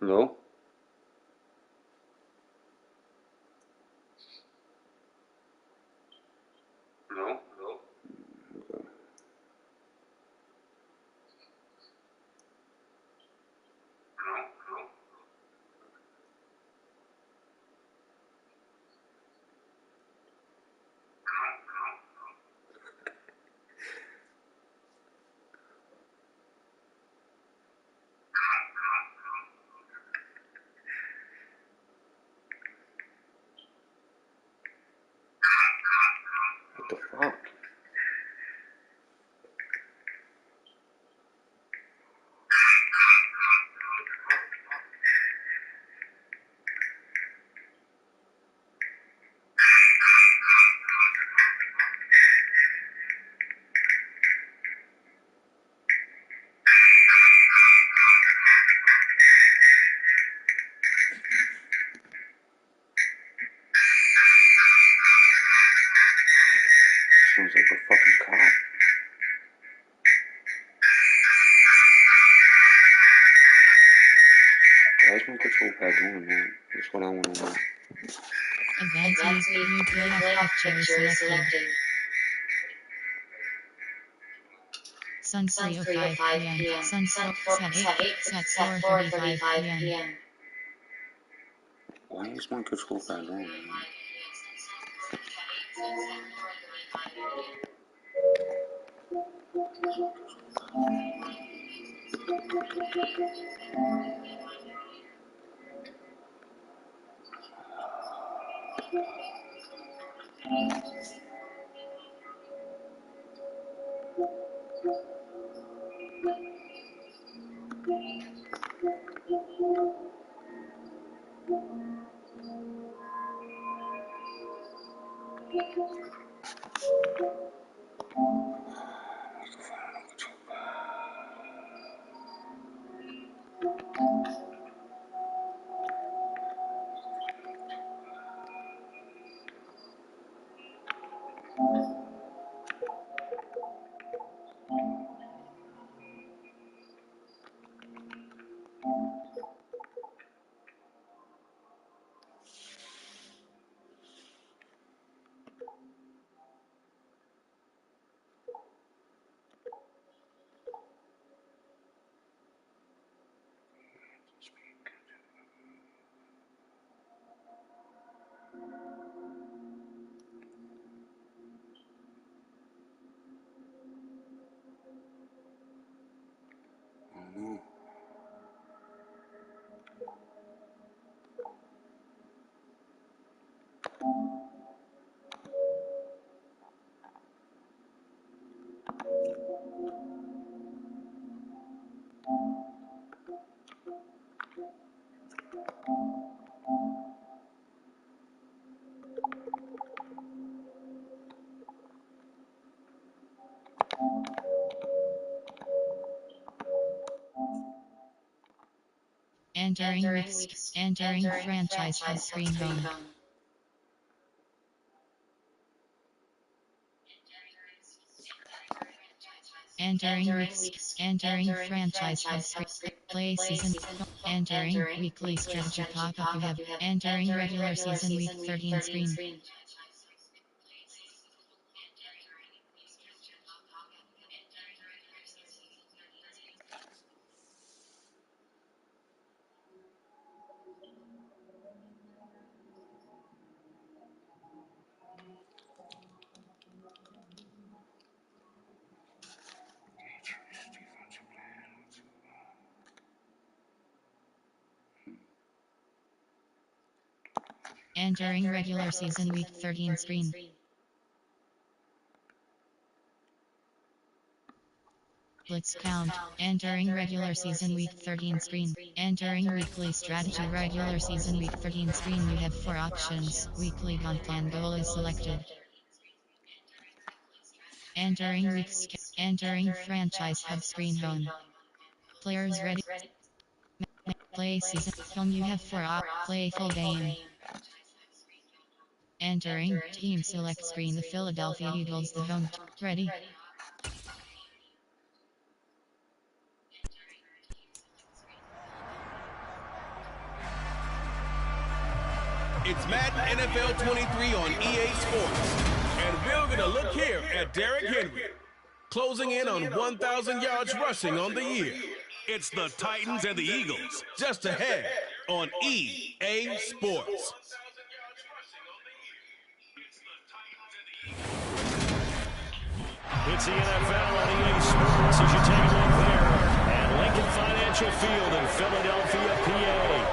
Hello? Hello? Hello? Okay. What the fuck? Sounds like a fucking cop. Why is my control pad doing that? That's what I want to know. Advanced new playoff picture selected. Sun 3:05 p.m. Sunset set 4:35 p.m. Why is my control pad doing that? I don't know. Entering franchise hub screen home. Entering franchise hub screen. Play season. Entering weekly strategy pop-up. You have entering regular season week 13 screen. Entering regular season week 13 screen. Blitz count. Entering regular season week 13 screen. Entering weekly strategy regular season week 13 screen. You have 4 options. Weekly gun plan goal is selected. Entering weeks. Entering franchise hub screen home. Players ready. Play season home. You have 4 play full game. Entering team select screen. The Philadelphia Eagles. The home. Ready. It's Madden NFL 23 on EA Sports. And we're going to look here at Derrick Henry, closing in on 1,000 yards rushing on the year. It's the Titans and the Eagles, just ahead on EA Sports. It's the NFL on EA Sports as you take a look there at Lincoln Financial Field in Philadelphia, PA.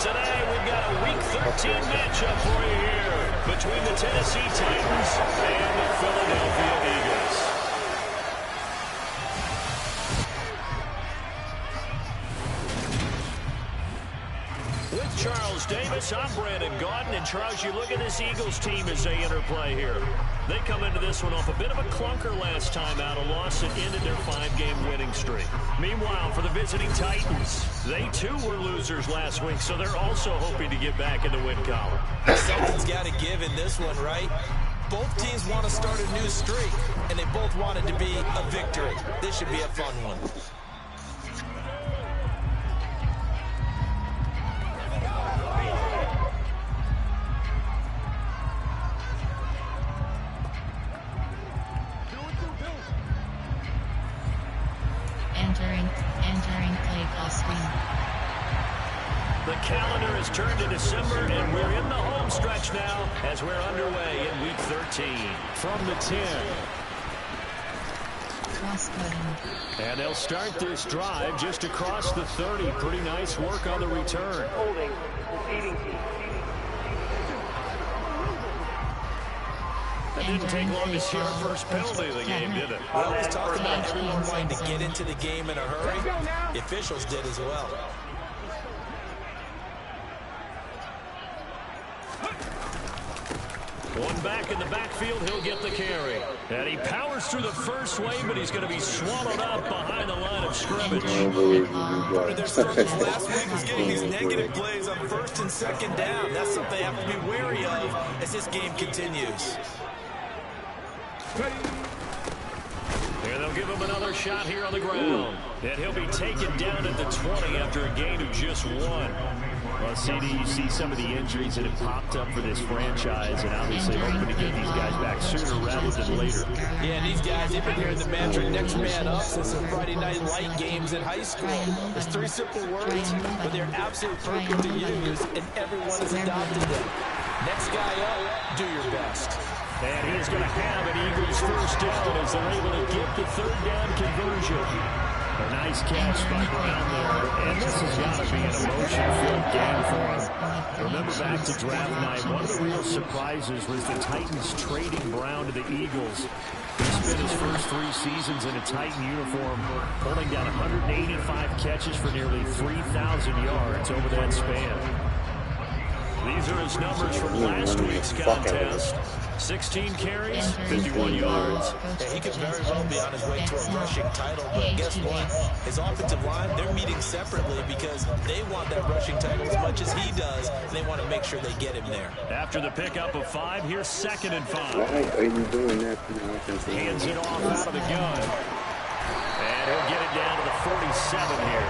Today we've got a Week 13 matchup for you here between the Tennessee Titans and the Philadelphia Eagles. With Charles Davis, I'm Brandon Gaudin, and Charles, you look at this Eagles team as they interplay here. They come into this one off a bit of a clunker last time out, a loss that ended their 5-game winning streak. Meanwhile, for the visiting Titans, they too were losers last week, so they're also hoping to get back in the win column. Something's got to give in this one, right? Both teams want to start a new streak, and they both want it to be a victory. This should be a fun one. Entering play call screen. The calendar has turned to December, and we're in the home stretch now as we're underway in Week 13. From the 10. Cross-cutting. And they'll start this drive just across the 30. Pretty nice work on the return. It didn't take long to see our first penalty of the game, did it? We always talk about everyone wanting to get into the game in a hurry. The officials did as well. One back in the backfield, he'll get the carry. And he powers through the first wave, but he's going to be swallowed up behind the line of scrimmage. Part of their struggles last week was getting these negative plays on first and second down. That's something they have to be wary of as this game continues. Here they'll give him another shot here on the ground. And he'll be taken down at the 20 after a gain of just 1. Well, CD, you see some of the injuries that have popped up for this franchise, and obviously hoping to get these guys back sooner rather than later. Yeah, these guys, they've been hearing the mantra, next man up, since the Friday night light games in high school. There's 3 simple words, but they're absolutely perfect to use, and everyone has adopted them. Next guy up, do your best. And he's going to have an Eagles first down as they're able to get the 3rd down conversion. A nice catch by Brown there. And this has got to be an emotion-filled game for him. Remember back to draft night, one of the real surprises was the Titans trading Brown to the Eagles. He spent his first 3 seasons in a Titan uniform, pulling down 185 catches for nearly 3,000 yards over that span. These are his numbers from last week's contest. 16 carries, 51 yards. Yeah, he could very well be on his way to a rushing title, but guess what? His offensive line, they're meeting separately because they want that rushing title as much as he does, and they want to make sure they get him there. After the pickup of 5, here's 2nd and 5. Why are you doing that? Hands it off out of the gun. And he'll get it down to the 47 here.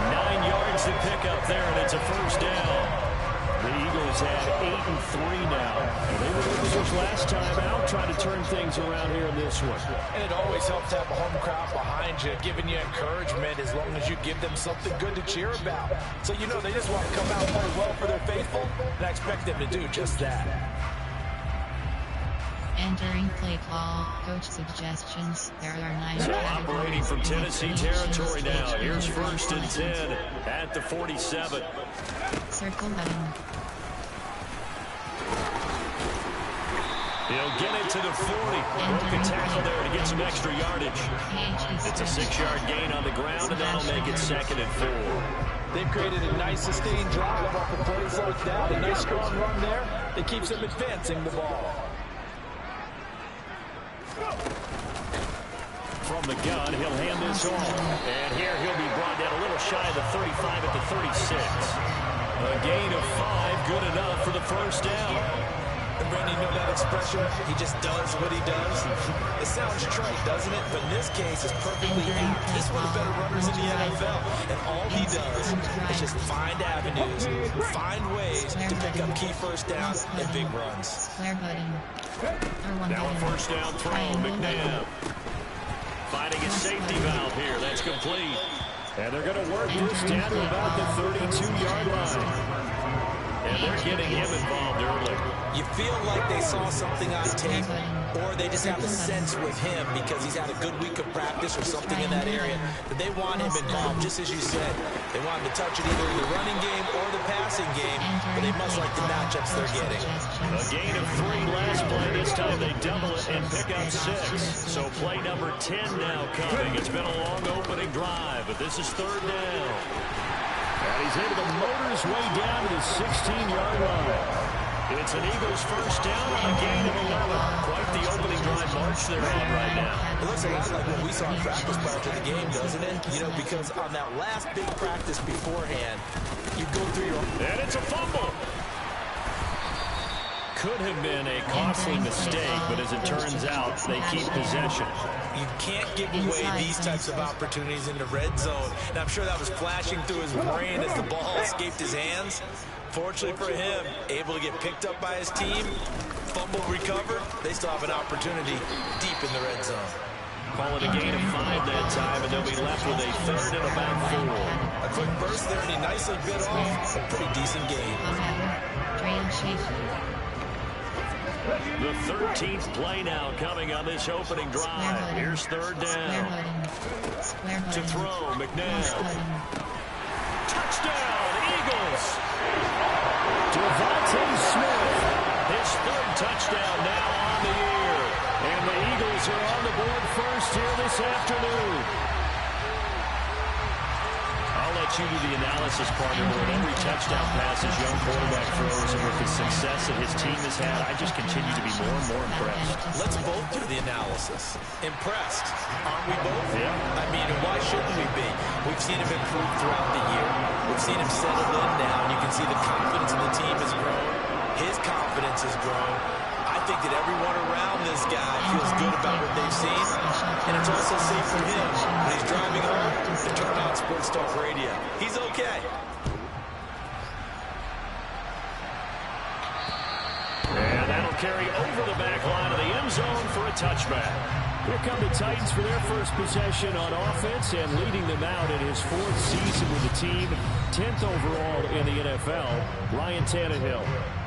9 yards to pick up there, and it's a first down. The Eagles have 8-3 now. And they were losers last time out, trying to turn things around here in this one. And it always helps to have a home crowd behind you, giving you encouragement as long as you give them something good to cheer about. So you know they just want to come out and play well for their faithful, and I expect them to do just that. Entering play call, coach suggestions. There are 9 So operating from Tennessee territory now. Here's 1st and 10 at the 47. Circle button. He'll get it to the 40. Broke a tackle there to get some extra yardage. It's a 6-yard gain on the ground, and that'll make it 2nd and 4. They've created a nice sustained drive off of plays like that. A nice strong run there that keeps them advancing the ball. From the gun, he'll hand this off. And here he'll be brought down a little shy of the 35 at the 36. A gain of 5, good enough for the first down. And Randy, you know that expression? He just does what he does. It's sounds trite, doesn't it? But in this case, it's perfectly apt. He's one of the better runners in the NFL, and all he does is just find avenues, find ways to pick up key first downs and big runs. Now a first down throw, McNabb. Finding a safety valve here. That's complete. And they're going to work this down to about the 32-yard line. And they're getting him involved early. You feel like they saw something on tape, or they just have a sense with him because he's had a good week of practice or something in that area that they want him involved, just as you said. They want him to touch it either in the running game or the passing game, but they must like the matchups they're getting. A gain of 3 last play. This time they double it and pick up 6. So play number 10 now coming. It's been a long opening drive, but this is third down. And he's able to motor his way down to the 16-yard line. It's an Eagles first down on a gain of 11. Quite the opening drive march they're on right now. It looks a lot like what we saw in practice prior to the game, doesn't it? You know, because on that last big practice beforehand, you go through your... And it's a fumble. Could have been a costly mistake, but as it turns out, they keep possession. You can't give away these types of opportunities in the red zone. And I'm sure that was flashing through his brain as the ball escaped his hands. Fortunately for him, able to get picked up by his team, fumble recovered. They still have an opportunity deep in the red zone. Call it a gain of 5 that time, and they'll be left with a third and about 4. A quick burst there, and he nicely bit off a pretty decent gain. The 13th play now coming on this opening drive. Here's third down. To throw, McNabb. Touchdown, Eagles! Devontae Smith, his third touchdown now on the year. And the Eagles are on the board first here this afternoon. I'll let you do the analysis, partner. With every touchdown pass his young quarterback throws, and with the success that his team has had, I just continue to be more and more impressed. Let's both do the analysis. Impressed, aren't we both? Yeah. I mean, and why shouldn't we be? We've seen him improve throughout the year. We've seen him settle in now, and you can see the confidence in the team has grown. His confidence has grown. I think that everyone around this guy feels good about what they've seen, and it's also safe for him when he's driving home to turn on Sports Talk Radio. He's okay. And that'll carry over the back line of the end zone for a touchback. Here come the Titans for their first possession on offense, and leading them out in his 4th season with the team, 10th overall in the NFL, Ryan Tannehill.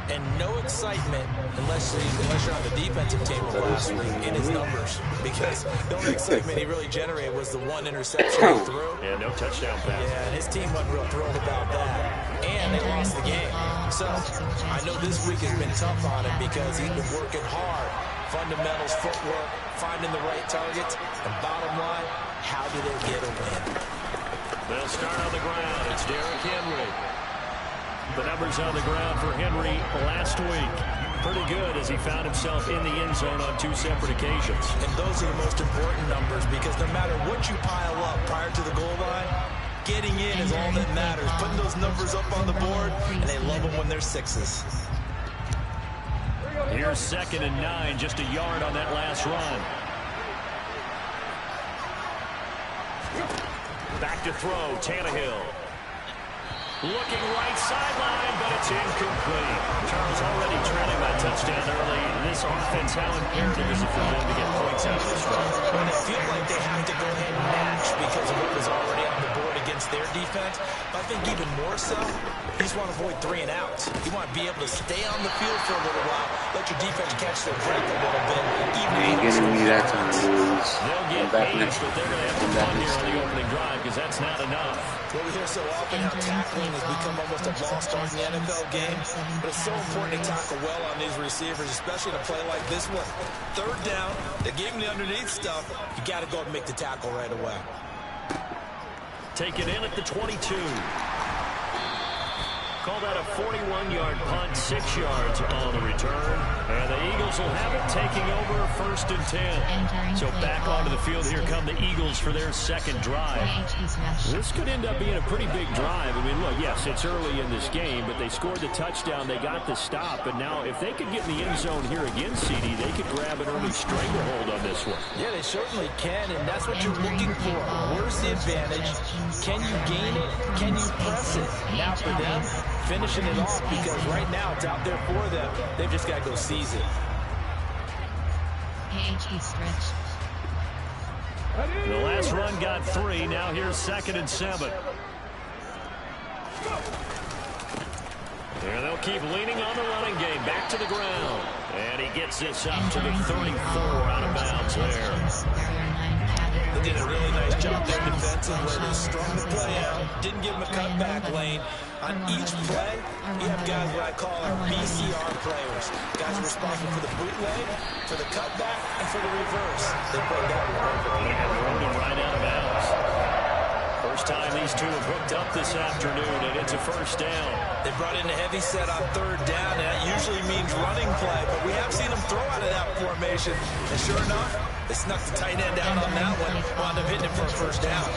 And no excitement unless you're on the defensive team of last week in his numbers, because the only excitement he really generated was the 1 interception he threw. Yeah, no touchdown pass. Yeah, and his team wasn't real thrilled about that. And they lost the game. So I know this week has been tough on him because he's been working hard. Fundamentals, footwork, finding the right targets, and bottom line, how do they get a win? They'll start on the ground. It's Derrick Henry. The numbers on the ground for Henry last week. Pretty good as he found himself in the end zone on 2 separate occasions. And those are the most important numbers because no matter what you pile up prior to the goal line, getting in is all that matters. Putting those numbers up on the board, and they love them when they're 6s. Here's 2nd and 9, just a yard on that last run. Back to throw, Tannehill. Looking right sideline, but it's incomplete. Charles already trailing that touchdown early. This offense, how imperative is it for them to get points out of this run? Well, they feel like they have to go ahead and match because of what was already on the board against their defense. But I think even more so, you just want to avoid 3 and outs. You want to be able to stay on the field for a little while, let your defense catch their breath a little bit. You ain't getting me that time, dudes. They'll get 8, but they're going to have to run here on the opening drive because that's not enough. Well, we hear so often how tackling has become almost a lost art in the NFL game, but it's so important to tackle well on these receivers, especially in a play like this one. Third down, they gave him the underneath stuff. You got to go and make the tackle right away. Take it in at the 22. Call that a 41-yard punt, 6 yards on the return. And the Eagles will have it taking over 1st and 10. So back onto the field, here come the Eagles for their second drive. This could end up being a pretty big drive. I mean, look, yes, it's early in this game, but they scored the touchdown, they got the stop, and now if they could get in the end zone here again, CD, they could grab an early stranglehold on this one. Yeah, they certainly can, and that's what you're looking for. Where's the advantage? Can you gain it? Can you press it? Now for them, finishing it off, because right now it's out there for them. They've just got to go seize it. Stretch. The last run got 3. Now here's 2nd and 7. And they'll keep leaning on the running game. Back to the ground. And he gets this up to the 34 out of bounds there. They did a really nice job there defensively. They strung the play out. Didn't give him a cutback lane. On each play, you have guys what I call our BCR players. Guys are responsible for the bootleg, for the cutback, and for the reverse. They played that perfectly. And rode him right out of bounds. First time these two have hooked up this afternoon, and it's a first down. They brought in a heavy set on 3rd down, and that usually means running play, but we have seen them throw out of that formation. And sure enough, they snuck the tight end out on that one, wound up hitting it for a first down.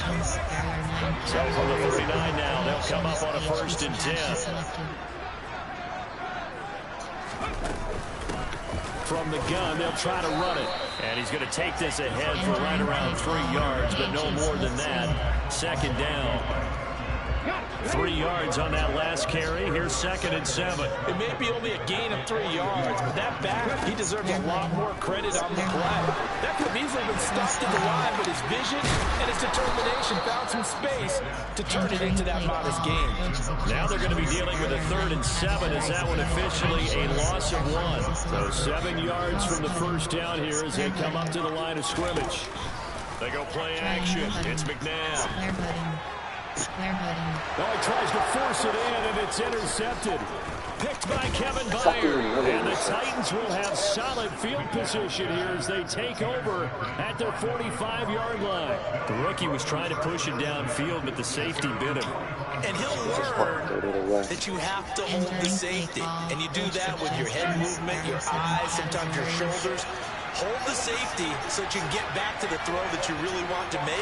So from the 39 now, they'll come up on a 1st and 10. From the gun, they'll try to run it. And he's going to take this ahead for right around 3 yards, but no more than that. 2nd down. 3 yards on that last carry. Here's 2nd and 7. It may be only a gain of 3 yards, but that back, he deserves a lot more credit on the play. That could have easily been stopped at the line, but his vision and his determination found some space to turn it into that modest gain. Now they're going to be dealing with a 3rd and 7. Is that one officially a loss of 1? So 7 yards from the first down here as they come up to the line of scrimmage. They go play action. It's McNabb. Oh, he tries to force it in, and it's intercepted. Picked by Kevin Byard. And the Titans will have solid field position here as they take over at their 45-yard line. The rookie was trying to push it downfield, but the safety bit him. And he'll learn that you have to hold the safety. And you do that with your head movement, your eyes, sometimes your shoulders. Hold the safety so that you can get back to the throw that you really want to make.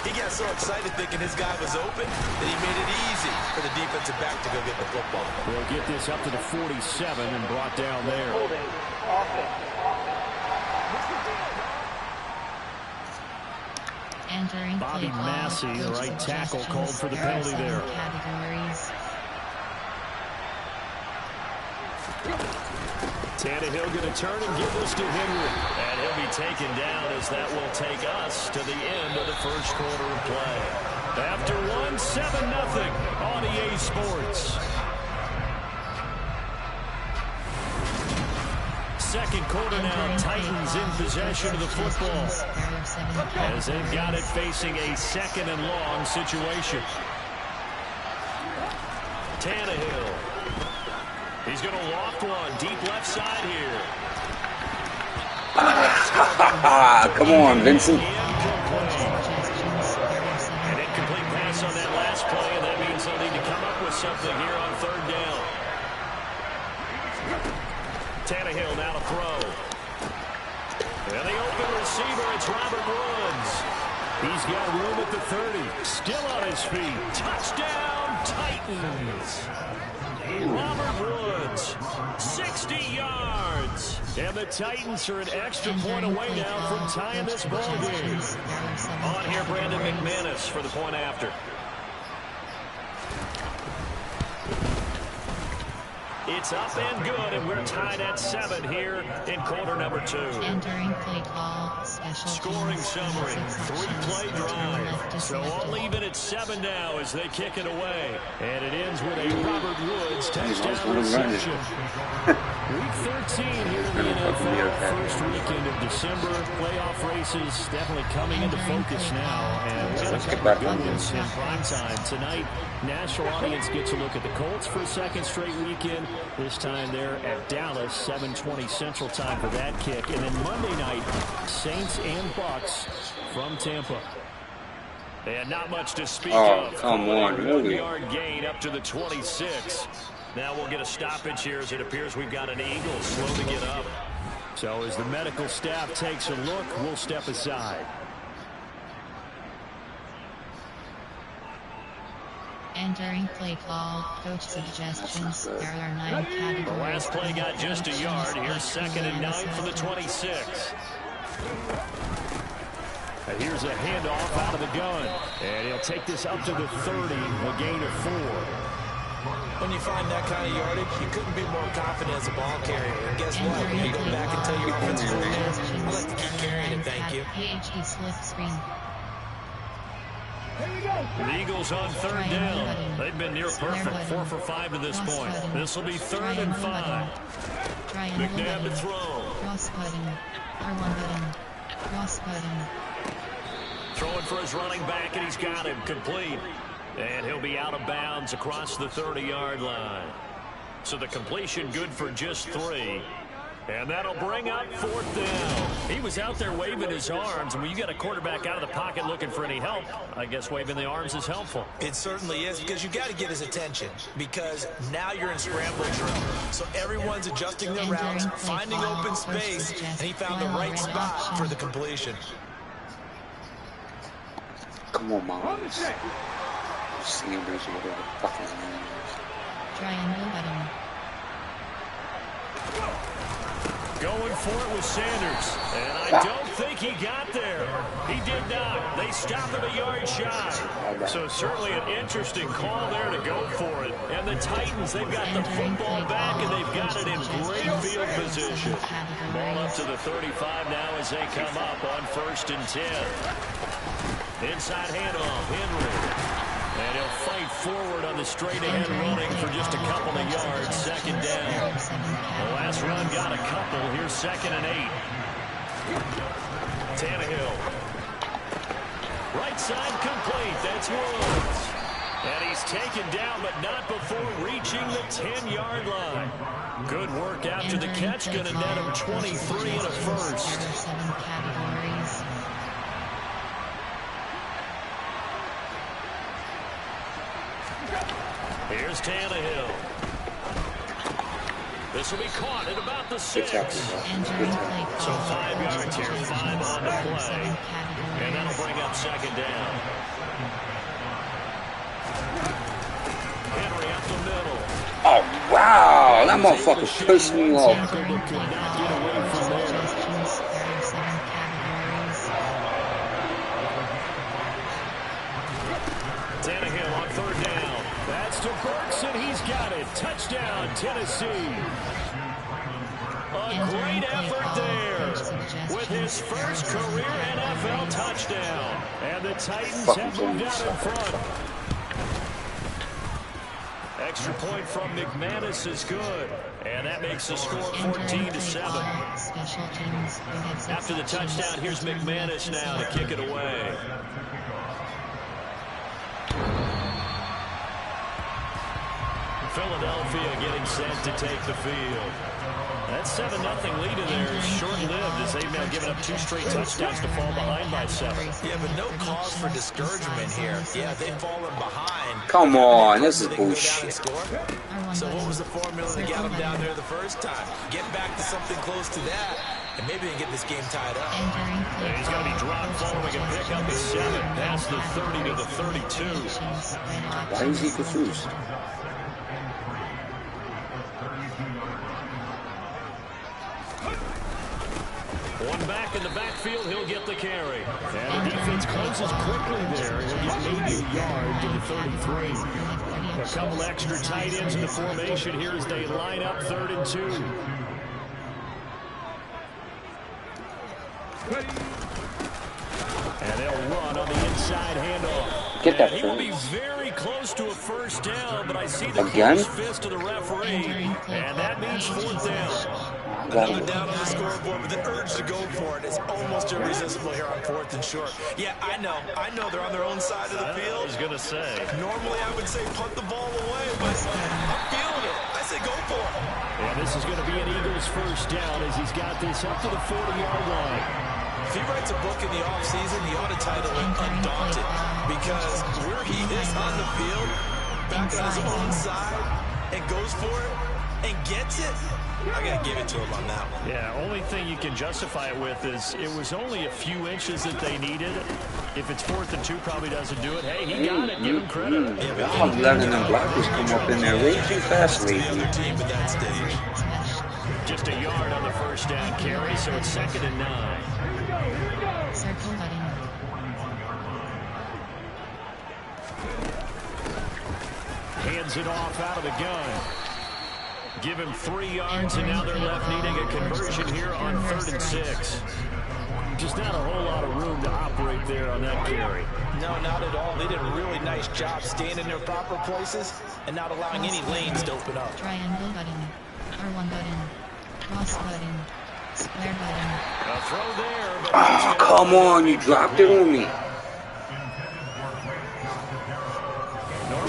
He got so excited thinking his guy was open that he made it easy for the defensive back to go get the football. They'll get this up to the 47 and brought down there. Bobby Massey, the right tackle, called for the penalty there. Tannehill going to turn and give this to Henry. And he'll be taken down as that will take us to the end of the first quarter of play. After 7-0 on EA Sports. Second quarter now, Titans in possession of the football. As they've got it facing a 2nd and long situation. Tannehill. He's going to loft one deep left side here. Come on, Vincent. An incomplete pass on that last play, and that means they'll need to come up with something here on 3rd down. Tannehill now to throw. And the open receiver, it's Robert Woods. He's got room at the 30. Still on his feet. Touchdown, Titans. Robert Woods, 60 yards. And the Titans are an extra point away now from tying this ball game. On here, Brandon McManus for the point after. It's up and good, and we're tied at 7 here in quarter number 2. Entering play call, special Scoring summary, 3-play drive. So all even at 7 now as they kick it away. And it ends with a Robert Woods touchdown reception. Week 13 here in the NFL. First weekend of December. Playoff races definitely coming into focus now. And we're going to get back on this in prime time. Tonight, national audience gets a look at the Colts for a second straight weekend. This time they're at Dallas, 7:20 Central Time for that kick. And then Monday night, Saints and Bucks from Tampa. And not much to speak Oh, of. come on, really? 1-yard gain up to the 26. Now we'll get a stoppage here as it appears we've got an Eagle slow to get up. So as the medical staff takes a look, we'll step aside. Entering play call, coach suggestions. There are 9 categories. The last play got just a yard. Here's 2nd and 9 for the 26. And here's a handoff out of the gun. And he'll take this up to the 30, a gain of 4. When you find that kind of yardage, you couldn't be more confident as a ball carrier. And guess what? When you go back and tell your offensive coordinator, I like to keep carrying it, thank you. PhD split screen. The Eagles on 3rd down. They've been near perfect, 4 for 5 to this point. This will be 3rd and 5. McNabb to throw. Cross button. R1 button. Cross button. Throwing for his running back, and he's got him complete. And he'll be out of bounds across the 30-yard line. So the completion good for just 3. And that'll bring up 4th down. He was out there waving his arms, and when you got a quarterback out of the pocket looking for any help, I guess waving the arms is helpful. It certainly is, because you got to get his attention, because now you're in scramble drill. So everyone's adjusting their routes, finding open space, and he found the right spot for the completion. Come on, Mom. Sanders or whatever the fuck his name is. Triangle button. Going for it with Sanders. And I don't think he got there. He did not. They stopped at a yard shy. So certainly an interesting call there to go for it. And the Titans, they've got the football back, and they've got it in great field position. Ball up to the 35 now as they come up on 1st and 10. Inside handoff, Henry. And he'll fight forward on the straight-ahead running for just a couple of yards. 2nd down. The last run got a couple. Here's 2nd and 8. Tannehill. Right side complete. That's Woods. And he's taken down, but not before reaching the 10-yard line. Good work after the catch. Going to net him 23 and a first. Here's Tannehill. This will be caught at about the 6. So 5 yards here, 5 on the play. And that'll bring up 2nd down. Henry up the middle. Oh, wow. That motherfucker pissed me off. Tannehill on 3rd down. That's to Burks, and he's got it. Touchdown, Tennessee. A great effort there with his first career NFL touchdown. And the Titans have moved out in front. Extra point from McManus is good. And that makes the score 14-7. After the touchdown, here's McManus now to kick it away. Philadelphia getting set to take the field. That 7-0 lead in there is short-lived as they've now given up 2 straight touchdowns to fall behind by 7. Yeah, but no cause for discouragement here. Yeah, they've fallen behind. Come on, this is bullshit. So what was the formula that got them down there the first time? Get back to something close to that, and maybe they get this game tied up. And he's going to be dropped following a pickup at 7, past the 30 to the 32. Why is he confused? One back in the backfield, he'll get the carry. And the defense closes quickly there. He'll get maybe a yard to the 33. A couple extra tight ends in the formation here as they line up 3rd and 2. And they'll run on the inside handoff. Get that he will be very close to a first down, but I see the again? close fist of the referee, and that means 4th down. Another down on the scoreboard, but the urge to go for it is almost irresistible here on 4th and short. Yeah, I know they're on their own side of the field. I was going to say. Normally I would say punt the ball away, but I'm feeling it. I say go for it. And this is going to be an Eagles first down as he's got this up to the 40-yard line. he writes a book in the offseason, he ought to title it Undaunted, because where he is on the field, back on his own side, and goes for it, and gets it, I got to give it to him on that one. Yeah, only thing you can justify it with is it was only a few inches that they needed. If it's 4th and 2, probably doesn't do it. Hey, he got it. Give him credit. Y'all letting them blockers come up in there way too fast lately. Just a yard on the first down carry, so it's 2nd and 9. Circle button. Hands it off out of the gun. Give him 3 yards, and now they're left needing a conversion here on 3rd and 6. Just not a whole lot of room to operate there on that carry. No, not at all. They did a really nice job staying in their proper places and not allowing any lanes to open up. Triangle button. R1 button. Cross button. Square button. A throw there. But Oh, come on. You dropped it on me.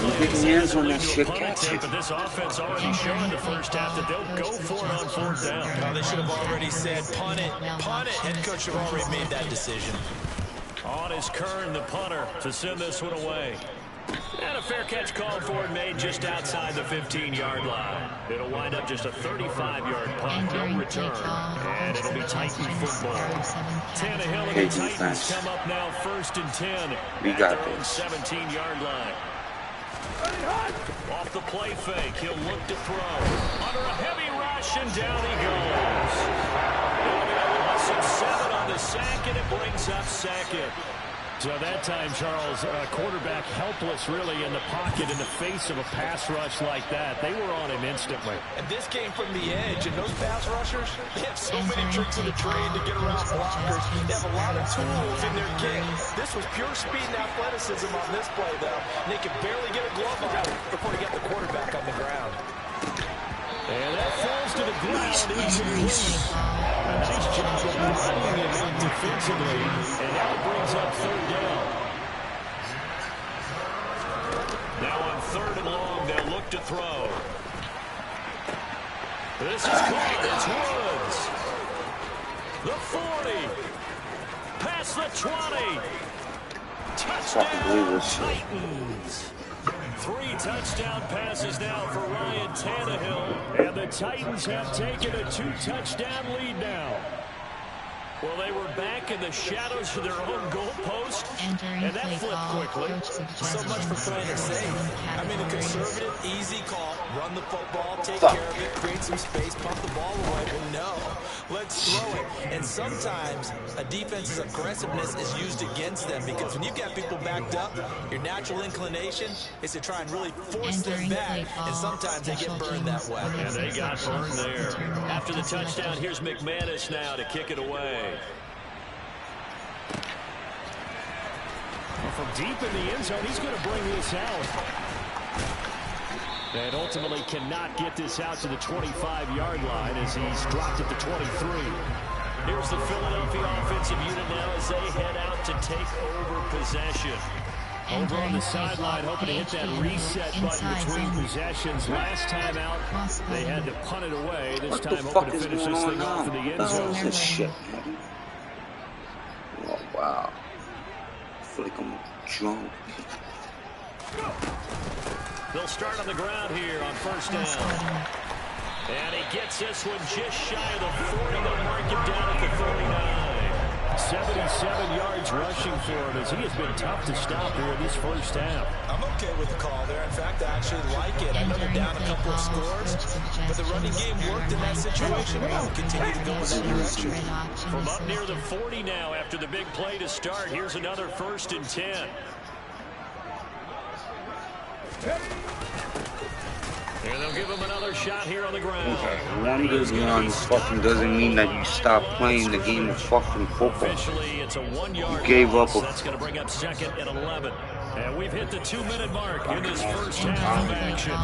You get hands on that shit, catch it. But this offense already showed in the first half that they'll go for it on 4th down. Well, they should have already said punt it. Punt it. Head coach should have already made that decision. On is Kern, the punter, to send this one away. And a fair catch called for and made just outside the 15-yard line. It'll wind up just a 35-yard punt, no return, and it'll be Titan football. Tannehill and the Titans come up now 1st and 10 We at got their own this. 17-yard line. Off the play fake, he'll look to throw. Under a heavy rush, and down he goes. It'll be a loss of 7 on the sack, and it brings up 2nd. So that time, Charles, quarterback helpless really in the pocket in the face of a pass rush like that. They were on him instantly. And this came from the edge, and those pass rushers, they have so many tricks in the trade to get around blockers. They have a lot of tools in their kit. This was pure speed and athleticism on this play, though. And they could barely get a glove on it before they got the quarterback on the ground. And that falls to the ground. A nice job of blocking him out defensively. And now it brings up 3rd down. Now on 3rd and long, they'll look to throw. This is caught. It's Woods. The 40. Past the 20. Touchdown, Titans. 3 touchdown passes now for Ryan Tannehill. And the Titans have taken a 2-touchdown lead now. Well, they were back in the shadows of their own goalpost, and that flipped quickly. So much for playing it safe. I mean, a conservative, easy call. Run the football, take care of it, create some space, pump the ball away. But no, let's throw it. And sometimes a defense's aggressiveness is used against them, because when you've got people backed up, your natural inclination is to try and really force them back. And sometimes they get burned that way. And they got burned there. After the touchdown, here's McManus now to kick it away. Well, from deep in the end zone, he's going to bring this out. And ultimately cannot get this out to the 25-yard line as he's dropped at the 23. Here's the Philadelphia offensive unit now as they head out to take over possession. Over on the sideline, hoping to hit that reset button between possessions. Last time out, they had to punt it away. This time, hoping to finish this thing off in the end zone. This shit, man. Oh, wow. I feel like I'm drunk. They'll start on the ground here on 1st down. And he gets this one just shy of the 40. They'll mark him down at the 39. 77 yards rushing for him as he has been tough to stop here in this first half. I'm okay with the call there. In fact, I actually like it. I know they're down a couple of scores, but the running game worked in that situation. We'll continue to go in that direction. From up near the 40 now after the big play to start, here's another 1st and 10. And they'll give him another shot here on the ground. One good run fucking doesn't mean that you stop playing the game of fucking football. Officially, it's a 1-yard You gave loss. up a... That's going to bring up 2nd and 11. And we've hit the 2-minute mark in this first half of action.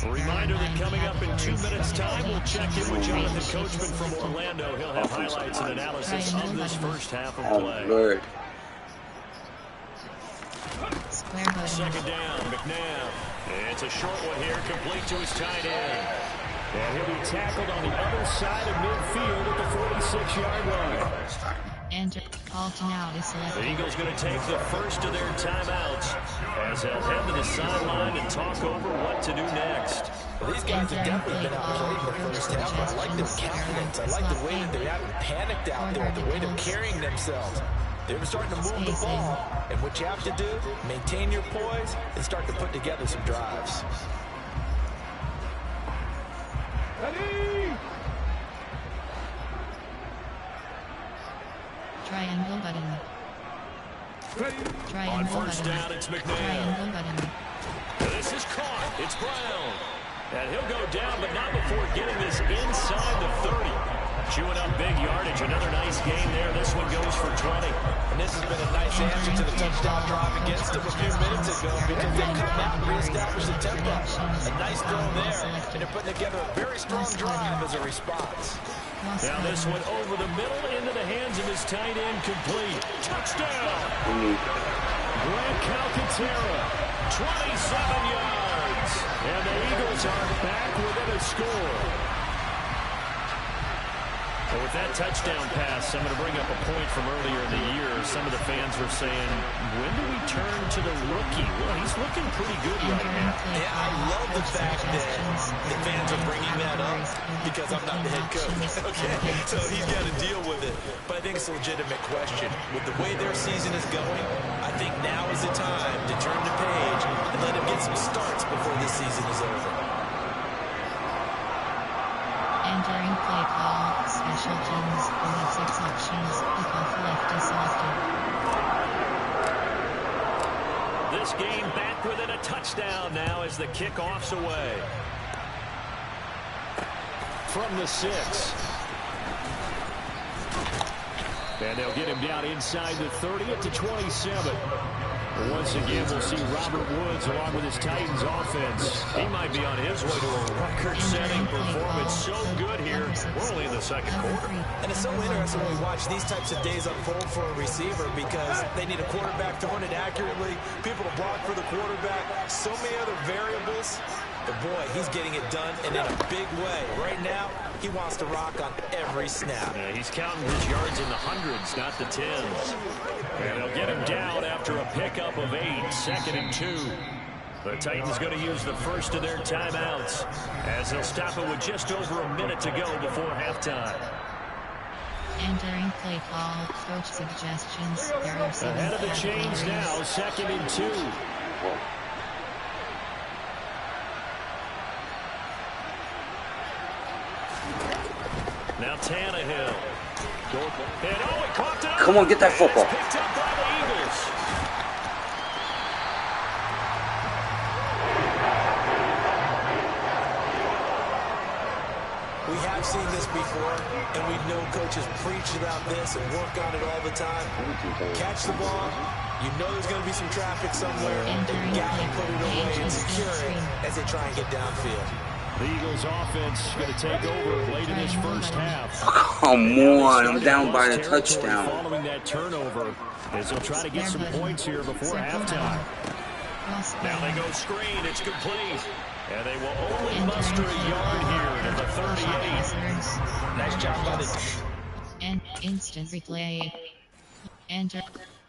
A reminder that coming up in 2 minutes' time, we'll check in with Jonathan Coachman from Orlando. He'll have highlights and analysis of this first half of play. Oh, Lord. 2nd down, McNabb. It's a short one here, complete to his tight end. And he'll be tackled on the other side of midfield at the 46-yard line. Enter. Call timeout is selected. The Eagles going to take the first of their timeouts as they'll head to the sideline and talk over what to do next. Well, these guys have definitely been outplayed in the first half, but I like their confidence. I like the way that they haven't panicked out there, the way they're carrying themselves. They're starting to move the ball, and what you have to do, maintain your poise and start to put together some drives. Triangle button. Triangle On first button. down, it's McNabb. Triangle button. This is caught. It's Brown. And he'll go down, but not before getting this inside the 30. Chewing up big yardage. Another nice game there. This one goes for 20. And this has been a nice answer to the touchdown drive against them a few minutes ago because they come out and reestablish the tempo. A nice throw there, and they're putting together a very strong drive as a response. Now this one over the middle into the hands of his tight end, complete. Touchdown! Grant Calcaterra, 27 yards. And the Eagles are back within a score. Well, with that touchdown pass, I'm going to bring up a point from earlier in the year. Some of the fans were saying, when do we turn to the rookie? Well, he's looking pretty good right now. Yeah, I love the fact that the fans are bringing that up because I'm not the head coach. Okay, so he's got to deal with it. But I think it's a legitimate question. With the way their season is going, I think now is the time to turn the page and let him get some starts before this season is over. Entering play call, special teams, we have 6 options, kickoff left is selected. This game back within a touchdown now as the kickoff's away. From the 6. And they'll get him down inside the 30 at the 27. Once again, we'll see Robert Woods along with his Titans offense. He might be on his way to a record-setting performance. So good here. We're only in the second quarter. And it's so interesting when we watch these types of days unfold for a receiver because they need a quarterback throwing it accurately, people to block for the quarterback, so many other variables. But boy, he's getting it done and in a big way. Right now, he wants to rock on every snap. Yeah, he's counting his yards in the hundreds, not the tens. And they'll get him down after a pickup of 8, 2nd and 2. The Titans going to use the first of their timeouts as they'll stop it with just over a minute to go before halftime. Entering play call, coach suggestions, there are 7 Ahead of the chains now, 2nd and 2. Now Tannehill. And he caught it up. Come on, get that football. Picked up by the Eagles. We have seen this before, and we know coaches preach about this and work on it all the time. Catch the ball. You know there's going to be some traffic somewhere, and you got to put it away and secure it as they try and get downfield. The Eagles offense going to take over late in this first half. Come on, I'm down by the touchdown. Following that turnover, as they'll try to get some points here before halftime. Now they go screen, it's complete. And they will only muster a yard here at the 38. Nice job by the... And instant replay. Enter.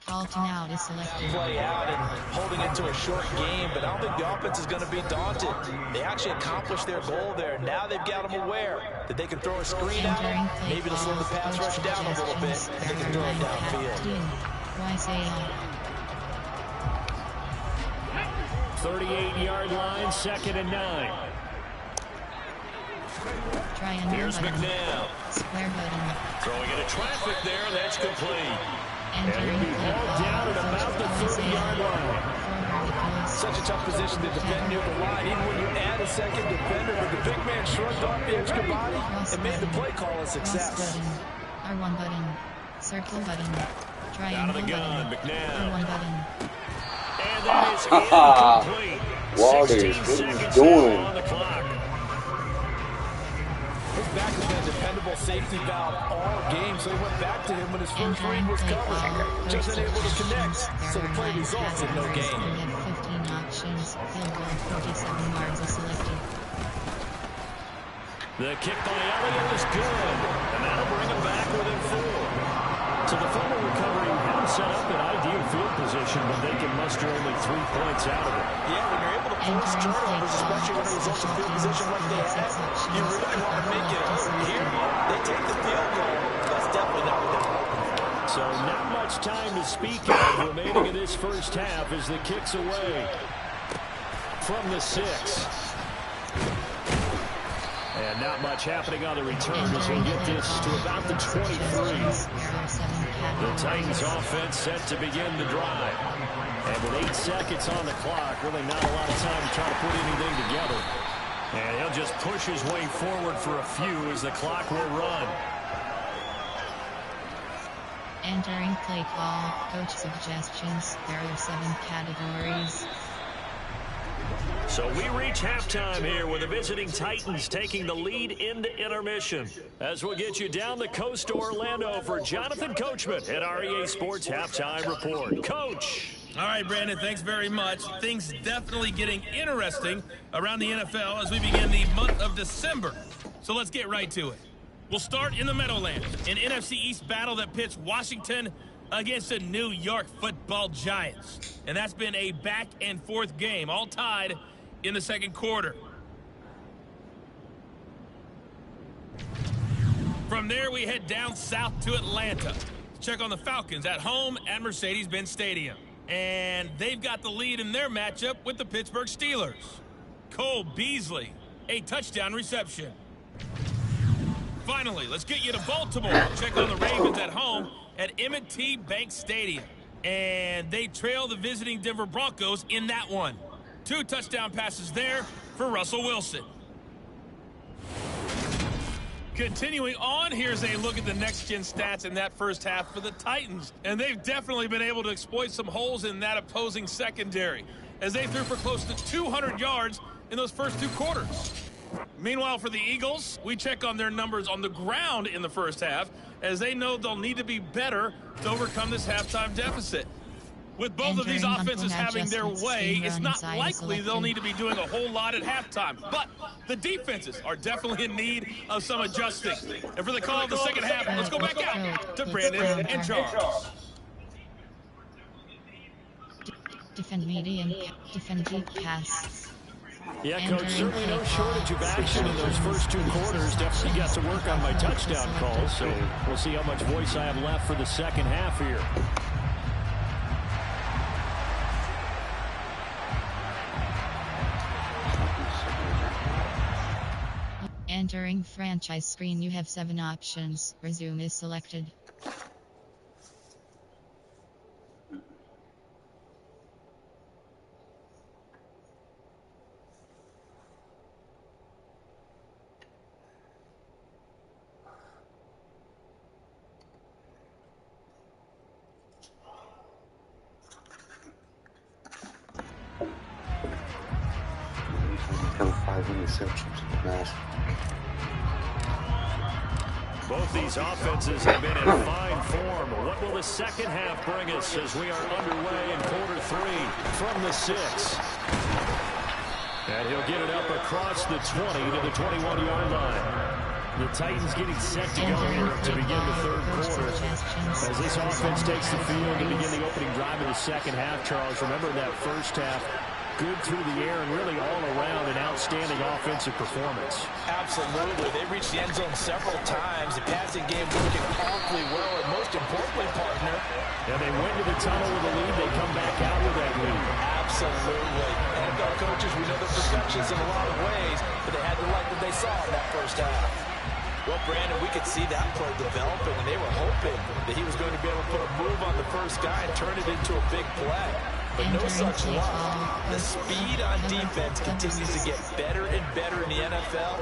Call timeout is selected. Play out and holding it to a short game, but I don't think the offense is going to be daunted. They actually accomplished their goal there. Now they've got them aware that they can throw a screen out, maybe to slow the pass rush down a little bit, and they can throw it downfield. 38-yard line, 2nd and 9. Here's McNabb. Square button. Throwing into traffic there, that's complete. And he'll be hauled down at about the 30-yard line. Such a tough position to defend near the line. Even when you add a second defender, but the big man shrugged off the extra body and made the play call a success. R1 button. Circle button. Triangle out of the gun, button. McNabb. R1 button. And that is incomplete. Waters, 16 what are you seconds doing? on the clock. His back has been a dependable safety valve all game, so he went back to him when his first read was covered. Just unable to connect, so the play results in no gain. We have 15 options. Field goal 47 yards is selected. The kick by Elliott is good, and that'll bring him back within 4. So the fumble recovery had him set up in ideal field position, but they can muster only 3 points out of it. Yeah, when you're able to force turnovers, especially when it results in field position like they had, you really want to make it hurt. Here, they take the field goal. That's definitely not what they're hoping for. So not much time to speak of remaining in this first half as the kick's away from the 6. And not much happening on the return as we get this to about the 23. The Titans offense set to begin the drive. And with 8 seconds on the clock, really not a lot of time to try to put anything together. And he'll just push his way forward for a few as the clock will run. Entering play call, coach suggestions, there are 7 categories. So we reach halftime here with the visiting Titans taking the lead into intermission. As we'll get you down the coast to Orlando for Jonathan Coachman at our EA Sports Halftime Report. Coach. All right, Brandon, thanks very much. Things definitely getting interesting around the NFL as we begin the month of December. So let's get right to it. We'll start in the Meadowlands, an NFC East battle that pits Washington against the New York Football Giants. And that's been a back-and-forth game, all tied in the second quarter. From there, we head down south to Atlanta. Check on the Falcons at home at Mercedes-Benz Stadium. And they've got the lead in their matchup with the Pittsburgh Steelers. Cole Beasley, a touchdown reception. Finally, let's get you to Baltimore. Check on the Ravens at home at M&T Bank Stadium. And they trail the visiting Denver Broncos in that one. 2 touchdown passes there for Russell Wilson. Continuing on, here's a look at the next-gen stats in that first half for the Titans. And they've definitely been able to exploit some holes in that opposing secondary, as they threw for close to 200 yards in those first 2 quarters. Meanwhile, for the Eagles, we check on their numbers on the ground in the first half, as they know they'll need to be better to overcome this halftime deficit. With both of these offenses having their way, it's not likely they'll need to be doing a whole lot at halftime. But the defenses are definitely in need of some adjusting. And for the call of the second half, let's go back out to Brandon and Charles. Defend medium, defend deep pass. Yeah, Coach, certainly no shortage of action in those first 2 quarters. Definitely got to work on my touchdown calls, so we'll see how much voice I have left for the second half here. Entering franchise screen, you have 7 options. Resume is selected. Both these offenses have been in fine form. What will the second half bring us as we are underway in quarter 3 from the 6? And he'll get it up across the 20 to the 21-yard line. The Titans getting set to go here to begin the third quarter. As this offense takes the field to begin the opening drive of the second half, Charles, remember that first half, good through the air and really all around an outstanding offensive performance. Absolutely. They reached the end zone several times. The passing game working awfully well, and most importantly, partner. Yeah, they went to the tunnel with a lead. They come back out with that lead. Absolutely. NFL coaches, we know they're perfectionists in a lot of ways, but they had to like what they saw in that first half. Well, Brandon, we could see that play developing, and they were hoping that he was going to be able to put a move on the first guy and turn it into a big play. But no such luck. The speed on defense continues to get better and better in the NFL.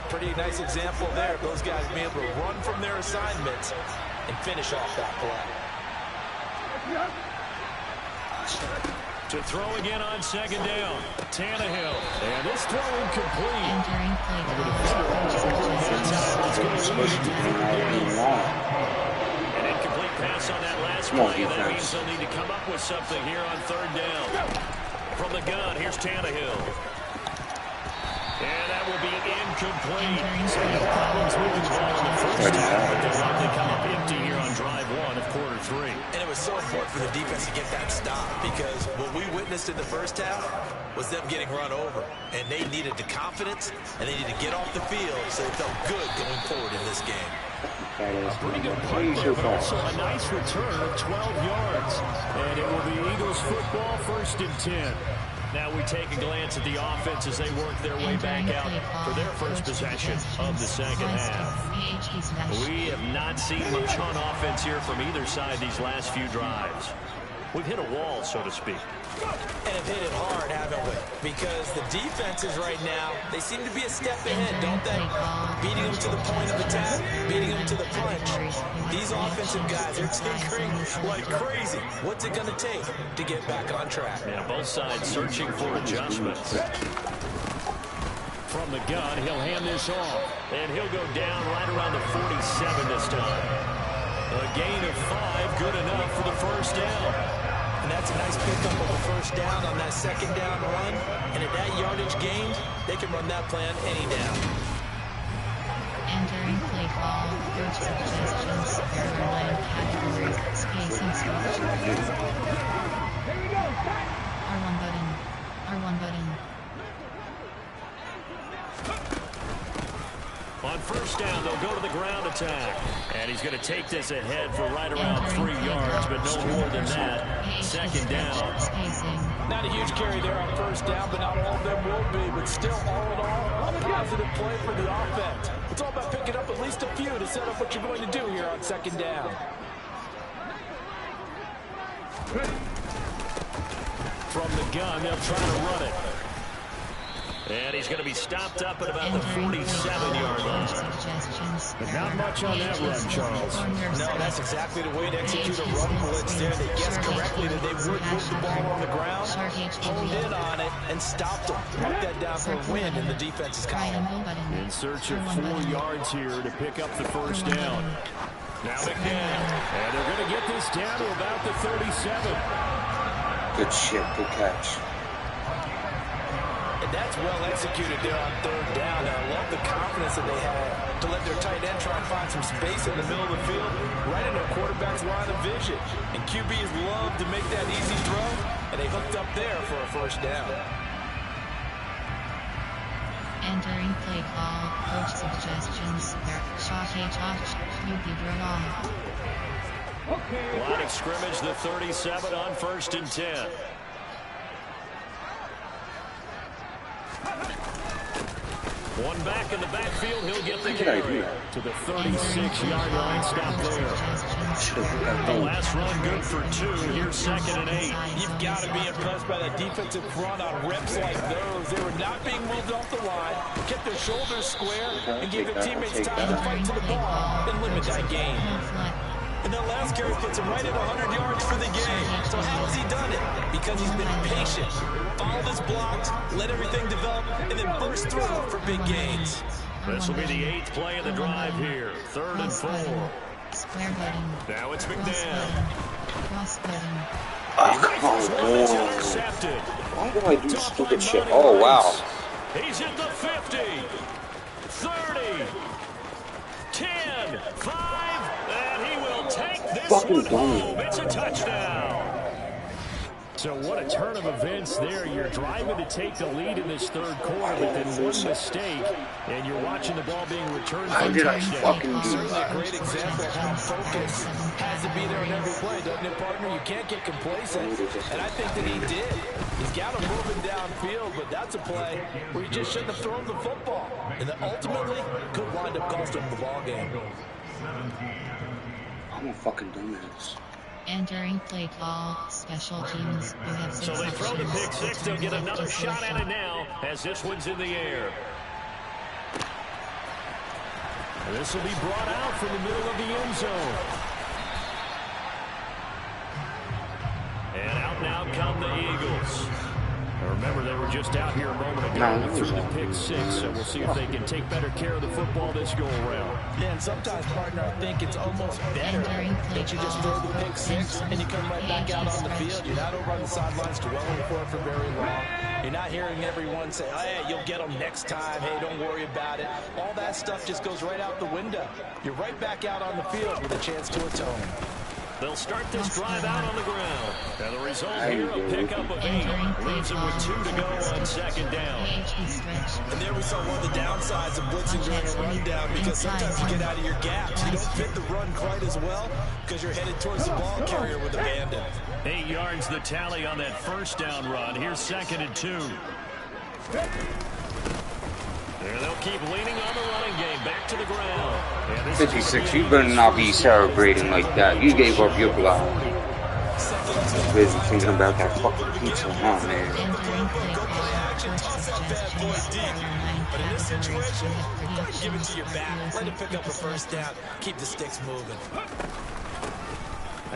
Pretty nice example there of those guys being able to run from their assignments and finish off that play. To throw again on second down, Tannehill. And this throw incomplete. Entering play An incomplete pass on that last play. That means they'll need to come up with something here on third down. From the gun, here's Tannehill. And that will be incomplete. So no problems moving the ball in the first half, but they'll likely come up empty here on drive one of quarter three. And it was so important for the defense to get that stop, because what we witnessed in the first half was them getting run over. And they needed the confidence, and they needed to get off the field so they felt good going forward in this game. A pretty good play there, but also a nice return of 12 yards. And it will be Eagles football, 1st and 10. Now we take a glance at the offense as they work their way back out for their first possession of the second half. We have not seen much on offense here from either side these last few drives. We've hit a wall, so to speak. And have hit it hard, haven't we? Because the defenses right now, they seem to be a step ahead, don't they? Beating them to the point of attack, beating them to the punch. These offensive guys are tinkering like crazy. What's it going to take to get back on track? Yeah, both sides searching for adjustments. From the gun, he'll hand this off. And he'll go down right around the 47 this time. A gain of 5, good enough for the first down. And that's a nice pickup of a first down on that second down run. And at that yardage gained, they can run that plan any down. Entering play call, coach suggestions, error line categories, spacing instructions. R1 button. R1 button. On first down, they'll go to the ground attack. And he's going to take this ahead for right around 3 yards, but no more than that. Second down. Not a huge carry there on first down, but not all of them will be. But still, all in all, a positive play for the offense. It's all about picking up at least a few to set up what you're going to do here on second down. From the gun, they'll try to run it. And he's going to be stopped up at about the 47-yard line. But not much on that run, Charles. No, that's exactly the way to execute a run blitz there. They guessed correctly that they would move the ball on the ground, honed in on it, and stopped them. Mark that down for a win in the defense's column. In search of 4 yards here to pick up the first down. Now McNabb. And they're going to get this down to about the 37. Good shit, good catch. And that's well executed there on third down. And I love the confidence that they had to let their tight end try and find some space in the middle of the field, right in their quarterback's line of vision. And QBs love to make that easy throw, and they hooked up there for a first down. Entering play call, coach suggestions, Line of scrimmage, the 37 on 1st and 10. One back in the backfield, he'll get the carry to the 36-yard line. Stop there. The last run good for 2. Here's 2nd and 8. You've got to be impressed by that defensive front on reps like those. They were not being moved off the line, kept their shoulders square, and gave their teammates time to fight to the ball and limit that gain. And that last carry puts him right at 100 yards for the game. So how has he done it? Because he's been patient, followed his blocks, let everything develop, and then burst through for big gains. This will be the 8th play of the drive here. 3rd and 4. Square button. Now it's McNabb. Cross button. Oh, come on. Why do I do stupid shit? Oh, wow. He's at the 50. 30. 10. 5. And he will take this one home. It's a touchdown. So what a turn of events there. You're driving to take the lead in this third quarter, but then one mistake, and you're watching the ball being returned for a touchdown. Certainly a great example of how focus has to be there in every play, doesn't it, partner? You can't get complacent, and I think that he did. He's got him moving downfield, but that's a play where he just shouldn't have thrown the football, and that ultimately could wind up costing him the ball game. I'm a fucking dumbass. Entering play call, special teams. You have 6 So they throw the pick 6. They'll get another shot at it now as this one's in the air. This will be brought out from the middle of the end zone. And out now come the Eagles. Remember, they were just out here a moment ago through the pick 6, so we'll see if they can take better care of the football this go-around. Yeah, and sometimes, partner, I think it's almost better that you just throw the pick 6 and you come right back out on the field. You're not over on the sidelines dwelling for it for very long. You're not hearing everyone say, hey, you'll get them next time. Hey, don't worry about it. All that stuff just goes right out the window. You're right back out on the field with a chance to atone. They'll start this drive out on the ground. And the result here, a pickup of 8. Leaves them with 2 to go on second down. And there we saw one of the downsides of blitzing during a rundown, because sometimes you get out of your gaps. You don't fit the run quite as well because you're headed towards the ball carrier with abandon. 8 yards the tally on that first down run. Here's 2nd and 2. And they'll keep leaning on the running game. Back to the ground. 56, you better not be celebrating like that. You gave up your block. Busy thinking about that fucking pizza, huh, man? But in this situation, give it to your back. Let it pick up a first down. Keep the sticks moving.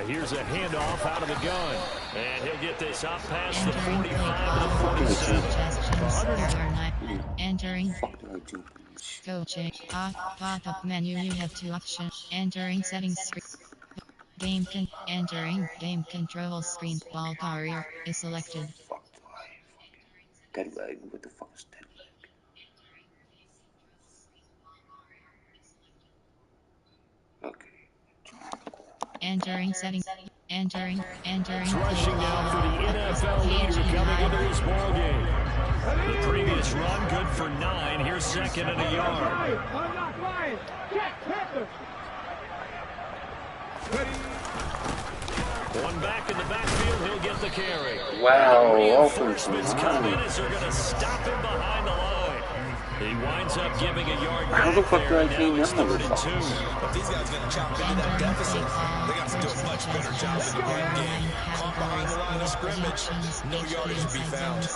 Here's a handoff out of the gun. And he'll get this up past the 45 to the 47. Entering. Coaching. Pop-up menu. You have 2 options. Entering settings screen. Entering game control screen. Ball carrier is selected. Dead leg. What the fuck is dead leg? Okay. Entering settings. Entering. It's rushing now for the NFL leader coming into this ball game. The previous run good for 9. Here's 2nd and a yard. One back in the backfield, he'll get the carry. Wow, Reinforcements come in as they're going to stop him behind the line. He winds up giving a yard back. How the fuck do I Now it's 3rd and 2. If these guys are going to chop into that deficit, they got to do a much better job in the run game. Caught behind the line of scrimmage, no yardage to be found.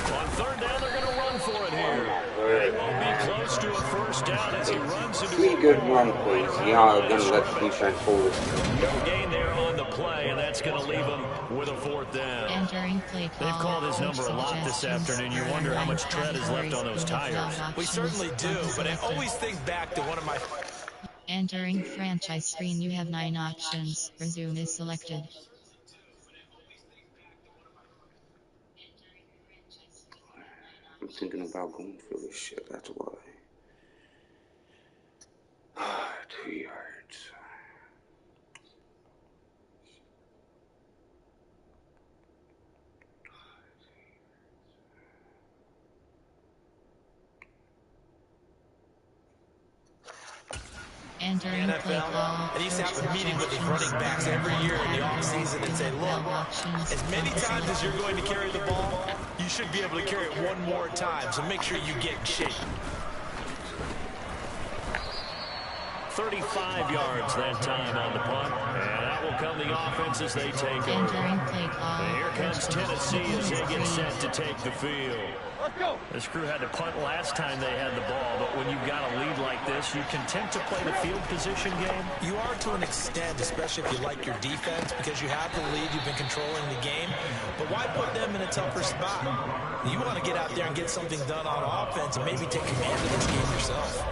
On 3rd down, they're going to run for it here. They won't be close to a first down as he runs into 3 good run plays. Y'all gonna let the defense hold it. no gain there on the play, and that's going to leave him with a 4th down. Entering play call. They've called his number a lot this afternoon. You wonder how much tread is left on those tires. We certainly do, but I always think back to one of my... Entering franchise screen. You have 9 options. Resume is selected. I'm thinking about going for this shit, that's why. 2 yards. Entering play call. And he used to have a meeting with his running backs every year in the offseason and say, look, as many times as you're going to carry the ball, you should be able to carry it one more time, so make sure you get in shape. 35 yards that time on the punt. And that will come the offense as they take over. Entering play call. And here comes Tennessee as they get set to take the field. This crew had to punt last time they had the ball, but when you've got a lead like this, you content to play the field position game? You are to an extent, especially if you like your defense, because you have the lead, you've been controlling the game. But why put them in a tougher spot? You want to get out there and get something done on offense and maybe take command of this game yourself.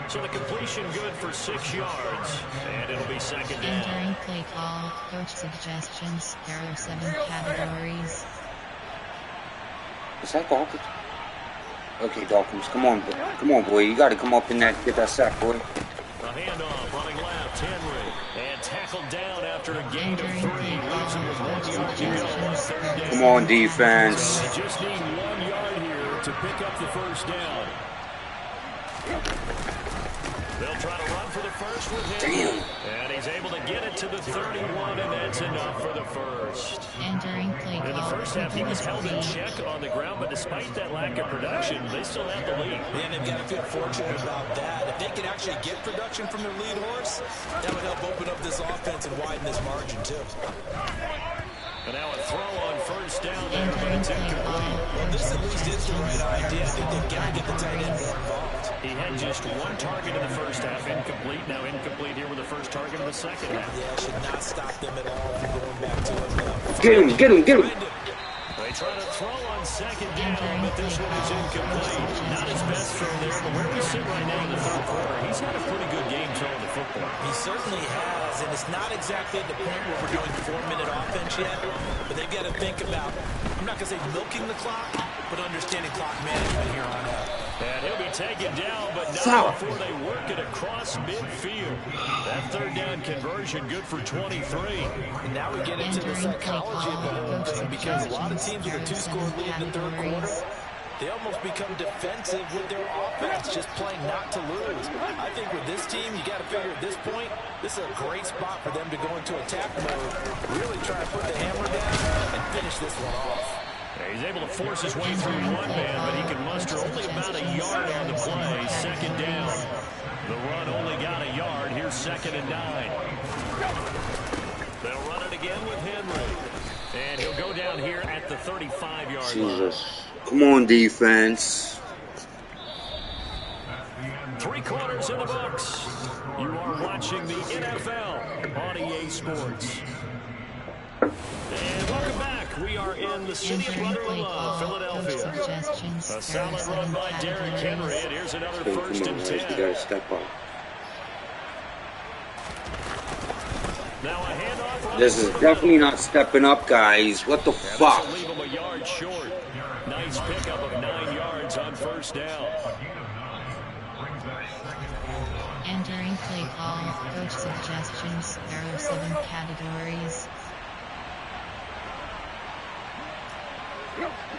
So the completion good for 6 yards, and it'll be 2nd down. Entering play call. Coach suggestions. There are 7 categories. Is that Dawkins? Okay, Dawkins, come on, boy. Come on, boy. You got to come up in that, get that sack, boy. A handoff, running left, Henry, and tackled down after a gain of 3. Leaves him with 1 yard to go on 3rd down. Come on, defense. So they just need 1 yard here to pick up the first down. They'll try to run for the first with him. Damn. And he's able to get it to the 31, and that's enough for the first. Entering play call. In the first half, he was held in check on the ground, but despite that lack of production, they still have the lead. And they've got to feel fortunate about that. If they can actually get production from their lead horse, that would help open up this offense and widen this margin, too. And now a throw on first down there, but it's incomplete. Well, this at least is the right idea. I think they've got to get the tight end more involved. He had just 1 target in the first half, incomplete. Now incomplete here with the first target of the second half. Yeah, should not stop them at all from going back to it. Get him, get him, get him. They They try to throw on second down, but this one is incomplete. Not his best throw there, but where we sit right now in the third quarter, he's had a pretty good game throwing the football. He certainly has, and it's not exactly at the point where we're doing 4-minute offense yet, but they've got to think about, I'm not going to say milking the clock, but understanding clock management here on out. And he'll be taken down, but not before they work it across midfield. That third down conversion good for 23. And now we get into the psychology of the whole thing, because a lot of teams with a 2-score lead in the third quarter, they almost become defensive with their offense, just playing not to lose. I think with this team, you got to figure at this point, this is a great spot for them to go into attack mode, really try to put the hammer down and finish this one off. He's able to force his way through one man, but he can muster only about a yard on the play. Second down. The run only got a yard. Here's 2nd and 9. They'll run it again with Henry. And he'll go down here at the 35-yard line. Jesus. Come on, defense. 3 quarters in the books. You are watching the NFL on EA Sports. And welcome back. We are in the city of brotherly love, Philadelphia. A solid run by Derrick Henry, and here's another 1st and 10. We gotta step up. Now a handoff. This is definitely not stepping up, guys. What the fuck? Leave him a yard short. Nice pickup of 9 yards on 1st down. Entering play call, coach suggestions, there are 7 categories.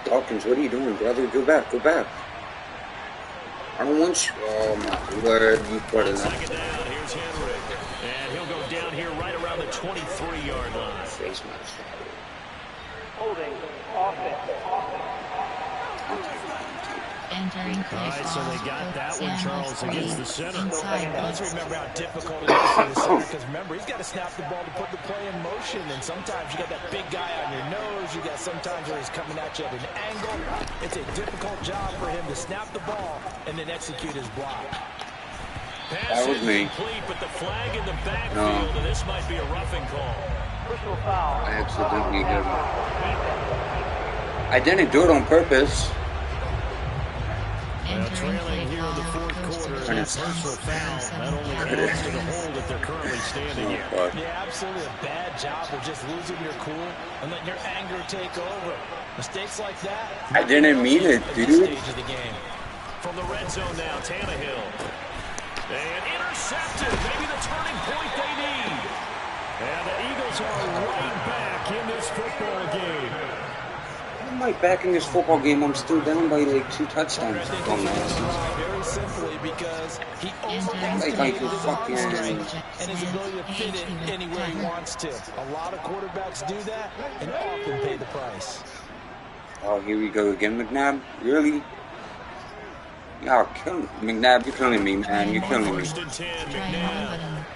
Dawkins, what are you doing, brother? Go back, go back. I don't want you. Oh my word, you put it up. 2nd down, here's Henry. And he'll go down here right around the 23-yard line. Face mask. Holding offense. Entering play All right, so they got that one, Charles, against the center. Let's remember how difficult it is for the center, because remember, he's got to snap the ball to put the play in motion, and sometimes you got that big guy on your nose, you got sometimes where he's coming at you at an angle. It's a difficult job for him to snap the ball and then execute his block. That was me. Complete, but the flag in the backfield, and this might be a roughing call. Personal foul. I accidentally did it. I didn't do it on purpose. Trailing here in the 4th quarter, and a personal foul. That only adds to the hole that they're currently standing in. Yeah, absolutely a bad job of just losing your cool and letting your anger take over. Mistakes like that. I didn't mean it, dude. Stage of the game. From the red zone now, Tannehill. And intercepted. Maybe the turning point they need. And the Eagles are right back in this football game. I'm right back in this football game. I'm still down by like 2 touchdowns. Very simply because he like a fucking and his ability to fit it anywhere he wants to. A lot of quarterbacks do that and often pay the price. Oh, here we go again, McNabb. Really? Y'all killing me. McNabb, you're killing me, man. You're killing me. 1st and 10, McNabb.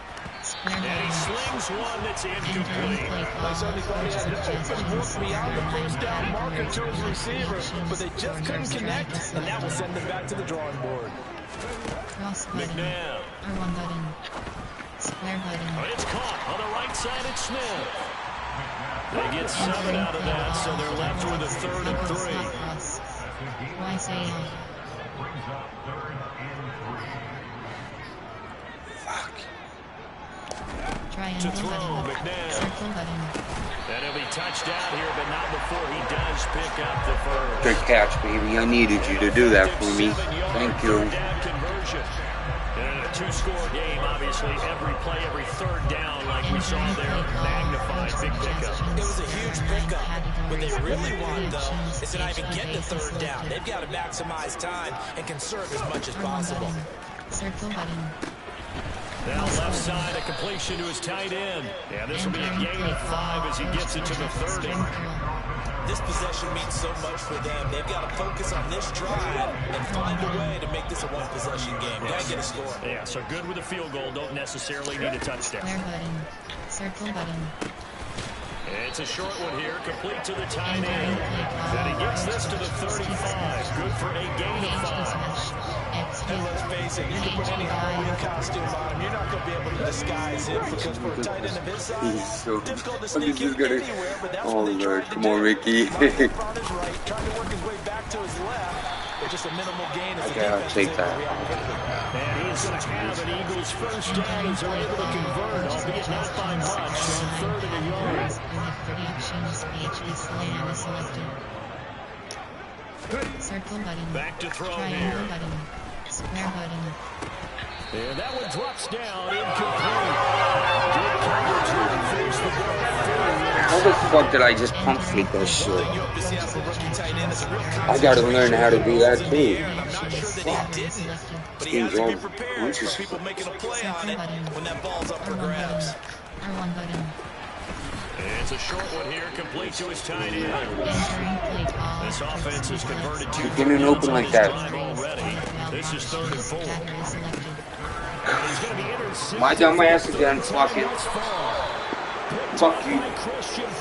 And he slings one that's incomplete. Nice everybody had an open look beyond the 1st down marker to his receiver, but they just couldn't connect, and that will send them back to the drawing board. Cross button. McNabb. R1 button. Square button. But it's caught on the right side. It's Smith. They get 7 out of that, so they're left with a 3rd and 3. Twice A. To throw, McNabb. Circle button. And he'll be touched out here, but not before he does pick up the 1st. Good catch, baby. I needed you to do that for me. Thank you. Conversion. And in a 2-score game, obviously, every play, every 3rd down, like we saw there, magnified, big pickup. It was a huge pickup. What they really want, though, is to not even get the 3rd down. They've got to maximize time and conserve as much as possible. Circle button. Now left side, a completion to his tight end. Yeah, this will be a gain of 5 as he gets into the 30. This possession means so much for them. They've got to focus on this drive and find a way to make this a 1-possession game. Got to get a score. Yeah, so good with a field goal. Don't necessarily need a touchdown. Square button. Circle button. It's a short one here, complete to the tight end. And he gets this to the 35. Good for a gain of 5. And let's face it, you can put any Halloween costume on him. You're not going to be able to disguise him because for a tight end of his size, difficult to sneak in anywhere, but that's what they tried to do. Come on, Ricky. On his right, trying to work his way back to his left, but just a minimal gain as the defense is able to react quickly. And he's going to have an Eagles first down as they're able to convert, albeit not by much, on 3rd and a yard. With 30 options, PHP Slam is selected. Circle button. Back to throw Triangle here. button. Square button. And that one drops down, incomplete. Good coverage here to finish the ball. How the fuck did I just pump fake that shit? I gotta learn how to do that too. I'm not sure that he didn't, but he has to be prepared for people making a play on it when that ball's up for grabs. R1 button. It's a short one here, complete to his tight end. Entering play call. This offense has converted 2 Keep it open like that. already. This is 3rd and 4. Scatter is selected. He's going to be intercepted. My dumb ass again, fuck it. Fuck you.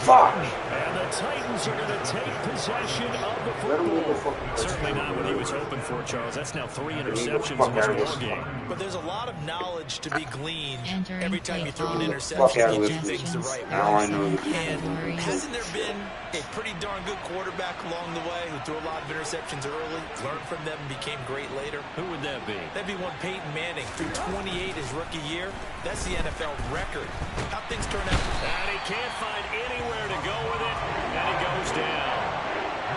Fuck. And the Titans are going to take possession of the football. Certainly not what he was hoping for, Charles. That's now 3 interceptions in this ball game. But there's a lot of knowledge to be gleaned Entering every time play you throw an call. interception. You do things the right way. Now I know the And hasn't there been a pretty darn good quarterback along the way who threw a lot of interceptions early, learned from them, and became great later? Who would that be? That'd be one Peyton Manning, threw 28 his rookie year. That's the NFL record. How things turn out. And he can't find anywhere to go with it, and he goes down.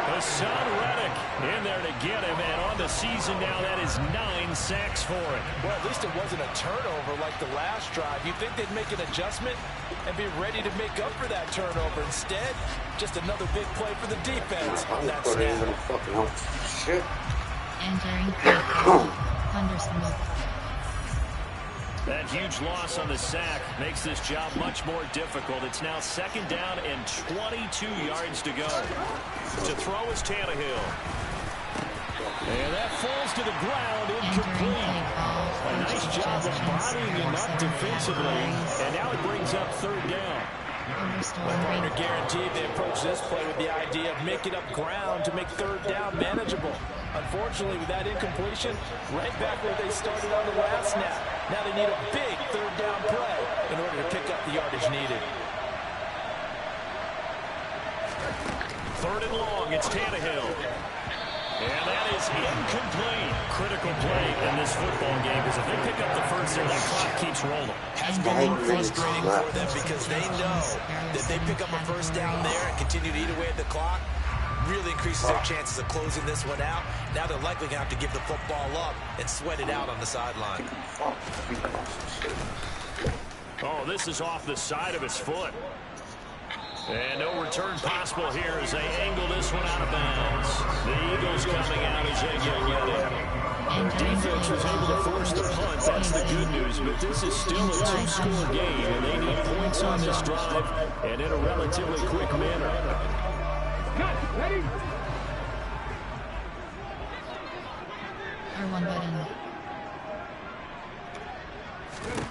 Hassan Reddick in there to get him, and on the season now, that is 9 sacks for him. Well, at least it wasn't a turnover like the last drive. You'd think they'd make an adjustment and be ready to make up for that turnover. Instead, just another big play for the defense on that snap. Shit. Entering play call. Thundersmoke. That huge loss on the sack makes this job much more difficult. It's now 2nd down and 22 yards to go. To throw is Tannehill. And that falls to the ground, incomplete. A nice job of bodying him up defensively. And now it brings up 3rd down. My partner guaranteed they approach this play with the idea of making up ground to make 3rd down manageable. Unfortunately, with that incompletion, right back where they started on the last snap. Now they need a big 3rd down play in order to pick up the yardage needed. 3rd and long, it's Tannehill. And that is incomplete. Critical play in this football game, because if they pick up the first there, that clock keeps rolling. Has been a little frustrating for them because they know that they pick up a first down there and continue to eat away at the clock, really increases their chances of closing this one out. Now they're likely going to have to give the football up and sweat it out on the sideline. Oh, this is off the side of his foot. And no return possible here as they angle this one out of bounds. The Eagles coming out as they get ready. Defense was able to force the punt. That's the good news. But this is still a 2-score game, and they need points on this drive and in a relatively quick manner. R1 button.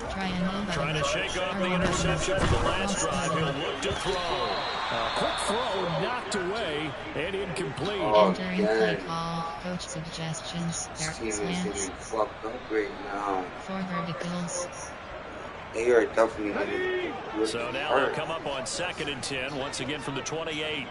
Triangle button. Trying to shake off the interception from the last drive. He'll look to throw. Quick throw knocked away and incomplete. Entering play call. Coach suggestions. This team Slants. is fucked up right now. 4 verticals. They are definitely going to So now they'll come up on 2nd and 10, once again from the 28.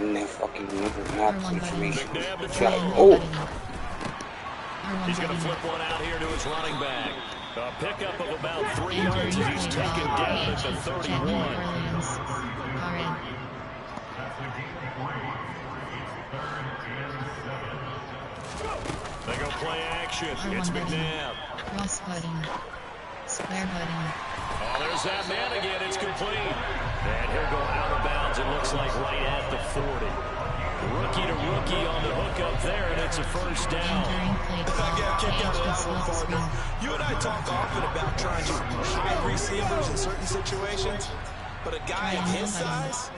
in that fucking map situation. Oh! He's going to flip one out here to his running back. A pickup of about 3 yards as he's taken down at the 31. They go play action. It's McNabb. Cross button. Square button. Oh, there's that man again. It's complete. And he'll go out of bounds, it looks like, right at the 40. Rookie to rookie on the hook up there, and it's a first down. You and I talk often about trying to hide receivers in certain situations, but a guy of his size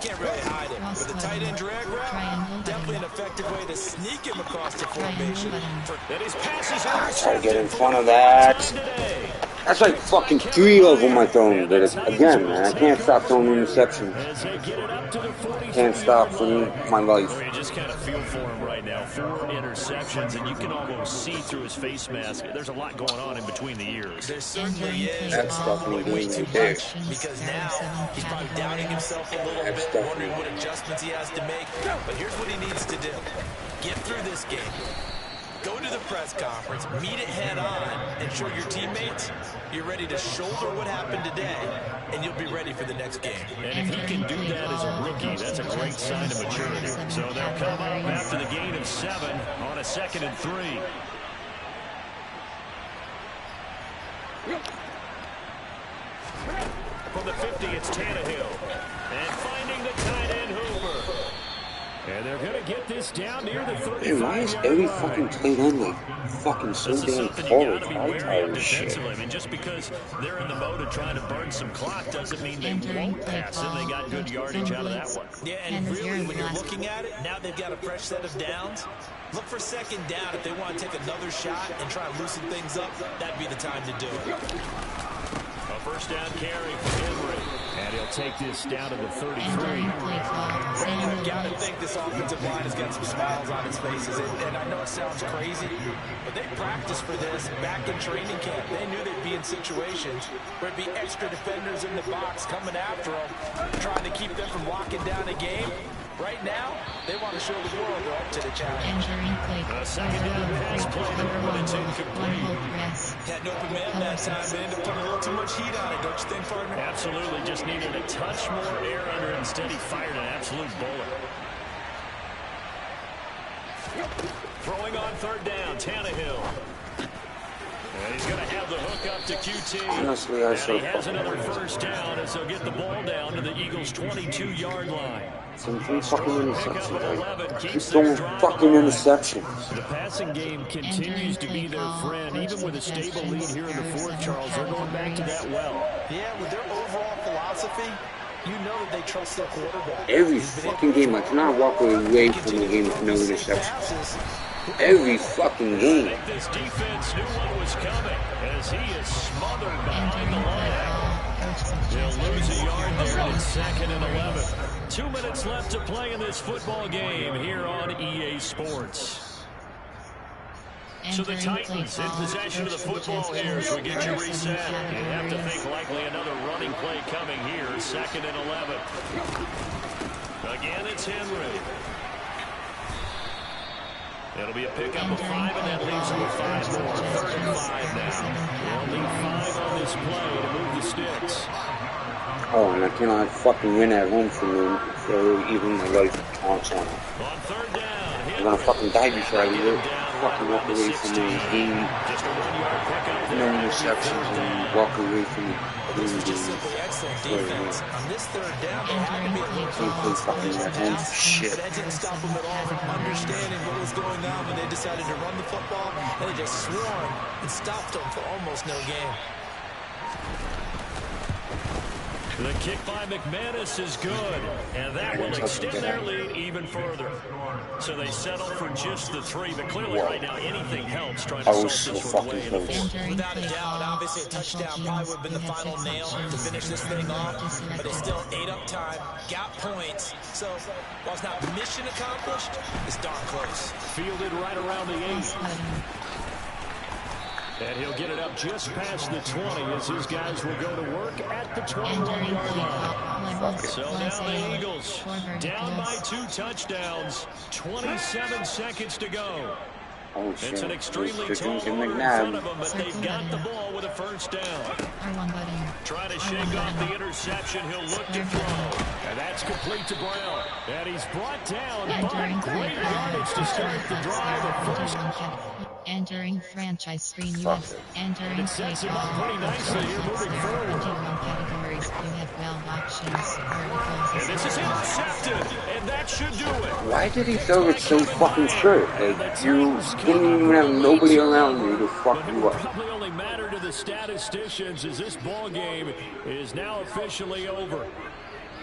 can't really hide it. With a tight end drag route, definitely an effective way to sneak him across the formation. That his passes I try to get in front of that. That's like fucking 3 of them I thrown. But again, man, I can't stop throwing interceptions. Can't stop for my life. You just kind of feel for him right now. 4 interceptions, and you can almost see through his face mask. There's a lot going on in between the ears. There certainly is. That's definitely Way too way too big. much, because now he's probably doubting himself a little bit, wondering what adjustments he has to make. But here's what he needs to do. Get through this game. Go to the press conference, meet it head on, and show your teammates you're ready to shoulder what happened today, and you'll be ready for the next game. And if he can do that as a rookie, that's a great sign of maturity. So they'll come up after the gain of 7 on a 2nd and 3. From the 50, it's Tannehill. And finding the tight end Hoover. And they're going to get this down near the 35. Hey, why is every fucking tight end like fucking so damn cold? I'm tired of shit. I mean, just because they're in the mode of trying to burn some clock doesn't mean they won't pass them. They got good yardage out of that one. Yeah, and really, when you're looking at it, now they've got a fresh set of downs. Look for 2nd down if they want to take another shot and try to loosen things up. That'd be the time to do it. A 1st down carry for Henry. And he'll take this down to the 33. I've got to think this offensive line has got some smiles on its faces. And I know it sounds crazy, but they practiced for this back in training camp. They knew they'd be in situations where it'd be extra defenders in the box coming after them, trying to keep them from locking down a game. Right now, they want to show the world they're up to the challenge. A 2nd down pass play, but it's incomplete. Had an open man that time, but ended up putting a little too much heat on it, don't you think, partner? Absolutely, just needed a touch more air under it. Instead, he fired an absolute bullet. Throwing on 3rd down, Tannehill. And he's going to have the hook up to QT. Honestly, I and he has another 1st down as they'll get the ball down to the Eagles' 22-yard line. Some fucking interceptions. Like, keep throwing fucking interceptions. The passing game continues to be their friend. Even with a stable lead here in the 4th, Charles, they're going back to that well. Yeah, with their overall philosophy, you know that they trust their quarterback. Every fucking game, I cannot walk away from the game with no interceptions. Every fucking game. I think this defense knew what was coming as he is smothered behind the line. They'll lose a yard there in 2nd and 11. 2 minutes left to play in this football game here on EA Sports. So the Titans in possession of the football here as we get you reset. You have to think likely another running play coming here, 2nd and 11. Again, it's Henry. It'll be a pickup of 5, and that leaves them with 5 more. 35 now. They'll need 5 on this play to move the sticks. Oh, and I cannot fucking win at home for me, so even my life counts on it. On 3rd down, I'm gonna fucking die before I get fucking walk away from the game. just a 1-yard pickup. No interceptions and walk away from the This game. was just simply excellent defense. On this 3rd down, they had to be a little Can't play fucking at home for shit. But that didn't stop them at all from understanding what was going on when they decided to run the football. And they just swarmed and stopped them for almost no gain. The kick by McManus is good, and that will extend their lead even further. So they settle for just the 3, but clearly right now anything helps trying to solve this one away in the 4th. Without a doubt, obviously a touchdown probably would have been the final nail to finish this thing off, but they still ate up time, got points. So while it's not mission accomplished, it's darn close. Fielded right around the 8. And he'll get it up just past the 20 as his guys will go to work at the 21-yard line. So now the Eagles down by 2 touchdowns, 27 seconds to go. Oh shit. It's an extremely tall Pickens and order in front of McNabb. them, but they've got the ball with a 1st down. Trying to shake off the interception, he'll look to throw. And that's complete to Brown. And he's brought down by great yardage to start the drive at 1st. Entering franchise screen, you have entering It sets him up pretty nicely here moving forward. categories. You have 12 options. Verticals. And this is intercepted, and that should do it. Why did he throw it so fucking short? Like, you didn't even have nobody around you to fuck But it you will up. probably only matter to the statisticians as this ball game is now officially over.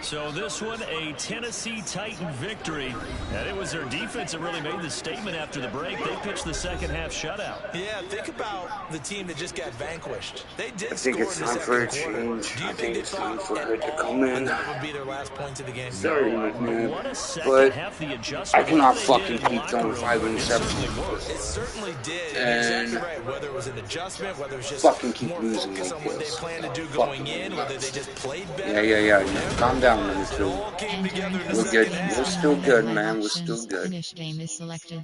So this one, a Tennessee Titan victory. And it was their defense that really made the statement after the break. They pitched the second half shutout. Yeah, think about the team that just got vanquished. They did I think score it's in the time for second a quarter. change. Do you I think think they it's thought time for at her to all come in. that would be their last points of the game? Sorry, No, McNabb, what a second but half the I adjustment. cannot Whatever they fucking did in the keep locker throwing room, 5 it certainly interceptions. worked. It certainly did. And you're exactly And right. Whether it was an adjustment, whether it was just fucking keep more losing focus like on what they this. planned to do Fucking going in, whether they nuts. just played Yeah, better. calm down, number It 2. all came together in the We're second good. Games We're half. still 1 good, live man. We're options. still good. Finish game is selected.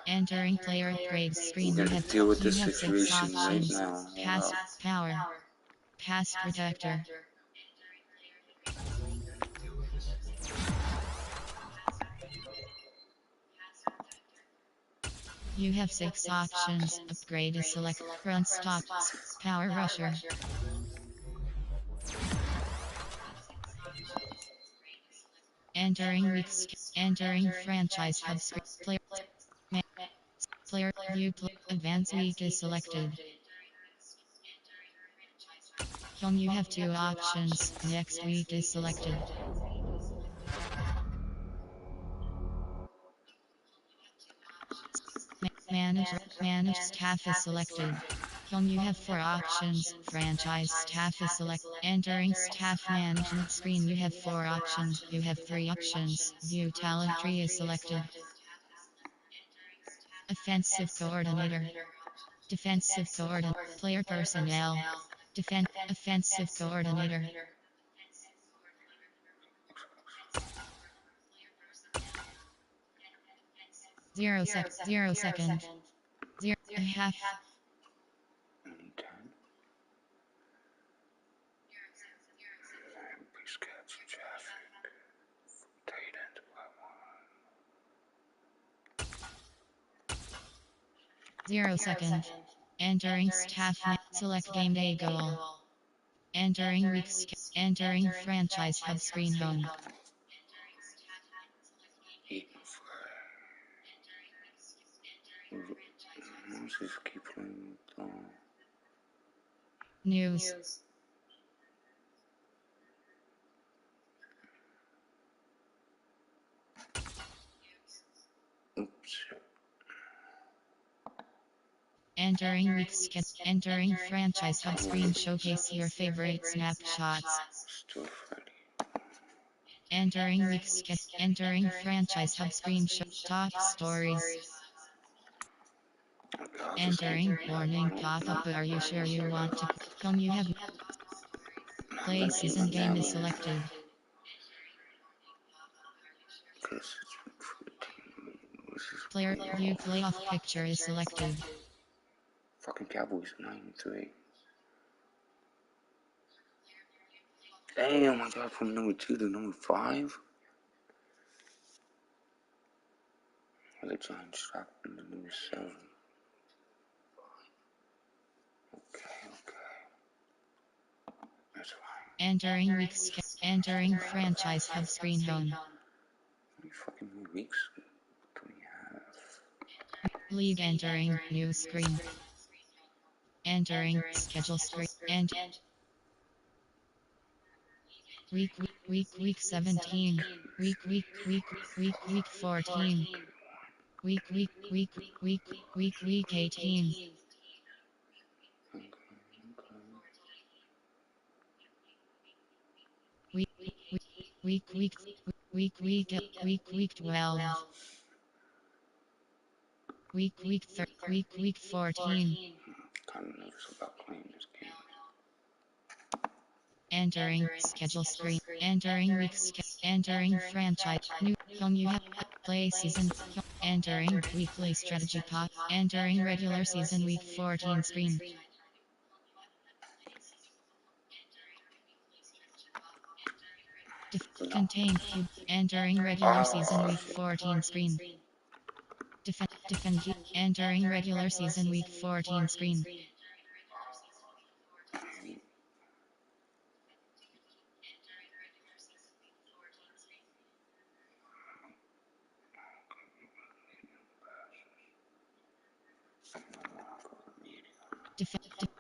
Entering player upgrades screen. We're You gonna have deal with you this have 6 situation right options. now. Pass Hold up. power. Pass protector. You have 6 options. Upgrade is select front stop power rusher. Entering franchise hub screen. Player view advanced week is selected. Home you have 2 options. Next week is selected. Manage staff is selected. Home you have 4 options. Franchise staff is selected. Entering staff management screen you have 4 options. You have 3 options. View talent tree is selected. Offensive coordinator. Defensive coordinator. Player personnel. Offensive coordinator. Zero second. Zero half. Please catch traffic. Tight end by 1. 0 second. Entering staff. Select game day goal. Entering weeks. Entering franchise hub screen home. Eaton fly. Let's just keep playing with News. Oops. Entering weeks. Entering franchise hub screen. Showcase your favorite snapshots. Still Freddy. Entering weeks. Entering franchise hub screen. Top stories. Entering warning pop-up. Are you sure you want to come? You have play season game is selected. Player view playoff picture is selected. Fucking Cowboys 9-3. Damn, I got from number 2 to number 5. The Giants dropped into number 7. Okay. That's fine. Entering weeks. Entering franchise hub screen home. How many fucking more weeks do we have? League entering new screen. Entering schedule screen. And week 17. Week 14. Week 18. Week 12. Week 14. Kind of nervous about playing this game. Entering schedule screen. Entering weeks. Entering franchise. New home you have play season. Entering weekly strategy pop. Entering regular season week 14 screen. Contain cube. Entering regular season week 14 screen. Defend entering regular season week 14 screen.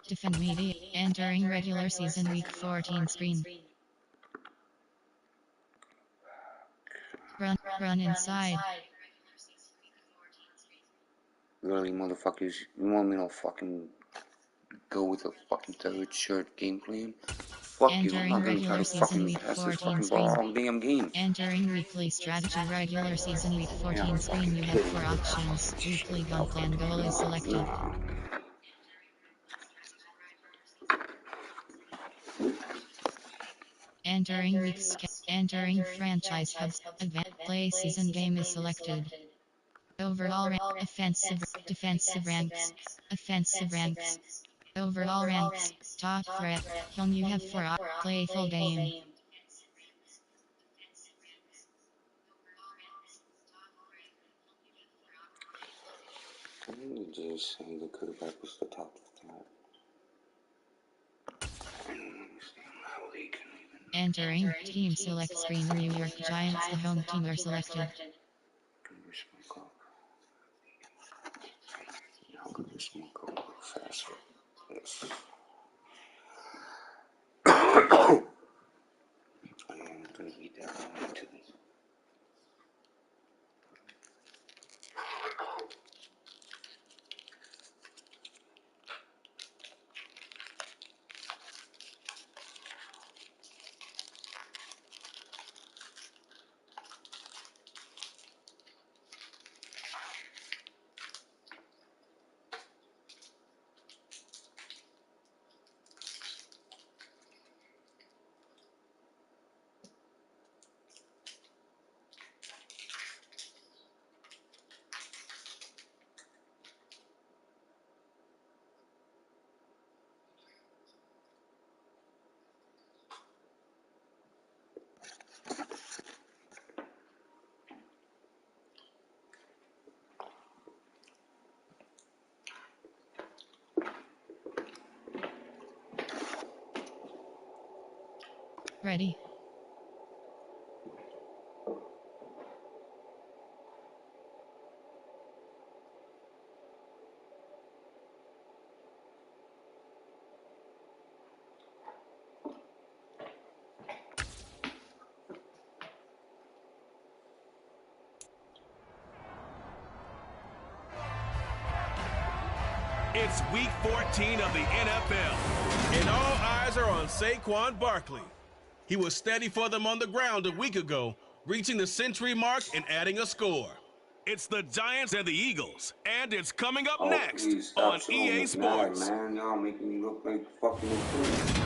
Defend media entering regular season week 14 screen. Run inside. Really, motherfuckers, you want me to fucking go with a fucking third shirt game plan? Fuck you, I'm not gonna try to fucking pass this fucking ball all damn game. Entering weekly strategy regular season week 14 screen, you have 4 options. Weekly gun plan goal is selected. Entering franchise hubs, advanced play season game is selected. Overall rank, offensive, defensive ranks, offensive ranks, overall ranks, top threat, young you have 4 playful game. I didn't just say the quarterback was the top of that. I don't understand how they can even... Entering team select screen, New York Giants, the home team are selected. How could this one go a little faster? Yes. I am gonna eat that one too. Ready. It's week 14 of the NFL, and all eyes are on Saquon Barkley. He was steady for them on the ground a week ago, reaching the century mark and adding a score. It's the Giants and the Eagles, and it's coming up next on EA Sports. Man, y'all making me look like fucking fool.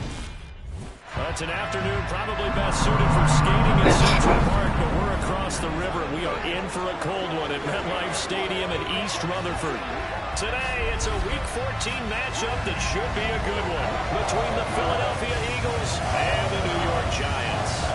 Well, it's an afternoon probably best suited for skating in Central Park, but we're across the river. We are in for a cold one at MetLife Stadium in East Rutherford. Today, it's a Week 14 matchup that should be a good one between the Philadelphia Eagles and the New York Giants.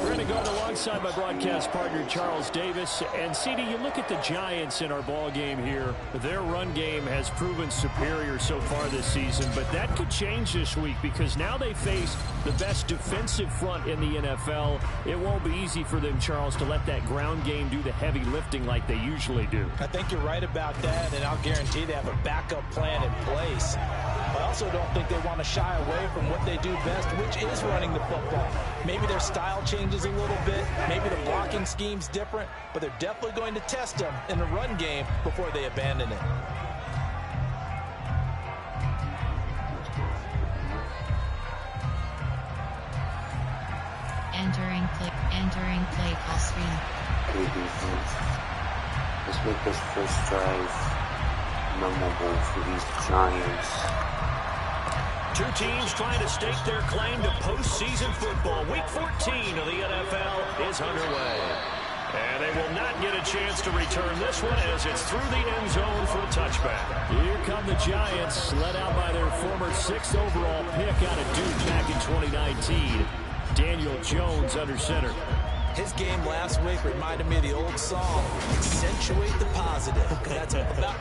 We're going to go alongside my broadcast partner, Charles Davis. And, CD, you look at the Giants in our ball game here. Their run game has proven superior so far this season, but that could change this week because now they face the best defensive front in the NFL. It won't be easy for them, Charles, to let that ground game do the heavy lifting like they usually do. I think you're right about that, and I'll guarantee they have a backup plan in place. I also don't think they want to shy away from what they do best, which is running the football. Maybe their style changes a little bit. Maybe the blocking scheme's different, but they're definitely going to test them in the run game before they abandon it. Entering play call screen. Good defense. Let's make this first drive memorable for these Giants. Two teams trying to stake their claim to postseason football. Week 14 of the NFL is underway. And they will not get a chance to return this one as it's through the end zone for a touchback. Here come the Giants, led out by their former 6th overall pick out of Duke back in 2019. Daniel Jones under center. His game last week reminded me of the old song, accentuate the positive.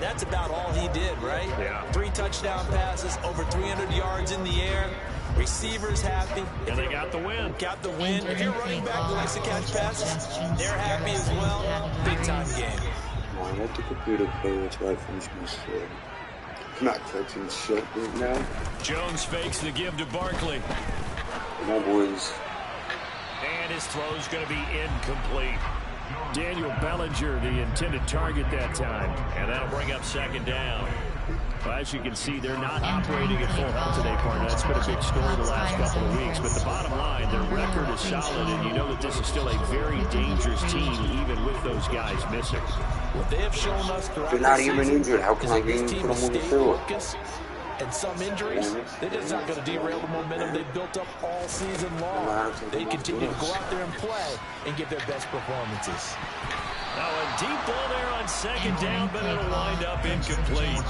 That's about all he did, right? Yeah. 3 touchdown passes, over 300 yards in the air. Receivers happy. And they got the win. Got the win. If you're running back who likes to catch passes, they're happy as well. Big time game. Man, let the computer play its right from my story. I'm not touching shit right now. Jones fakes the give to Barkley. My boys. And his throw is going to be incomplete. Daniel Bellinger, the intended target that time. And that'll bring up second down. Well, as you can see, they're not operating at full health today, partner. That's been a big story the last couple of weeks. But the bottom line, their record is solid, and you know that this is still a very dangerous team, even with those guys missing. What they have shown us throughout They're not even injured. How can I even put them on the field? And some injuries, they're just not going to derail the momentum they've built up all season long. They continue to go out there and play and give their best performances. Now a deep ball there on second down, but it'll wind up incomplete.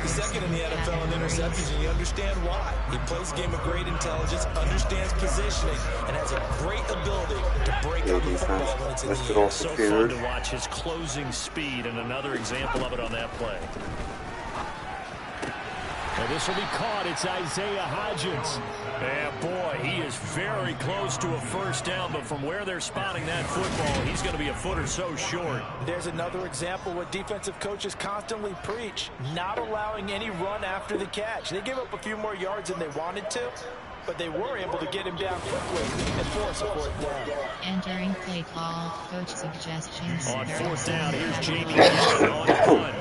He's second in the NFL in interceptions, and you understand why. He plays a game of great intelligence, understands positioning, and has a great ability to break up the football when it's in the air. So fun to watch his closing speed, and another example of it on that play. And this will be caught. It's Isaiah Hodgins. And boy, he is very close to a first down, but from where they're spotting that football, he's going to be a foot or so short. There's another example what defensive coaches constantly preach, not allowing any run after the catch. They gave up a few more yards than they wanted to, but they were able to get him down quickly and force a fourth down. Entering play call, coach suggestions. On fourth down, here's Jamie on punt.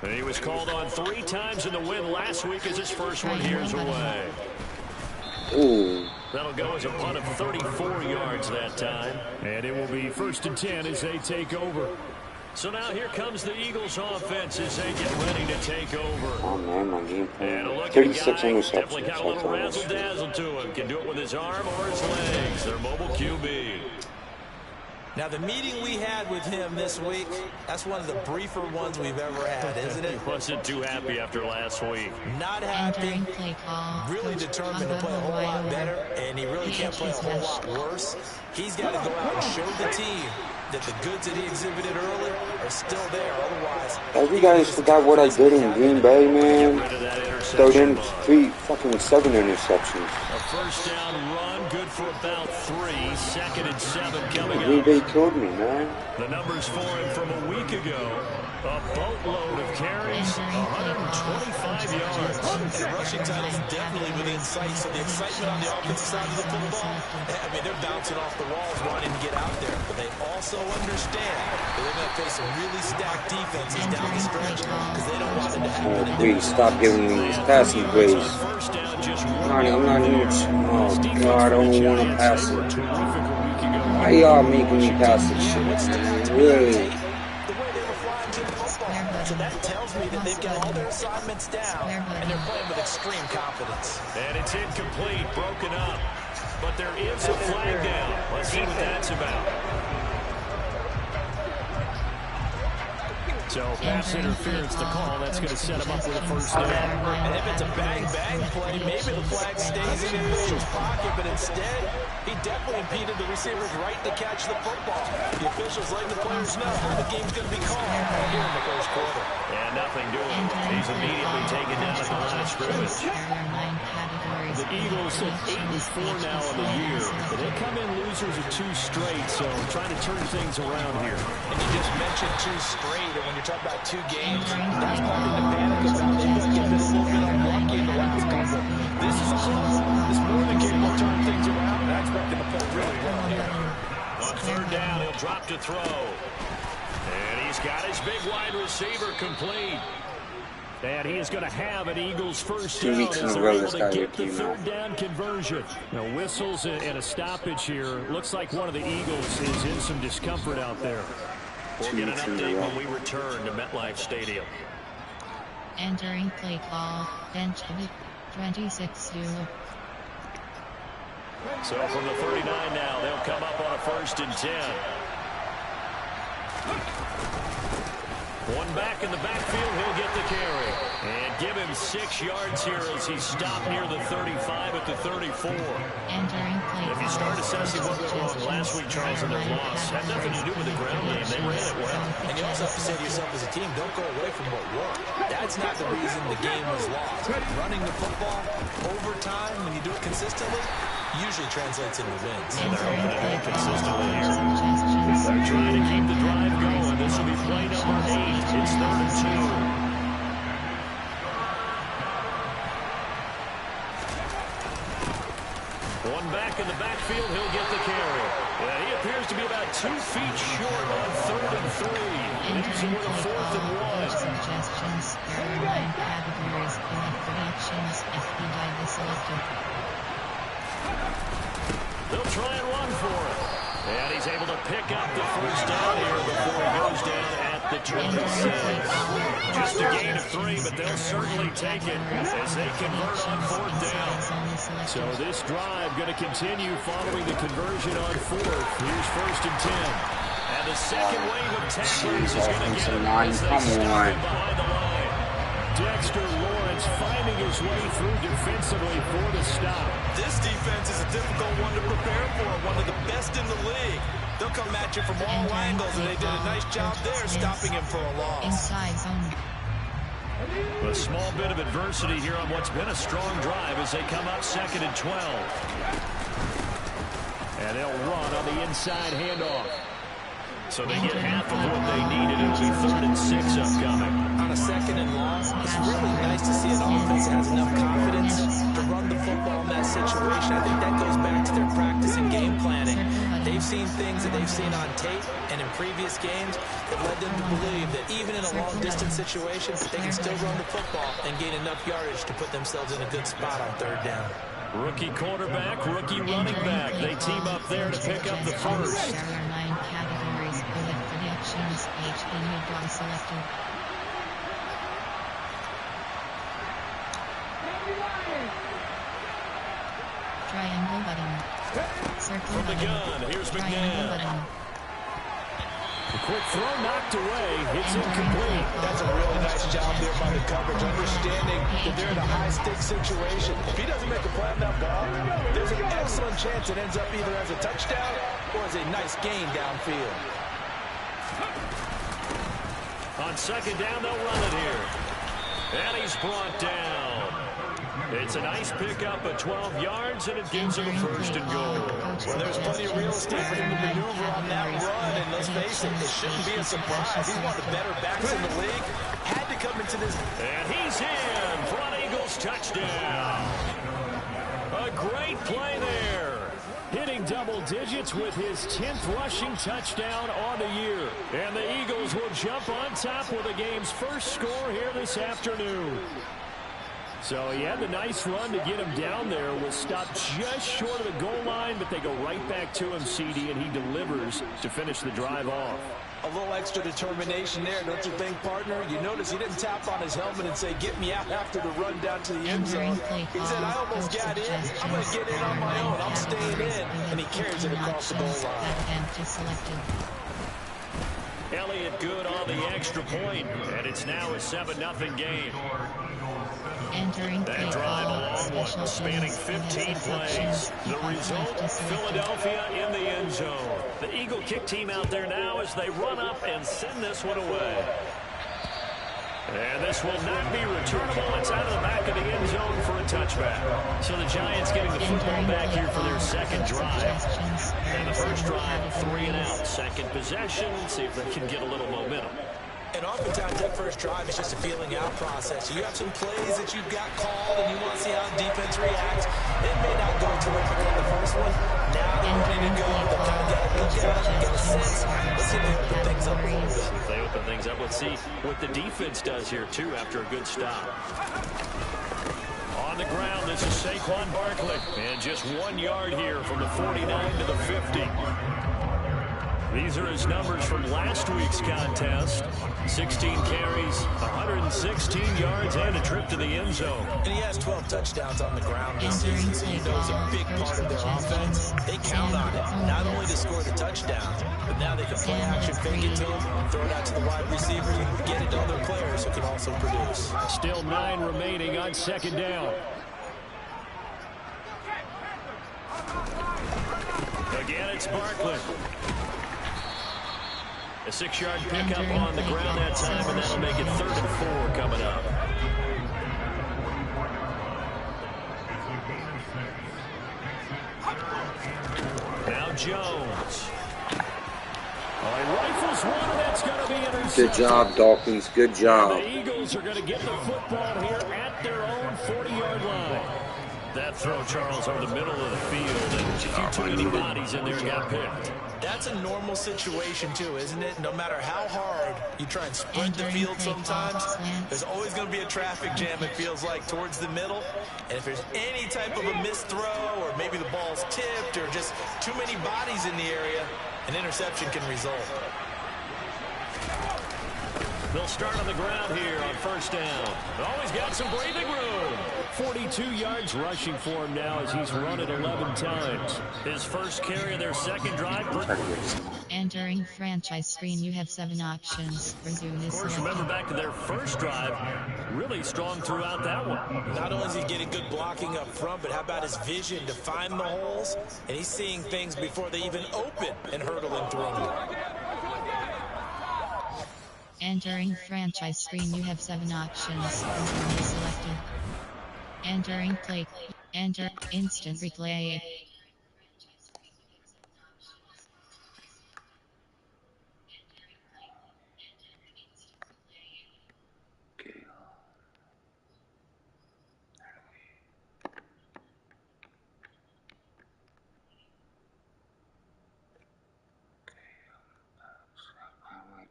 And he was called on 3 times in the win last week as his first one here's away. Ooh. That'll go as a punt of 34 yards that time. And it will be 1st and 10 as they take over. So now here comes the Eagles offense as they get ready to take over. Oh man, my game And a plan. look at 36 the guy, interceptions. definitely got a little razzle-dazzle to him. Can do it with his arm or his legs. Their mobile QB. Now, the meeting we had with him this week, that's one of the briefer ones we've ever had, isn't it? He wasn't too happy after last week. Not happy, Entering play call, really determined to play a whole lot better, and he really can't play a whole lot worse. He's got to go out and show the team that the goods that he exhibited early are still there. Otherwise, Have you guys forgot what I did in Green Bay, man? Fucking 7 interceptions. A first down run, good for about 3. 2nd and 7 coming Green up. Bay killed me, man. The numbers for him from a week ago. A boatload of carries, 125 yards. and rushing titles definitely within sight. So the excitement on the offensive side of the football, I mean, they're bouncing off the walls wanting to get out there. But they also understand that they're going to face some really stacked defenses down the stretch because they don't want it to happen. Oh, please stop giving me these passing plays. First down, just I'm not even. Oh, God, I don't want to pass it. Why y'all making me pass this shit, man? Really? So that tells me that they've got all their assignments down, and they're playing with extreme confidence. And it's incomplete, broken up. But there is a flag down. Let's see what that's about. So pass interference, the call. That's going to set him up with a first down. And if it's a bang-bang play, maybe the flag stays in the official's pocket, but instead, he definitely impeded the receiver's right to catch the football. The officials letting the players know the game's going to be called here in the first quarter. And nothing doing. He's immediately taken down at the line of scrimmage. The Eagles at 8-4 now in the year. But they come in losers of 2 straight, so trying to turn things around here. And you just mentioned 2 straight, and when you're talking about 2 games, that's nothing to panic about. They've got to get a little bit unlucky in the last couple. This is a close. It's more than capable of turning things around, and I expect them to play really well here. On third down, he'll drop to throw. And he's got his big wide receiver complete. And he is going to have an Eagles first down as they're able to get the third down conversion. Now, whistles and a stoppage here. Looks like one of the Eagles is in some discomfort out there. We'll get an update when we return to MetLife Stadium. Entering play call, bench 26-0. So from the 39 now, they'll come up on a 1st and 10. One back in the backfield, he'll get the carry. And give him 6 yards here as he's stopped near the 35 at the 34. If you start assessing what went wrong last week, Charles, in their loss, had nothing to do with the ground game. They ran it well. And you also have to say to yourself as a team, don't go away from what worked. That's not the reason the game was lost. Running the football over time, when you do it consistently, usually translates into wins. And they're hoping to do it consistently here. They're trying to keep the drive going. This will be play number 8. It's 3rd and 2. in the backfield. He'll get the carry. Yeah, he appears to be about 2 feet short on 3rd and 3. Leaves him with a 4th and 1. Suggestions. There are 9 categories. Elect predictions. FP guide is selected. They'll try and run for it. And he's able to pick up the first down here before he goes down at the 26. Just a gain of 3, but they'll certainly take it as they convert on 4th down. So this drive going to continue following the conversion on 4th. Here's 1st and 10. And the second wave of tacklers is going to get him as they stop him behind the line. Dexter Lawrence finding his way through defensively for the stop. This defense is a difficult one to prepare for, one of the best in the league. They'll come at you from all angles, and they did a nice job there stopping him for a loss. Inside zone. A small bit of adversity here on what's been a strong drive as they come up 2nd and 12. And they'll run on the inside handoff. So they get half of what they needed. It'll be 3rd and 6 upcoming. On a 2nd and long, it's really nice to see an offense that has enough confidence to run the football in that situation. I think that goes back to their practice and game planning. They've seen things that they've seen on tape and in previous games that led them to believe that even in a long-distance situation, they can still run the football and gain enough yardage to put themselves in a good spot on 3rd down. Rookie quarterback, rookie running back. They team up there to pick up the first. There are 9 categories. Elect predictions. HP Newdog selected. Triangle button. Circle From the button. gun, here's Triangle McNabb. button. A quick throw knocked away. It's incomplete. That's a really nice job there by the coverage, understanding that they're in a high-stakes situation. If he doesn't make a play on that ball, there's an excellent chance it ends up either as a touchdown or as a nice gain downfield. On 2nd down, they'll run it here. And he's brought down. It's a nice pickup of 12 yards, and it gives him a 1st and goal. Well, there's plenty of real estate for him to maneuver on that run, and let's face it, it shouldn't be a surprise. He's one of the better backs in the league. Had to come into this. And he's in for an Eagles touchdown. A great play there. Hitting double digits with his 10th rushing touchdown on the year. And the Eagles will jump on top with the game's first score here this afternoon. So he had the nice run to get him down there. Was stopped just short of the goal line, but they go right back to him, CD, and he delivers to finish the drive off. A little extra determination there, don't you think, partner? You notice he didn't tap on his helmet and say, get me out after the run down to the end zone. He said, I almost got in. I'm going to get in on my own. I'm staying in. And he carries it across the goal line. Elliott good on the extra point, and it's now a 7-0 game. That drive, a long one, spanning 15 plays. The result, Philadelphia in the end zone. The Eagle kick team out there now as they run up and send this one away. And this will not be returnable. It's out of the back of the end zone for a touchback. So the Giants getting the football back here for their 2nd drive. And the first drive, 3 and out. 2nd possession, see if they can get a little momentum. And oftentimes that first drive is just a feeling out process. You have some plays that you've got called and you want to see how the defense reacts. It may not go terrific on the first one. Now they're ready to go. They've kind of got to look at it, get a sense. Let's see if they open things up a little bit. If they open things up, let's see what the defense does here, too, after a good stop. On the ground, this is Saquon Barkley. And just 1 yard here from the 49 to the 50. These are his numbers from last week's contest. 16 carries, 116 yards, and a trip to the end zone. And he has 12 touchdowns on the ground this season, so you know it's a big part of their offense. They count on it, not only to score the touchdown, but now they can play action, fake it to him, throw it out to the wide receivers, and get it to other players who can also produce. Still 9 remaining on 2nd down. Again, it's Barkley. A 6-yard pickup on the ground that time, and that'll make it 3rd and 4 coming up. Now Jones. He rifles one, and that's going to be intercepted. Good job, Dolphins. Good job. The Eagles are going to get the football here at their own 40-yard line. That throw, Charles, over the middle of the field, and a few too many bodies in there got picked. That's a normal situation, too, isn't it? No matter how hard you try and sprint the field sometimes, there's always going to be a traffic jam, it feels like, towards the middle. And if there's any type of a missed throw, or maybe the ball's tipped, or just too many bodies in the area, an interception can result. They'll start on the ground here on first down. Always got some breathing room. 42 yards rushing for him now as he's run it 11 times. His first carry of their second drive. Entering franchise screen, you have 7 options. Resume is Of course, selected. remember back to their first drive, really strong throughout that one. Not only is he getting good blocking up front, but how about his vision to find the holes? And he's seeing things before they even open and hurdling through them. Entering franchise screen, you have 7 options. Resume is selected. Entering play. Enter instant replay.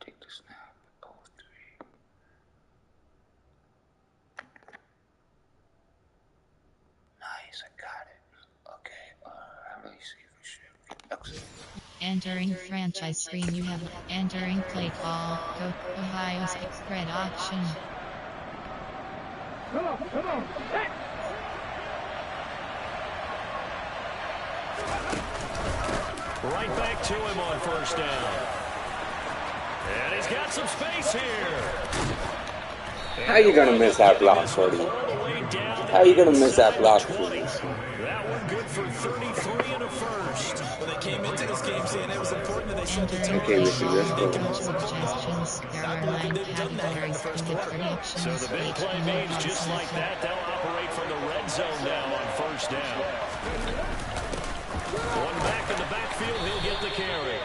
Take the snap. 0-3. Nice, I got it. Okay, how do I see for sure? Entering franchise screen, you have entering play call. Go Ohio spread option. Come on. Hey. Right back to him on first down. And he's got some space here. How you gonna miss that block, Shorty? How you gonna miss that block, Shorty? That one good for 33 and a first. Well, they came into this game saying it was important that they set the tone. Okay, Ricky, let's go. Suggestions. There are 9 categories with predictions. So the big play means just like that, they'll operate from the red zone now on first down. One back in the backfield, he'll get the carry.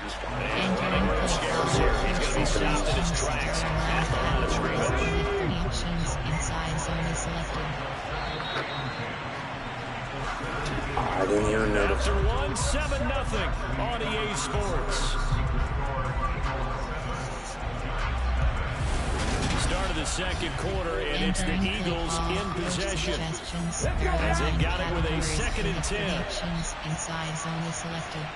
And scares here. He's going to be stopped in his tracks at the line of scrimmage. Predictions. Inside zone is selected. I didn't even notice. After 1-7-0 on EA Sports. Start of the second quarter, and it's the Eagles in possession. As they got it with a 2nd and 10. Predictions. Inside zone is selected.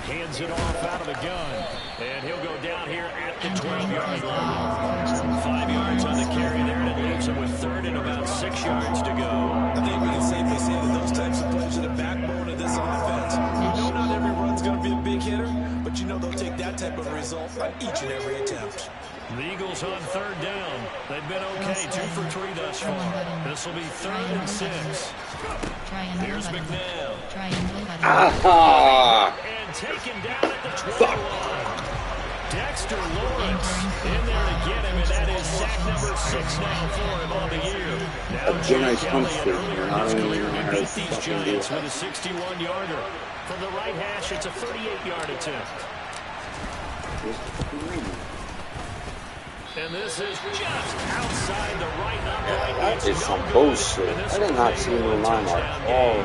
Hands it off out of the gun. And he'll go down here at the 12-yard line. 5 yards on the carry there, and it leaves him with 3rd and about 6 yards to go. I think we can safely say that those types of plays are the backbone of this offense. You know not every run's going to be a big hitter, but you know they'll take that type of result on each and every attempt. The Eagles on 3rd down. They've been okay, 2 for 3 thus far. This will be 3rd and 6. Here's McNabb. Aha! And taken down at the 12 line. Dexter Lawrence in there to get him, and that is sack number 6 now for him on the year. Now Jay Kelly in early in his career would beat these Giants with a 61-yarder. From the right hash, it's a 38-yard attempt. And this is just outside the right upright. That is some bullshit. I did not see the line at all.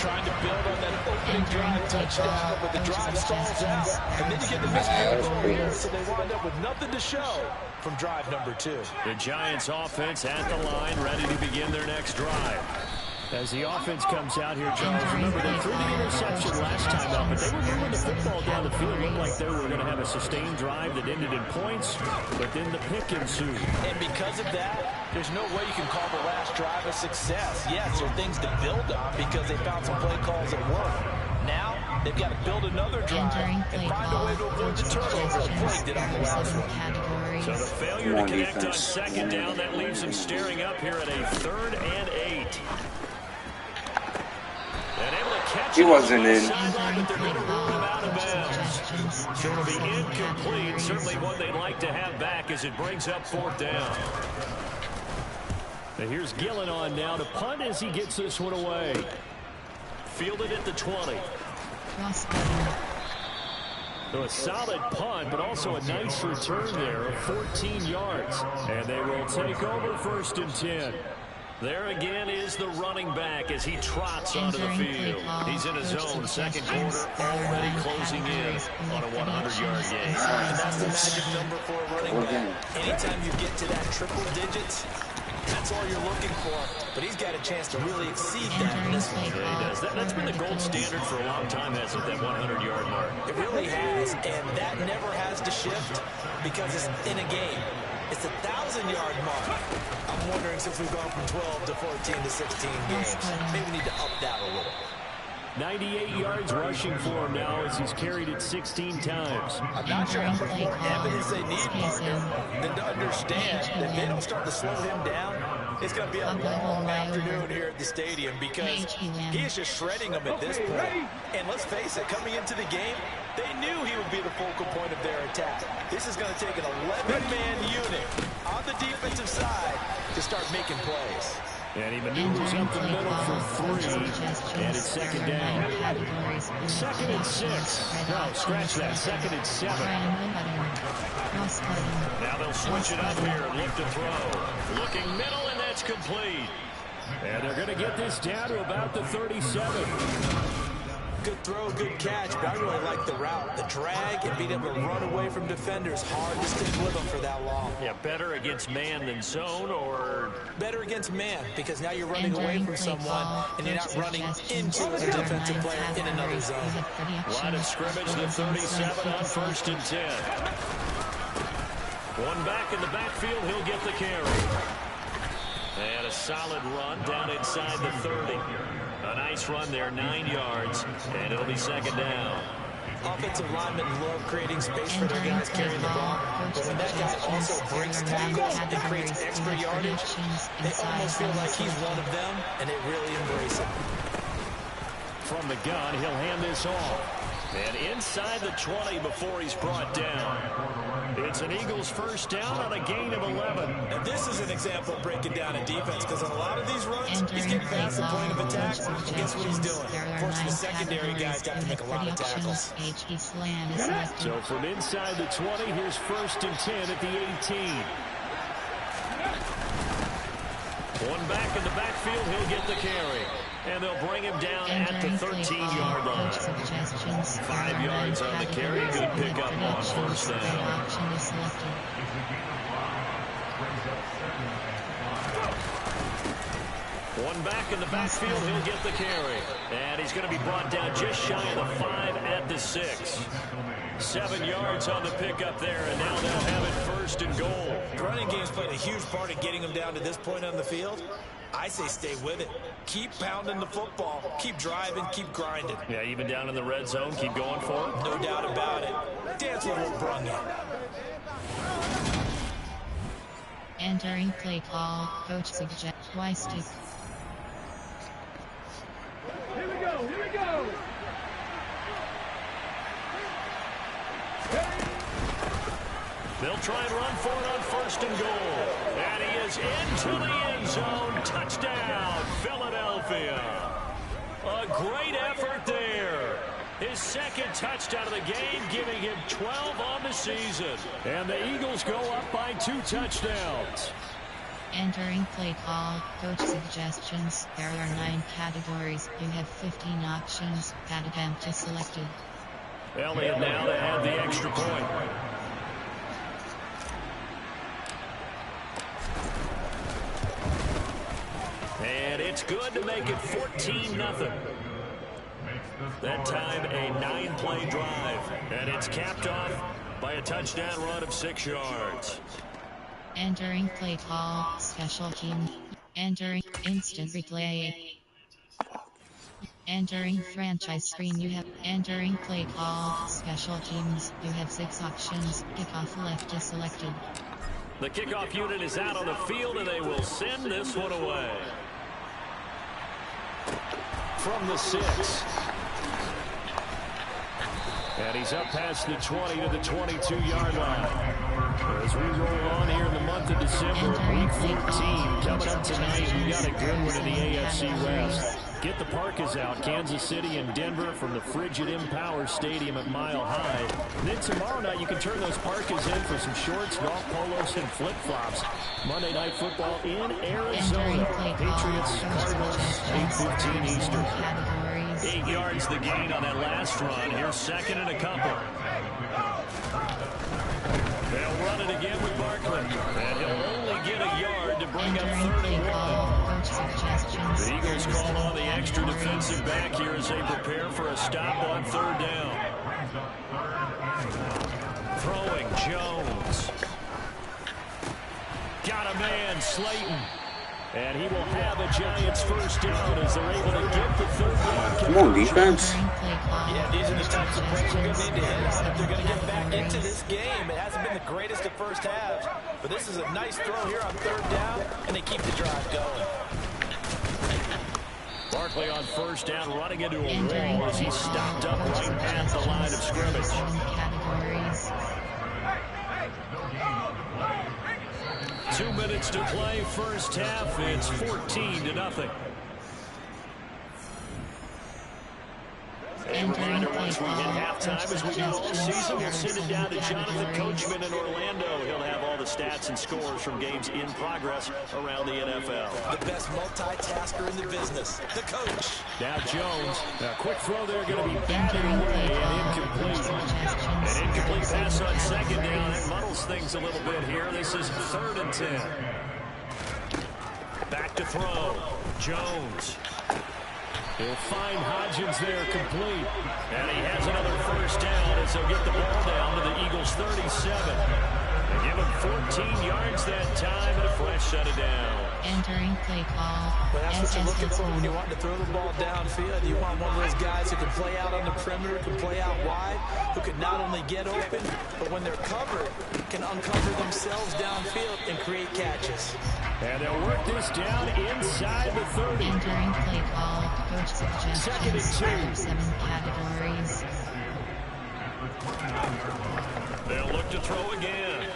Trying to build on that opening drive touchdown, but the drive stalls out. And then you get the missed here, so they wind up with nothing to show from drive number 2. The Giants offense at the line, ready to begin their next drive. As the offense comes out here, Charles, remember they threw the interception last time out, but they were moving the football down the field. Looked like they were going to have a sustained drive that ended in points, but then the pick ensued. And because of that, there's no way you can call the last drive a success. Yes, there are things to build on because they found some play calls that work. Now, they've got to build another drive and find a way to avoid the turnover that plagued it on the last one. So the failure to connect on 2nd down, that leaves them staring up here at a 3rd and 8. He wasn't in. So it'll be incomplete. Certainly one they'd like to have back as it brings up 4th down. And here's Gillen on now to punt as he gets this one away. Fielded at the 20. So a solid punt, but also a nice return there of 14 yards. And they will take over 1st and 10. There again is the running back as he trots onto the field. He's in his own second quarter, already closing in on a 100-yard game. And that's the magic number for a running back. Anytime you get to that triple digits, that's all you're looking for. But he's got a chance to really exceed that in this one. Yeah, he does. That's been the gold standard for a long time, hasn't it, that 100-yard mark? It really has, and that never has to shift because it's in a game. It's a 1,000-yard mark. I'm wondering, since we've gone from 12 to 14 to 16 games, maybe we need to up that a little. 98 yards rushing for him now as he's carried it 16 times. I'm not sure how much more evidence they need, partner, than to understand that if they don't start to slow him down, it's going to be a long afternoon here at the stadium because he is just shredding them at this point. And let's face it, coming into the game, they knew he would be the focal point of their attack. This is going to take an 11-man unit on the defensive side to start making plays. And he maneuvers up the middle for 3, and it's 2nd down. 2nd and 6. No, scratch that. 2nd and 7. Now they'll switch it up here and look to throw. Looking middle, and that's complete. And they're going to get this down to about the 37. Good throw, good catch, but I really like the route. The drag and being able to run away from defenders, hard to stick with them for that long. Yeah, better against man than zone, or better against man, because now you're running away from someone and you're not running into a defensive player in another zone. Line of scrimmage, the 37 on 1st and 10. One back in the backfield, he'll get the carry. And a solid run down inside the 30. A nice run there, 9 yards, and it'll be 2nd down. Offensive linemen love creating space for their guys carrying the ball, but when that guy also breaks tackles and creates extra yardage, they almost feel like he's one of them, and they really embrace it. From the gun, he'll hand this off. And inside the 20 before he's brought down. It's an Eagles 1st down on a gain of 11. And this is an example of breaking down a defense, because on a lot of these runs, he's getting past the point of attack, and guess what he's doing? Forcing the secondary guys have to make a lot of tackles. So from inside the 20, here's 1st and 10 at the 18. One back in the backfield, he'll get the carry. And they'll bring him down at the 13-yard line. 5 yards on the carry. Good pickup on 1st down. One back in the backfield, he'll get the carry. And he's going to be brought down just shy of the 5 at the 6. 7 yards on the pickup there, and now they'll have it 1st and goal. The running game's played a huge part in getting them down to this point on the field. I say stay with it. Keep pounding the football. Keep driving. Keep grinding. Yeah, even down in the red zone, keep going for it. No doubt about it. Dance with what brung you. Entering play call. Coach suggests twice to. Here we go. Here we go. They'll try and run for it on 1st and goal. And he is into the end zone. Touchdown, Philadelphia. A great effort there. His 2nd touchdown of the game, giving him 12 on the season. And the Eagles go up by 2 touchdowns. Entering play call. Coach suggestions. There are 9 categories. You have 15 options. Pat attempt is selected. Elliott now to add the extra point. And it's good to make it 14-0. That time a 9-play drive. And it's capped off by a touchdown run of 6 yards. Entering play call. Special team. Entering instant replay. Entering franchise screen. You have entering play call. Special teams. You have 6 options. Kickoff left is selected. The kickoff unit is out on the field, and they will send this one away. From the 6. And he's up past the 20 to the 22-yard line. As we roll on here in the month of December, Week 14, coming up tonight, we got a good one in the AFC West. Get the parkas out, Kansas City and Denver from the frigid Empower Stadium at Mile High. And then tomorrow night, you can turn those parkas in for some shorts, golf polos, and flip-flops. Monday Night Football in Arizona. Patriots, Cardinals, 8:15 Eastern. 8 yards the gain on that last run. Here's second and a couple. They'll run it again with Barkley. And he'll only get a yard to bring up third and one. The Eagles call on the extra defensive back here as they prepare for a stop on third down. Throwing Jones. Got a man, Slayton. And he will have a Giants first down as they're able to get the third down. Come on, defense. Yeah, these are the types of plays we're going to need to hit on if they're going to get back into this game. It hasn't been the greatest of first halves, but this is a nice throw here on third down, and they keep the drive going. Barkley on first down, running into a wall as he stopped up right at the line of scrimmage. 2 minutes to play, first half. It's 14-0. And a reminder, once we hit halftime, as we do all season, we'll send it down to Jonathan Coachman in Orlando. He'll have all the stats and scores from games in progress around the NFL. The best multitasker in the business, the coach. Now Jones, a quick throw there, going to be batted away and incomplete. An incomplete pass on second down. That muddles things a little bit here. This is 3rd and 10. Back to throw. Jones. He'll find Hodgins there complete. And he has another first down as they'll get the ball down to the Eagles' 37. They give him 14 yards that time and a fresh set of down. Entering play call. Well, that's what you're looking for when you want to throw the ball downfield. You want one of those guys who can play out on the perimeter, can play out wide, who can not only get open, but when they're covered, can uncover themselves downfield and create catches. And they'll work this down inside the 30. Entering play call. Coach suggestions. 7 categories. They'll look to throw again.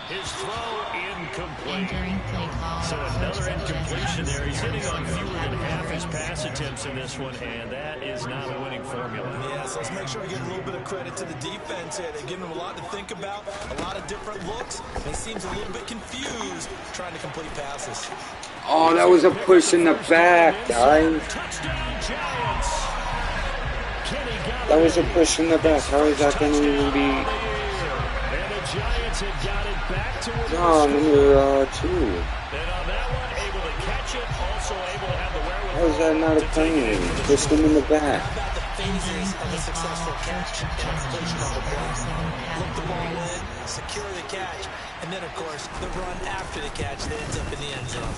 His throw incomplete. Entering play call. So another incompletion there. He's hitting on fewer than half his pass attempts in this one, and that is not a winning formula. Yeah, so let's make sure we give a little bit of credit to the defense here. They're giving him a lot to think about, a lot of different looks, and he seems a little bit confused trying to complete passes. Oh, that was a push in the back, guys. That was a push in the back. How is that going to even be? Giants had got it back to No, number 2. And on that one, able to catch it, also able to have the wherewithal. How is that not a penalty? Pushed him in the back. How about the phases of a successful catch and completion of the ball? Look the ball in, secure the catch, and then, of course, the run after the catch that ends up in the end zone.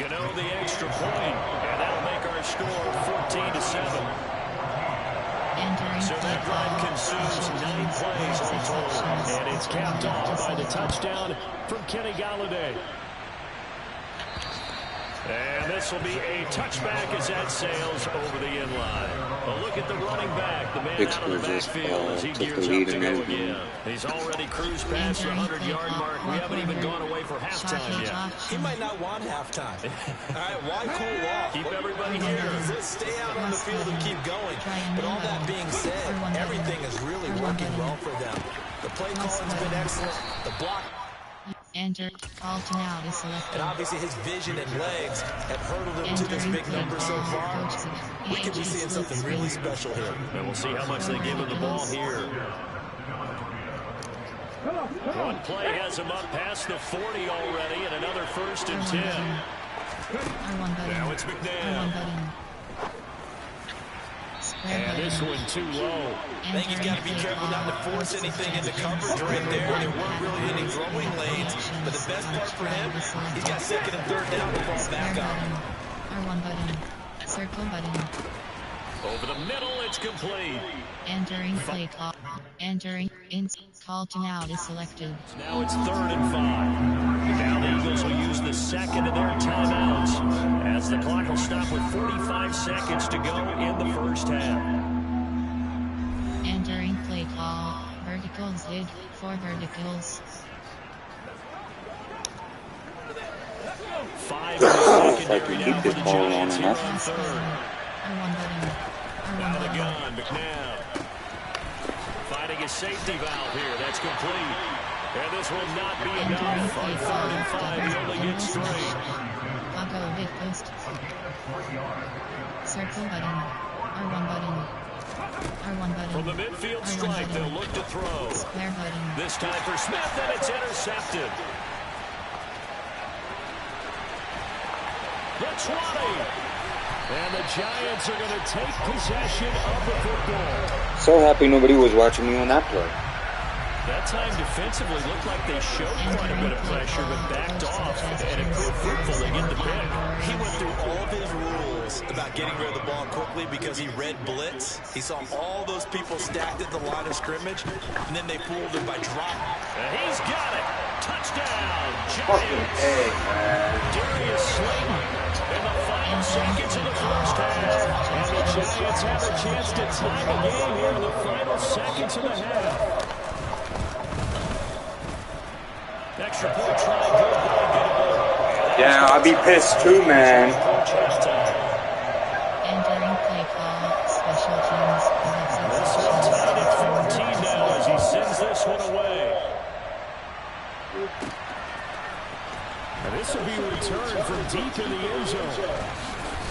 Gano the extra point, and that'll make our score 14-7. So that drive consumes 9 plays all total, and it's capped off by the touchdown from Kenny Golladay. And this will be a touchback as that sails over the inline. A look at the running back, the man out of the backfield as he gears up to go again. He's already cruised past the 100-yard mark. We haven't even gone away for halftime yet. He might not want halftime. All right, why cool off? Keep everybody here. Let's stay out on the field and keep going. But all that being said, everything is really working well for them. The play calling's been excellent. The block. Enter. Call to now is selected. And obviously his vision and legs have hurdled him to this big number so far. We could be seeing something really special here. And we'll see how much they give him the ball here. One play has him up past the 40 already, and another 1st and 10. Now it's McNabb. And this one too low. I think he's got to be careful not to force anything into coverage right there. There weren't really any throwing lanes, but the best part for him, he's got 2nd and 3rd down to fall back up. R1 button. Circle button. Over the middle, it's complete. Entering play call. Entering call to now is selected. Now it's 3rd and 5. Now the Eagles will use the second of their timeouts as the clock will stop with 45 seconds to go in the first half. Entering play call. verticals hit. 4 verticals. 5 in the secondary now keep for this the ball on Giants here enough. on third. R1 button. Out of the R1 gun, McNabb. Finding a safety valve here. That's complete. And this will not be enough. On 3rd and 5, he only gets 3. Pago hit post. Circle button. R1 button. R1 button. From the midfield stripe, they'll look to throw. Square button. This time for Smith, and it's intercepted. The 20. And the Giants are going to take possession of the football. So happy nobody was watching me on that play. That time defensively looked like they showed quite a bit of pressure, but backed off, and it proved fruitful. They get the pick. He went through all of his rules about getting rid of the ball quickly because he read blitz. He saw all those people stacked at the line of scrimmage, and then they fooled him by dropping. And he's got it. Touchdown, Fucking Giants. A, man. Darius Slayton in the final seconds of the first half. And the Giants have a chance to tie the game here in the final seconds of the half. Extra point try, good ball. Yeah, I'd be pissed too, man. Entering play call. Special teams. This one tied at 14 now as he sends this one away. And this will be returned from deep in the end zone.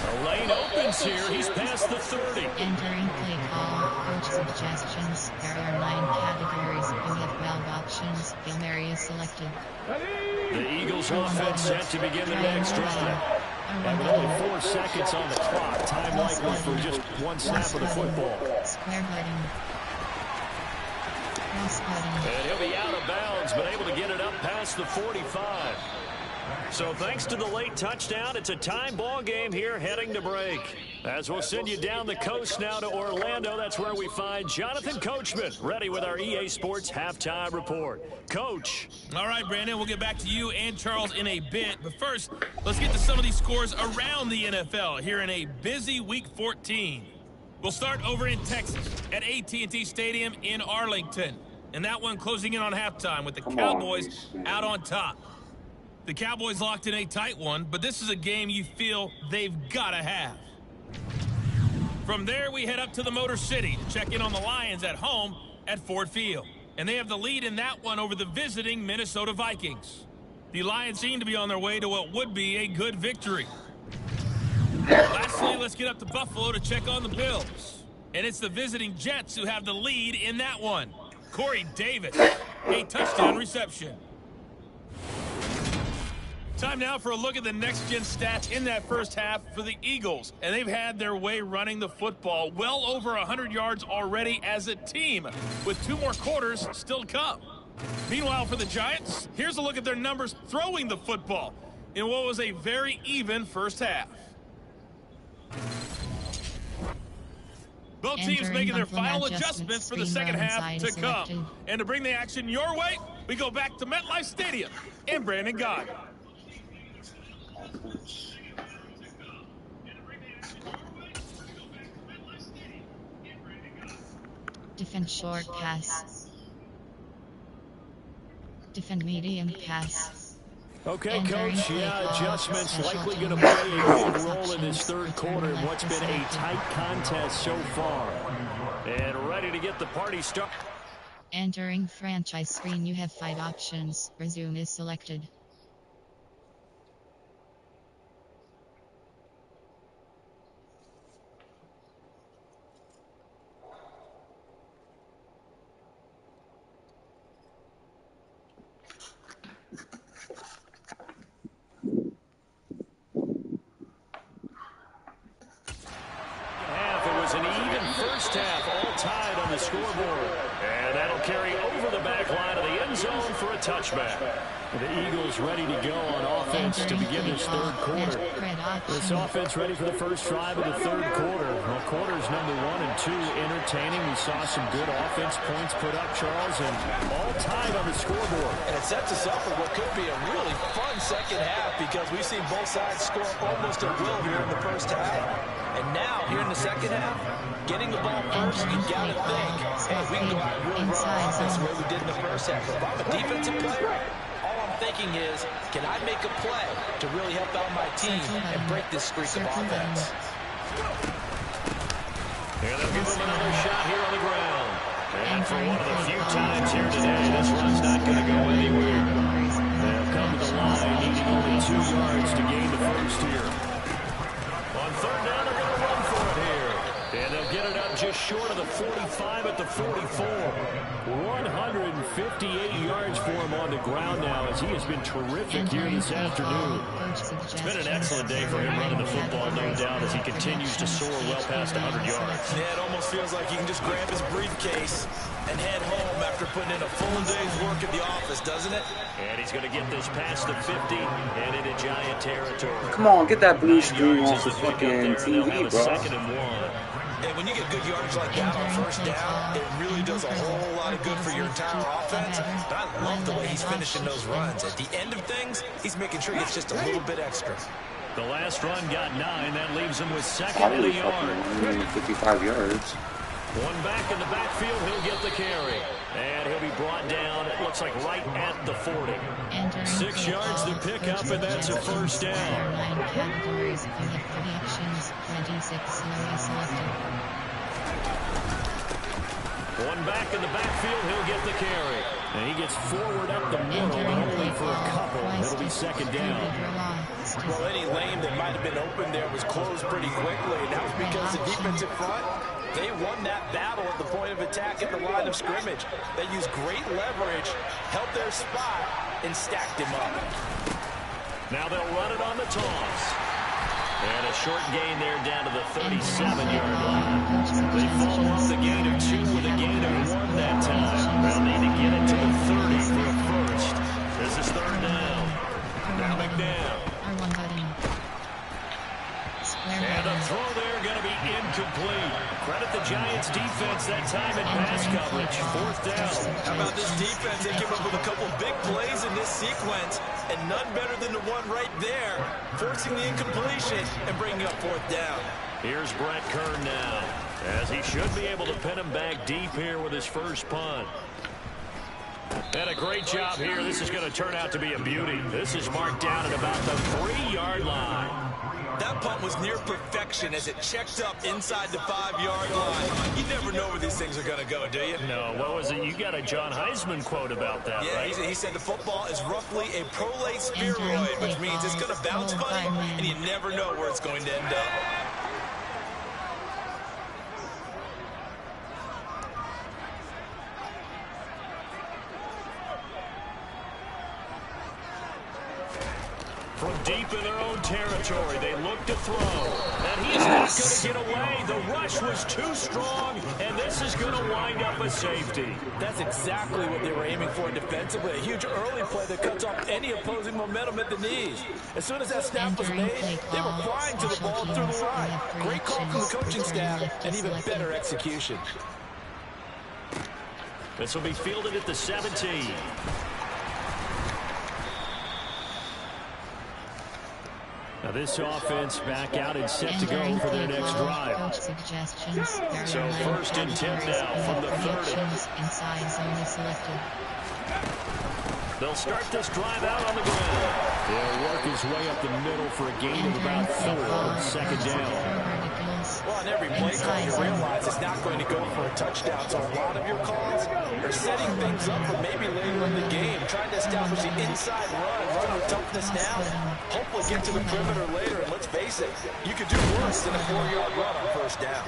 The lane opens here. He's past the 30. Entering play call. Coach suggestions. There are 9 categories. You have 12 options. Hail Mary is selected. The Eagles offense set to begin the next drive. And with only 4 seconds on the clock, time likely for just one snap of the football. Square button. Cross button. And he'll be out of bounds, but able to get it up past the 45. So thanks to the late touchdown, it's a time ball game here heading to break. As we'll send you down the coast now to Orlando, that's where we find Jonathan Coachman ready with our EA Sports Halftime Report. Coach. All right, Brandon, we'll get back to you and Charles in a bit. But first, let's get to some of these scores around the NFL here in a busy Week 14. We'll start over in Texas at AT&T Stadium in Arlington. And that one closing in on halftime with the Cowboys out on top. The Cowboys locked in a tight one, but this is a game you feel they've got to have. From there, we head up to the Motor City to check in on the Lions at home at Ford Field. And they have the lead in that one over the visiting Minnesota Vikings. The Lions seem to be on their way to what would be a good victory. Lastly, let's get up to Buffalo to check on the Bills. And it's the visiting Jets who have the lead in that one. Corey Davis, a touchdown reception. Time now for a look at the next-gen stats in that first half for the Eagles. And they've had their way running the football. Well over 100 yards already as a team, with 2 more quarters still to come. Meanwhile, for the Giants, here's a look at their numbers throwing the football in what was a very even first half. Both teams making their final adjustments for the second half to come. And to bring the action your way, we go back to MetLife Stadium and Brandon Gaudin. Defend short pass. Defend medium pass. Okay, Coach, adjustments likely going to play a big role in this third quarter in what's been a tight contest so far. And ready to get the party started. Entering franchise screen, you have 5 options. Resume is selected. An even first half, all tied on the scoreboard. And that'll carry over the back line of the end zone for a touchback. The Eagles ready to go on offense to begin this third quarter. This offense ready for the first drive of the third quarter. Well, quarters number 1 and 2 entertaining. We saw some good offense points put up, Charles, and all tied on the scoreboard. And it sets us up for what could be a really fun second half because we've seen both sides score almost at will here in the first half. And now, here in the second half, getting the ball first, you got to think, hey, we can go out and really run our offense the way we did in the first half. But if I'm a defensive player, all I'm thinking is, can I make a play to really help out my team and break this streak of offense? And they'll give him another shot here on the ground. And for one of the few times here today, this run's not going to go anywhere. They'll come to the line, needing only 2 yards to gain the first here. On third down, they're going to run for it here. And they'll get it up just short of the 45 at the 44. 158 yards for him on the ground now, as he has been terrific here this afternoon. It's been an excellent day for him running the football, no doubt, as he continues to soar well past 100 yards. Yeah, it almost feels like he can just grab his briefcase and head home after putting in a full day's work at the office, doesn't it? And he's going to get this past the 50 and into Giant territory. Come on, get that blue screen off the fucking TV, bro. Second and 1. And when you get good yardage like that on first down, it really does a whole lot of good for your entire offense. But I love the way he's finishing those runs. At the end of things, he's making sure he gets just a little bit extra. The last run got 9. That leaves him with second and a yard. 55 yards. One back in the backfield, he'll get the carry. And he'll be brought down, it looks like right at the 40. 6 yards to pick up, and that's a first down. 9 categories, you have 30 actions, 26 slowly selected. One back in the backfield, he'll get the carry. And he gets forward up the middle, but only for a couple. It'll be second down. Well, any lane that might have been open there was closed pretty quickly, and that was because the defensive front, they won that battle at the point of attack at the line of scrimmage. They used great leverage, held their spot, and stacked him up. Now they'll run it on the toss. And a short gain there down to the 37-yard line. They fall off the gain of 2 with a gain of 1 that time. They'll need to get it to the 30 for a first. This is third down. Now McNabb. And the throw there going to be incomplete. Credit the Giants defense that time in pass coverage. Fourth down. How about this defense? They came up with a couple big plays in this sequence, and none better than the one right there, forcing the incompletion and bringing up fourth down. Here's Brett Kern now, as he should be able to pin him back deep here with his first punt. And a great job here. This is going to turn out to be a beauty. This is marked down at about the 3-yard line. That punt was near perfection as it checked up inside the 5-yard line. You never know where these things are going to go, do you? No, what was it? You got a John Heisman quote about that, yeah, right? He said the football is roughly a prolate spheroid, which means it's going to bounce funny, and you never know where it's going to end up. From deep in their own territory, they look to throw. And he's not going to get away. The rush was too strong, and this is going to wind up a safety. That's exactly what they were aiming for defensively. A huge early play that cuts off any opposing momentum at the knees. As soon as that snap was made, they were flying to the ball through the line. Great call from the coaching staff, and even better execution. This will be fielded at the 17. Now this offense back out and set to go for their next drive. So first and 10 now from the 30. They'll start this drive out on the ground. They'll work his way up the middle for a gain of about 4 on second down. Well, on every play call, you realize it's not going to go for a touchdown. So a lot of your calls are setting things up for maybe later in the game, trying to establish the inside run with toughness now, hopefully get to the perimeter later. And let's face it, you could do worse than a 4-yard run on first down.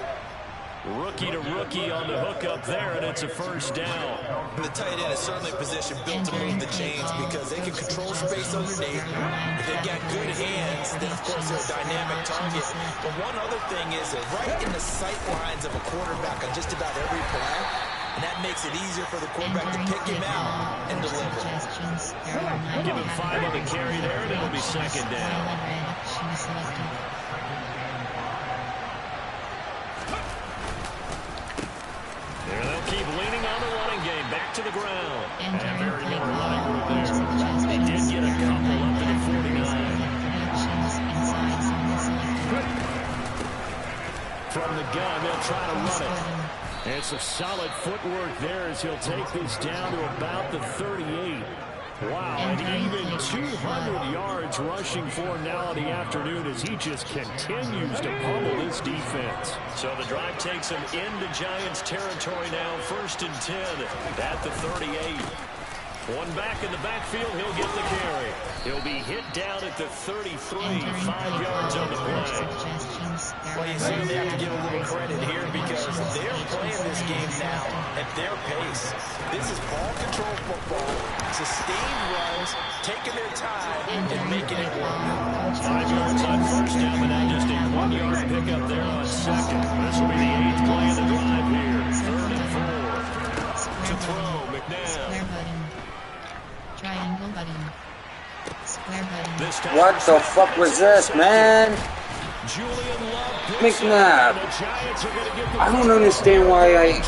Rookie to rookie on the hook up there, and it's a first down. The tight end is certainly a position built to move the chains because they can control space underneath. If they've got good hands, then of course they're a dynamic target. But one other thing is that right in the sight lines of a quarterback on just about every play, and that makes it easier for the quarterback to pick him out and deliver. Give him 5 on the carry there, and it'll be second down. There they'll keep leaning on the running game, back to the ground. And very little running room there. They did get a couple up to the 49. from the gun. They'll try to run it. And some solid footwork there as he'll take this down to about the 38. Wow, and even 200 yards rushing for him now in the afternoon as he just continues to pummel this defense. So the drive takes him into Giants territory now, 1st and 10 at the 38. One back in the backfield, he'll get the carry. He'll be hit down at the 33, 5 yards on the play. Well, you see, they have to give a little credit here because they're playing this game now at their pace. This is ball control football, sustained runs, taking their time, and making it work. 5 yards on 1st down, but now just a 1-yard pickup there on 2nd. This will be the 8th play of the drive here. 3rd and 4. To throw, McNabb. Triangle button. Square button. What the fuck was this, man? McNabb. I don't understand why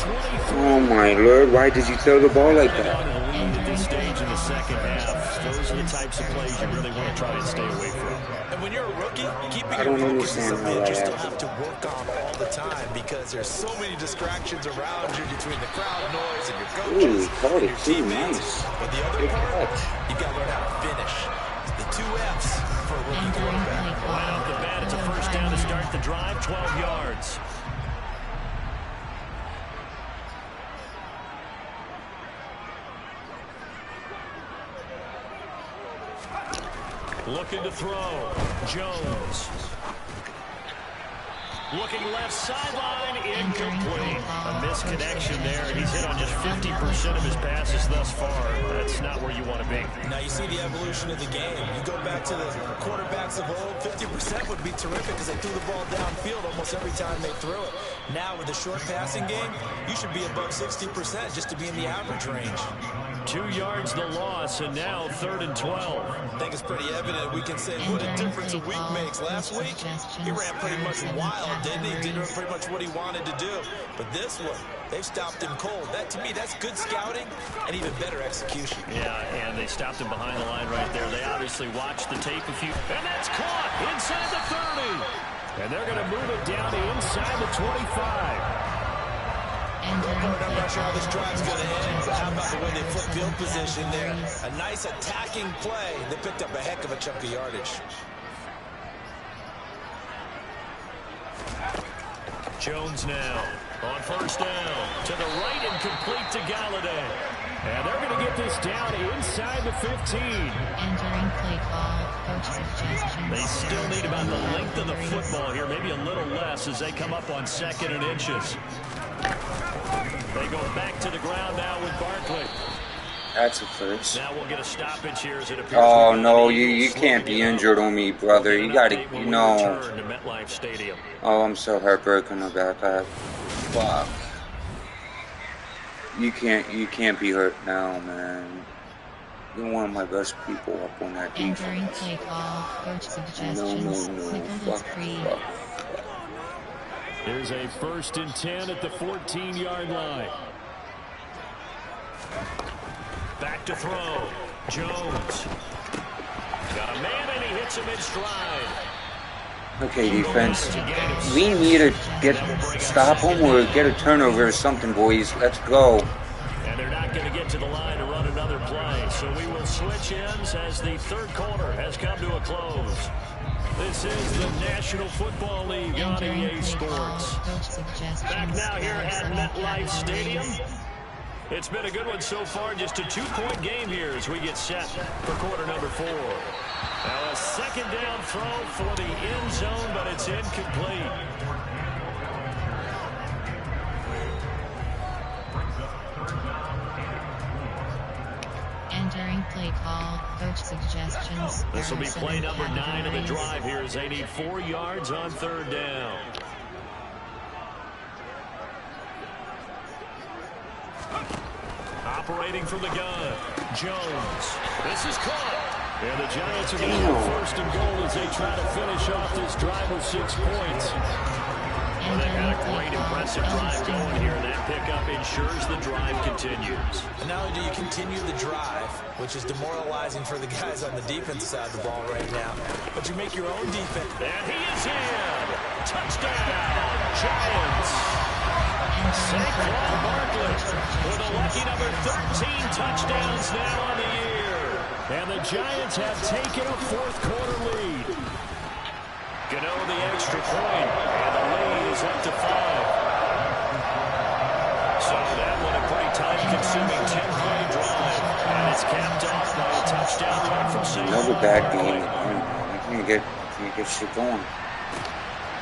oh my lord, why did you throw the ball like that? At this stage in the second half, those are the types of plays you really want to try and stay away from. And when you're a rookie, keeping your focus is something you still have to work on all the time because there's so many distractions around you between the crowd noise and your coaches and your teammates. But the other part, you've got to learn how to finish. The 2 F's for a rookie quarterback. Right off the bat, it's a 1st down to start the drive, 12 yards. Looking to throw. Jones. Looking left sideline, incomplete. A misconnection there. He's hit on just 50% of his passes thus far. That's not where you want to be. Now you see the evolution of the game. You go back to the quarterbacks of old, 50% would be terrific because they threw the ball downfield almost every time they threw it. Now with the short passing game, you should be above 60% just to be in the average range. 2 yards the loss, and now 3rd and 12. I think it's pretty evident we can say what a difference a week makes. Last week, he ran pretty much wild, didn't he? Did pretty much what he wanted to do. But this one, they've stopped him cold. That, to me, that's good scouting and even better execution. Yeah, and they stopped him behind the line right there. They obviously watched the tape a few. And that's caught inside the 30. And they're going to move it down to inside the 25. I'm not sure how this drive's going to end, but how about the way they flip field position there? A nice attacking play. They picked up a heck of a chunk of yardage. Jones now on 1st down. To the right and complete to Galladay. And they're going to get this down inside the 15. Entering play call. Coach suggestions. They still need about the length of the football here, maybe a little less as they come up on 2nd and inches. They go back to the ground now with Barkley. That's a first. Now we'll get a stoppage here as it appears. Oh no, you can't be injured on me, brother. You gotta, you know. To MetLife Stadium. Oh, I'm so heartbroken about that. Fuck. You can't be hurt now, man. You're one of my best people up on that defense. Entering play call. Coach suggestions. No. Fuck. There's a 1st and 10 at the 14-yard line. Back to throw. Jones. Got a man and he hits him in stride. Okay, defense. We need to stop them or get a turnover or something, boys. Let's go. And they're not going to get to the line to run another play. So we will switch ends as the 3rd quarter has come to a close. This is the National Football League on EA Sports. Back now here at MetLife Stadium. It's been a good one so far. Just a 2-point game here as we get set for quarter number 4. Now a 2nd down throw for the end zone, but it's incomplete. Entering play call. Coach suggestions. This will be play number 9 of the drive here as they need 4 yards on 3rd down. Operating from the gun, Jones. This is caught. And the Giants are going to have 1st and goal as they try to finish off this drive with 6 points. Well, they've got a great, impressive drive going here. That pickup ensures the drive continues. And not only do you continue the drive, which is demoralizing for the guys on the defensive side of the ball right now, but you make your own defense. And he is in. touchdown, Giants. Saquon Barkley with a lucky number 13 touchdowns now on the year. And the Giants have taken a fourth-quarter lead. Gano the extra point, and the lead is up to 5. So that one a pretty time-consuming 10-play drive, and it's capped off by a touchdown run from Saquon. Another bad game. You can't get shit going.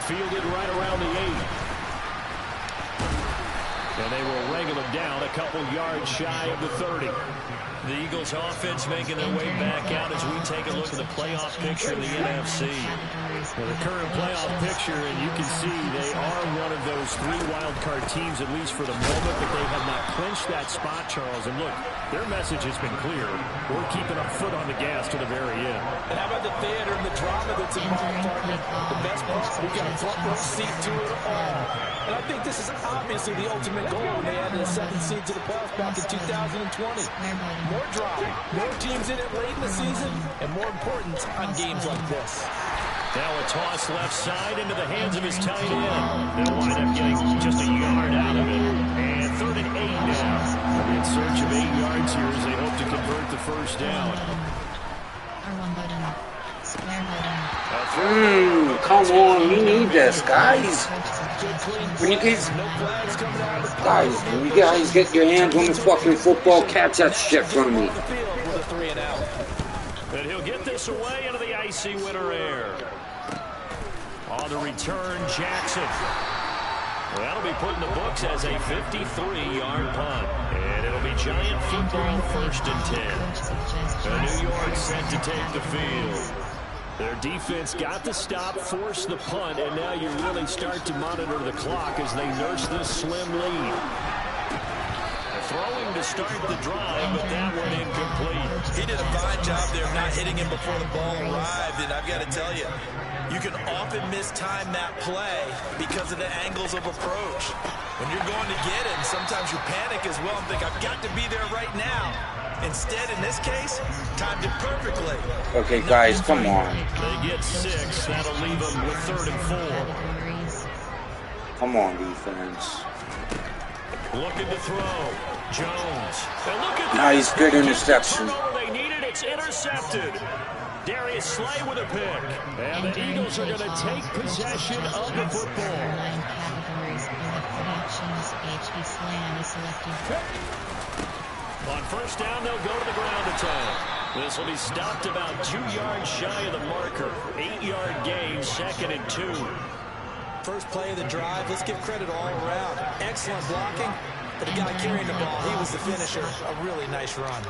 Fielded right around the 8. And they will wrangle him down a couple yards shy of the 30. The Eagles offense making their way back out as we take a look at the playoff picture in the NFC. Well, the current playoff picture, and you can see they are one of those 3 wildcard teams, at least for the moment, but they have not clinched that spot, Charles. And look, their message has been clear. We're keeping our foot on the gas to the very end. And how about the theater and the drama that's involved, partner? The best part, we got a front row seat to it all. And I think this is obviously the ultimate goal when they added a 7th seed to the playoffs back in 2020. More drama, more teams in it late in the season, and more important on games like this. Now a toss left side into the hands of his tight end. They'll wind up getting just a yard out of it. And 3rd and 8 now. In search of 8 yards here as they hope to convert the first down. R1 button. Square button. Come on, we need this, guys. When you guys get your hands on this fucking football, catch that shit from me. And he'll get this away into the icy winter air. On the return, Jackson. Well, that'll be put in the books as a 53-yard punt. And it'll be Giant football 1st and 10. New York set to take the field. Their defense got the stop, forced the punt, and now you really start to monitor the clock as they nurse this slim lead. Throwing to start the drive, but that one incomplete. He did a fine job there of not hitting him before the ball arrived, and I've got to tell you, you can often mistime that play because of the angles of approach. When you're going to get him, sometimes you panic as well and think, I've got to be there right now. Instead, in this case, timed it perfectly. Okay, guys, come on. They get 6. That'll leave them with 3rd and 4. Come on, defense. Looking to throw. Jones. And look at Nice, good interception. They need it. It's intercepted. Darius Slay with a pick. And the Eagles are going to take possession of the football. 9 categories. We have 3 options. H.B. Slam is selected. On first down, they'll go to the ground attack. This will be stopped about 2 yards shy of the marker. 8-yard gain, 2nd and 2. First play of the drive, let's give credit all around. Excellent blocking, but the guy carrying the ball, he was the finisher. A really nice run.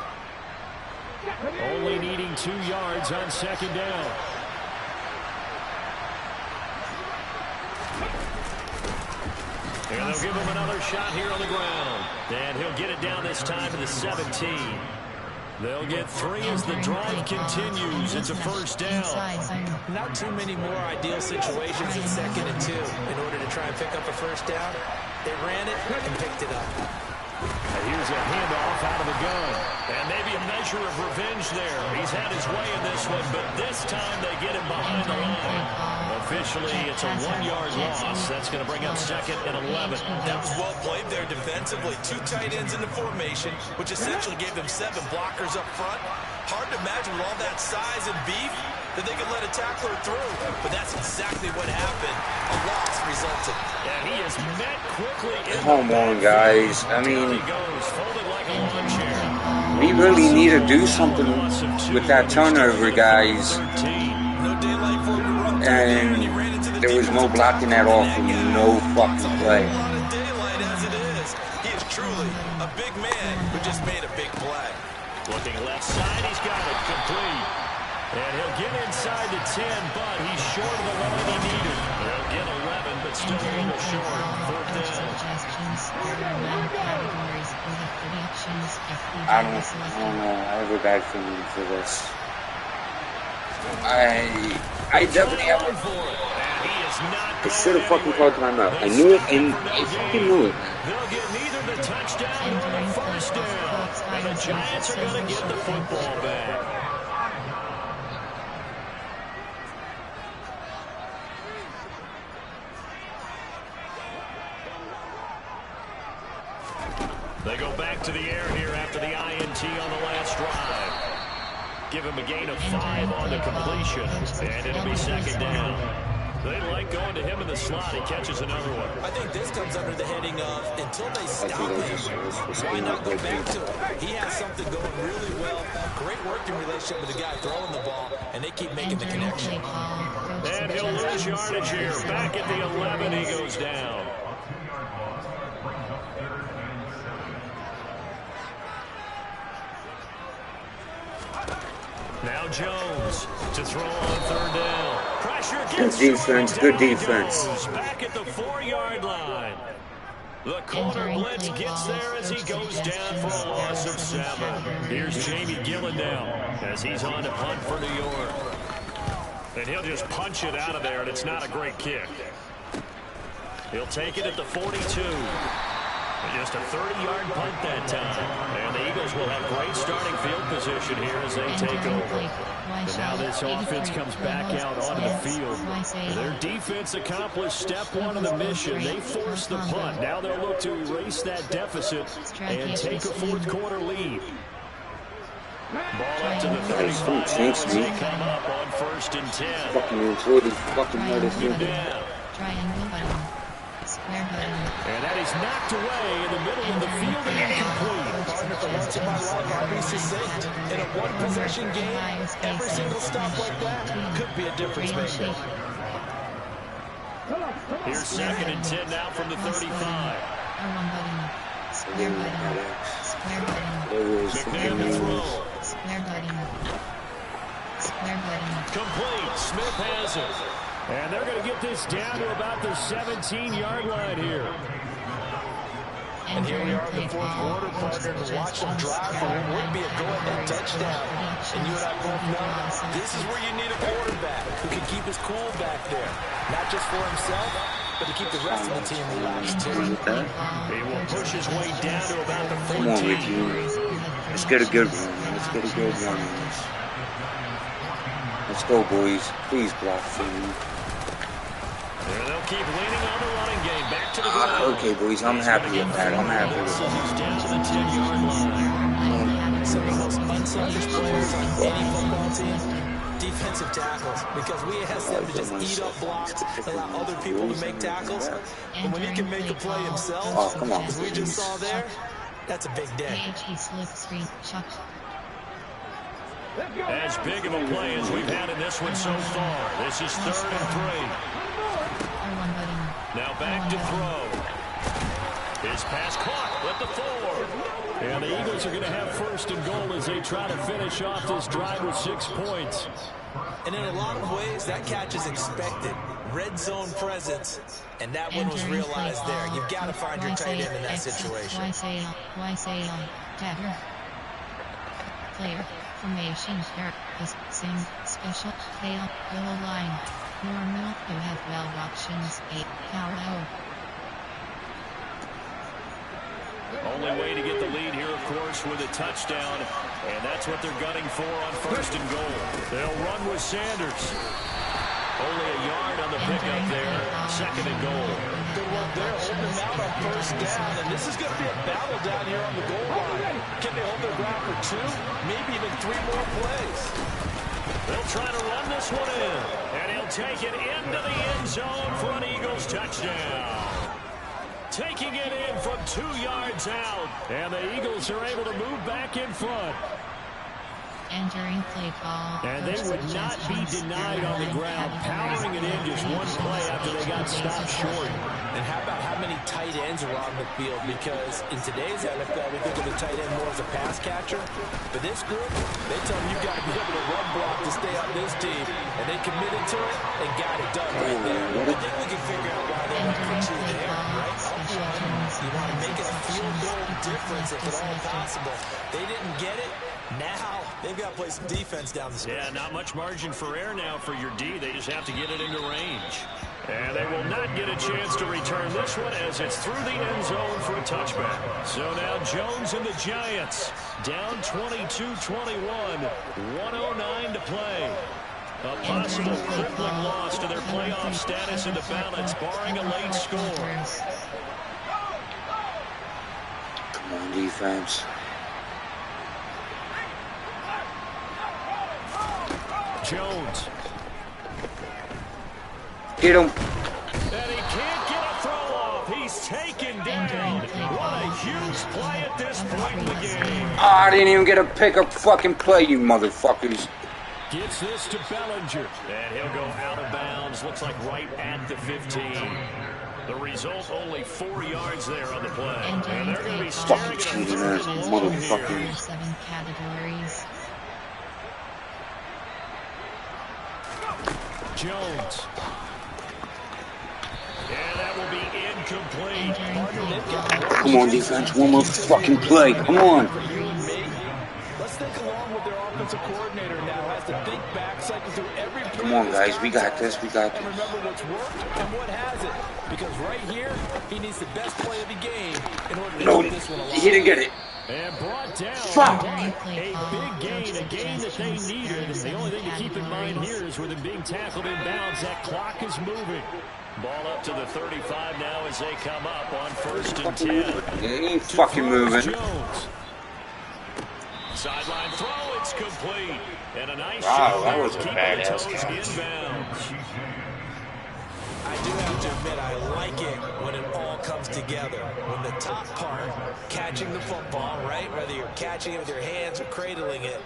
Only needing 2 yards on 2nd down. And they'll give him another shot here on the ground. And he'll get it down this time to the 17. They'll get 3 as the drive continues. It's a first down. Not too many more ideal situations at 2nd and 2 in order to try and pick up a first down. They ran it and picked it up. Here's a handoff out of the gun. And maybe a measure of revenge there. He's had his way in this one, but this time they get him behind the line. Officially, it's a 1-yard loss. That's going to bring up 2nd and 11. That was well played there defensively. 2 tight ends in the formation, which essentially gave them 7 blockers up front. Hard to imagine with all that size and beef that they could let a tackler through. But that's exactly what happened. A loss resulted. And he is met quickly. Come on, guys. I mean, we really need to do something with that turnover, guys. And there was no blocking at all from no fucking play. He is truly a big man who just made a big play. Looking left side, he's got it complete. And he'll get inside the 10, but he's short of the line he needed. He'll get 11, but still a little short. 4th down. I don't know. I have a bad feeling for this. I definitely have I should have fucking called timeout. I knew it, and I fucking knew it. They'll get neither the touchdown nor the first down. And the Giants are going to get the football back. They go back to the air here after the INT on the last drive. Give him a gain of 5 on the completion, and it'll be second down. They like going to him in the slot. He catches another one. I think this comes under the heading of until they stop him, why not go back to him? He has something going really well. Great working relationship with the guy throwing the ball, and they keep making the connection. And he'll lose yardage here. Back at the 11, he goes down. Now Jones to throw on third down. Pressure gets good defense, good defense. Back at the 4-yard line. The corner blitz gets there as he goes down for a loss of 7. Here's Jamie Gillen now as he's on to punt for New York. And he'll just punch it out of there, and it's not a great kick. He'll take it at the 42. Just a 30-yard punt that time. And the Eagles will have great starting field position here as they take over. And now this offense comes back out onto the field. Their defense accomplished step 1 of the mission. They forced the punt. Now they'll look to erase that deficit and take a fourth-quarter lead. Ball up to the 35 as they come up on 1st and 10. Fucking and that is knocked away in the middle of the field and incomplete. Partner for once in my life, I'll be succinct. In a one-possession game, every single stop like that could be a difference maker. Here's 2nd and 10 now from the 35. McNair to throw. Complete. Smith has it. And they're going to get this down to about the 17-yard line here. And here we are in the 4th quarter, partner, to watch them drive for what would be a go-ahead touchdown. And you and I both know this is where you need a quarterback who can keep his cool back there. Not just for himself, but to keep the rest of the team relaxed, too. He will push his way down to about the 14. Come on, Ricky. Let's get a good one. Let's get a good one. Let's go, boys. Please block for me. And they'll keep leaning on the running game. Back to the ground. Okay, boys. I'm happy with that. I'm happy with that. He's down to the 10-yard line. Some of the most unselfish players on any football team, defensive tackles, because we ask them to just eat up blocks and allow other people to make tackles. And when he can make a play himself, as we just saw there, that's a big day. As big of a play as we've had in this one so far. This is 3rd and 3. Now back to throw. His pass caught at the 4. And the Eagles are going to have 1st and goal as they try to finish off this drive with 6 points. And in a lot of ways, that catch is expected. Red zone presence, and that one was realized there. You've got to find your tight end in that situation. Player formation here is same special tail goal line. Normal, you have well options 8 power. Only way to get the lead here, of course, with a touchdown, and that's what they're gunning for on 1st and goal. They'll run with Sanders. Only a yard on the pickup there, 2nd and goal. Good work there, holding them out on 1st down, and this is going to be a battle down here on the goal line. Can they hold their ground for 2, maybe even 3 more plays? They'll try to run this one in, and he'll take it into the end zone for an Eagles touchdown. Taking it in from 2 yards out, and the Eagles are able to move back in front. Entering play call. And they would not be denied on the ground, powering it in just one play after they got stopped short. And how about how many tight ends are on the field? Because in today's NFL, we think of the tight end more as a pass catcher. But this group, they tell them you've got to be able to run block to stay on this team. And they committed to it and got it done right there. I think we can figure out why they went for 2 there, right? You want to make it a field goal difference if at all possible. They didn't get it. Now they've got to play some defense down the stretch. Yeah, not much margin for error now for your D. They just have to get it into range. And they will not get a chance to return this one as it's through the end zone for a touchback. So now Jones and the Giants down 22-21, 1:09 to play. A possible crippling loss to their playoff status in the balance, barring a late score. Come on, defense. Jones. Get him. And he can't get a throw off. He's taken down. What a huge play at this point in the game. Oh, I didn't even get to pick up fucking play, you motherfuckers. Gets this to Bellinger. And he'll go out of bounds. Looks like right at the 15. The result, only 4 yards there on the play. And they're going to be fucking cheating ass motherfuckers. 7 categories. Jones. And that will be incomplete. Come on, defense. One more fucking play. Come on. Let's think along with their offensive coordinator now. Has to think back, cycle through every play. Come on, guys. We got this. We got And this. remember what's worked and what hasn't. Because right here, he needs the best play of the game in order to No, keep this one alive. he didn't get it. And brought down. Fuck. A big gain, a gain that they needed. The only thing to keep in mind here is with him being tackled inbounds, that clock is moving. Ball up to the 35 now as they come up on 1st and 10. He ain't fucking moving. Jones. Sideline throw, it's complete. And a nice Wow, shot that there, was a keeping the badass toes catch. inbounds. I do have to admit, I like it when it all comes together. When the top part, catching the football, right? Whether you're catching it with your hands or cradling it,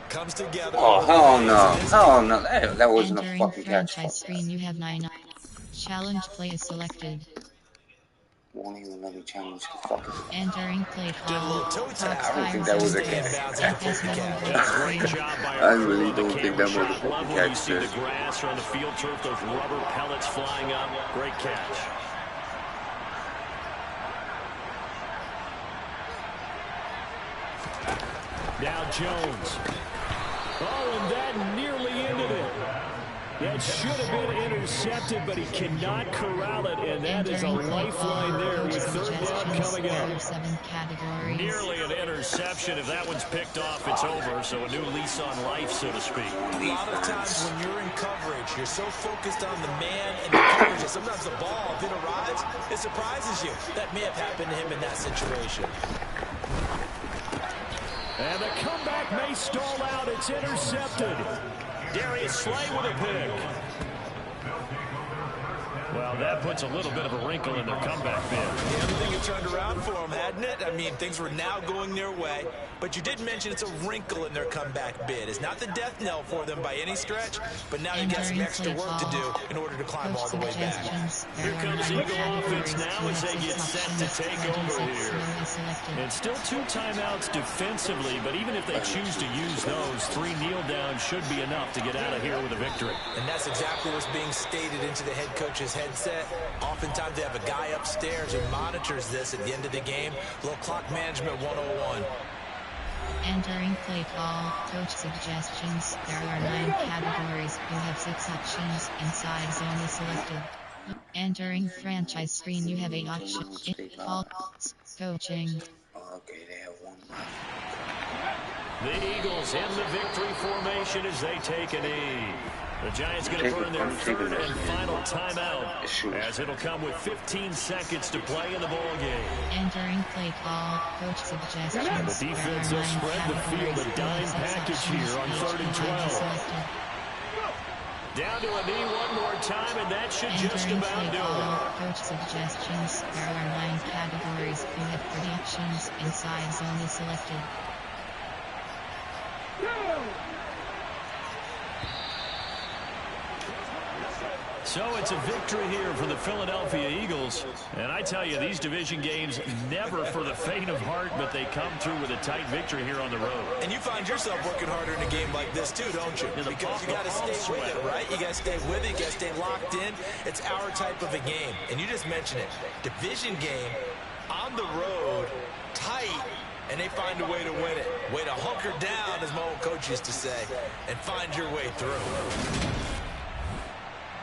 comes together. Oh, hell no. Hell no. That wasn't a Entering fucking catch. franchise screen, you have 9. Challenge play is selected. Won't even let me challenge the fucking. Entering play call. I don't think that was a catch. Great job by I our really crew on the don't think camera that was a shot. fucking Love when you catch, see the Chris. grass or on the field turf, those rubber pellets flying up. Great catch. Now Jones. Oh, and that nearly ended it. That should have been intercepted, but he cannot corral it, and that is a lifeline there with 3rd down coming up. 7 categories. Nearly an interception. If that one's picked off, it's over. So a new lease on life, so to speak. A lot of times when you're in coverage, you're so focused on the man and the coverage that sometimes the ball, if it arrives, it surprises you. That may have happened to him in that situation. And the comeback may stall out. It's intercepted. Darius Slay with a pick. Well, that puts a little bit of a wrinkle in their comeback bid. Yeah, everything had turned around for them, hadn't it? I mean, things were now going their way. But you did mention it's a wrinkle in their comeback bid. It's not the death knell for them by any stretch, but now they've got some extra work to do in order to climb all the way back. Here comes Eagle offense now as they get set to take over here. And still 2 timeouts defensively, but even if they choose to use those, 3 kneel downs should be enough to get out of here with a victory. And that's exactly what's being stated into the head coach's headset. Oftentimes they have a guy upstairs who monitors this at the end of the game. A little clock management 101. Entering play call, coach suggestions. There are 9 categories. You have 6 options. Inside zone is selected. Entering franchise screen, you have 8 options. Call, coaching. Okay, they have 1. The Eagles in the victory formation as they take a knee. The Giants going to burn their 3rd and final timeout as it'll come with 15 seconds to play in the ball game. Entering play call, coach suggestions. The defense will spread the field, a dime package here on 3rd and 12. Down to a knee one more time, and that should just about do it. Coach suggestions. There are 9 categories. You have 3 options. Inside zone is selected. So it's a victory here for the Philadelphia Eagles. And I tell you, these division games, never for the faint of heart, but they come through with a tight victory here on the road. And you find yourself working harder in a game like this too, don't you? Because you got to stay with it, right? You got to stay with it. You got to stay locked in. It's our type of a game. And you just mentioned it. Division game, on the road, tight, and they find a way to win it. Way to hunker down, as my old coach used to say, and find your way through.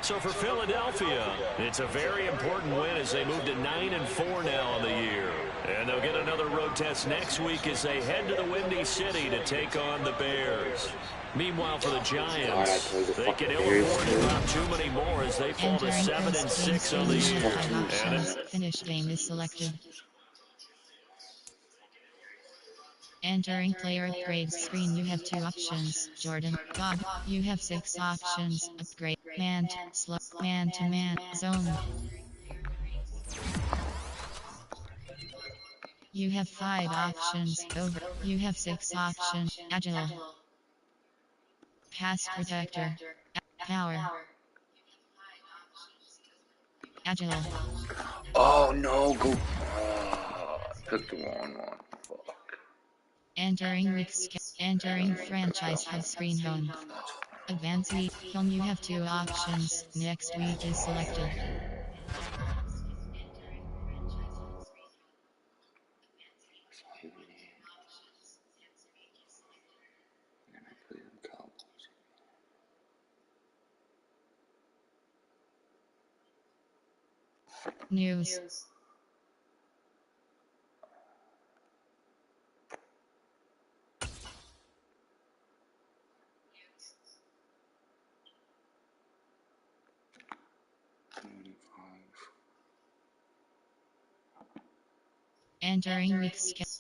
So for Philadelphia, it's a very important win as they move to 9-4 now on the year. And they'll get another road test next week as they head to the Windy City to take on the Bears. Meanwhile, for the Giants, they can ill afford to drop too many more as they fall to 7-6 on the year. Finish game is selected. Entering player upgrades screen, you have 2 options. Jordan, God, you have 6 options. Upgrade, man, slow, man to man, zone. You have 5 options. Over, you have 6 options. Agile, pass protector, power, agile. Oh no, go. Oh, I picked the wrong one. Fuck. Entering franchise hub screen home. Advance week, home you have 2 options. Next week is selected. News.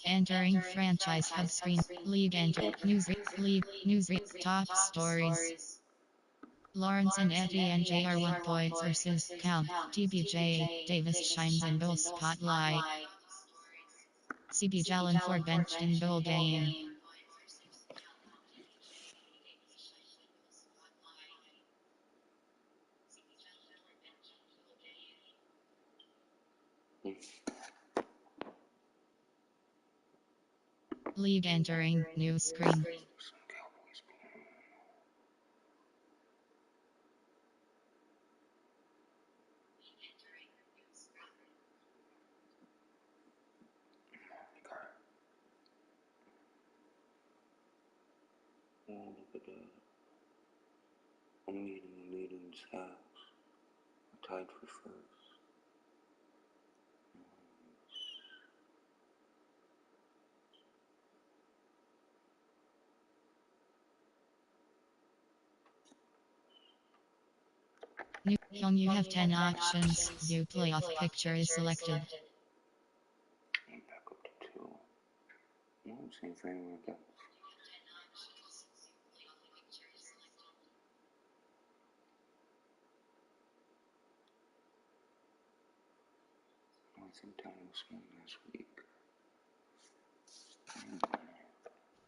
Entering franchise hub screen. League enter. News top stories. Lawrence and Etienne JR 1 points versus Count. TBJ Davis shines in bowl spotlight. CB Jalen Ford benched in bowl game. League entering new screen. Oh, look at that. I'm meeting a lady in his house. I tied for first. You have 10 options. View playoff picture is selected. I'm back up to 2. No, same frame like that. Sometime was one last week.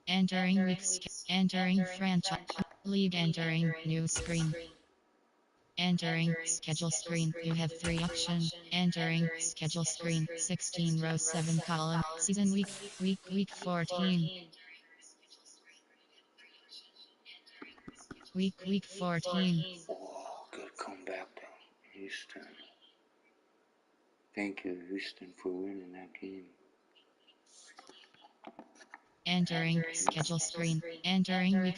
Entering franchise. League entering new screen. Entering schedule screen. You have 3 options. Entering schedule screen. 16 rows 7 column. Season week 14. Week 14. Oh, good comeback though, Houston. Thank you, Houston, for winning that game. Entering schedule screen. Entering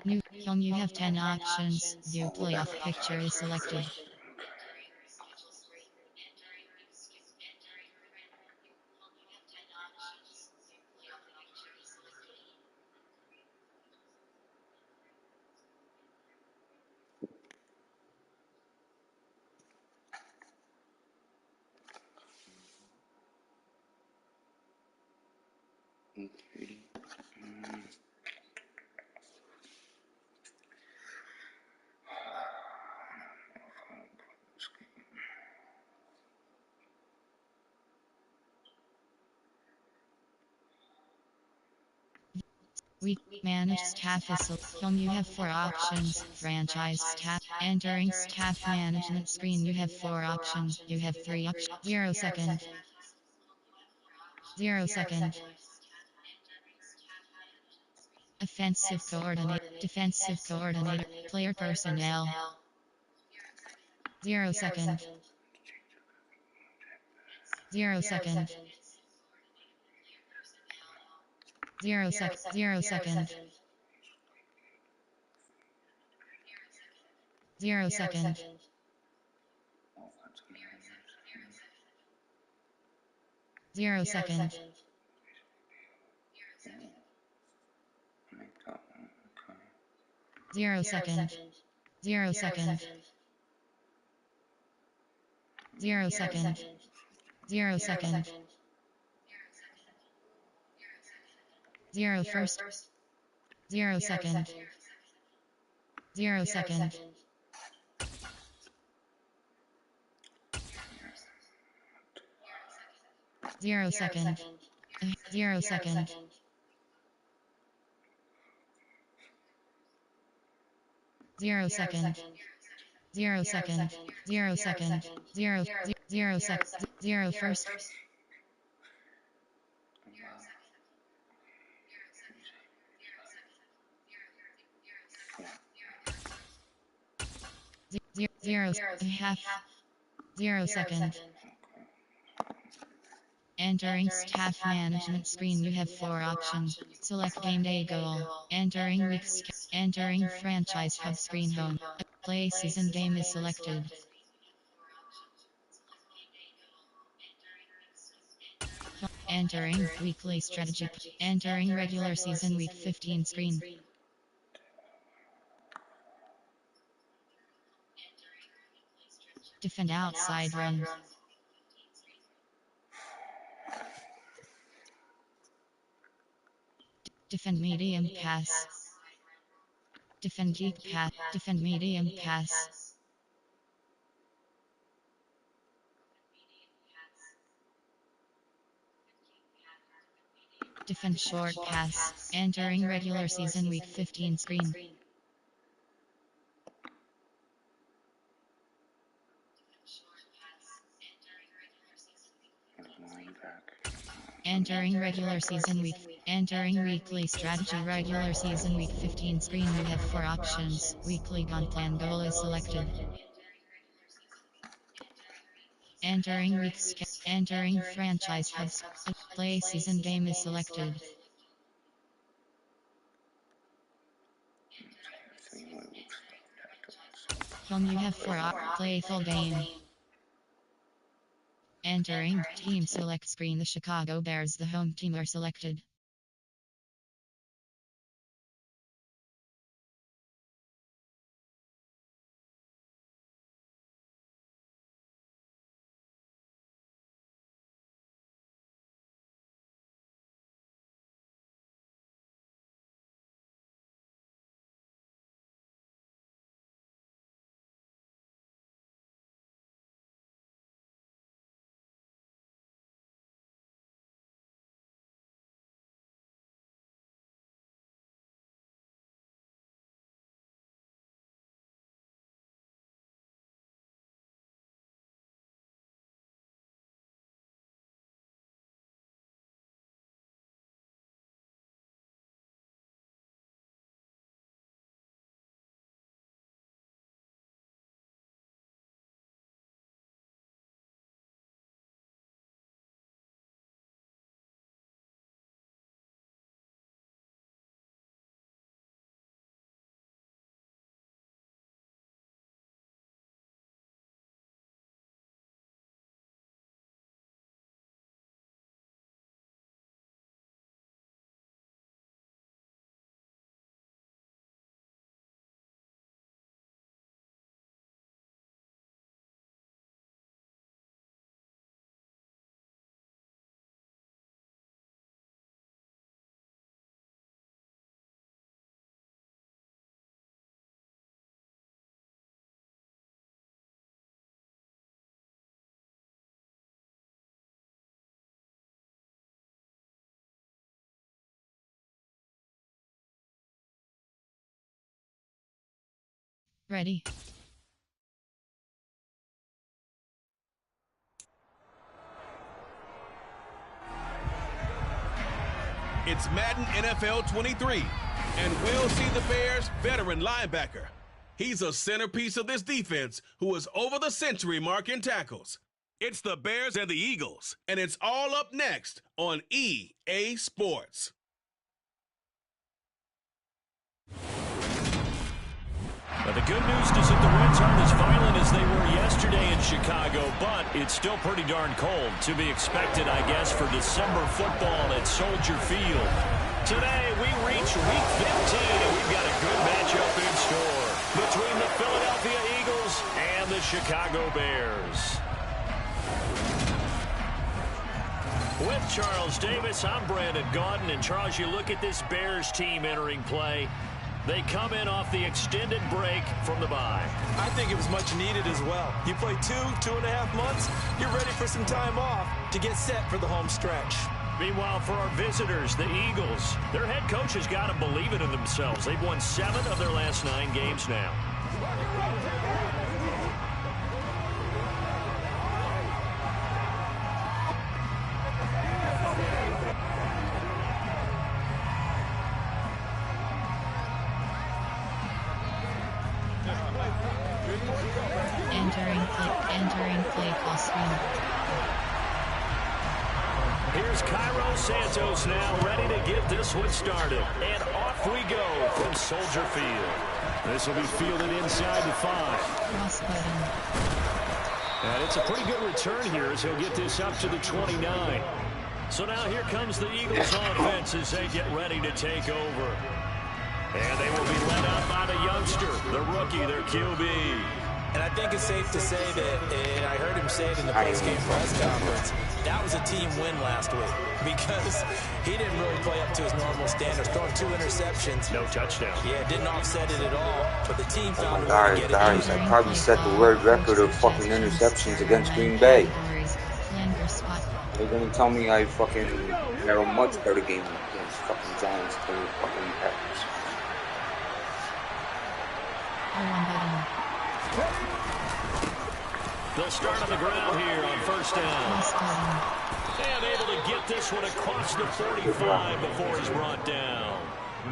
new home. You have 10 options. View playoff picture is selected. We manage staff is home. You have 4 options. Franchise staff. Entering staff management screen. You have 4 options. You have 3 options. 0 second. 0 second. Offensive coordinator. Defensive coordinator. Player personnel. 0 second. 0 second. 0 second. 0 second. 0 second. 0 second. 0 second. 0 second. 0 second. 0 second. 0 first. 0 second. 0 second. 0 second. 0 second. 0 second. 0 second. 0 second. 0 0 sec 0 first. 0 half. 0 second. Entering staff management screen, you have 4 options. Select game day goal. Entering weeks. Entering franchise hub screen home. Play season game is selected. Entering weekly strategy. Entering regular season week 15 screen. Defend outside run. Defend medium pass. Defend deep pass. Defend medium pass. Defend short pass. Entering regular season week 15 screen. Entering regular season week. Entering weekly strategy regular season week 15 screen, you have 4 options. Weekly gun plan goal is selected. Entering weeks. Entering franchise hubs. Play season game is selected. Home, you have 4 play full game. Entering team select screen, the Chicago Bears, the home team, are selected. Ready. It's Madden NFL 23, and we'll see the Bears' veteran linebacker. He's a centerpiece of this defense who is over the century mark in tackles. It's the Bears and the Eagles, and it's all up next on EA Sports. But the good news is that the winds aren't as violent as they were yesterday in Chicago, but it's still pretty darn cold. To be expected, I guess, for December football at Soldier Field. Today, we reach Week 15, and we've got a good matchup in store between the Philadelphia Eagles and the Chicago Bears. With Charles Davis, I'm Brandon Gaudin. And Charles, you look at this Bears team entering play. They come in off the extended break from the bye. I think it was much needed as well. You play 2.5 months, you're ready for some time off to get set for the home stretch. Meanwhile, for our visitors, the Eagles, their head coach has got to believe it in themselves. They've won 7 of their last 9 games now. Entering play call screen. Here's Cairo Santos now ready to get this one started. And off we go from Soldier Field. This will be fielded inside the 5. Cross button. And it's a pretty good return here as he'll get this up to the 29. So now here comes the Eagles offense as they get ready to take over. And they will be led out by the youngster, the rookie, their QB. And I think it's safe to say that, and I heard him say it in the post-game press conference, that was a team win last week because he didn't really play up to his normal standards, throwing 2 interceptions. No touchdown. Yeah, didn't offset it at all, but the team found a way to get it. Guys, I probably set the world record of fucking interceptions against Green Bay. They're gonna tell me I fucking had a much better game against fucking Giants than fucking Packers. They'll start on the ground here on first down. And able to get this one across the 45 before he's brought down.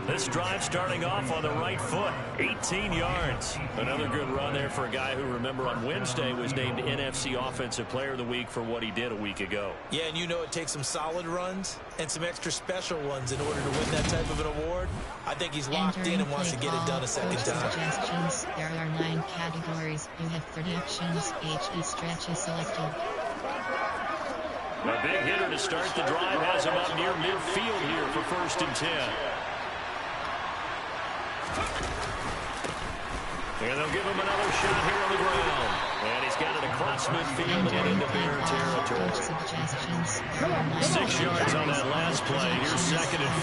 This drive starting off on the right foot, 18 yards. Another good run there for a guy who, remember, on Wednesday was named NFC Offensive Player of the Week for what he did a week ago. Yeah, and you know it takes some solid runs and some extra special ones in order to win that type of an award. I think he's locked in and wants to get it done a second time. Suggestions. There are 9 categories. You have 30 options. Each stretch is selected. A big hitter to start the drive has him up near midfield here for 1st and 10. And they'll give him another shot here on the ground. And he's got it across midfield and into Bear territory. 6 yards on that last play. Here's 2nd and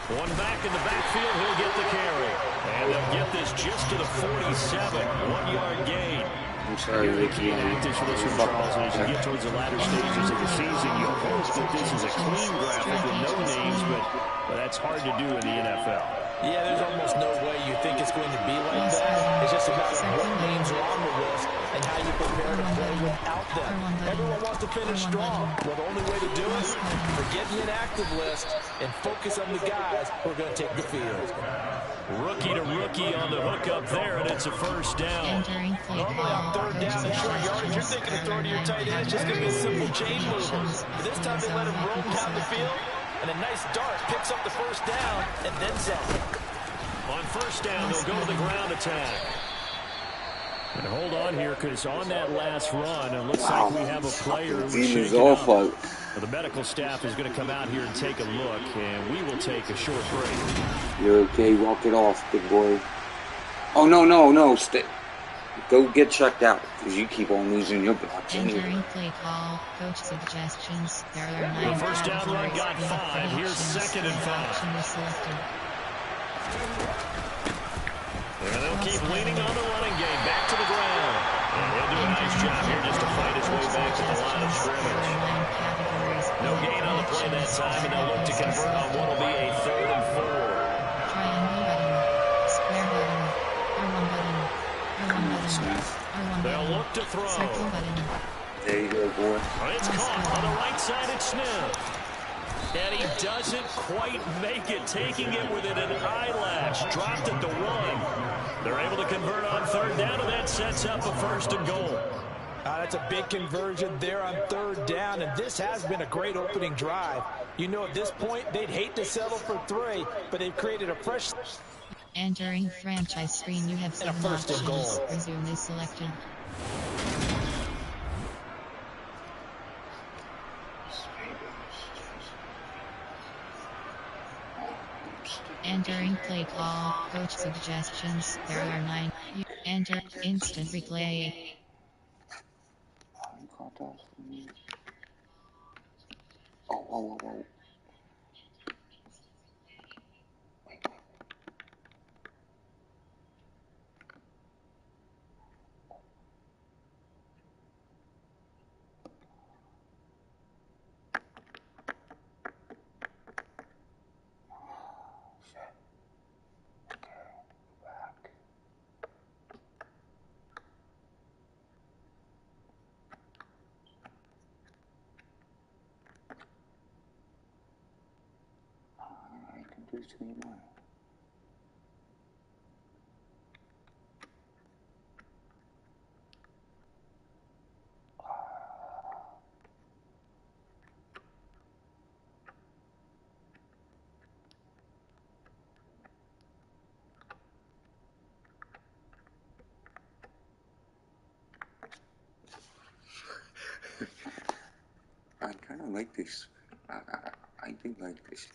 4. One back in the backfield. He'll get the carry. And they'll get this just to the 47. 1-yard gain. I'm sorry, Ricky. Charles, as you get towards the latter stages of the season, you hope that this is a clean graphic with no names, but that's hard to do in the NFL. Yeah, there's almost no way you think it's going to be like that. It's just about what names are on the list and how you prepare to play without them. Everyone wants to finish strong. Well, the only way to do it, forget the inactive list and focus on the guys who are going to take the field. Rookie to rookie on the hook up there, and it's a 1st down. Normally on 3rd down and short yardage, you're thinking of throwing to your tight end. It's just going to be a simple chain mover. But this time they let him roam down the field, and a nice dart picks up the 1st down and then some. On 1st down, they'll go to the ground attack. And hold on here, because on that last run, it looks like we have a player who's shaken up. Well, the medical staff is going to come out here and take a look, and we will take a short break. You're okay. Walk it off, big boy. Oh, no. Stay. Go get checked out, because you keep on losing your blocks. Entering play call. Coach suggestions. There are 9 the first down run got 5. Here's 2nd and 5. And they'll keep leaning on the running game. Back to the ground. And he'll do a nice job here just to fight his way back to the line of scrimmage. No gain on the play that time, and they'll look to convert on what will be a 3rd and 4. Triangle button. Square button. R1 button. R1 button. R1 button. They'll look to throw. Circle button. There you go, boy. It's caught on the right side. It's Smith. And he doesn't quite make it, taking it within an eyelash. Dropped at the 1. They're able to convert on 3rd down, and that sets up a 1st and goal. That's a big conversion there on 3rd down, and this has been a great opening drive. You know, at this point, they'd hate to settle for 3, but they've created a fresh... Entering franchise screen, you have 7 options. Resume is selected. Entering play call. Coach suggestions. There are 9. You enter instant replay. Oh. Anymore. I kind of like this. I do like this.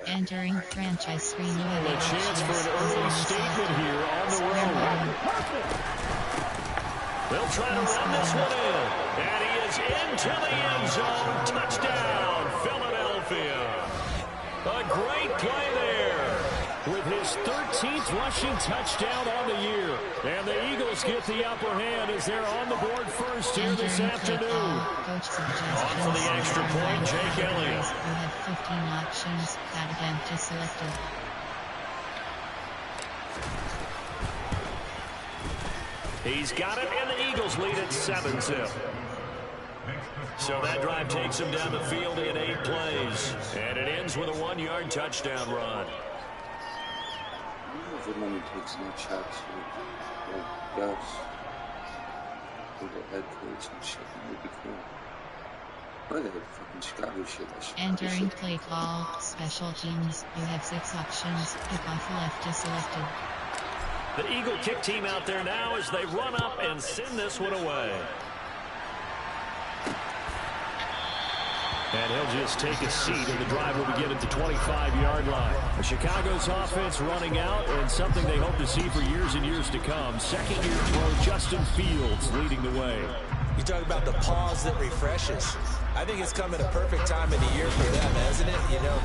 Entering franchise screen, you have a chance for an early statement here on the road. They'll try to run this one in. And he is into the end zone. Touchdown, Philadelphia. A great play there with his 13th rushing touchdown on the year. And the Eagles get the upper hand as they're on the board first here this afternoon. On for the extra point, Jake Elliott. You have 15 options. That attempt is selected. He's got it, and the Eagles lead at 7-0. So that drive takes him down the field in 8 plays. And it ends with a 1-yard touchdown run. Let me take some shots like Gus with the head coach and shit. That would be cool. Why the fucking Chicago shit? Entering play call, special teams. You have 6 options. Kickoff left is selected. The Eagle kick team out there now as they run up and send this one away. And he'll just take a seat, and the drive will begin at the 25-yard line. Chicago's offense running out, and something they hope to see for years and years to come. Second-year pro Justin Fields leading the way. You talk about the pause that refreshes. I think it's come at a perfect time of the year for them, hasn't it? You know,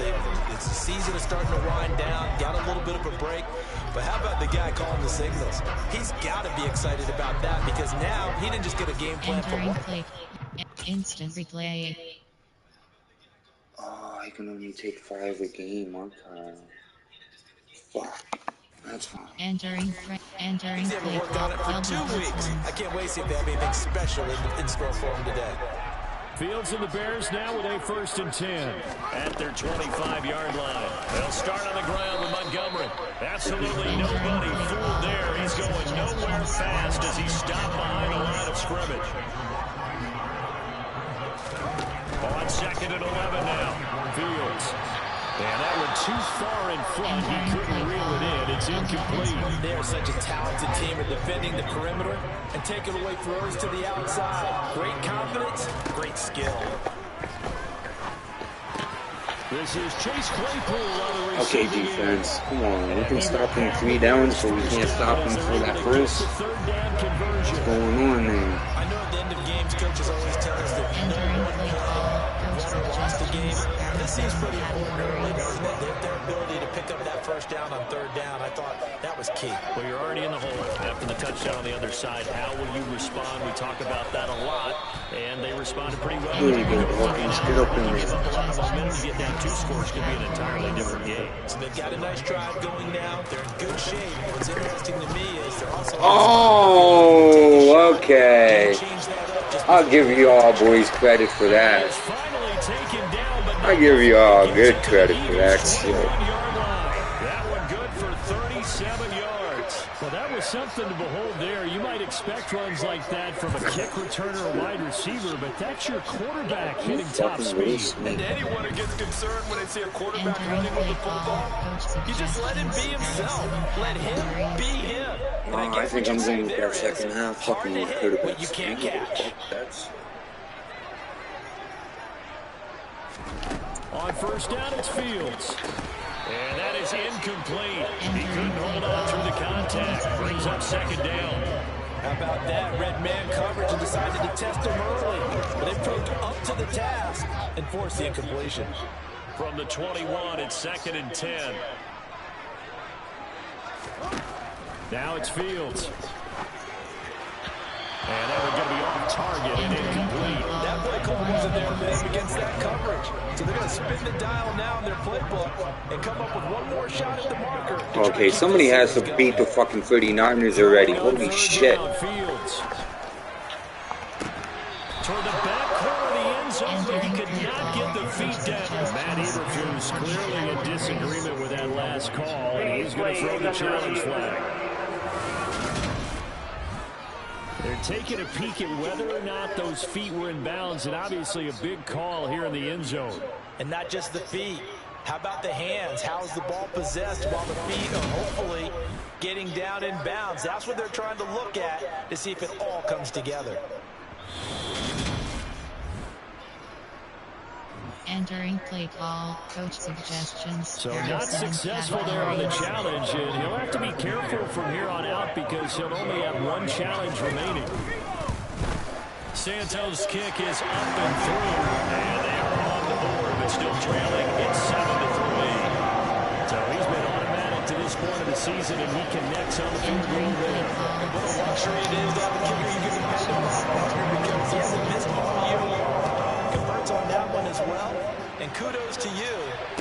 it's the season is starting to wind down, got a little bit of a break. But how about the guy calling the signals? He's got to be excited about that because now he didn't just get a game plan for one. Play. Instant replay. Oh, I can only take 5 a game, okay. Fuck. That's fine. Entering He's play worked on it for 2 weeks. I can't wait to see if they have anything special in store for him today. Fields and the Bears now with a 1st and 10 at their 25-yard line. They'll start on the ground with Montgomery. Absolutely nobody fooled there. He's going nowhere fast as he stopped behind the line of scrimmage. On 2nd and 11 now. Fields. And that one too far in front. He couldn't reel it in. It's incomplete. They're such a talented team at defending the perimeter and taking away throws to the outside. Great confidence, great skill. This is Chase Claypool on the okay, defense. Come on. We can stop them 3 downs, but we can't stop them for that first. What's going on there? I know at the end of games, coaches always tell us that lost the game. This seems pretty important early, doesn't it? Their ability to pick up that first down on 3rd down, I thought that was key. Well, you're already in the hole after the touchdown on the other side. How will you respond? We talk about that a lot, and they responded pretty well. There you go, Hawkins. Get up in there. A lot of momentum to get down 2 scores could be an entirely different game. So they've got a nice drive going now. They're in good shape. What's interesting to me is they're also... Oh, okay. I'll give you all boys credit for that. I give you all good credit for that shit. That one good for 37 yards. Well, that was something to behold there. You might expect expect runs like that from a kick returner or wide receiver, but that's your quarterback hitting top speed. And anyone who gets concerned when they see a quarterback running with the football, you just let him be himself. Let him be him. I think I'm going with that second half. Fucking with quarterbacks. You can't catch. On first down, it's Fields. And that is incomplete. He couldn't hold on through the contact. Brings up second down. How about that? Red man coverage and decided to test him early. But they proved up to the task and forced the incompletion. From the 21, it's 2nd and 10. Now it's Fields. And that was going to be off target and incomplete. That play call wasn't there for them against that coverage. So they're going to spin the dial now in their playbook and come up with one more shot at the marker. Okay, somebody has to beat the fucking 39ers already. Holy shit. Fields. Toward the back corner of the end zone, but he could not get the feet down. Matt Eberflus clearly in disagreement with that last call, and he's going to throw the challenge flag. They're taking a peek at whether or not those feet were in bounds, and obviously a big call here in the end zone. And not just the feet. How about the hands? How's the ball possessed while the feet are hopefully getting down in bounds? That's what they're trying to look at to see if it all comes together. Entering play call, coach suggestions. So not successful there on the challenge, and he'll have to be careful from here on out because he'll only have one challenge remaining. Santos' kick is up and through, and they are on the board, but still trailing. It's 7-3. So he's been automatic to this point of the season, and he connects on the field goal there. What a luxury it is to have a kicker you can depend on because he hasn't missed all year long. Converts on that one as well. And kudos to you.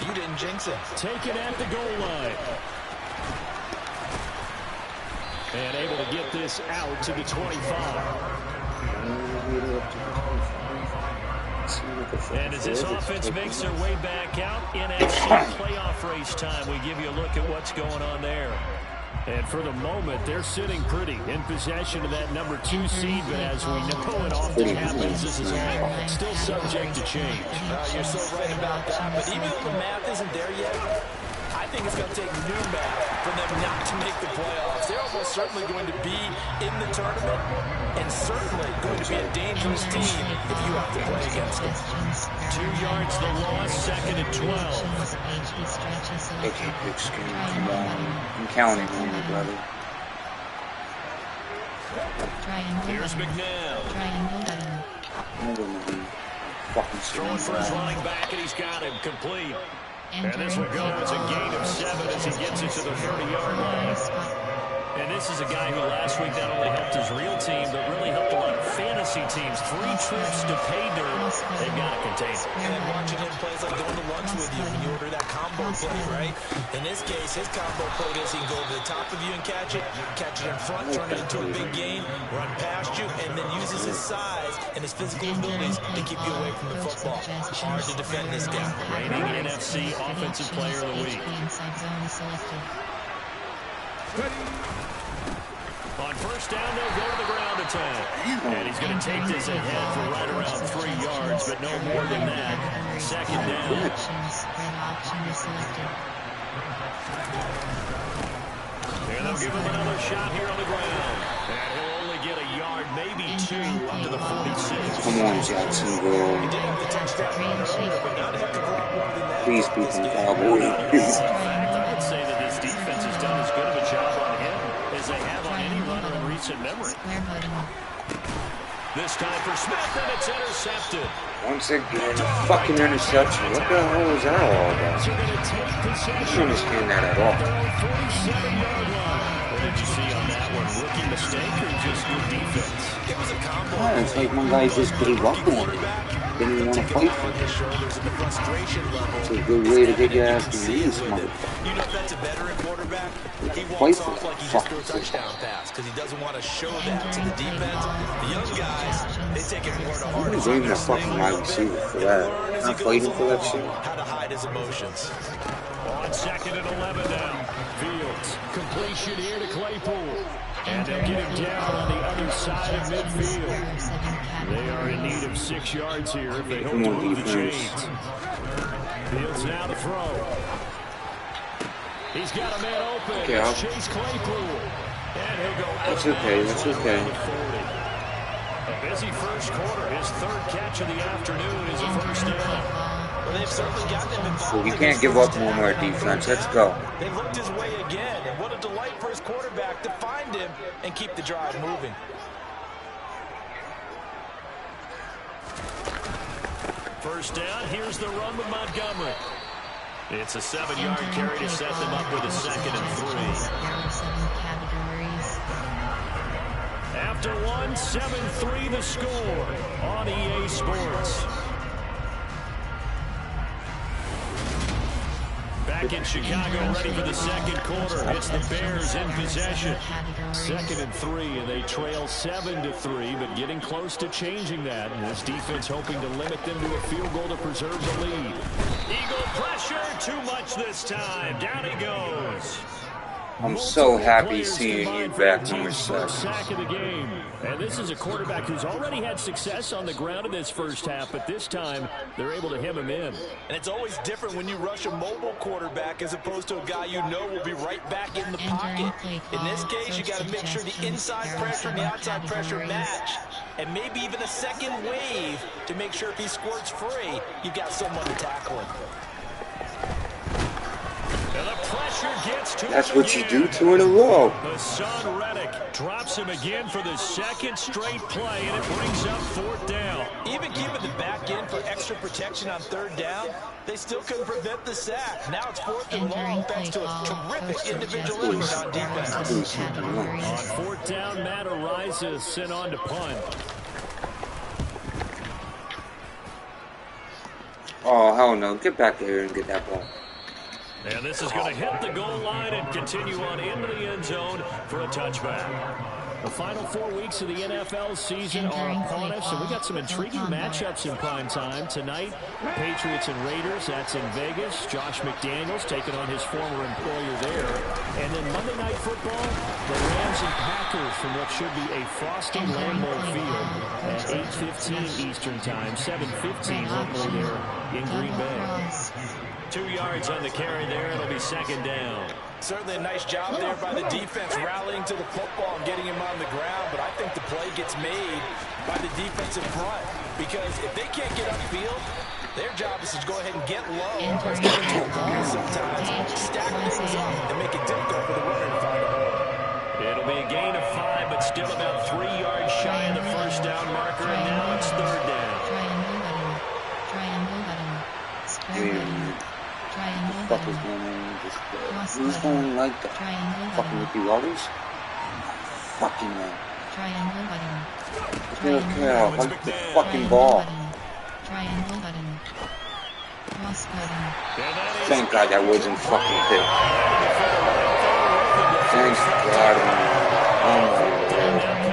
You didn't jinx it. Taken at the goal line. And able to get this out to the 25. And as this offense makes their way back out, NFC playoff race time, we give you a look at what's going on there. And for the moment, they're sitting pretty in possession of that number 2 seed. But as we know it often happens, this is still subject to change. You're so right about that. But even though the math isn't there yet, I think it's going to take new math for them not to make the playoffs. They're almost certainly going to be in the tournament and certainly going to be a dangerous team if you have to play against them. 2 yards the loss, 2nd and 12. Okay, big screen, come on. I'm counting on you, brother. Here's McNabb. Never mind. Fucking Throwing for his running back, and he's got him complete. And this will go as a gain of 7 as he gets it to the 30-yard line. And this is a guy who last week not only helped his real team, but really helped a lot of fantasy teams. 3 trips to pay dirt. They've got to contain it. And watching him play is like going to lunch with you when you order that combo play, right? In this case, his combo play is he can go over the top of you and catch it in front, turn it into a big gain, run past you, and then uses his size and his physical abilities to keep you away from the football. Hard to defend this guy. Reigning NFC Offensive Player of the Week. On first down, they'll go to the ground attack. And he's going to take this ahead for right around 3 yards, but no more than that. 2nd down. And they'll give him another shot here on the ground. And he'll only get a yard, maybe 2, up to the 46. Come on, Jacksonville. Please beat them, Cowboys. I would say that this defense has done as good of a job on him as they have on any runner in recent memory. This time for Smith, and it's intercepted. Once again, fucking interception. What the hell is that all about? I don't understand that at all. What did you see on that one? Rookie mistake or just good defense? It was a combo. Yeah, it's like one guy just gave up on it. Didn't even want to fight for it. It's a good way to get your ass to knees, motherfucker. You know that's a veteran quarterback? He walks off like he just threw a touchdown pass because he doesn't want to show that to the defense. The young guys, they take it more to heart. He's even a fucking wide receiver for that. Not fighting for that shit. How to hide his emotions. On 2nd and 11 now. Fields. Completion here to Claypool. And they'll get him down on the other side of midfield. They are in need of 6 yards here if they hope to move the chains. Fields now to throw. He's got a man open. Okay, it's Chase Claypool. And he'll go out. That's okay, that's okay. A busy first quarter. His 3rd catch of the afternoon is a first down. Well, they've certainly got them involved. So we can't give up no more defense. Let's go. They've looked his way again, and what a delight for his quarterback to find him and keep the drive moving. First down, here's the run with Montgomery. It's a 7-yard carry to set them up with a 2nd and 3. After 1, 7-3 the score on EA Sports. Back in Chicago, ready for the 2nd quarter. It's the Bears in possession. 2nd and 3, and they trail 7-3, but getting close to changing that. And this defense hoping to limit them to a field goal to preserve the lead. Eagle pressure, too much this time. Down he goes. I'm so happy seeing you back, number 7. Sack of the game. And this is a quarterback who's already had success on the ground in this first half, but this time they're able to hem him in. And it's always different when you rush a mobile quarterback as opposed to a guy you know will be right back in the pocket. In this case, you got to make sure the inside pressure and the outside pressure match. And maybe even a second wave to make sure if he squirts free, you've got someone to tackle him. And the pressure gets to That's him what again. you do 2 in a row. Hassan Reddick drops him again for the 2nd straight play, and it brings up 4th down. Even keeping the back end for extra protection on 3rd down, they still couldn't prevent the sack. Now it's 4th and long thanks to a terrific individual effort on defense. On 4th down, Matt Araiza sent on to punt. Oh, hell no. Get back here and get that ball. And this is going to hit the goal line and continue on into the end zone for a touchback. The final 4 weeks of the NFL season are upon us, and we got some intriguing matchups in prime time tonight. Patriots and Raiders, that's in Vegas. Josh McDaniels taking on his former employer there. And then Monday Night Football, the Rams and Packers from what should be a frosty Lambeau Field at 8:15 Eastern Time, 7:15 locally there in Green Bay. 2 yards on the carry there. It'll be 2nd down. Certainly a nice job there by the defense rallying to the football and getting him on the ground, but I think the play gets made by the defensive front because if they can't get upfield, their job is to go ahead and get low and get into a ball sometimes, stack things up, and make it difficult for the runner to find out. It'll be a gain of 5, but still about 3 yards shy of the first down marker, and now it's 3rd down. What the fuck is going on with this play? Who's going like that? Fucking Ricky Wallace? Fucking man. I don't care. I like the fucking ball. Thank God that wasn't fucking pick. Thank God. Oh my Lord.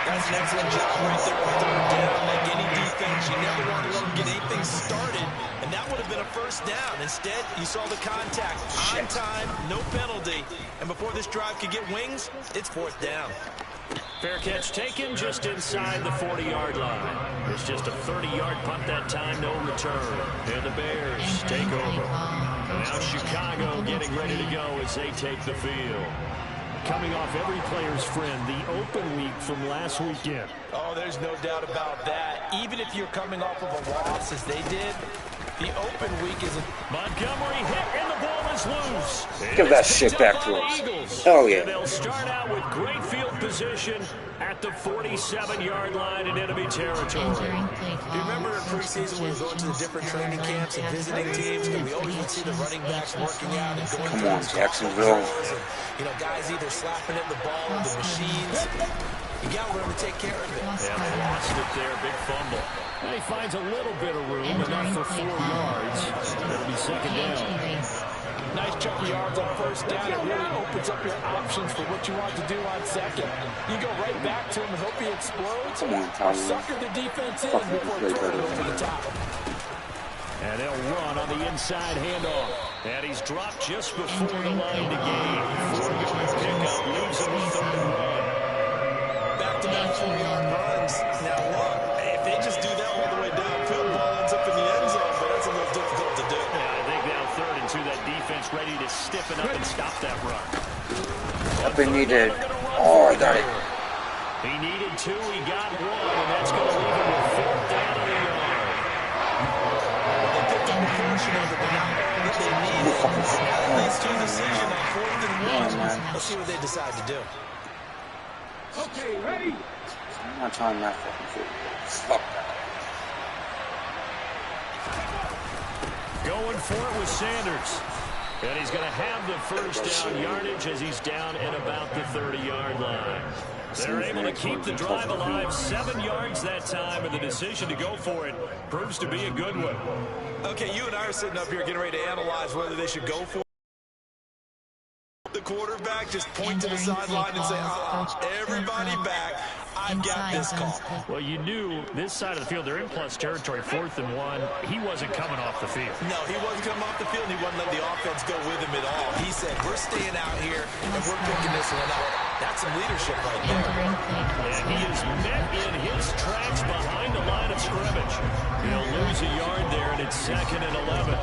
That's an excellent job right there on 3rd down. Like any defense, you never want to let them get anything started, and that would have been a first down. Instead, you saw the contact on time, no penalty, and before this drive could get wings, it's 4th down. Fair catch taken just inside the 40-yard line. It's just a 30-yard punt that time, no return. And the Bears take over. Now Chicago getting ready to go as they take the field. Coming off every player's friend, the open week from last weekend. Oh, there's no doubt about that. Even if you're coming off of a loss as they did, the open week is a... Montgomery hit and the ball is loose. Give that shit back to us. Hell yeah. And they'll start out with great field position at the 47-yard line in enemy territory. Do you remember in preseason we were going to the different training camps and visiting teams, and we always would see the running backs working out and going Come on, Jacksonville. and, you know, guys either slapping at the ball or the machines. You got to learn to take care of it. Yeah, they lost it there, big fumble. And he finds a little bit of room, enough for 4 yards. It'll be 2nd down. Nice chunk of yards on 1st down. It really opens up your options for what you want to do on 2nd. You go right back to him and hope he explodes. Come on, Or Tyler. sucker the defense in Fucking before play throwing it better. over the top. And they'll run on the inside handoff. And he's dropped just before the line to gain. 4-yard pickup leaves him with 31. Back-to-back 4-yard runs. Now look, if they just do that all the way downfield, the ball ends up in the end zone, but that's a little difficult to do. Yeah, I think now 3rd and 2, that defense ready to stiffen up and stop that run. Up and needed. Oh, I got it. He needed 2, he got 1, and that's going to leave him with 4th down of the yard. They picked up a portion of it, but not all that they needed. Now leads to a decision on 4th and 1. Let's see what they decide to do. Okay, ready? I'm not trying that fucking foot. Fuck that. Going for it with Sanders. And he's going to have the first down yardage as he's down at about the 30-yard line. They're able to keep the drive alive, 7 yards that time, and the decision to go for it proves to be a good one. Okay, you and I are sitting up here getting ready to analyze whether they should go for the quarterback, just point to the sideline and say, everybody back, I've got this call. Well, you knew this side of the field, they're in plus territory, 4th and 1. He wasn't coming off the field. No, he wasn't coming off the field, and he wouldn't let the offense go with him at all. He said, we're staying out here, and we're picking this one up. That's some leadership right there. And he is met in his tracks behind the line of scrimmage. He'll lose a yard there, and it's 2nd and 11.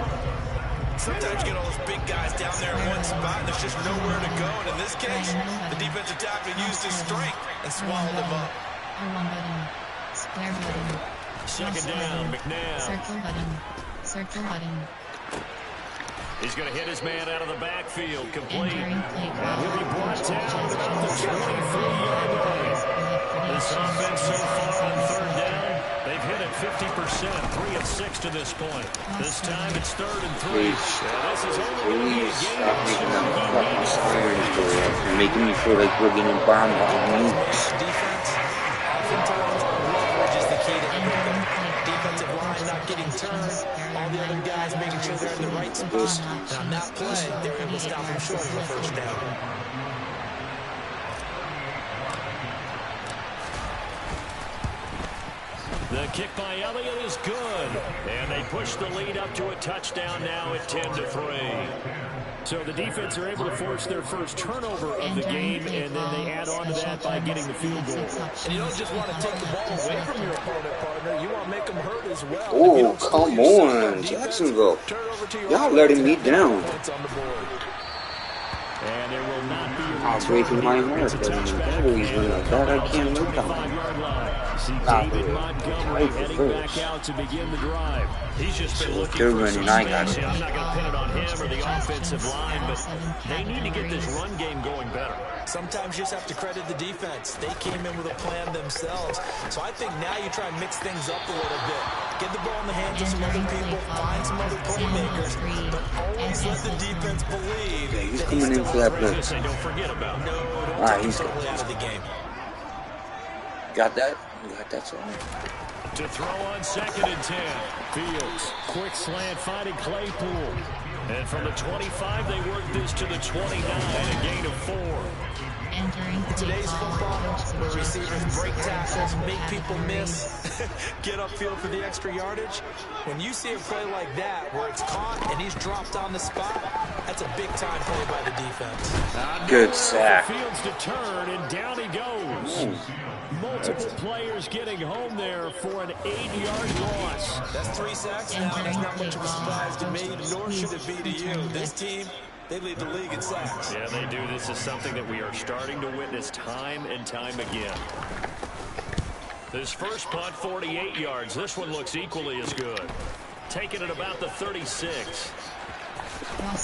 Sometimes you get all those big guys down there in one spot, and there's just nowhere to go. And in this case, the defensive tackle used his strength and swallowed him up. R1 button. Square button. 2nd down, McNabb. Circle button. Circle button. He's going to hit his man out of the backfield, complete. Entering play clock. He'll be brought down at about the 23-yard line. This offense so far on 3rd down, they've hit it 50%, 3 of 6 to this point. This time it's 3rd and 3. Please, This is only please stop making them fucking sirens go off. You're making me feel like we're getting bombed by nukes. Defense, oftentimes, leverage is the key to everything. Defensive line not getting turned. All the other guys making sure they're in the right spot. Now, on that play, they were able to stop him short of the first down. The kick by Elliott is good. And they push the lead up to a touchdown now at 10-3. So the defense are able to force their first turnover of the game, and then they add on to that by getting the field goal. And you don't just want to take the ball away from your opponent, partner. You want to make them hurt as well. Oh, come on, Jacksonville. Y'all letting me down. And there will not be a I'm breaking my heart. That always went like that. I can't look down. See David Montgomery heading back out to begin the drive. He's just been looking for some space. I'm not going to pin it on him or the offensive line, but they need to get this run game going better. Sometimes you just have to credit the defense. They came in with a plan themselves. So I think now you try and mix things up a little bit. Get the ball in the hands of some other people, find some other playmakers, but always let the defense believe Yeah, he's that coming in for that blitz. Don't forget about No, don't Alright, take he's him totally out of the game. got that? You got that song? To throw on 2nd and 10. Fields, quick slant, finding Claypool. And from the 25, they work this to the 29, a gain of 4. Entering Today's football, where receivers break tackles, make people miss, get upfield for the extra yardage. When you see a play like that, where it's caught and he's dropped on the spot, that's a big-time play by the defense. Good sack. Fields to turn, and down he goes. Multiple players getting home there for an 8-yard loss. That's 3 sacks now. That's not much of a surprise to me, nor should it be to you. This team, they lead the league in sacks. Yeah, they do. This is something that we are starting to witness time and time again. This first punt, 48 yards. This one looks equally as good. Taken at about the 36.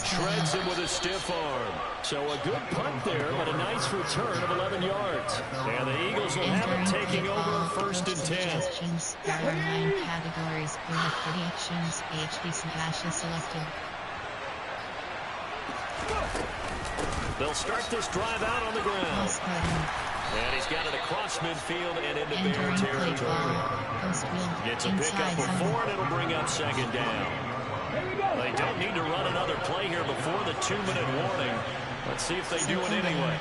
Shreds him with a stiff arm. So a good punt there, but a nice return of 11 yards. And the Eagles will have it taking over 1st and 10. There are 9 categories. We have predictions. HD/ is selected. They'll start this drive out on the ground. And he's got it across midfield and into Bear territory. Gets a pickup before, and it'll bring up 2nd down. They don't need to run another play here before the 2-minute warning. Let's see if they do it anyway.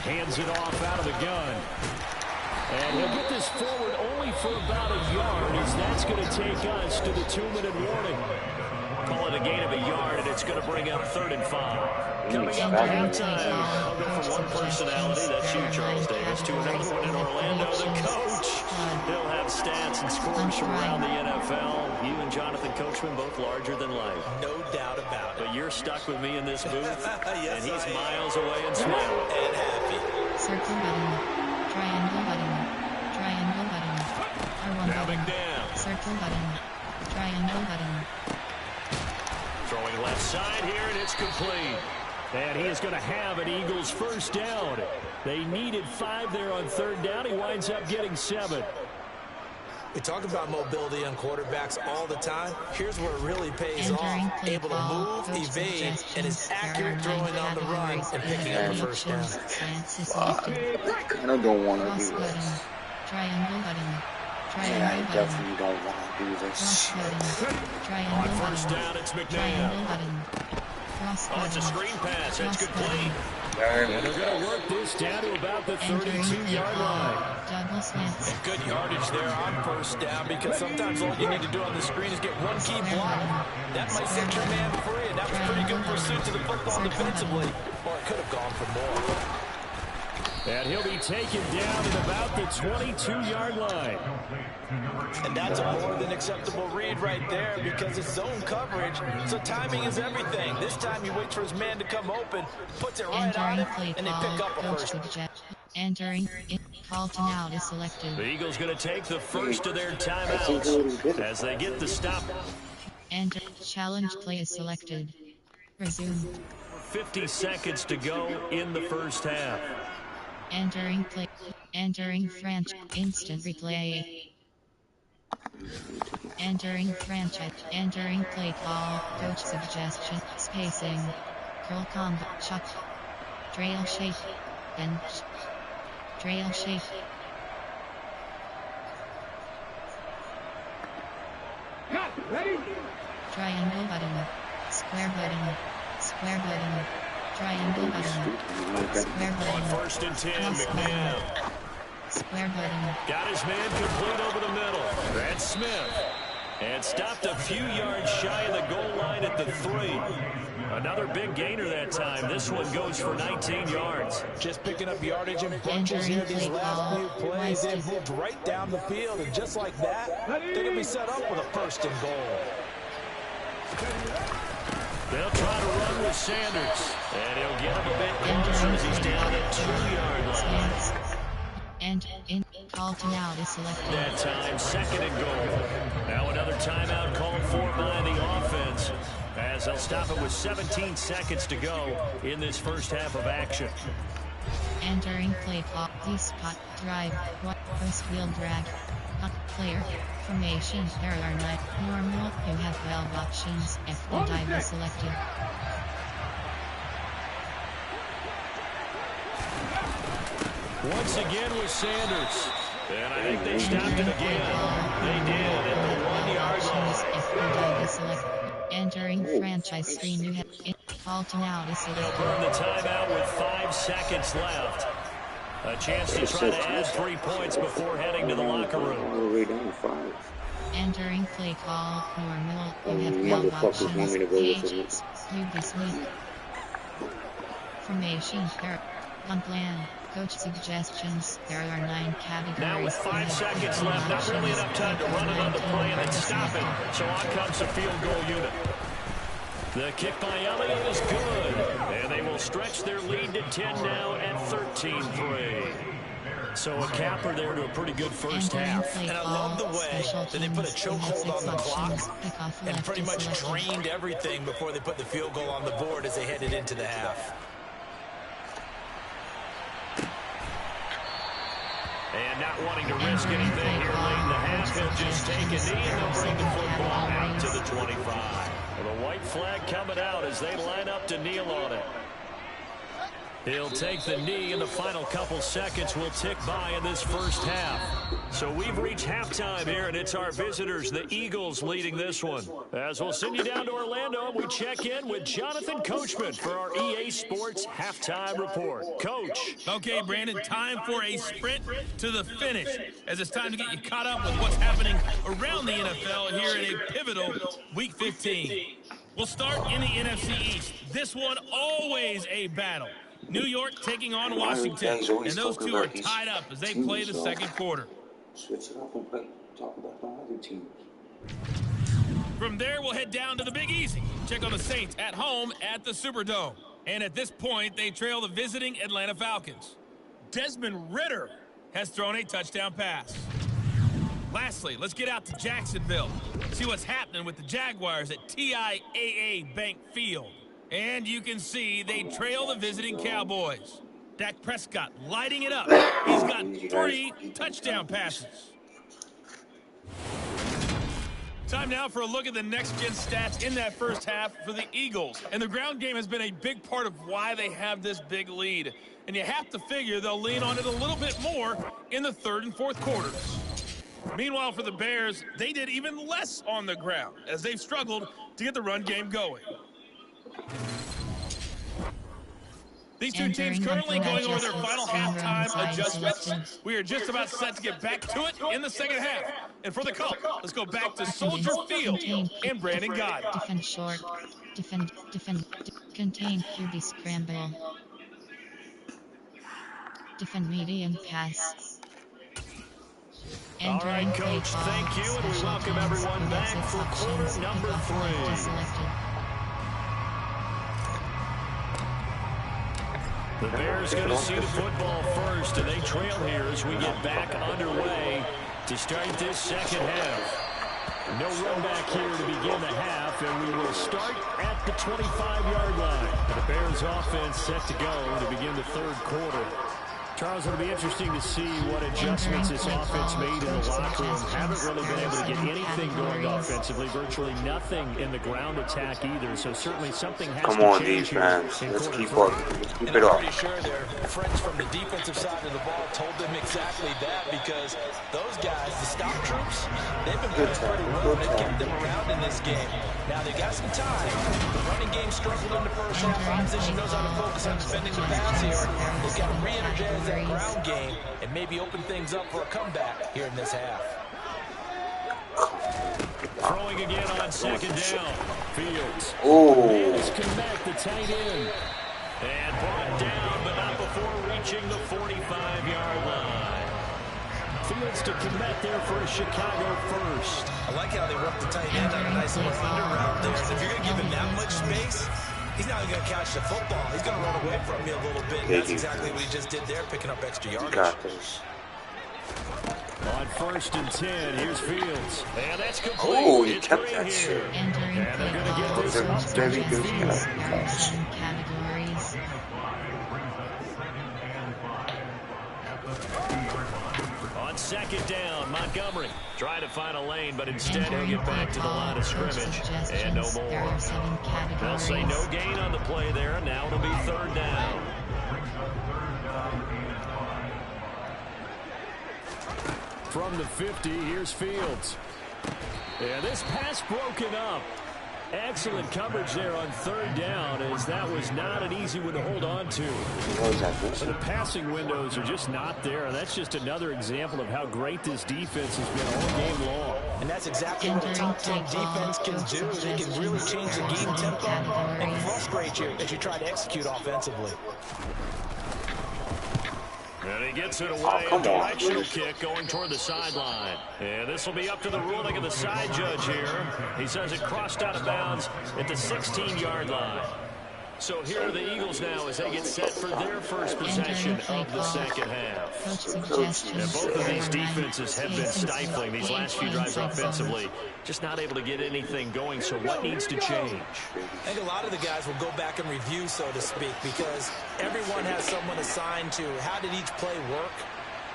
Hands it off out of the gun. And he'll get this pushes forward only for about a yard, as that's going to take us to the 2-minute warning. Call it a gain of a yard, and it's going to bring up 3rd and 5. Coming up at halftime, I'll go from one personality, that's you, Charles Davis, to another one in Orlando, the coach. He'll have stats and scores from around the NFL. You and Jonathan Coachman both larger than life. No doubt about it. But you're stuck with me in this booth, yes, and he's miles away and smiling. And happy. Circle button. Triangle button. Triangle button. R1 Now button. McNabb. Circle button. Triangle button. Throwing left side here, and it's complete. And he is going to have an Eagles first down. They needed 5 there on 3rd down. He winds up getting 7. We talk about mobility on quarterbacks all the time. Here's where it really pays off. Able to move, evade, and is accurate throwing on the run and picking up a first down. I kind of don't want to do this. Triangle button. Yeah, I definitely don't want to do this. Triangle On first down, it's Triangle McNabb. button. Cross Oh, it's a button. screen pass. That's Cross complete. button. And they're going to work this down to about the 32-yard line. Double slants. Good yardage there on first down, because sometimes all you need to do on the screen is get one key block. That might set your man free, and that was pretty good pursuit to the football defensively. Or it could have gone for more. And he'll be taken down at about the 22-yard line. And that's a more than acceptable read right there, because it's zone coverage, so timing is everything. This time he waits for his man to come open, puts it right on Entering him, play and they pick up a call. first. Entering. Call to now is selected. The Eagles going to take the first of their timeouts as they get the stop. Enter. Challenge play is selected. Resume. 50 seconds to go in the first half. Entering play. Entering franchise. Instant replay. Entering franchise. Entering play call. Coach suggestion. Spacing. Curl combo. Chuck. Trail shape. Bench. Trail shape. Cut. Ready? Triangle button. Square button. Square button. Triangle button. Square On button. 1st and 10, Cross McNabb. button. Square button. Got his man complete over the middle. That's Smith. And stopped a few yards shy of the goal line at the 3. Another big gainer that time. This one goes for 19 yards. Just picking up yardage in bunches here these last few plays. They've moved right down the field, and just like that, they're going to be set up with a 1st and goal. They'll try to run with Sanders. And he'll get him a bit closer as he's down at 2-yard line. And in call to now is selected. That time, 2nd and goal. Now another timeout called for by the offense, as they'll stop it with 17 seconds to go in this first half of action. Entering play clock. Please spot. Drive. First wheel drag. Player. Formation. There are 9. Normal. You have 12 options. If the dive is selected. Once again with Sanders. And I think they stopped him again. They did at the 1-yard line. If the dive is selected. Entering franchise screen. You have call to now is They'll selected. burn the timeout with 5 seconds left. A chance to try to add 3 points before heading to the locker room. Way down 5. Entering play call. Normal. You have 12 Motherfuckers want me to options. go with Age. it. QB sweep. Formation. There. Gun plan. Coach suggestions. There are 9 categories. Now with 5 seconds left, not really enough time to run another play and then stop it. So on comes the field goal unit. The kick by Elliott is good. And they will stretch their lead to 10 now at 13-3. So a capper there to a pretty good first half. And I love the way that they put a chokehold on the clock and pretty much drained everything before they put the field goal on the board as they headed into the half. And not wanting to risk anything here late in the half, he'll just take a knee and they'll bring the football out to the 25. Well, the white flag coming out as they line up to kneel on it. He'll take the knee, and the final couple seconds will tick by in this first half. So we've reached halftime here, and it's our visitors, the Eagles, leading this one. As we'll send you down to Orlando, we check in with Jonathan Coachman for our EA Sports Halftime Report. Coach. Okay, Brandon, time for a sprint to the finish, as it's time to get you caught up with what's happening around the NFL here in a pivotal Week 15. We'll start in the NFC East. This one always a battle. New York taking on Washington, and those two are tied up as they play the second quarter. Switch it up and talk about the other teams. From there, we'll head down to the Big Easy. Check on the Saints at home at the Superdome. And at this point, they trail the visiting Atlanta Falcons. Desmond Ridder has thrown a touchdown pass. Lastly, let's get out to Jacksonville. See what's happening with the Jaguars at TIAA Bank Field. And you can see they trail the visiting Cowboys. Dak Prescott lighting it up. He's got 3 touchdown passes. Time now for a look at the next-gen stats in that first half for the Eagles. And the ground game has been a big part of why they have this big lead. And you have to figure they'll lean on it a little bit more in the third and fourth quarters. Meanwhile, for the Bears, they did even less on the ground as they've struggled to get the run game going. These two teams currently going over their final halftime adjustments. We are just about set to get back to it in the second half. And for the call, let's go back to Soldier Field and Brandon God. Defend short. Defend. Contain QB scramble. Defend medium pass. All right, Coach, thank you, and we welcome everyone back for quarter number 3. The Bears going to see the football first, and they trail here as we get back underway to start this second half. No run back here to begin the half, and we will start at the 25-yard line. The Bears offense set to go to begin the third quarter. Charles, it'll be interesting to see what adjustments this offense made in the locker room. Haven't really been able to get anything going offensively. Virtually nothing in the ground attack either. So certainly something has to change. Come on, defense. Let's keep up. Let's keep it up. I'm pretty sure their friends from the defensive side of the ball told them exactly that, because those guys, the stop troops, they've been playing pretty well. They've kept them around in this game. Now they got some time. The running game struggled in the first half. Opposition knows how to focus on defending the pass here. They've got to re-energize that ground game and maybe open things up for a comeback here in this half. Throwing again on second down. Fields. Oh. Connect the tight end. And brought down, but not before reaching the 45-yard line. Fields to commit there for a Chicago first. I like how they work the tight end on a nice little under route there. So if you're going to give him that much space, he's not going to catch the football. He's going to run away from you a little bit. And that's exactly what he just did there, picking up extra yardage. Got this. On 1st and 10, here's Fields. And that's complete. Oh, he kept that shit. And they're going to get this up to Very good categories. On second down, Montgomery trying to find a lane, but instead he'll get back to the line of scrimmage. And no more. They'll say no gain on the play there. Now it'll be third down. From the 50, here's Fields. Yeah, this pass broken up. Excellent coverage there on third down, as that was not an easy one to hold on to. The passing windows are just not there, and that's just another example of how great this defense has been all game long. And that's exactly what a top 10 defense can do. They can really change the game tempo and frustrate you as you try to execute offensively. And he gets it away, a directional kick going toward the sideline. And this will be up to the ruling of the side judge here. He says it crossed out of bounds at the 16-yard line. So here are the Eagles now as they get set for their first possession of the second half. And both of these defenses have been stifling these last few drives offensively. Just not able to get anything going, so what needs to change? I think a lot of the guys will go back and review, so to speak, because everyone has someone assigned to how did each play work.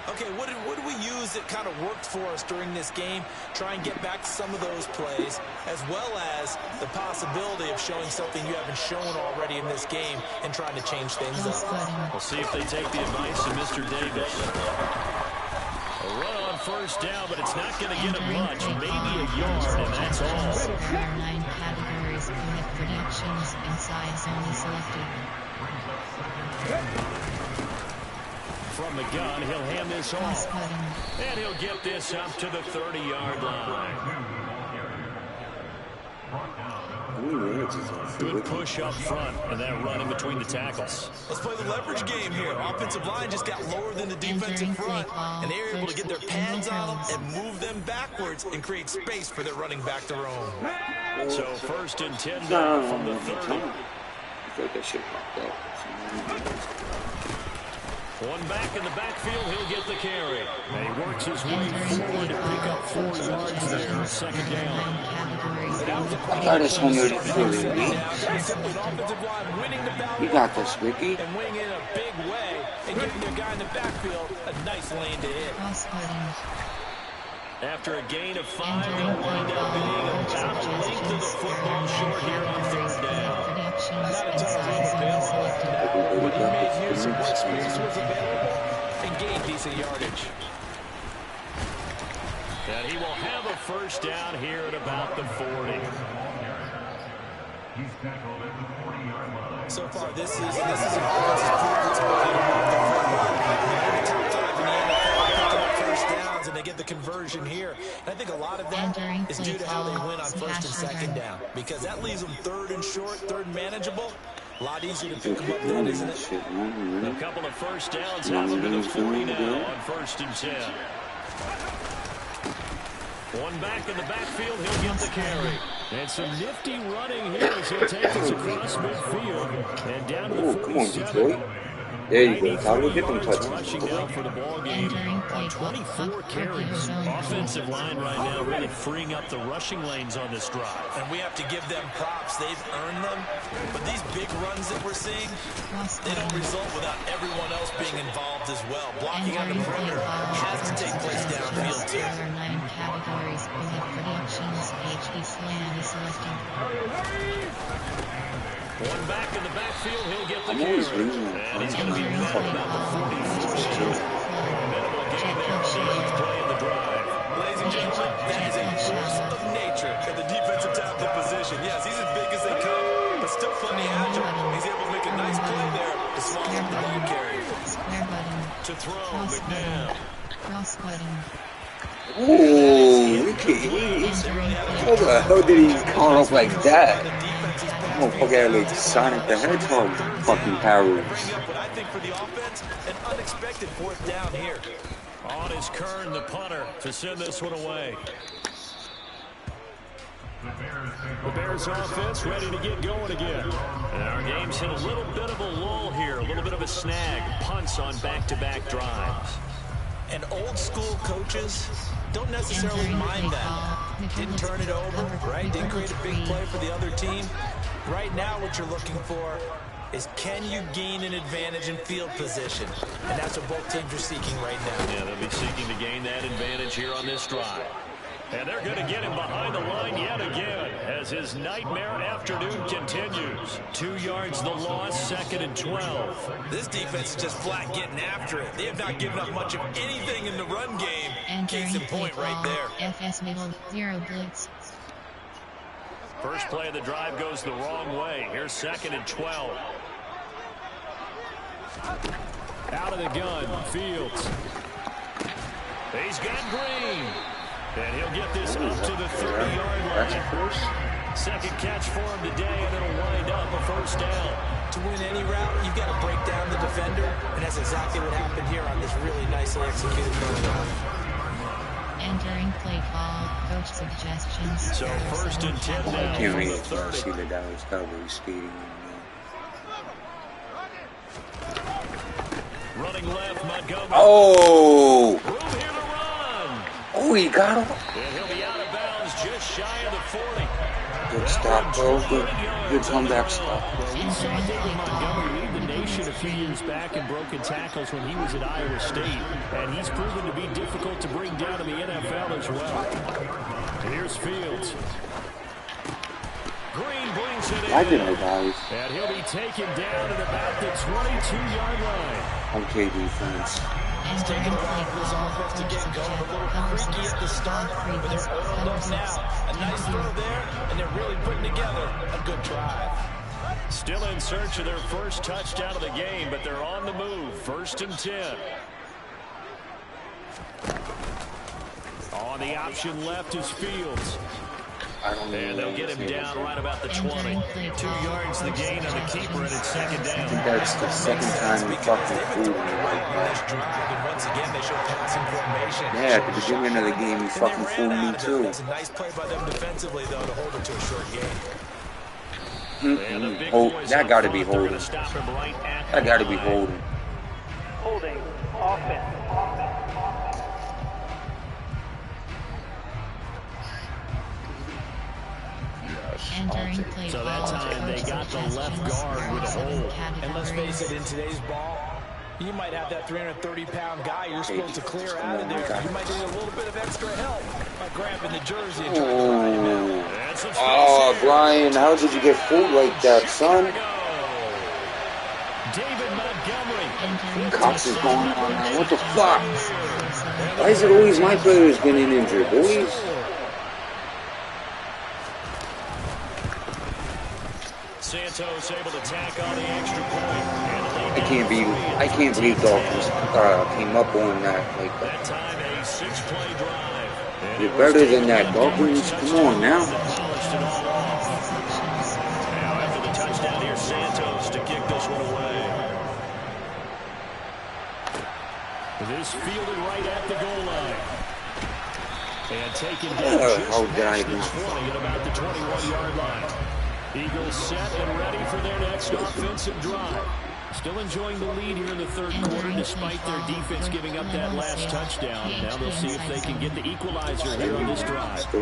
Okay, what did we use that kind of worked for us during this game? Try and get back to some of those plays, as well as the possibility of showing something you haven't shown already in this game and trying to change things up. We'll see if they take the advice of Mr. Davis. A run on first down, but it's not going to get him much. Maybe a yard, and that's all. There are 9 categories with predictions and sides only selected. From the gun, he'll hand this off. And he'll get this up to the 30-yard line. Good push up front, and that run in between the tackles. Let's play the leverage game here. Offensive line just got lower than the defensive front, and they were able to get their pads on them and move them backwards and create space for their running back to roam. So 1st and 10 down from the 30. One back in the backfield, he'll get the carry. And he works his way forward to pick up 4 yards there. 2nd down. I just want you to feel it, You got this, Ricky. And winning in a big way and giving their guy in the backfield a nice lane to hit. After a gain of 5, they'll wind up being about a length of the football short here on 3rd down. Not a ton of room available, but he made use of what space was available and gained decent yardage. And he will have a 1st down here at about the 40. So far this season, this is an offensive proved its ability to move the football. They're top 5 in the NFL, picking up 1st downs, and they get the conversion here. And I think a lot of that is due to how they win on 1st and 2nd down, because that leaves them 3rd and short, 3rd and manageable. A lot easier to pick them up then, isn't it? A couple of 1st downs have them to the 40 now on 1st and 10. One back in the backfield, he'll get the carry. And some nifty running here as he'll take us across midfield and down to the 47. There you go, Tyler. Get them touchdowns. Rushing now for the ball game on 24 carries. Offensive line right now really freeing up the rushing lanes on this drive. And we have to give them props. They've earned them. But these big runs that we're seeing, they don't result without everyone else being involved as well. Blocking on the perimeter has to take place downfield too. There are 9 categories with predictions. HD Slam is selected. One back in the backfield, he'll get the carry. And he's going to be met about the 44. Minimal gain there. He's playing the drive. Ladies and gentlemen, that is a force of nature at the defensive tackle position. Yes, he's as big as they come, but still plenty agile. He's able to make a nice play there to swallow up the ball carry. Square button. To throw, McNabb. Cross button. Ooh, Ricky. How the hell did he call off like that? Motherfucker like Sonic the Hedgehog fucking powers. What I think for the offense, an unexpected 4th down here. On is Kern, the punter, to send this one away. The Bears offense ready to get going again. And our game's hit a little bit of a lull here, a little bit of a snag. Punts on back-to-back drives. And old school coaches don't necessarily mind that. Didn't turn it over, right? Didn't create a big play for the other team. Right now what you're looking for is, can you gain an advantage in field position? And that's what both teams are seeking right now. Yeah, they'll be seeking to gain that advantage here on this drive. And they're going to get him behind the line yet again as his nightmare afternoon continues. 2 yards the loss, 2nd and 12. This defense is just flat getting after it. They have not given up much of anything in the run game. Case in point right there. FS middle, 0 blitz. First play of the drive goes the wrong way. Here's 2nd and 12. Out of the gun, Fields. He's got Green. And he'll get this up to the 30-yard line. Second catch for him today, and it'll wind up a 1st down. To win any route, you've got to break down the defender, and that's exactly what happened here on this really nicely executed third down. Entering play call, coach suggestions. So 1st and 10 now. I can't wait to see the Dallas Cowboys skating. Running left, Montgomery. Oh! Room here to run. Oh, he got him. And he'll be out of bounds just shy of the 40. Good stop, bro. Good comeback stop. Montgomery lead the competition a few years back in broken tackles when he was at Iowa State, and he's proven to be difficult to bring down in the NFL as well. Here's Fields. Green brings it in. I didn't know, guys. And he'll be taken down at about the 22-yard line. Okay, defense. It's taking a while for this offense to get going. A little creaky at the start, but they're oiled up now. A nice throw there, and they're really putting together a good drive. Still in search of their first touchdown of the game, but they're on the move. 1st and 10. On the option left is Fields. And they'll get him down right about the 20. 2 yards the gain on the keeper, and it's 2nd down. I think that's the second time we fucking fooled me like that. Yeah, at the beginning of the game, he fucking fooled me too. That's a nice play by them defensively, though, to hold it to a short game. That got to be holding. That got to be holding. Holding. Offense. So that time they got the left guard with a hold. And let's face it, in today's ball, you might have that 330-pound guy you're supposed to clear out of there. You might need a little bit of extra help by grabbing the jersey and trying to run him out. Oh, Brian, how did you get fooled like that, son? David Montgomery. Cox is going on now. What the fuck? Why is it always my players getting injured, boys? Santos able to tack on the extra point. I can't believe Dolphins came up on that like that. That time a 6-play drive. You're better than that, Dolphins. Come on now. Now after the touchdown, here's Santos to kick this one away. This fielded right at the goal line. And taken down just past the 20 at about the 21-yard line. Eagles set and ready for their next offensive drive. Still enjoying the lead here in the 3rd quarter despite their defense giving up that last touchdown. Now they'll see if they can get the equalizer here on this drive.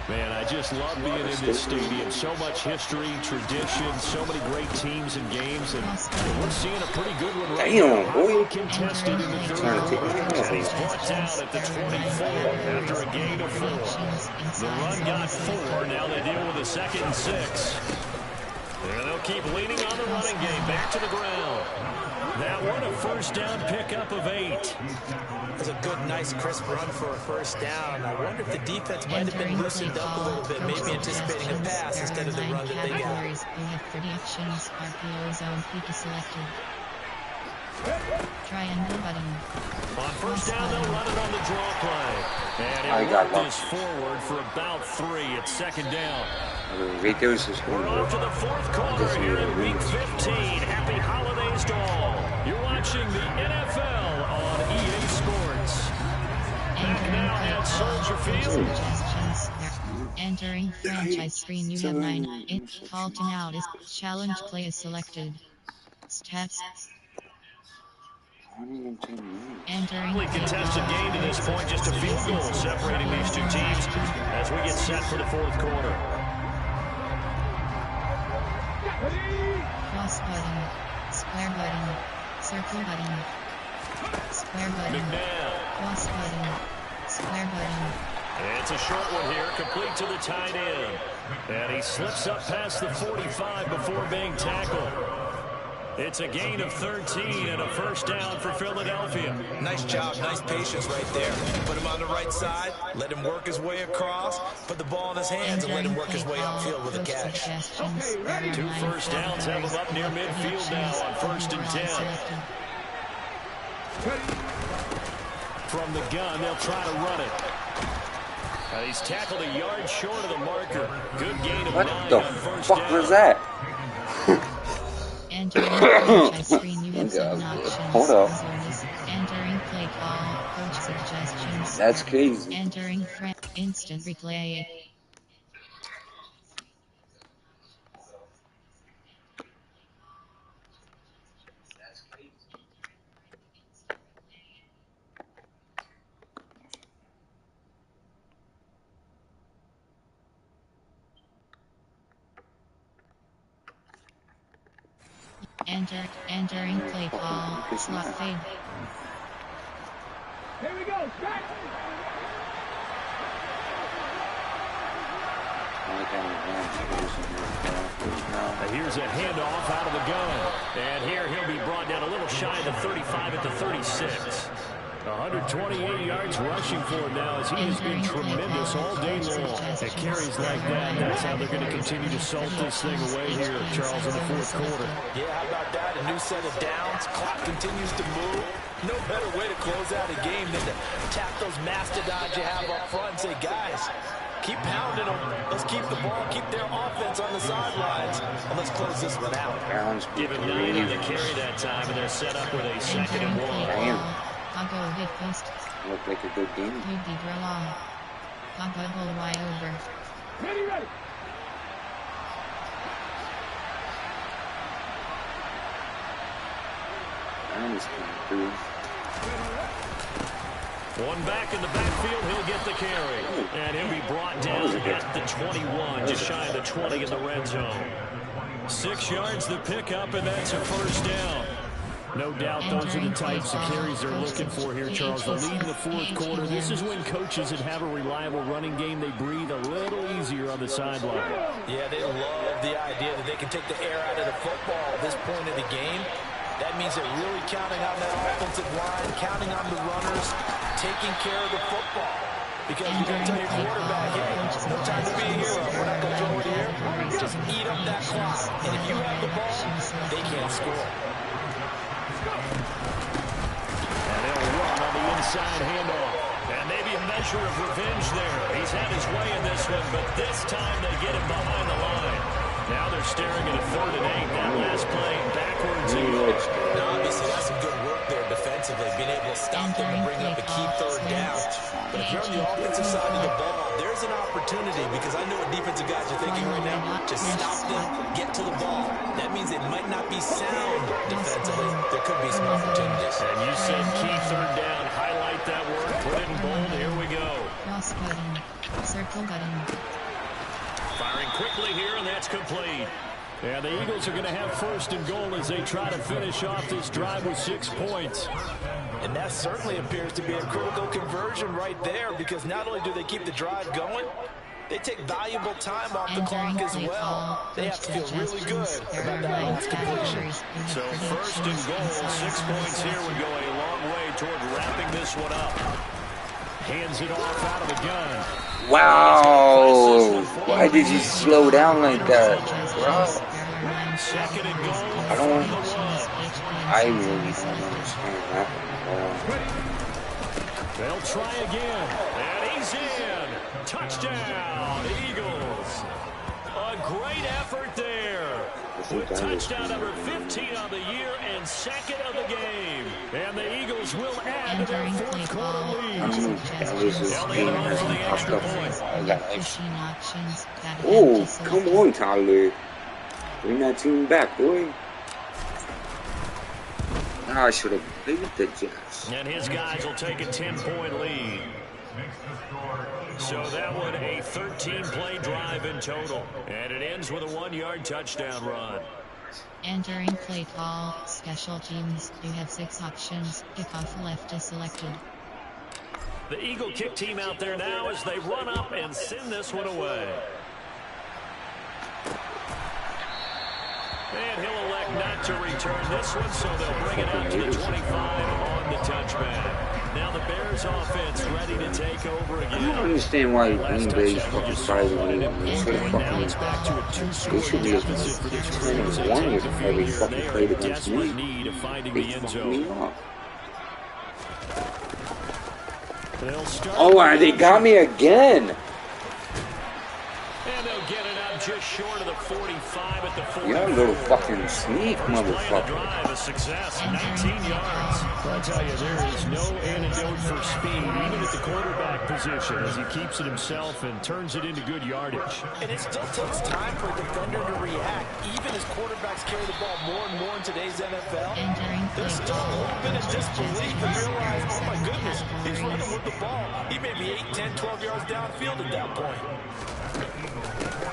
Man, I just love being in this stadium. So much history, tradition, so many great teams and games, and we're seeing a pretty good one right now. Boy. Contested in the 3rd quarter. He's brought down at the 24 after a gain of 4. The run got 4. Now they deal with a 2nd and 6. And they'll keep leaning on the running game. Back to the ground. That one a 1st down pickup of 8. It's a good, nice, crisp run for a 1st down. I wonder if the defense might have been loosened up a little bit, maybe anticipating a pass instead of the run that they got. Triangle button. On 1st down, they'll run it on the draw play. And it this forward for about 3. It's 2nd down. Right there is this We're on to the 4th quarter here in Week 15. Happy holidays to all. You're watching the NFL on EA Sports. Back now at Soldier Field. Entering franchise screen, you have 9. Call to out is challenge play is selected. Stats. Highly contested game to this point, just a field goal separating these two teams as we get set for the 4th quarter. Cross button, square button, circle button, square button, cross button, square button. It's a short one here, complete to the tight end. And he slips up past the 45 before being tackled. It's a gain of 13 and a 1st down for Philadelphia. Nice job, nice patience right there. Put him on the right side, let him work his way across, put the ball in his hands, and let him work his way upfield with a catch. 2 1st downs have him up near midfield now on 1st and 10. From the gun, they'll try to run it. He's tackled a yard short of the marker. Good gain of 9 on 1st down. What the fuck was that? Entering franchise screen, you have 7 options. Hold up. Entering play call, coach suggestions. That's crazy. Entering instant replay. Entering play call. Slot fade. Here we go. Strike. Here's a handoff out of the gun. And here he'll be brought down a little shy of the 35 at the 36. 128 yards rushing for him now as he has been tremendous all day long. At carries like that, that's how they're going to continue to salt this thing away here, Charles, in the fourth quarter. Yeah, how about that? A new set of downs. Clock continues to move. No better way to close out a game than to tap those mastodons you have up front and say, guys, keep pounding them. Let's keep the ball, keep their offense on the sidelines, and let's close this one out. Give him 9 on the carry that time, and they're set up with a 2nd and 1. Pago hit post. Looked like a good game. Good draw long. Pago goal wide over. Ready, ready. Browns coming through. One back in the backfield, he'll get the carry. And he'll be brought down at the 21, just shy of the 20 in the red zone. 6 yards the pickup, and that's a first down. No doubt those are the types of carries they're looking for here, Charles. The lead in the fourth quarter. This is when coaches that have a reliable running game, they breathe a little easier on the sideline. Yeah, they love the idea that they can take the air out of the football at this point of the game. That means they're really counting on that offensive line, counting on the runners, taking care of the football. Because you're going to tell your quarterback, hey, no time to be a hero. We're not going to throw it here. Just eat up that clock. And if you have the ball, they can't score. And they'll run on the inside handoff. And maybe a measure of revenge there. He's had his way in this one, but this time they get him behind the line. Now they're staring at a 3rd and 8. That last play backwards. Now, obviously, that's some good work there defensively, being able to stop them and bring up a key 3rd down. But if you're on the offensive side of the ball, there's an opportunity, because I know what defensive guys are thinking right now. Just stop them, get to the ball. That means it might not be sound defensively. There could be some opportunities. And you said key 3rd down. Highlight that word. Put it in bold. Here we go. Cross cutting. Circle cutting. Firing quickly here, and that's complete. And the Eagles are going to have 1st and goal as they try to finish off this drive with 6 points. And that certainly appears to be a critical conversion right there, because not only do they keep the drive going, they take valuable time off the clock as well. They have to feel really good about that last completion. So 1st and goal, 6 points here would go a long way toward wrapping this one up. Hands it off out of the gun. Wow! Why did you slow down like that, bro? 2nd and goal. I really don't understand that one. They'll try again. And he's in. Touchdown, Eagles. A great effort there. With touchdown number 15 on the year and 2nd of the game. And the Eagles will add to their 4th quarter lead. Oh, come on, Tyler. Bring that team back, boy. I should have played the Jets. And his guys will take a 10-point lead. So that one a 13-play drive in total. And it ends with a 1-yard touchdown run. Entering play call. Special teams. You have 6 options. Kickoff left is selected. The Eagle kick team out there now as they run up and send this one away. And he'll elect not to return this one, so they'll bring it out to the 25 on the touchback. Now the Bears offense ready to take over again. I don't understand why Green Bay's fucking surprising me. They should be a 10-1 if every fucking played against me. They fucked me up. Oh, they got me again. And they'll get it up just short of the 45 at the 40. You're a little fucking sneak, motherfucker. Drive, a success, 19 yards. I tell you, there is no antidote for speed, even at the quarterback position, as he keeps it himself and turns it into good yardage. And it still takes time for a defender to react. Even as quarterbacks carry the ball more and more in today's NFL, there's still a little bit of disbelief and realize, oh my goodness, he's running with the ball. He may be 8, 10, 12 yards downfield at that point.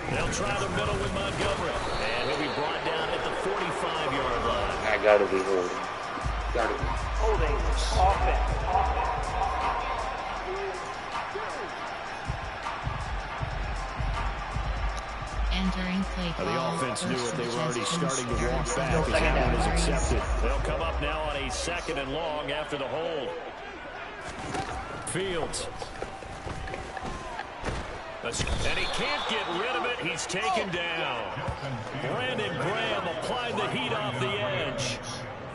They'll try the middle with Montgomery. And he'll be brought down at the 45-yard line. I gotta be holding. Gotta be. Holding. Offense. Entering play call. The offense knew it. They were already starting to walk back as that one was accepted. They'll come up now on a 2nd and long after the hold. Fields. And he can't get rid of it. He's taken down. Brandon Graham applied the heat off the edge.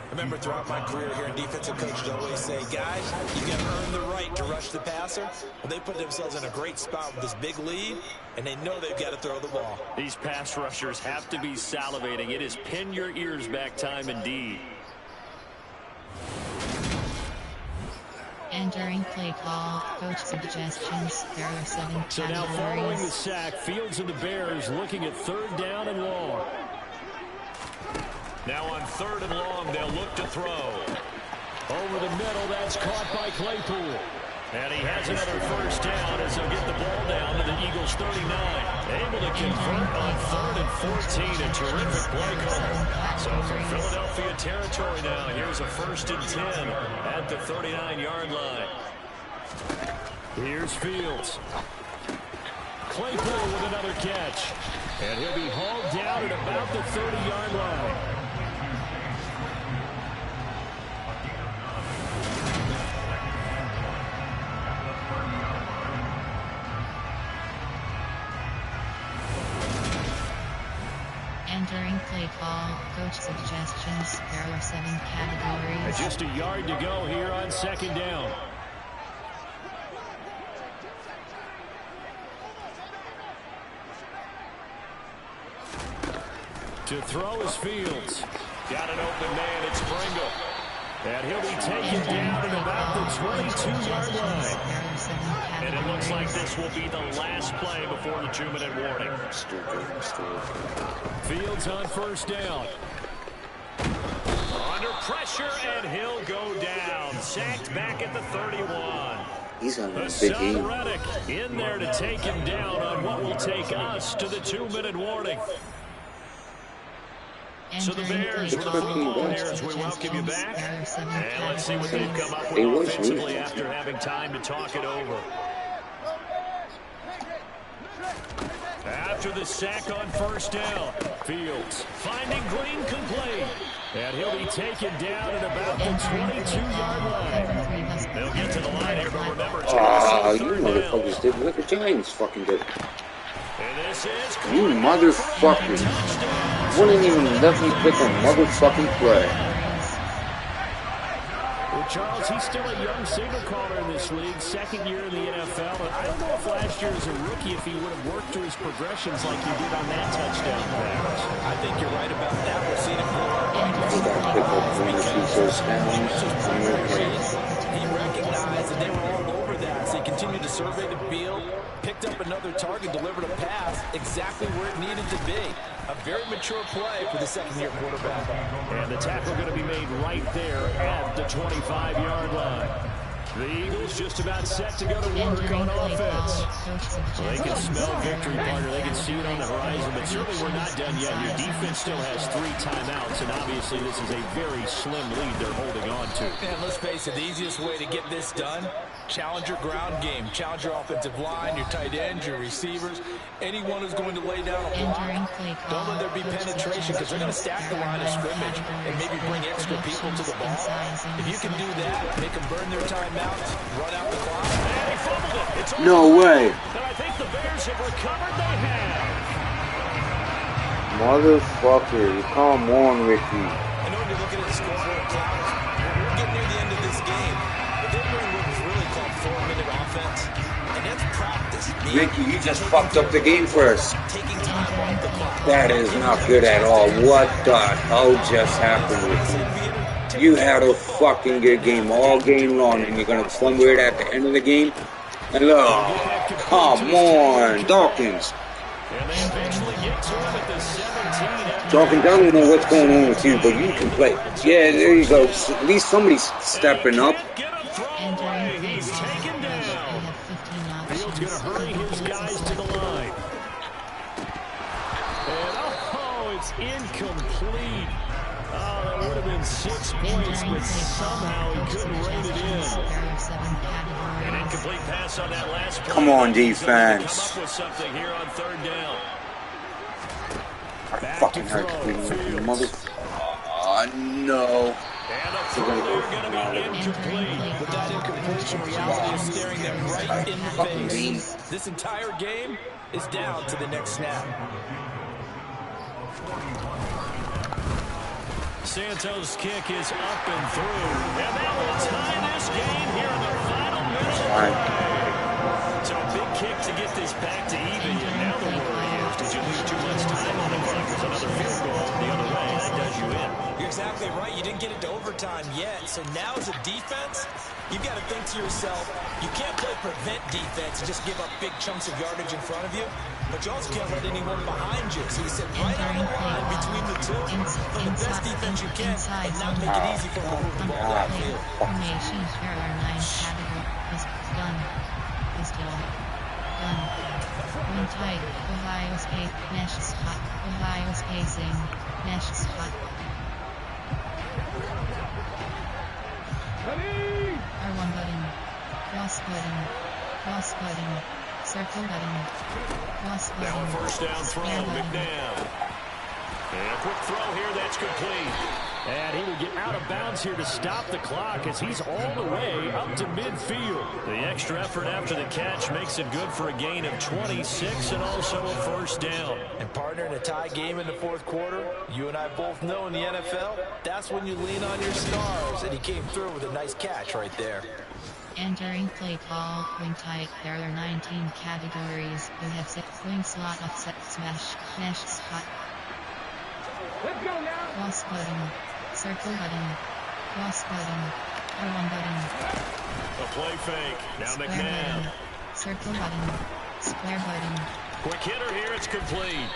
I remember throughout my career here in defensive coaches always say, guys, you got to earn the right to rush the passer. Well, they put themselves in a great spot with this big lead, and they know they've got to throw the ball. These pass rushers have to be salivating. It is pin your ears back time indeed. Entering play call. Coach suggestions. There are 7 categories. So now following the sack, Fields and the Bears looking at 3rd down and long. Now on 3rd and long, they'll look to throw. Over the middle, that's caught by Claypool. And he has another 1st down as he'll get the ball down to the Eagles 39. Able to convert on 3rd and 14. A terrific play call. So from Philadelphia territory now, here's a 1st and 10 at the 39-yard line. Here's Fields. Claypool with another catch. And he'll be hauled down at about the 30-yard line. Entering play call. Coach suggestions. There are 7 categories. Just a yard to go here on 2nd down. To throw is Fields. Got an open man. It's Pringle. And he'll be taken down at about the 22-yard line. And it looks like this will be the last play before the 2-minute warning. Fields on 1st down. Under pressure, and he'll go down. Sacked back at the 31. He's on a big game. Reddick in there to take him down on what will take us to the 2-minute warning. So the Bears with the football here as we welcome you back. And let's see what they've come up with offensively after having time to talk it over. After the sack on 1st down, Fields finding Green complete. And he'll be taken down at about the 22-yard line. They'll get to the line here, but remember, you motherfuckers did what the Giants fucking did. You motherfuckers wouldn't even let me pick a motherfucking play. Well, Charles, he's still a young signal caller in this league, 2nd year in the NFL. And I don't know if last year as a rookie, if he would have worked through his progressions like he did on that touchdown pass. I think you're right about that. We'll see him more. He got to pick up 1 or 2 first downs. He recognized that they were all over that, so he continued to survey the field, picked up another target, delivered a pass exactly where it needed to be. A very mature play for the 2nd-year quarterback. And the tackle going to be made right there at the 25-yard line. The Eagles just about set to go to work on offense. They can smell victory, partner. They can see it on the horizon, but certainly we're not done yet. Your defense still has 3 timeouts, and obviously this is a very slim lead they're holding on to. And let's face it, the easiest way to get this done, challenge your ground game. Challenge your offensive line, your tight ends, your receivers, anyone who's going to lay down a block. Don't let there be penetration because they're going to stack the line of scrimmage and maybe bring extra people to the ball. If you can do that, make them burn their timeouts, run out the clock. And he fumbled it. It's No way. And I think the Bears have recovered. They have. Motherfucker, come on, Ricky. I know when you're looking at the scoreboard clouds, we're getting near the end of this game. But they're doing what was really called 4-minute offense. And that's practice. Ricky, you just fucked up the game for us. Taking time off the clock. That is not good at all. What the hell just happened with you? You had a fucking good game all game long, and you're gonna fumble it at the end of the game? Hello, come on, Dawkins. And they eventually get to him at the 17. Dawkins, I don't know what's going on with you, but you can play. Yeah, there you go. At least somebody's stepping up. Get him throwing. He's taken down. Fields going to hurry his guys to the line. And oh, it's incomplete. Oh, that would have been 6 points, but somehow he couldn't rein it in. An incomplete pass on that last play. Come on, defense. Come up with something here on third down. I fucking heard the mother. Oh, no. And a throw there going to be incomplete. With that incompletion, reality is staring them right in the face. This entire game is down to the next snap. Santos' kick is up and through. And that will tie this game here in the final minute. So a big kick to get this back to even. And now the worry is, did you leave too much time on the clock? There's another field goal the other way. That does you in. You're exactly right. You didn't get it to overtime yet. So now as a defense, you've got to think to yourself, you can't play prevent defense and just give up big chunks of yardage in front of you. But you also can't let anyone behind you. So you sit right on the line between the two, play the best defense you can, and not make it easy for them to move the ball downfield. Formation, there are 9 categories. Gun. Pistol. Gun. One tight. Ohio State. Mesh spot. Ohio spacing. Mesh spot. R1 button. Cross button. Cross button. Circle button. Cross button. Now a first down throw, McNabb. And a quick throw here, that's complete. And he will get out of bounds here to stop the clock as he's all the way up to midfield. The extra effort after the catch makes it good for a gain of 26 and also a first down. And partner, in a tie game in the fourth quarter, you and I both know in the NFL, that's when you lean on your stars. And he came through with a nice catch right there. Entering play call, wing tight. There are 19 categories. We have 6 wing slot offset smash, mesh spot. Let's go now. Cross button. Circle button. Cross button. R1 button. A play fake. Now Square McNabb. button. Circle button. Square button. Quick hitter here, it's complete.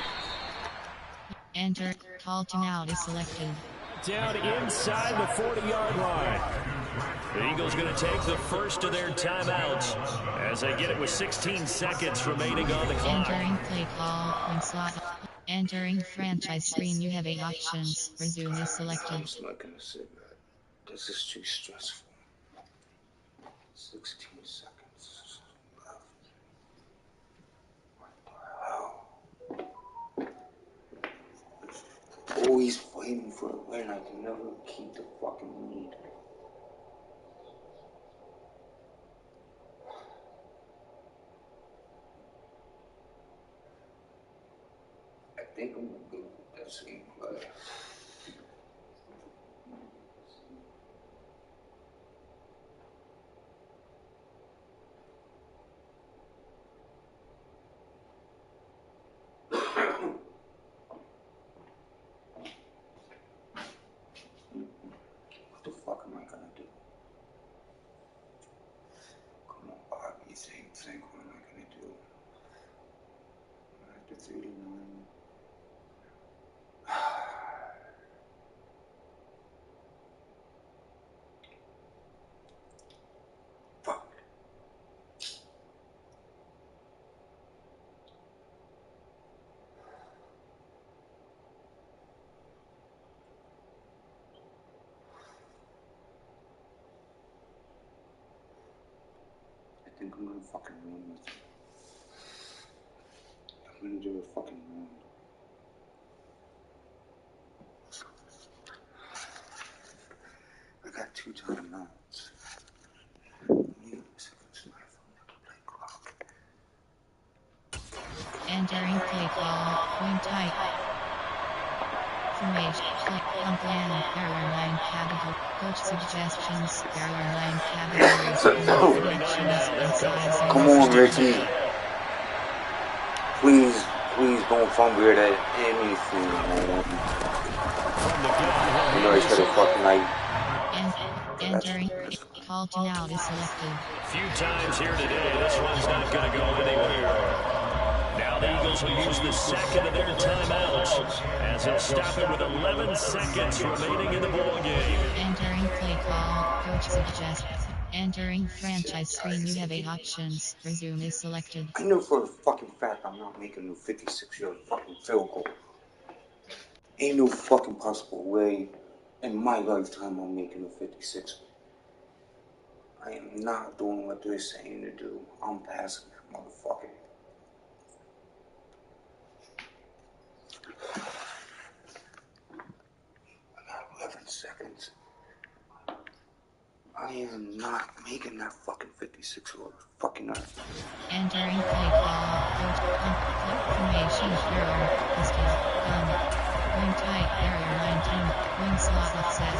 Enter. Call timeout is selected. Down inside the 40-yard line. The Eagles going to take the first of their timeouts as they get it with 16 seconds remaining on the clock. Entering play call, wing slot. Entering franchise screen, you have 8 options. Resume is selected. I'm smoking a cigarette. This is too stressful. 16 seconds left. What the hell? Always fighting for a win. I can never keep the fucking lead. I think I'm gonna go with that same play. What the fuck am I gonna do? Come on, Bobby, think, what am I gonna do? After 39. Fuck. I think I'm gonna fucking run with it. I'm gonna do a fucking run. I got 2 timeouts. Entering play call, wing tight. Formation, play, plan. There are 9 categories. Coach suggestions. There are 9 categories. Come on, Ricky. Please don't fumble it at anything, man. You know, he's got a fucking night. Entering call to out is selected. Few times here today, this one's not going to go anywhere. Now the Eagles will use the second of their timeouts as they'll stop it with 11 seconds remaining in the ball game. Entering play call, coach suggests. Entering franchise screen, you have 8 options. Resume is selected. I know for a fucking fact I'm not making no 56-yard fucking field goal. Ain't no fucking possible way In my lifetime, I'm making a 56. I am not doing what they're saying to do. I'm passing that motherfucker. I got 11 seconds. I am not making that fucking 56 or fucking not. Entering play call. Coach formation error. Pistol. Gun. Wing tight. Barrier 19. Wing slot offset.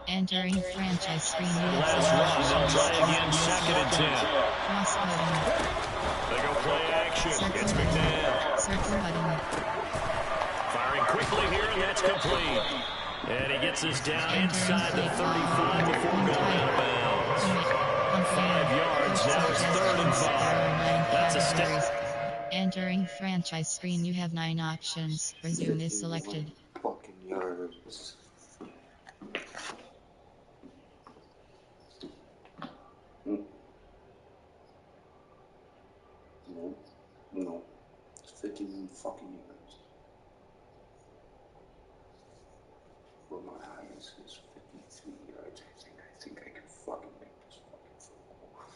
Entering franchise screen. Last run. They'll try again. 2nd and 10. Cross cutting. They go play action. It's McNabb. Circle cutting. Firing quickly here, and that's complete. And he gets us down inside the 35 before going out of bounds. 5 yards. Now it's 3rd and 5. That's a step. Entering franchise screen. You have 9 options. Resume is selected. Fucking yards. No. It's 51 fucking yards. But my highest is 53 yards. I think I can fucking make this fucking football.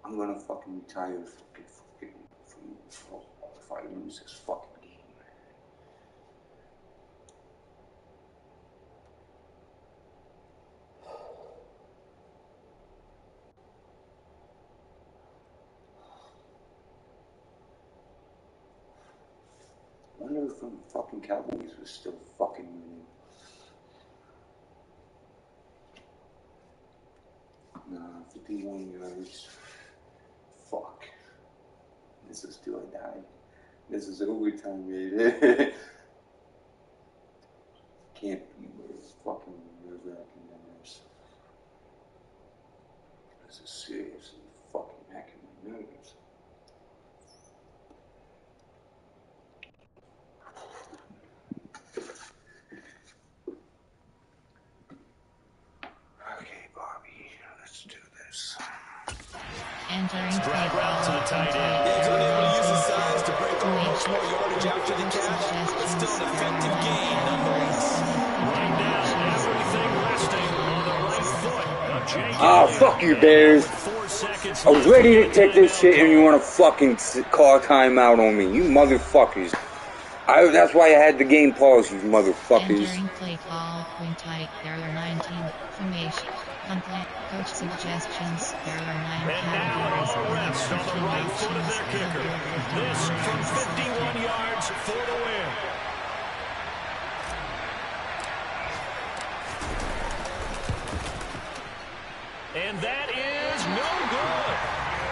I'm gonna fucking retire from football if I lose this fucking game. I wonder if the fucking Cowboys was still fucking winning. Nah, 51 yards. Fuck. This is do or die. This is overtime, man. Can't be worse. Fucking nerve-wracking than this. This is seriously fucking hacking my nerves. Okay, Bobby, let's do this. Entering Drag route to the tight end. Yeah, he's unable to use his size to break over much more yardage after the catch, but still an effective gain nonetheless. Right now, everything resting on the right foot of Jake. Oh, fuck you, Bears. 4 seconds I was ready to take this shit and you want to fucking call timeout on me. You motherfuckers. That's why I had the game paused, you motherfuckers. Entering play call. Wing tight. Barrier 19. Formation. Complete. Coach suggestions. Barrier 9 And now categories. all rest on the right foot of their kicker. This from 51 yards for the win. And that is no good.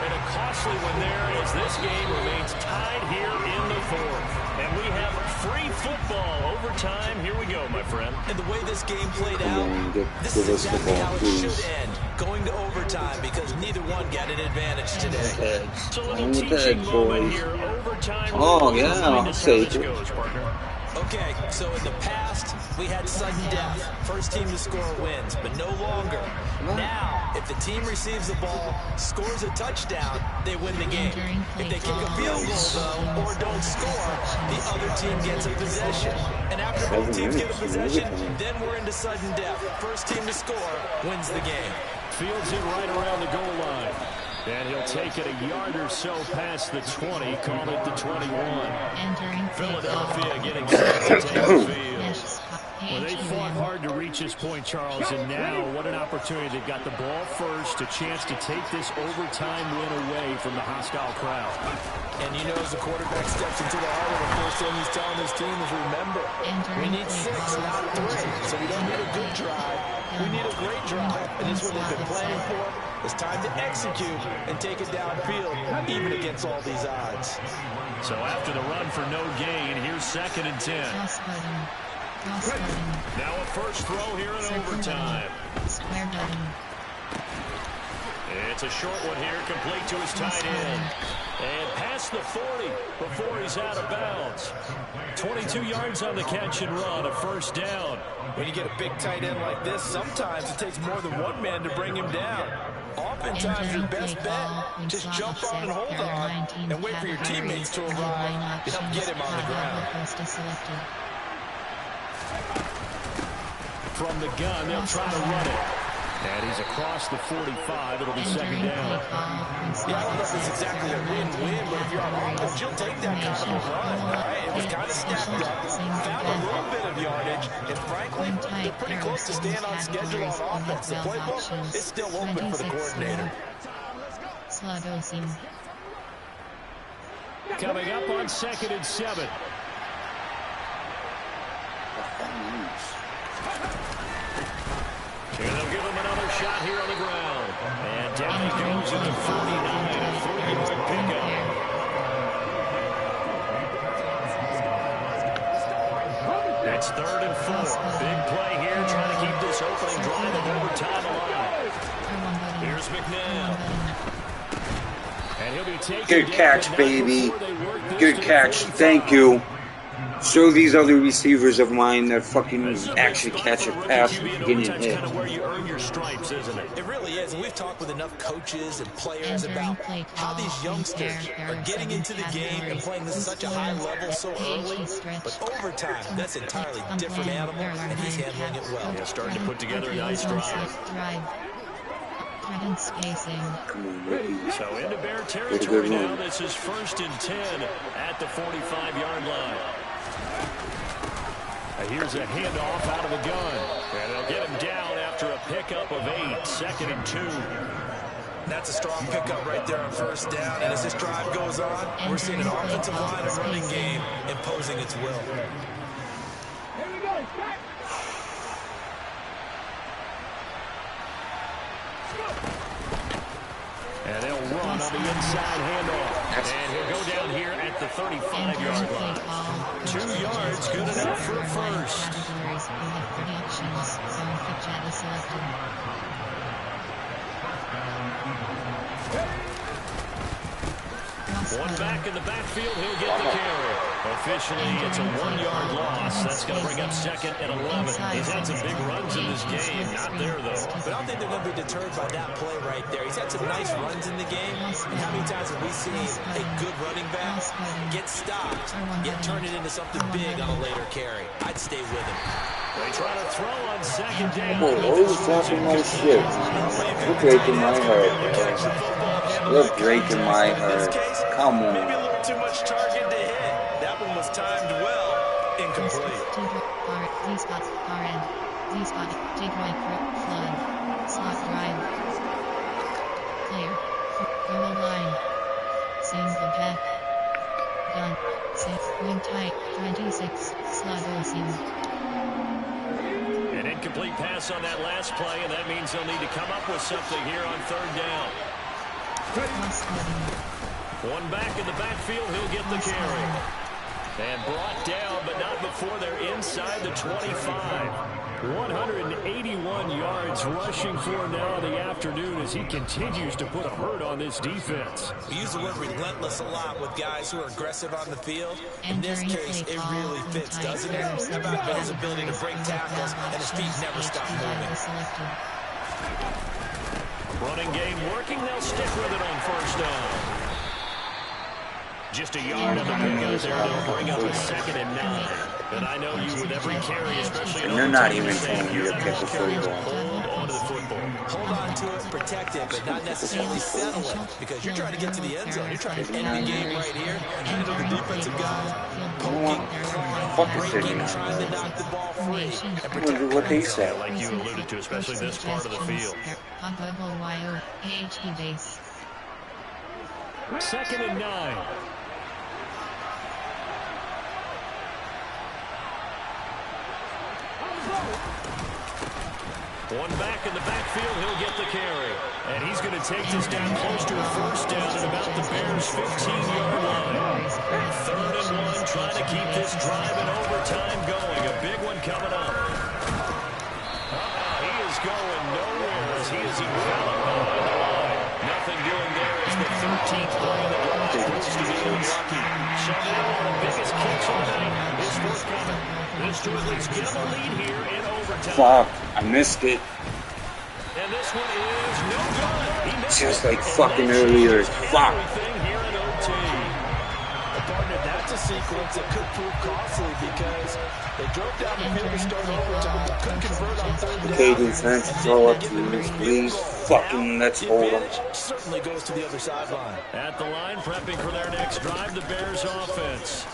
And a costly one there as this game remains tied here in the 4th. And we have free football overtime. Here we go, my friend. And the way this game played out, this is exactly how it should end. Going to overtime because neither one got an advantage today. It's a little teaching moment here. Overtime. Oh, yeah, I'll say it. Okay, so in the past, we had sudden death. First team to score wins, but no longer. Now, if the team receives the ball, scores a touchdown, they win the game. If they kick a field goal, though, or don't score, the other team gets a possession. And after both teams get a possession, then we're into sudden death. First team to score wins the game. Fields it right around the goal line. And he'll take it a yard or so past the 20, call it the 21. Entering Philadelphia getting set to take the field. Well, they fought hard to reach this point, Charles, and now what an opportunity. They've got the ball first, a chance to take this overtime win away from the hostile crowd. And you know, as the quarterback steps into the huddle, the first thing he's telling his team is, remember, we need 6, not 3. So we don't need a good drive. We need a great drive. And this is what they've been planning for. It's time to execute and take it downfield, even against all these odds. So after the run for no gain, here's 2nd and 10. Now a first throw here in overtime. Square button. It's a short one here, complete to his tight end. And past the 40 before he's out of bounds. 22 yards on the catch and run, a first down. When you get a big tight end like this, sometimes it takes more than one man to bring him down. Oftentimes, your best bet, just jump on and hold on and wait for your teammates to arrive and help get him on the ground. From the gun, they'll try to run it. And he's across the 45. It'll be second down. Yeah, I don't know if it's exactly a win-win, but if you're on offense, you'll take that kind of a run. Right? It was kind of stacked up, found a little bit of yardage, and frankly, they're pretty close to staying on schedule on offense. The playbook is still open for the coordinator. Coming up on 2nd and 7. And they'll give him another shot here on the ground. And down he goes at the 49, a 3-yard pickup. It's 3rd and 4. Big play here, trying to keep this opening drive of overtime alive. Here's McNabb. And he'll be taken. Good catch, baby. Good catch. Thank you. Show these other receivers of mine that fucking actually catch a pass and getting hit. Kind of where you earn your stripes, isn't it? It really is, and we've talked with enough coaches and players about how these youngsters are getting into the game and playing this at such a high level so early. But over time, that's an entirely different animal, and he's handling it well. Yeah, starting to put together a nice drive. So into Bear territory now. This is 1st and 10 at the 45-yard line. Here's a handoff out of the gun. And they'll get him down after a pickup of 8. 2nd and 2. That's a strong pickup right there on 1st down. And as this drive goes on, we're seeing an offensive line and running game imposing its will. And they'll run on the inside handoff. And he'll go down here at the 35-yard line. 2 yards, good enough for a first. One back in the backfield, he'll get the carry. Officially, it's a 1-yard loss. That's going to bring up 2nd and 11. He's had some big runs in this game. Not there, though. But I don't think they're going to be deterred by that play right there. He's had some nice runs in the game. And how many times have we seen a good running back get stopped, yet turn it into something big on a later carry? I'd stay with him. They try to throw on 2nd down. Boy, always dropping my shit. You're breaking my heart. You're breaking my heart. Come on. Maybe a little too much target to hit. That one was timed well. Incomplete. Slot drive. Clear. Goal line. Single back. Gun. 6. Wing tight. 26. Slot seam. An incomplete pass on that last play, and that means they'll need to come up with something here on 3rd down. One back in the backfield, he'll get the carry. And brought down, but not before they're inside the 25. 181 yards rushing for him now in the afternoon as he continues to put a hurt on this defense. We use the word relentless a lot with guys who are aggressive on the field. In this case, it really fits, doesn't it? How about his ability to break tackles and his feet never stop moving? Running game working, they'll stick with it on 1st down. Just a yard on the pickup there. They'll bring up a 2nd and 9. And I know you with every carry, especially in and they're not even telling you to pick the football. Hold on to the football. Hold on to it, protect it, but not necessarily settle it. Because you're trying to get to the end zone. You're trying to end the game right here. Handle the defensive guys. Poking, breaking, trying to knock the ball free. And protect What they say. Like you alluded to, especially this part of the field. 2nd and 9. One back in the backfield, he'll get the carry. And he's going to take this down close to a 1st down at about the Bears' 15-yard line. 3rd and 1, trying to keep this drive in overtime going. A big one coming up. He is going nowhere as he is enveloped behind the line. lucky. So now one of the biggest kicks of the night is forthcoming. This to at least give them a lead here in overtime. Fuck, I missed it. And this one is no good. He missed Just it. like fucking earlier. Fuck. Everything here in OT. Partner, that's a sequence that could prove costly because they drove down the field to start overtime, couldn't convert on third down. Okay, defense, throw up to this, please. Fucking let's hold them. Certainly goes to the other sideline. At the line, prepping for their next drive, the Bears offense.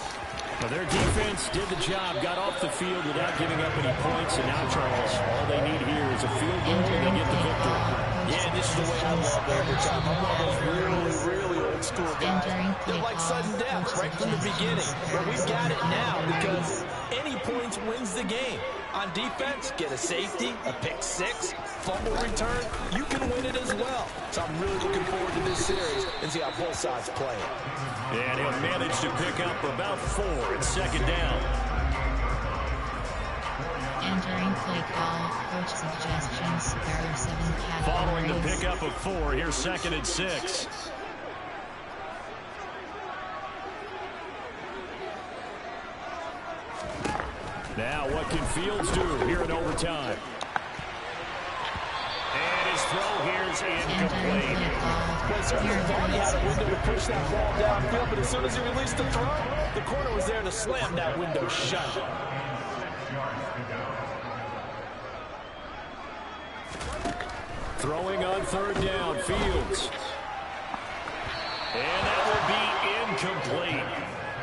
Well, their defense did the job, got off the field without giving up any points, and now, Charles, all they need here is a field goal and they get the victory. Yeah, this is the way I love overtime. I'm one of those really old school guys. They're like sudden death right from the beginning. But we've got it now because any points wins the game. On defense, get a safety, a pick six, fumble return, you can win it as well. So I'm really looking forward to this series and see how both sides play it. And he'll manage to pick up about 4 at second down. Entering play call, coach suggestions, there are 7 categories. Following the pickup of 4, here's second and 6. Now, what can Fields do here in overtime? And his throw here is incomplete. He had a window to push that ball downfield, but as soon as he released the throw, the corner was there to slam that window shut. Throwing on third down, Fields. And that will be incomplete.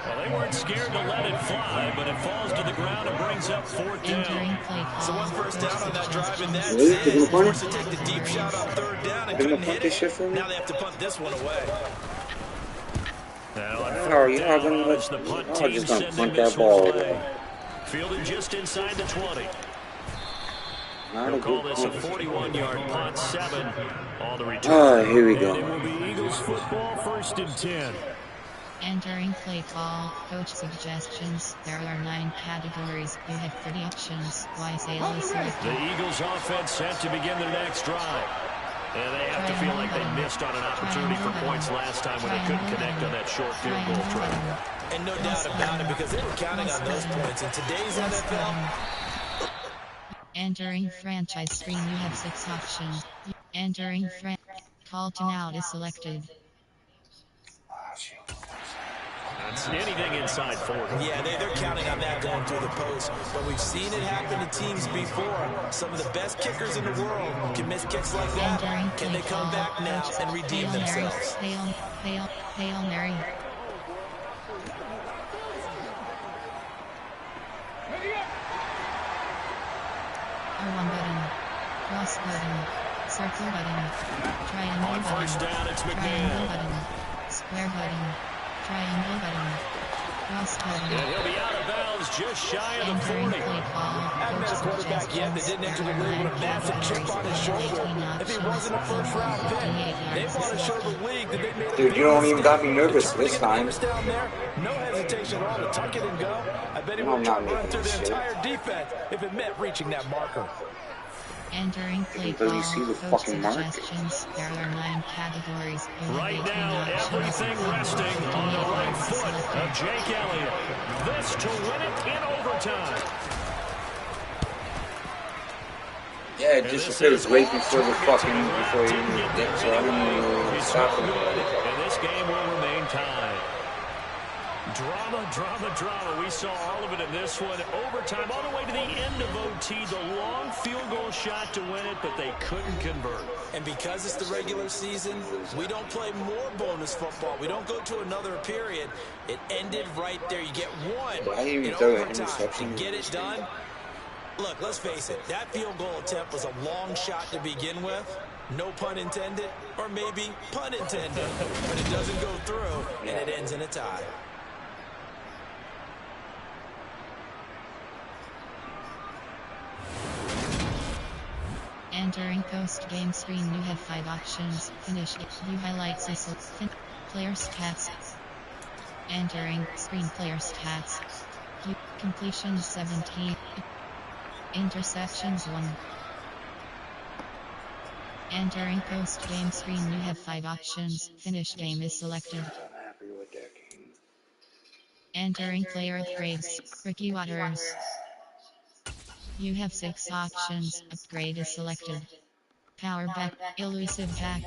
Well, they weren't scared to let it fly, but it falls to the ground and brings up 4th down. So one first down on that drive, and that's it. Forced to take the deep shot on third down and couldn't hit it. Now they have to punt this one away. Now on Oh, fourth yeah, down, it's the punt team just gonna sending punt this that ball one away. away. Fielded just inside the 20. Not a We'll call good this a punt. 41-yard punt, 7 on the return. Here we And go. it will be Eagles football, 1st and 10. Entering play call, coach suggestions, there are 9 categories, you have 30 options, wisely selected. The Eagles offense set to begin their next drive. And they have to feel like they missed on an opportunity for points last time when they couldn't connect on that short field goal try. And no doubt about it, because they were counting on those points. In today's NFL, Entering franchise screen, you have 6 options. Entering call to out is selected. That's anything inside 40. yeah, they're counting on that going through the post. But we've seen it happen to teams before. Some of the best kickers in the world can miss kicks like that. Can they come back now and redeem themselves? Hail Mary. R1 button. Cross button. Circle button. Triangle On button. first down, it's Triangle McMahon. button. Square button. Triangle button. Cross button. And he'll be out of bounds just shy of the 40. Entering play call. Haven't met a quarterback yet that didn't enter the league with a massive chip on his shoulder. If he wasn't a first-round pick, they want to show the league that they made a Dude, you don't even got me nervous Trying to this get the time. first down there, no hesitation at all to tuck it and go. I bet he No, would I'm try not to run making through the this shit. entire defense if it meant reaching that marker. Entering play Until call. you see the Coach fucking marker. suggestions. There are 9 categories. You have Right 18 now, options. everything resting on the right foot of Jake Elliott. This to win it in overtime. Yeah, it just appears right before the fucking, before you even get, so I don't even know what to stop it. And this game will remain tied. Drama, drama, drama. We saw all of it in this one. Overtime, all the way to the end of OT. The long field goal shot to win it, but they couldn't convert. And because it's the regular season, we don't play more bonus football. We don't go to another period. It ended right there. You get one Why didn't you in throw an overtime to interception? get it done. Look, let's face it. That field goal attempt was a long shot to begin with. No pun intended, or maybe pun intended. But it doesn't go through, and it ends in a tie. Entering post-game screen, you have 5 options. Finish it. View highlights. Player stats. Entering screen player stats. Completion 17. Interceptions 1. Entering post-game screen, you have 5 options. Finish game is selected. I'm happy with that game. Entering player upgrades. Ricky Waters. You have 6 options. Upgrade is selected. Power back. Elusive back.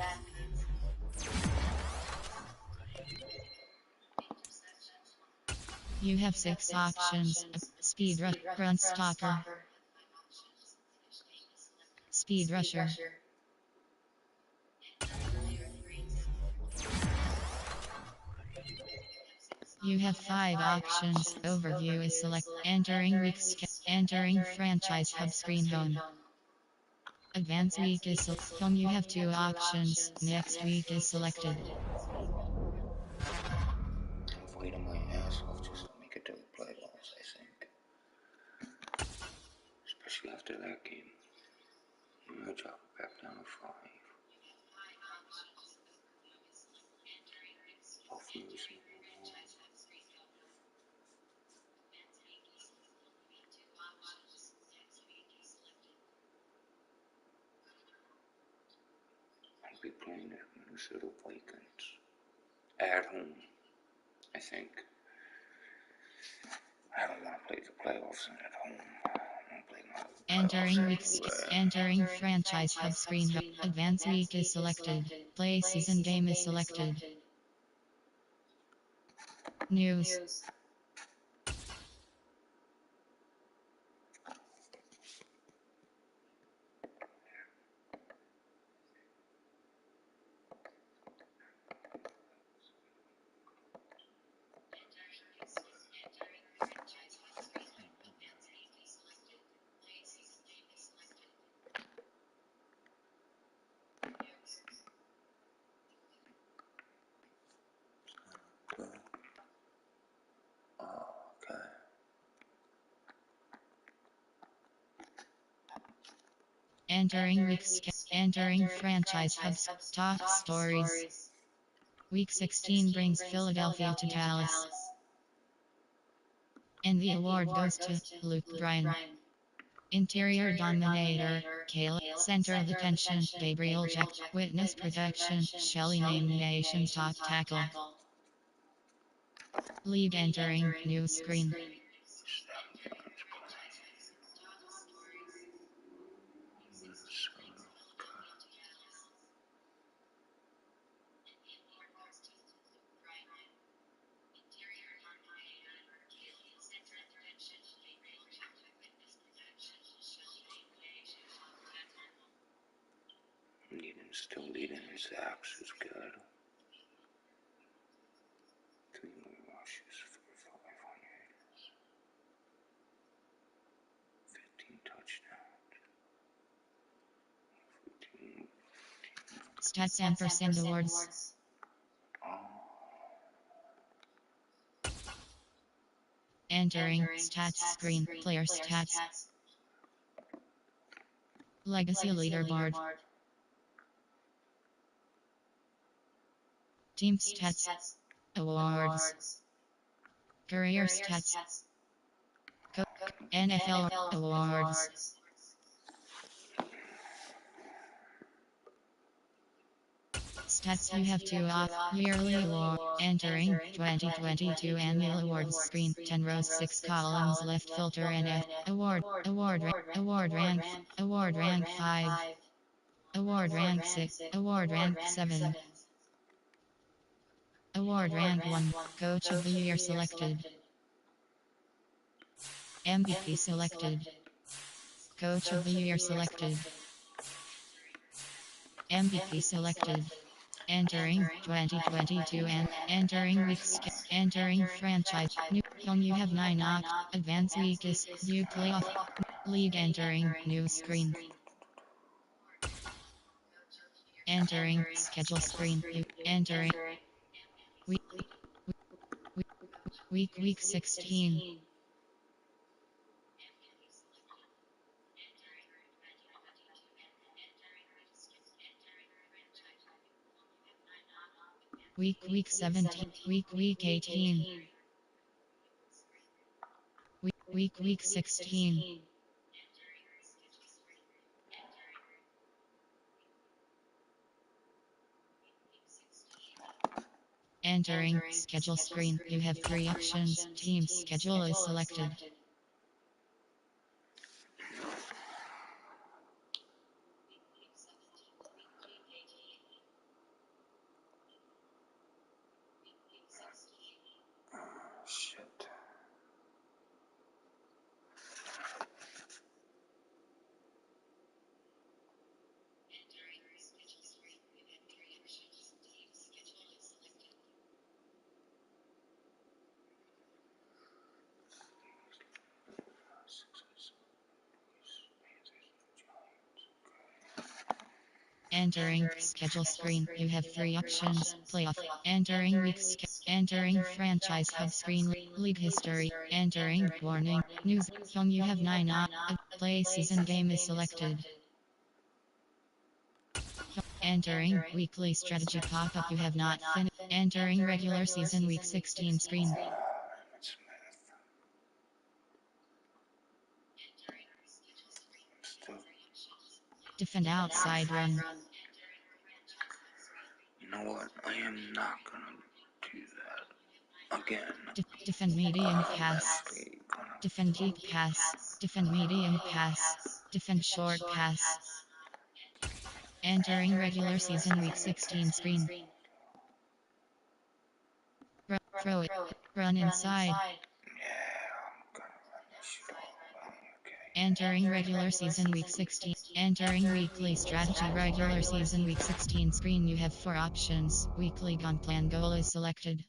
You have 6 options. Speed rush. Run stalker. Speed rusher. You have 5 options. Overview is select. Entering week's. Entering franchise hub screen home. Advanced week is home. You have 2 options. Next week is selected. I'm fighting my ass off just to make it to the playoffs, I think. Especially after that game. I'm gonna drop it back down to 5. Hopefully we see more. I'll be playing the Minnesota Vikings at home, I think. I don't want to play the playoffs at home. I want to play my Entering week's. Entering franchise hub screen home. Advanced week is selected. Play season game is selected. News. Okay. Entering week's. Entering franchise hubs. Top stories. Week 16 brings Philadelphia to Dallas. And the award goes to Luke Bryan. Interior Dominator, Kale, Center of Attention, Gabriel Jack, Witness Protection, Shelley named Nation's Top Tackle. League entering, new screen. Still leading in sacks is good. 3 more rushes for 500. 15 touchdowns. 14. Stats ampersand awards. Entering stats screen. Player stats. Legacy leaderboard. Team stats. Awards. Career stats. NFL awards. Stats you have 2 yearly award. Entering 2022 annual awards screen. 10 rows, 6 columns, left filter and award rank 5. Award rank 6. Award rank 7. Award rank 1. Coach of the year selected. MVP selected. Coach of the year selected. MVP selected. Entering 2022 and entering weeks. Entering franchise. New home you have 9 Advanced week is new playoff. League entering new screen. Entering schedule screen. Entering week 16. Week 17. Week 18. Week 16. Entering schedule screen. You have 3 options. Team schedule is selected. Shit. Entering schedule screen. You have 3 options. Playoff. Entering entering franchise hub screen. League history. Entering warning. News. Phone. You have 9 play season game is selected. Entering weekly strategy pop-up. You have not finished. Entering regular season week 16 screen. Defend outside run. You know what? I am not gonna do that again. Defend medium pass. Defend deep pass. Defend medium pass. Defend short pass. Entering regular season week 16 screen. Throw it. Run inside. Entering regular season week 16. Entering weekly strategy regular season week 16 screen. You have 4 options. Weekly gun plan goal is selected.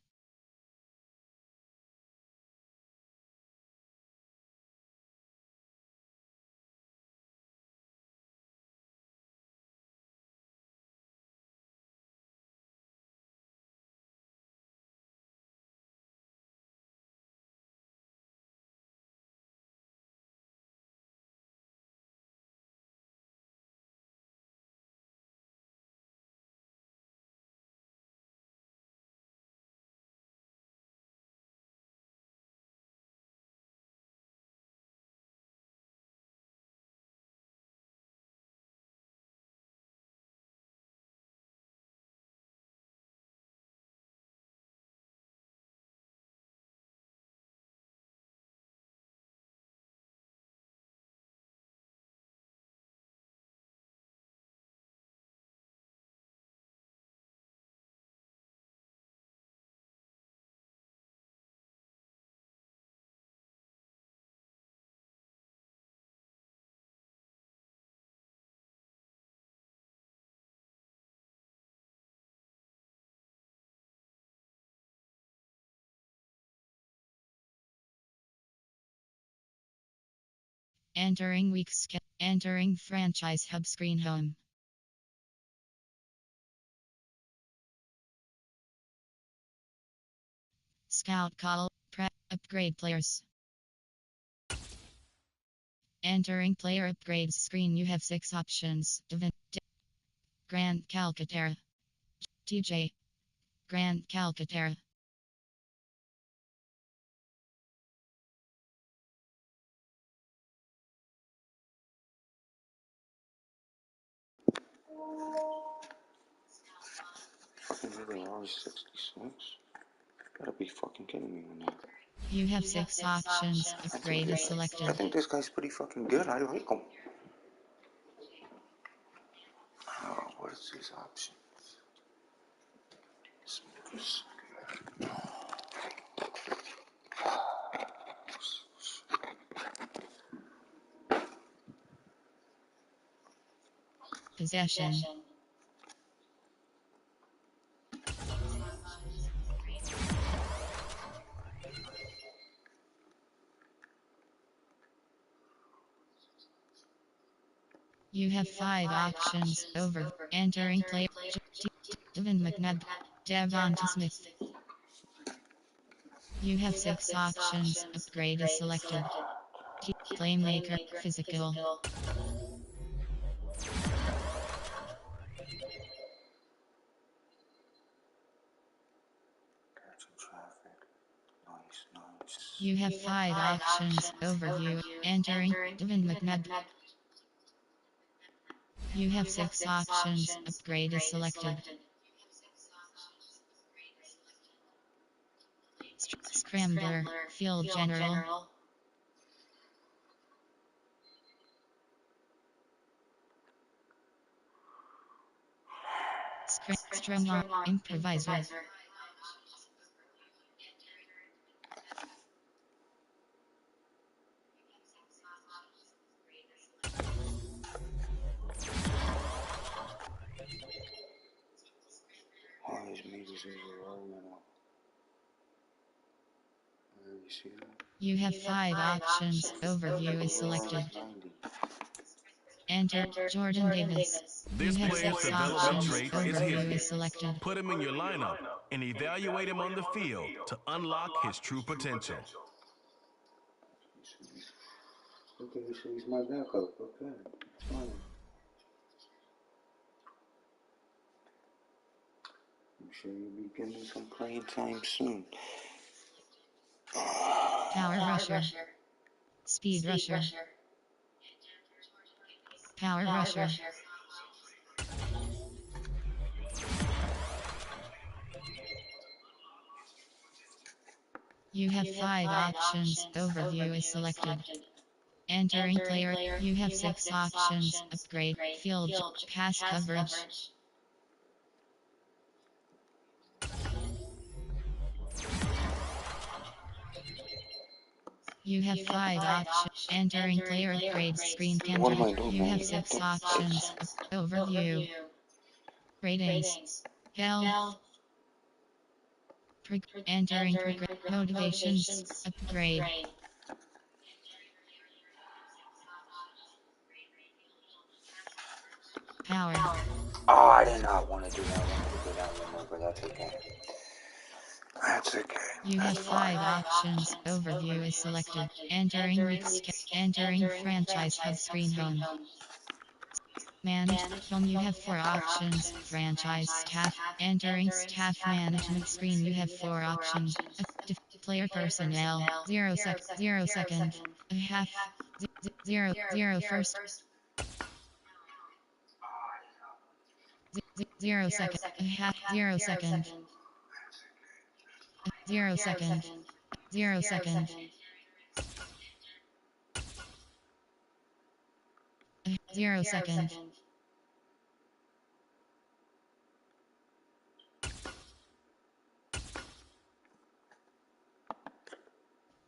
Entering entering franchise hub screen home. Scout call. Upgrade players. Entering player upgrades screen. You have 6 options. Grand Calcaterra. TJ. Grand Calcaterra. Fucking really are 66? Gotta be fucking kidding me right now. You have 6 options. Upgrade is selected. I think this guy's pretty fucking good. I like him. What is his options? Possession. You have 5 options. Over. Entering player. Devin McNabb. Devonta Smith. You have 6 options. Upgrade is selected. Playmaker. Physical. You have 5 options. Overview. Entering. Devin McNabb. You have 6 options. Upgrade is selected. Scrambler, Field General. Strummer, Improviser. All these meters are all now. You see that? You have 5 options. Overview is selected. 90. Enter Jordan Davis. This You have player's 6 development options. trait is Overview hidden. is selected. Put him in your lineup and evaluate him on the field to unlock his true potential. Okay, so he's my backup. Okay, it's fine. I'm sure you'll be getting some playing time soon. Power Rusher. Speed Rusher. Power Rusher. You have 5 options. Overview is selected. Entering player. You have 6 options. Upgrade. Field. Pass coverage. You have 5 options. Entering player upgrades screen What am I canter. doing, You man? have 6 options. Overview. Ratings. Health. Entering motivations. Upgrade. Power. Oh, I did not want to do that. I wanted to go down the number. That's okay. That's okay. You have 5 options. Overview is selected. Entering weeks. Entering franchise hub screen home. Manage home. You have 4 options. Franchise staff. Entering staff management screen. You have 4 options. Active player personnel. 0 second. A half. 0 first. 0 second. A half. 0 second. 0 second. 0 second. 0 second.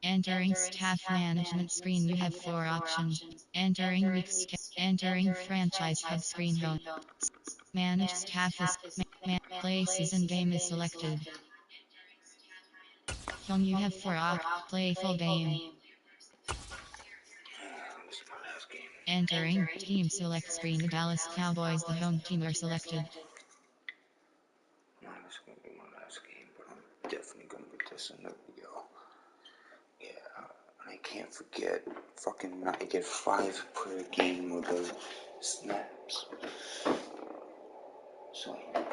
Entering staff management screen. You have 4 options. Entering weeks. Entering franchise hub screen home. Manage staff is play season game is selected. Home. You have 4 options. Play full game. Entering team select screen. The Dallas Cowboys, the home team, are selected. This is going to be my last game, but I'm definitely going to get this in the video. Yeah, and I can't forget, fucking, I get 5 per game with the snaps. So I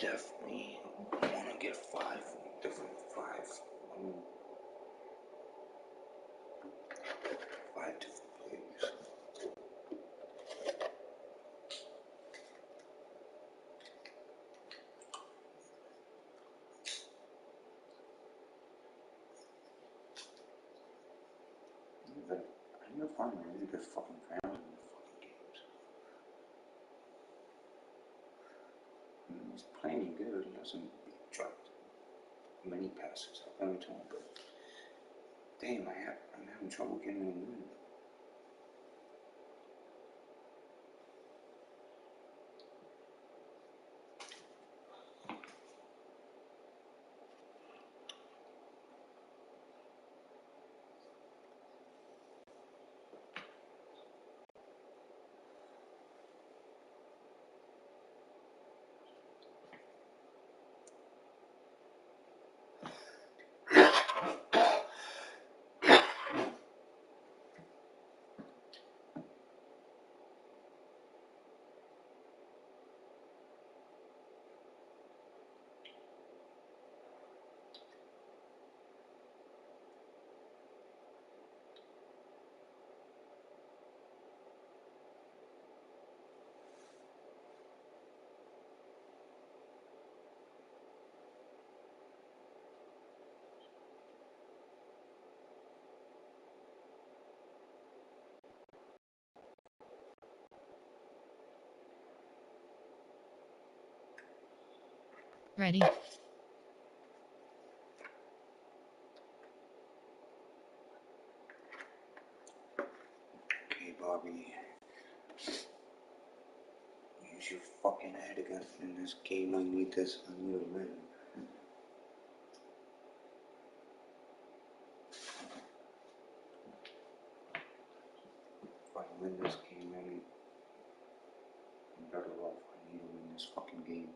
definitely want to get 5 different 5 different players. I never find a really good fucking family in the fucking games. I mean, he's playing good. He hasn't dropped many passes up every time, but damn, I'm having trouble getting him to win. Ready. Okay, Bobby. Use your fucking head again in this game. I need this. I need a win. If I win this game, I'm better off. I need to win this fucking game.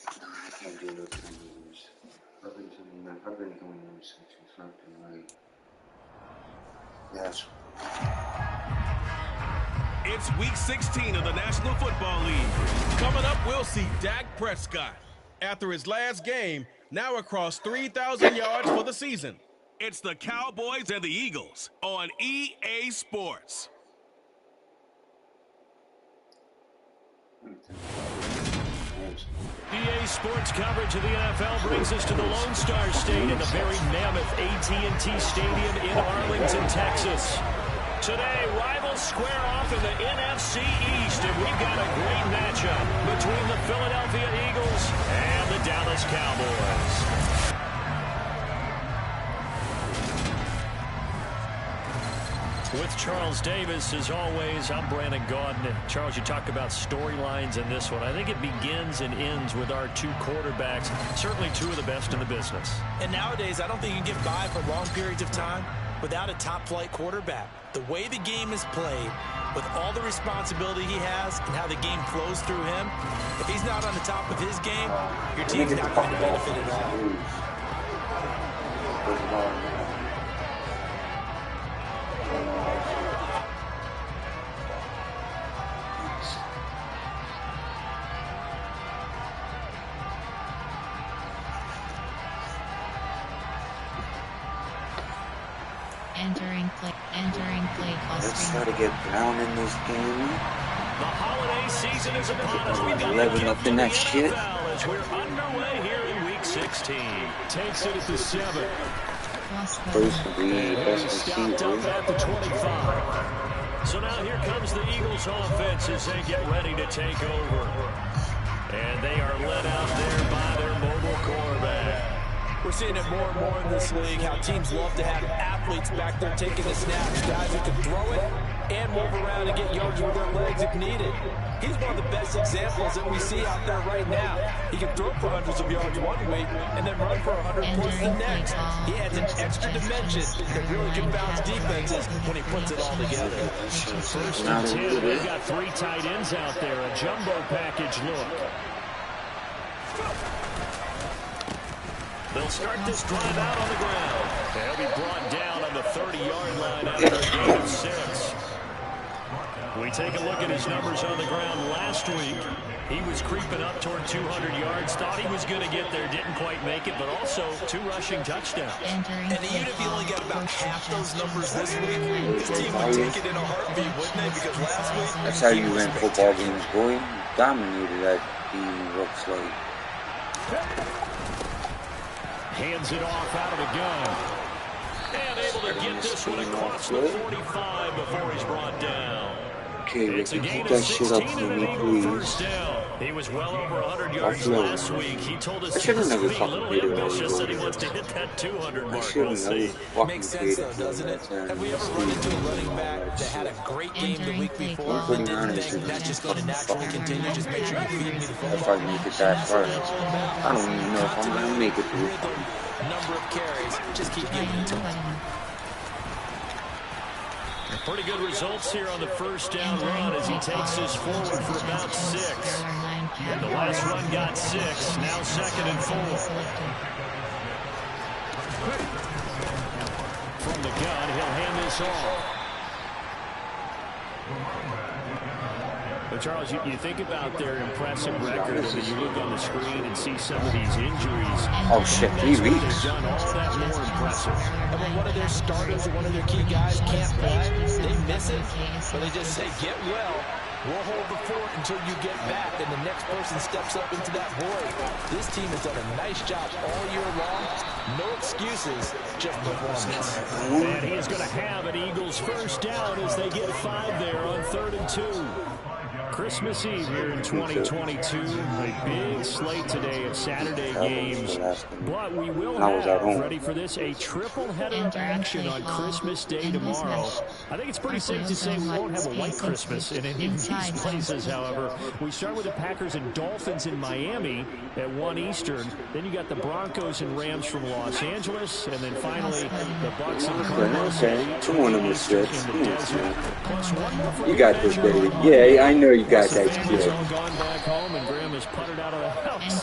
I can't do no time to lose. Herbert's going to lose something right. Yes. It's week 16 of the National Football League. Coming up, we'll see Dak Prescott. After his last game, now across 3,000 yards for the season. It's the Cowboys and the Eagles on EA Sports. EA Sports coverage of the NFL brings us to the Lone Star State in the very mammoth AT&T Stadium in Arlington, Texas. Today, rivals square off in the NFC East, and we've got a great matchup between the Philadelphia Eagles and the Dallas Cowboys. With Charles Davis, as always, I'm Brandon Gaudin. And Charles, you talk about storylines in this one. I think it begins and ends with our two quarterbacks, certainly two of the best in the business. And nowadays, I don't think you can get by for long periods of time without a top-flight quarterback. The way the game is played, with all the responsibility he has and how the game flows through him, if he's not on the top of his game, your team's not going to benefit at all. Entering play Let's try to get Brown in this game. The holiday season is upon us. We've got living up in that shit. As we're underway here in week 16. Takes it at the 7. First we stopped up at the 25. So now here comes the Eagles offense as they get ready to take over. And they are led out there by their mobile quarterback. We're seeing it more and more in this league, how teams love to have athletes back there taking the snaps, guys who can throw it and move around and get yards with their legs if needed. He's one of the best examples that we see out there right now. He can throw for hundreds of yards one week and then run for 100 plus the next. He adds an extra dimension that really confounds defenses when he puts it all together. First and 10, they've got 3 tight ends out there, a jumbo package look. They'll start this drive out on the ground. They'll be brought down on the 30-yard line after a gain of 6. We take a look at his numbers on the ground last week. He was creeping up toward 200 yards. Thought he was going to get there. Didn't quite make it, but also 2 rushing touchdowns. And even if he only got about half those numbers this week, his team would take it in a heartbeat, wouldn't they? Because last week... That's how you win football games, boy. Dominated that team, looks like. Hands it off out of the gun. And able to get this one across the 45 before he's brought down. Okay, It's a Ricky, gain keep of that shit up 16 for and me, an Eagle please. first down. He was well over 100 yards last week. He told us I should have never a fucking little paid ambitious that he it. wants to hit that 200 I mark. should We'll have never see. fucking Makes paid sense, it. though, doesn't it? Have we ever Steve run into a and running all back that that had a shit. great game the week before I'm but pretty didn't honest think with that's you. just going to naturally continue? Just make sure you feed me the If football. I make it that far, I don't even know if I'm gonna make it through. Rhythm, number of carries, just keep giving it to him. Pretty good results here on the first down run as he takes us forward for about 6. And the last run got 6. Now 2nd and 4. From the gun, he'll hand this off. But Charles, you think about their impressive record, and then you look on the screen and see some of these injuries. Oh shit, 3 weeks. They've done all that more impressive. And when one of their starters or one of their key guys can't play, they miss it, but they just say, get well. We'll hold the fort until you get back, and the next person steps up into that void. This team has done a nice job all year long. No excuses, just performance. And he is going to have an Eagles first down as they get 5 there on 3rd and 2. Christmas Eve here in 2022. A big slate today of Saturday games. But we will have, ready for this, a triple header of action on Christmas Day tomorrow. I think it's pretty safe to say we won't have a white Christmas in any of these places, however. We start with the Packers and Dolphins in Miami at 1 Eastern. Then you got the Broncos and Rams from Los Angeles. And then finally, the Bucs and Cardinals at 8:20 Eastern in the desert. Plus one more for you got this, baby. Yeah, I know you got that shit.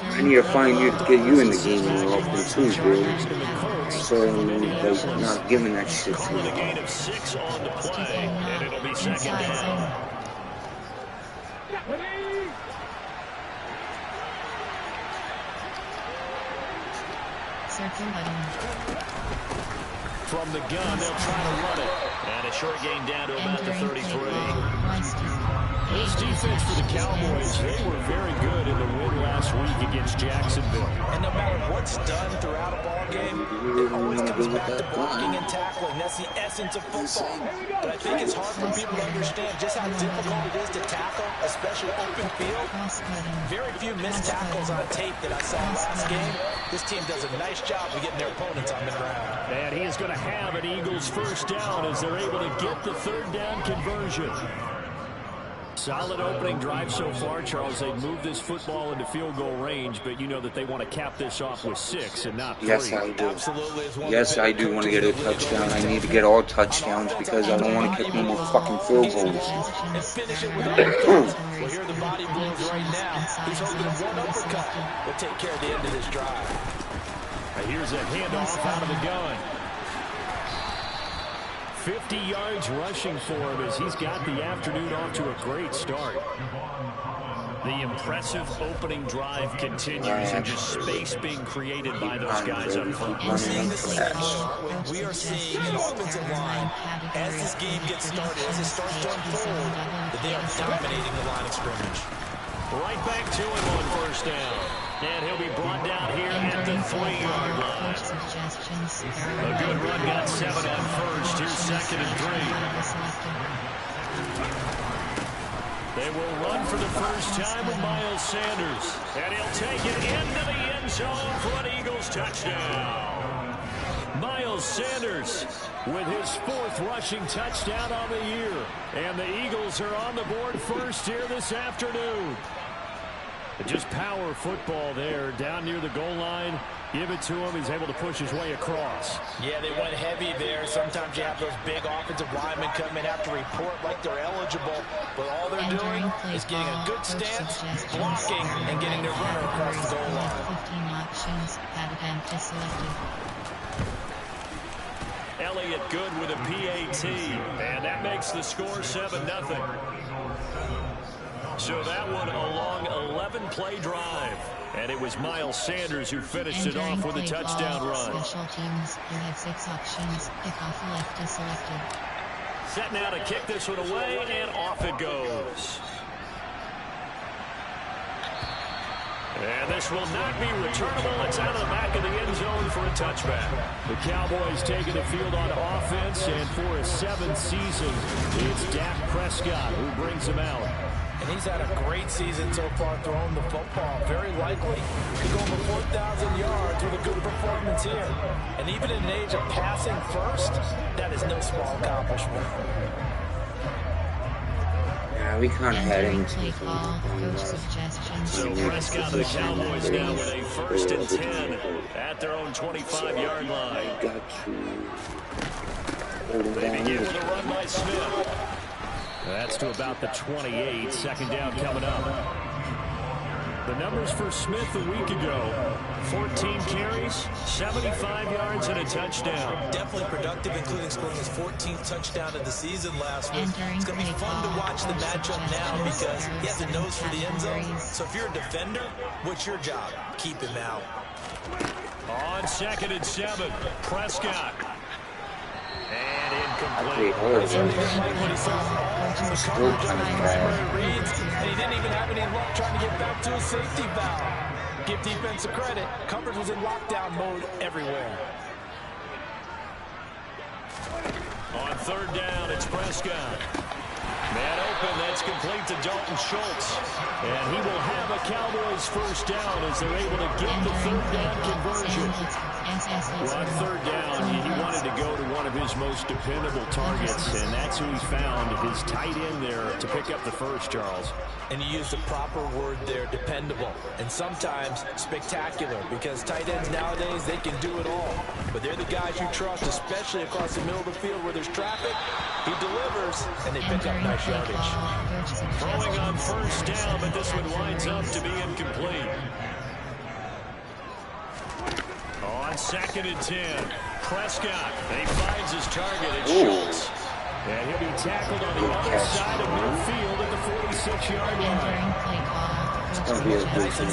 I need to find you to get you in the game more often too, dude. So like, not giving that shit to The you. gain of 6 on the play, and it'll be 2nd down. Circle button. From the gun, they'll try to run it. And a short gain down to about the 33. This defense for the Cowboys, they were very good in the win last week against Jacksonville. And no matter what's done throughout a ball game, it always comes back to blocking and tackling. That's the essence of football. But I think it's hard for people to understand just how difficult it is to tackle, especially open field. Very few missed tackles on tape that I saw last game. This team does a nice job of getting their opponents on the ground. And he is going to have an Eagles first down as they're able to get the 3rd down conversion. Solid opening drive so far, Charles. They've moved this football into field goal range, but you know that they want to cap this off with 6 and not 3. Yes, I do. Absolutely. Yes, I do want to get a touchdown. I need to get all touchdowns because I don't want to kick no more fucking field goals. And finish it with Well, here are the body blows right now. He's hoping one uppercut will take care of the end of this drive. Here's a handoff out of the gun. 50 yards rushing for him as he's got the afternoon off to a great start. The impressive opening drive continues and just space being created by those guys up front. We're seeing this we are seeing an offensive line as this game gets started, as it starts to unfold, that they are dominating the line of scrimmage. Right back to him on first down. And he'll be brought down here at the 3-yard line. A good run, got 7 on first. Here's 2nd and 3. They will run for the first time with Miles Sanders. And he'll take it into the end zone for an Eagles touchdown. Miles Sanders with his 4th rushing touchdown on the year. And the Eagles are on the board first here this afternoon. Just power football there, down near the goal line. Give it to him. He's able to push his way across. Yeah, they went heavy there. Sometimes you have those big offensive linemen come in, have to report like they're eligible. But all they're doing is getting a good stance, blocking, and getting their runner across the goal line. 15 options. Attempt is selected. Elliott good with a PAT. And that makes the score 7-0. So that one a long 11-play drive. And it was Miles Sanders who finished it off with a touchdown run. Special teams, you have 6 options. Kickoff left is selected. Set now to kick this one away, and off it goes. And this will not be returnable. It's out of the back of the end zone for a touchback. The Cowboys taking the field on offense, and for his 7th season, it's Dak Prescott who brings them out. And he's had a great season so far throwing the football. Very likely could go over 4,000 yards with a good performance here. And even in an age of passing first, that is no small accomplishment. Yeah, we kind of had him. So Prescott and the Cowboys now with a 1st and 10 at their own 25-yard line. Got you. They begin with a run by Smith. That's to about the 28. 2nd down coming up. The numbers for Smith a week ago: 14 carries, 75 yards, and a touchdown. Definitely productive, including scoring his 14th touchdown of the season last week. It's going to be fun to watch the matchup now because he has a nose for the end zone. So if you're a defender, what's your job? Keep him out. On 2nd and 7, Prescott. And incomplete. Still kind of bad. And he didn't even have any luck trying to get back to his safety valve. Give defensive credit. Coverage was in lockdown mode everywhere. On 3rd down, it's Prescott. Man open, that's complete to Dalton Schultz. And he will have a Cowboys 1st down as they're able to get the 3rd down conversion. Well, on 3rd down, he wanted to go to one of his most dependable targets, and that's who he found, his tight end there, to pick up the 1st, Charles. And you used the proper word there, dependable, and sometimes spectacular, because tight ends nowadays, they can do it all. But they're the guys you trust, especially across the middle of the field where there's traffic. He delivers, and they pick up nice yardage. Throwing on 1st down, but this one winds up to be incomplete. On 2nd and 10, Prescott. He finds his target at Schultz. And he'll be tackled on the other side of midfield at the 46-yard line. It's going to be a good thing.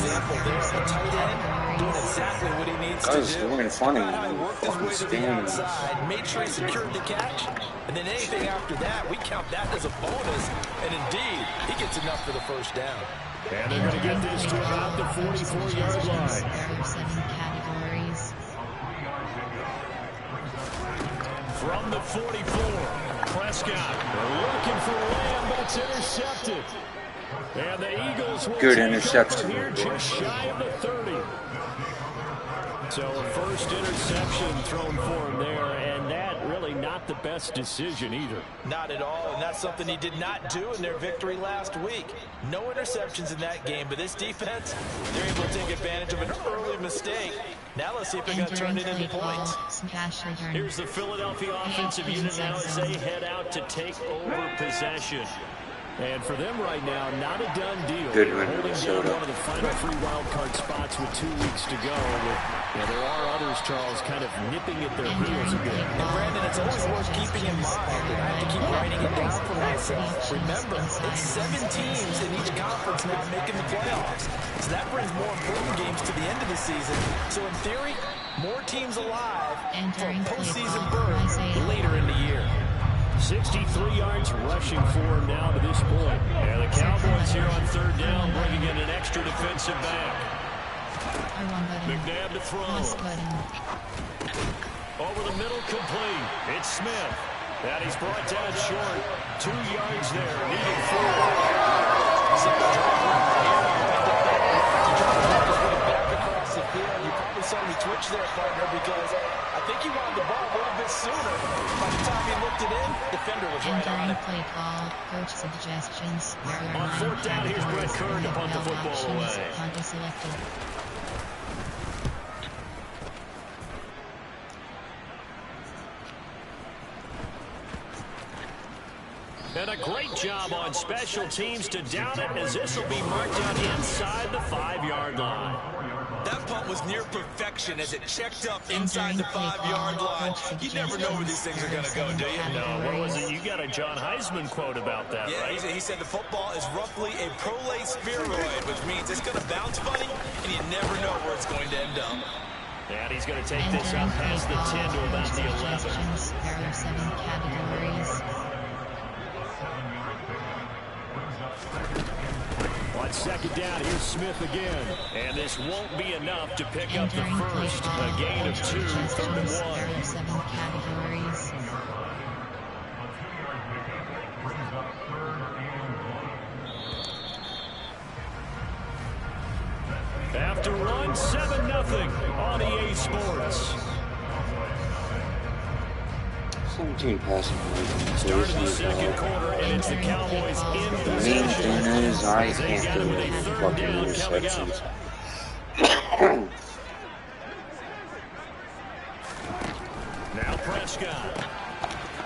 Doing exactly what he needs to do. Guys, we're in funny. Worked his way to the outside, made sure he secured the catch, and then anything after that, we count that as a bonus. And indeed, he gets enough for the 1st down. And they're going to get this to about the 44-yard line. From the 44, Prescott. They're looking for Lamb, but it's intercepted. And the Eagles will good take interception over here just shy of the 30. So a 1st interception thrown for him there, and that really not the best decision either. Not at all, and that's something he did not do in their victory last week. No interceptions in that game, but this defense, they're able to take advantage of an early mistake. Now let's see if they're going to turn it into points. Here's the Philadelphia offensive unit now as they head out to take over possession. And for them right now, not a done deal. Good They're win, holding down one of the final 3 wild card spots with 2 weeks to go. There are others, Charles, kind of nipping at their heels a bit. And Brandon, it's always worth keeping in mind, and I have to keep writing it down for myself. Remember, it's 7 teams in each conference now making the playoffs. So that brings more important games to the end of the season. So in theory, more teams alive for a postseason berth later in the year. 63 yards rushing for him now to this point. Yeah, the Cowboys here on 3rd down, bringing in an extra defensive back. McNabb to throw. Over the middle, complete. It's Smith. And he's brought down short. 2 yards there, needed 4. Back across the field. You probably saw me twitch there, partner, because I think he wanted the ball a little bit sooner. By the time he looked it in, defender was right on it. Play call, coach suggestions. On 4th down, here's Brett Kern to punt the football away. Selected. And a great job on special teams to down it, as this will be marked out inside the 5-yard line. That punt was near perfection as it checked up inside the 5-yard line. You never know where these things are going to go, do you? No, what was it? You got a John Heisman quote about that, yeah, right? He said the football is roughly a prolate spheroid, which means it's going to bounce funny, and you never know where it's going to end up. And he's going to take this out past the 10 to about the 11. There are 7 categories. On 2nd down, here's Smith again. And this won't be enough to pick up the 1st. A gain of 2, 3rd and 1. There are 7 categories. After one, 7-0 on EA Sports. 17 passing points. So Start this of the is second quarter, and it's the Cowboys in the main possession. thing is I As they can't got do him with any a third fucking down coming up. interceptions. Now Prescott.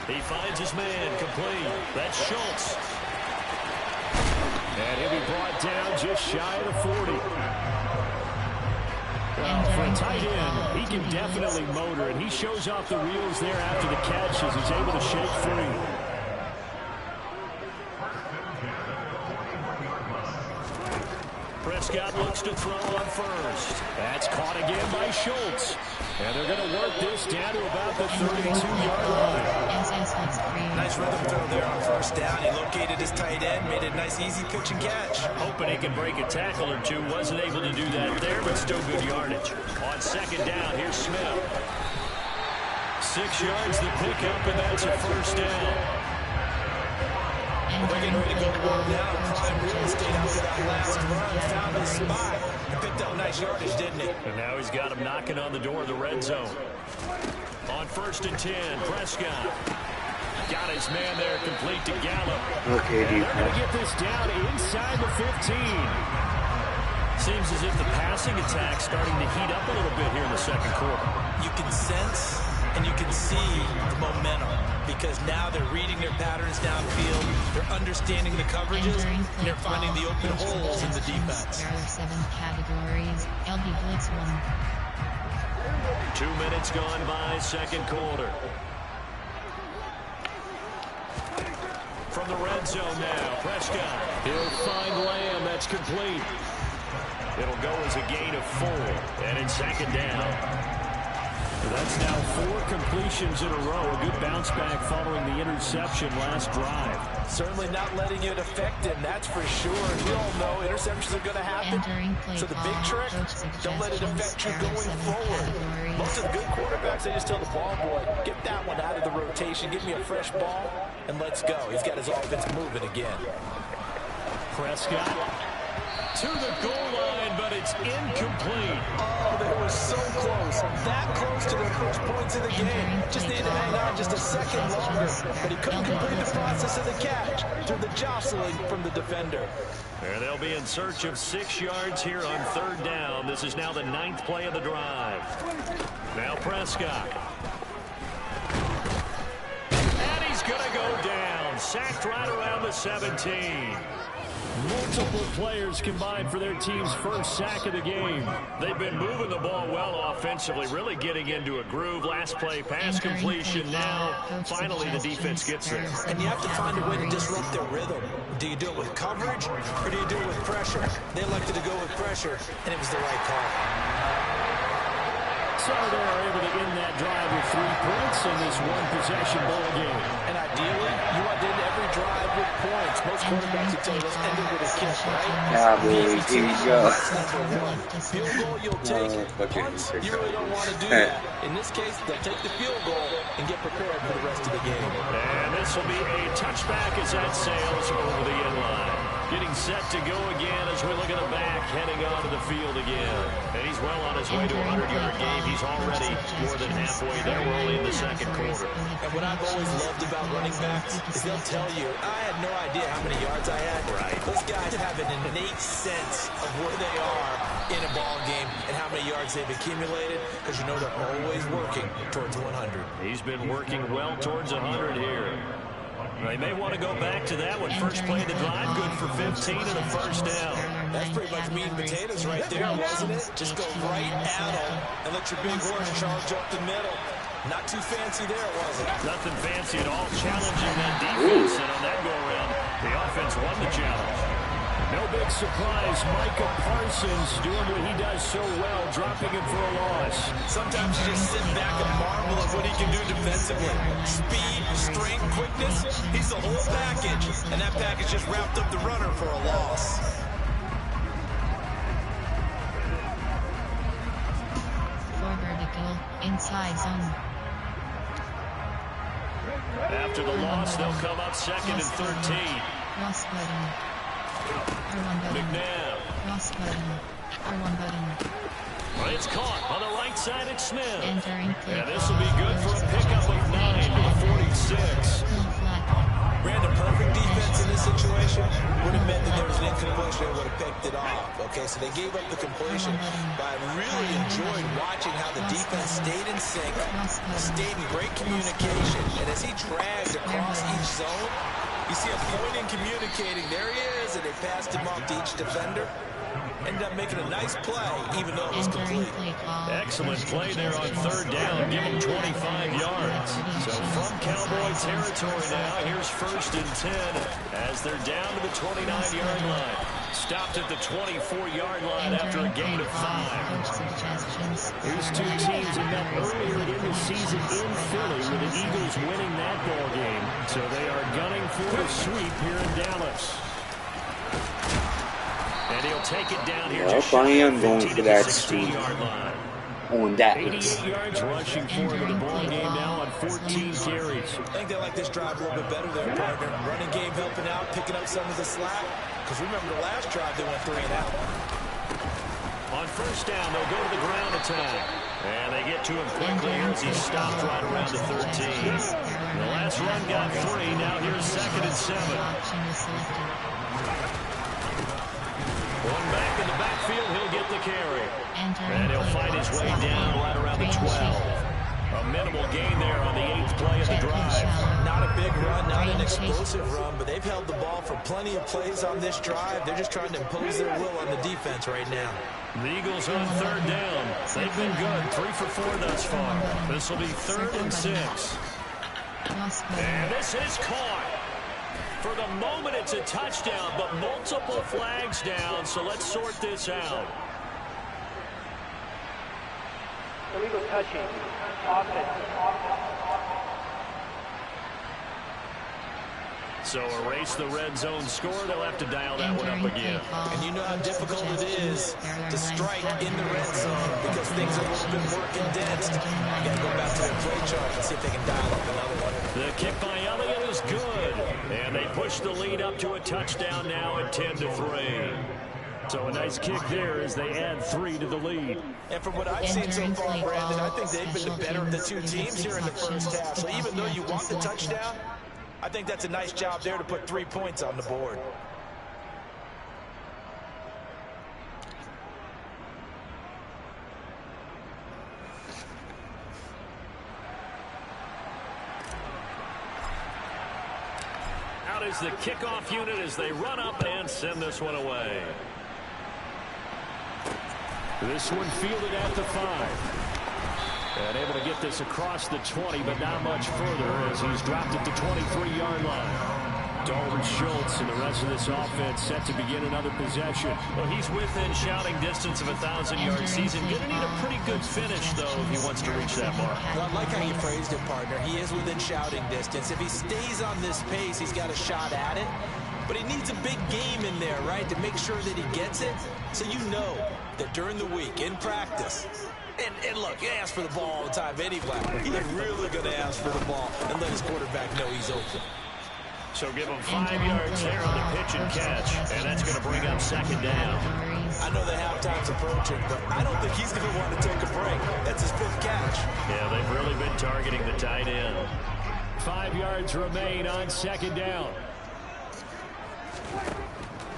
He finds his man complete. That's Schultz. And he'll be brought down just shy of the 40. Well, for a tight end, he can definitely motor, and he shows off the wheels there after the catch as he's able to shake free. Prescott looks to throw on first. That's caught again by Schultz. And they're going to work this down to about the 32-yard line. Nice rhythm throw there on first down. He located his tight end, made a nice easy pitch and catch. Hoping he can break a tackle or two. Wasn't able to do that there, but still good yardage. On second down, here's Smith. 6 yards the pickup, and that's a first down. They're getting ready to go forward now. Prime real estate after that last run. Found his spot. He picked up nice yardage, didn't he? And now he's got him knocking on the door of the red zone. On 1st and 10, Prescott. Got his man there complete to Gallup. Okay, and they're going to get this down inside the 15. Seems as if the passing attack's starting to heat up a little bit here in the second quarter. You can sense and you can see the momentum because now they're reading their patterns downfield, they're understanding the coverages, and they're finding the open holes in the defense. There are 7 categories. LB Blitz 1. 2 minutes gone by, second quarter. From the red zone now, Prescott. He'll find Lamb. That's complete. It'll go as a gain of 4. And it's second down. That's now 4 completions in a row. A good bounce back following the interception last drive. Certainly not letting it affect him, that's for sure. And we all know interceptions are going to happen. So the big trick, don't let it affect you going forward. Most of the good quarterbacks, they just tell the ball boy, get that one out of the rotation, give me a fresh ball, and let's go. He's got his offense moving again. Prescott to the goal line, but it's incomplete. Oh, they were so close. That close to their first points of the game. Just needed to hang on just a second longer. But he couldn't complete the process of the catch through the jostling from the defender. And they'll be in search of 6 yards here on 3rd down. This is now the 9th play of the drive. Now Prescott. And he's going to go down. Sacked right around the 17. Multiple players combined for their team's first sack of the game. They've been moving the ball well offensively, really getting into a groove. Last play, pass completion. Now, finally, the defense gets there. And you have to find a way to disrupt their rhythm. Do you do it with coverage, or do you do it with pressure? They elected to go with pressure, and it was the right call. So they're able to end that drive with 3 points in this one-possession ball game. And ideally, you want to end every drive with points. Most quarterbacks would tell you, let's end it with a kick, right? Yeah, boy, here you go. Field goal, you'll take. Punts, you really don't want to do that. In this case, they'll take the field goal and get prepared for the rest of the game. And this will be a touchback as that sails over the end line. Getting set to go again as we look at the back, heading onto the field again. And he's well on his way to a 100-yard game. He's already more than halfway there. We're only in the second quarter. And what I've always loved about running backs is they'll tell you, I had no idea how many yards I had. Right. Those guys have an innate sense of where they are in a ball game and how many yards they've accumulated because you know they're always working towards 100. He's been working well towards 100 here. They may want to go back to that one. First play of the drive, good for 15 and a first down. That's pretty much meat and potatoes right there, wasn't it? Just go right at them and let your big horse charge up the middle. Not too fancy there, was it? Nothing fancy at all. Challenging that defense, and on that go-around, the offense won the challenge. No big surprise. Micah Parsons doing what he does so well, dropping him for a loss. Sometimes you just sit back and marvel at what he can do defensively. Speed, strength, quickness, he's the whole package. And that package just wrapped up the runner for a loss. For vertical, inside zone. After the loss, they'll come up second and 13. Cross button. R1 button. McNabb. Cross button. R1 button. It's caught on the right side. It's Smith. Entering play And this will be good for a pickup of 9 to the 46. Brandon, perfect defense in this situation would have meant that there was an incompletion and would have picked it off. Okay, so they gave up the completion, but I really enjoyed watching how the defense stayed in sync, stayed in great communication, and as he dragged across each zone, you see him pointing, communicating. There he is, and they passed him off to each defender. Ended up making a nice play, even though it was complete. Excellent play there on third down. Give him 25 yards. So from Cowboy territory now, here's 1st and 10 as they're down to the 29-yard line. Stopped at the 24-yard line after a gain of 5. These two teams have met earlier in the season in Philly with the Eagles winning that ball game. So they are gunning for a sweep here in Dallas. And he'll take it down here. Yep, I am going for that speed on that. 88 yards rushing for the ball game now on 14 carries. I think they like this drive a little bit better there, partner. Running game helping out, picking up some of the slack. Because remember the last drive, they went 3 and out. On first down, they'll go to the ground attack. And they get to him quickly as he stopped right around the 13. The last run got 3. Now here's 2nd and 7. One back in the backfield, he'll get the carry. And he'll find his way down right around the 12. A minimal gain there on the 8th play of the drive. Not a big run, not an explosive run, but they've held the ball for plenty of plays on this drive. They're just trying to impose their will on the defense right now. The Eagles on third down. They've been good, 3 for 4 thus far. This will be 3rd and 6. And this is caught. For the moment, it's a touchdown, but multiple flags down, so let's sort this out. Illegal touching. Offense. So erase the red zone score. They'll have to dial that one up again. And you know how difficult it is to strike in the red zone because things are a little bit more condensed. You got to go back to their play chart and see if they can dial up another one. The kick by Elliott is good. And they push the lead up to a touchdown now at 10-3. So a nice kick there as they add 3 to the lead. And from what I've seen so far, Brandon, I think they've been the better of the two teams here in the first half. So even though you want the touchdown, I think that's a nice job there to put 3 points on the board. Out is the kickoff unit as they run up and send this one away. This one fielded at the 5. And able to get this across the 20, but not much further as he's dropped at the 23-yard line. Dalton Schultz and the rest of this offense set to begin another possession. Well, he's within shouting distance of a 1,000-yard season. Going to need a pretty good finish, though, if he wants to reach that mark. Well, I like how you phrased it, partner. He is within shouting distance. If he stays on this pace, he's got a shot at it. But he needs a big game in there, right, to make sure that he gets it. So you know that during the week, in practice, and look, he asks for the ball all the time anyway. He's really going to ask for the ball and let his quarterback know he's open. So give him 5 yards there on the pitch and catch, and that's going to bring up 2nd down. I know the halftime's approaching, but I don't think he's going to want to take a break. That's his 5th catch. Yeah, they've really been targeting the tight end. 5 yards remain on 2nd down.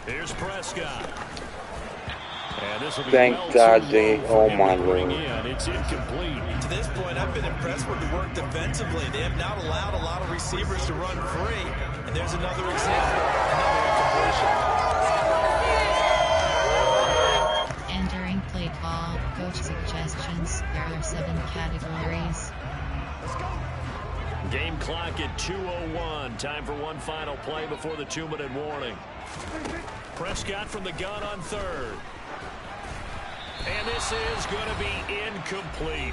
Here's Prescott. And this will be Thank God they, oh my Lord. It's incomplete. To this point, I've been impressed with the work defensively. They have not allowed a lot of receivers to run free. And there's another example, another incompletion. Entering play call, coach suggestions. There are 7 categories. Game clock at 2:01. Time for one final play before the 2-minute warning. Prescott from the gun on 3rd. And this is going to be incomplete.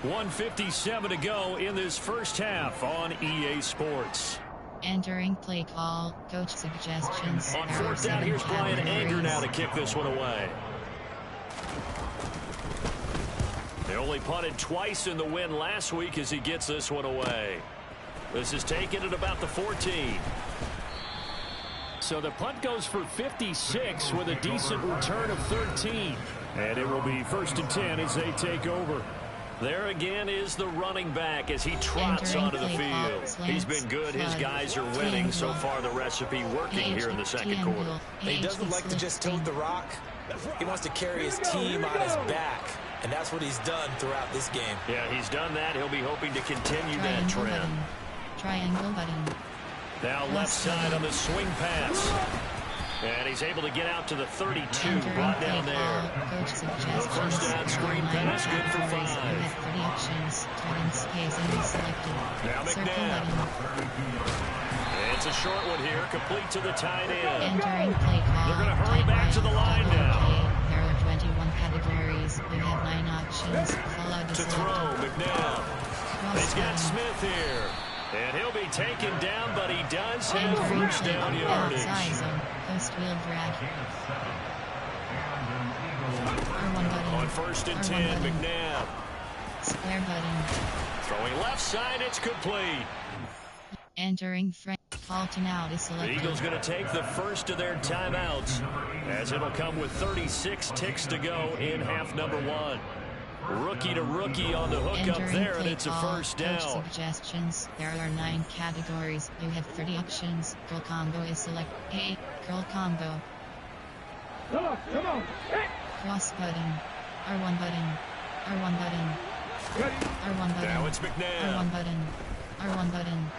1:57 to go in this first half on EA Sports. Entering play call, coach suggestions. On 4th down, here's Brian Anger now to kick this one away. They only punted twice in the win last week as he gets this one away. This is taken at about the 14. So the punt goes for 56 with a decent return of 13. And it will be 1st and 10 as they take over. There again is the running back as he trots onto the field. He's been good. His guys are winning. So far, the recipe working here in the second quarter. He doesn't like to just tote the rock. He wants to carry his team on his back. And that's what he's done throughout this game. Yeah, he's done that. He'll be hoping to continue that trend. Triangle button. Now left side on the swing pass. And he's able to get out to the 32, brought down there. The first down screen pass, good for 5. Now McNabb. It's a short one here, complete to the tight end. They're going to hurry back to the line now. There are 21 categories. You have 9 options. To throw, McNabb. He's got Smith here. And he'll be taken down, but he does have first down yardage. Post wheel drag. On 1st and 10, McNabb. Square button. Throwing left side, it's complete. Entering frame. Fulton out is selected. The Eagles going to take the first of their timeouts, as it'll come with 36 ticks to go in half number 1. Rookie to rookie on the hook up there, and it's a first down. Suggestions. There are 9 categories. You have 30 options. Curl combo is selected. A. Curl combo. Come on. Cross button. R1 button. R1 button. R1 button. Now it's McNabb. R1 button. R1 button.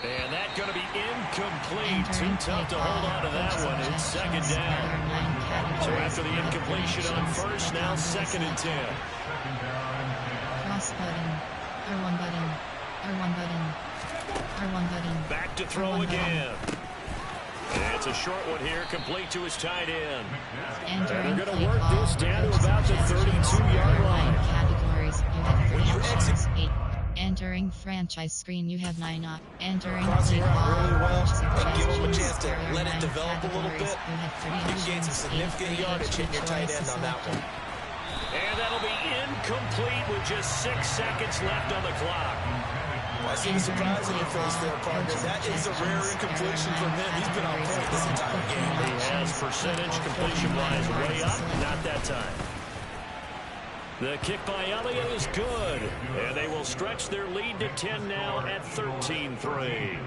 And that's going to be incomplete. Too tough to hold on to that one. It's second down. So after the incompletion on first, now 2nd and 10. Cross button. R1 button. R1 button. R1 button. Back to throw again. It's a short one here, complete to his tight end. And they're going to work this down to about the 32-yard line. Categories. You have 3 options. 8. Entering franchise screen, you have 9 up. Entering crossing around really well. Give him a chance to There let are it 9 develop a little bit. You have 3 You can gain some significant yardage hitting your tight end on that one. And that'll be incomplete with just 6 seconds left on the clock. I see the surprise in your face there, partner. That is a rare incompletion from him. He's been on point this entire game. He has percentage completion-wise way up. Not that time. The kick by Elliott is good. And they will stretch their lead to 10 now at 13-3.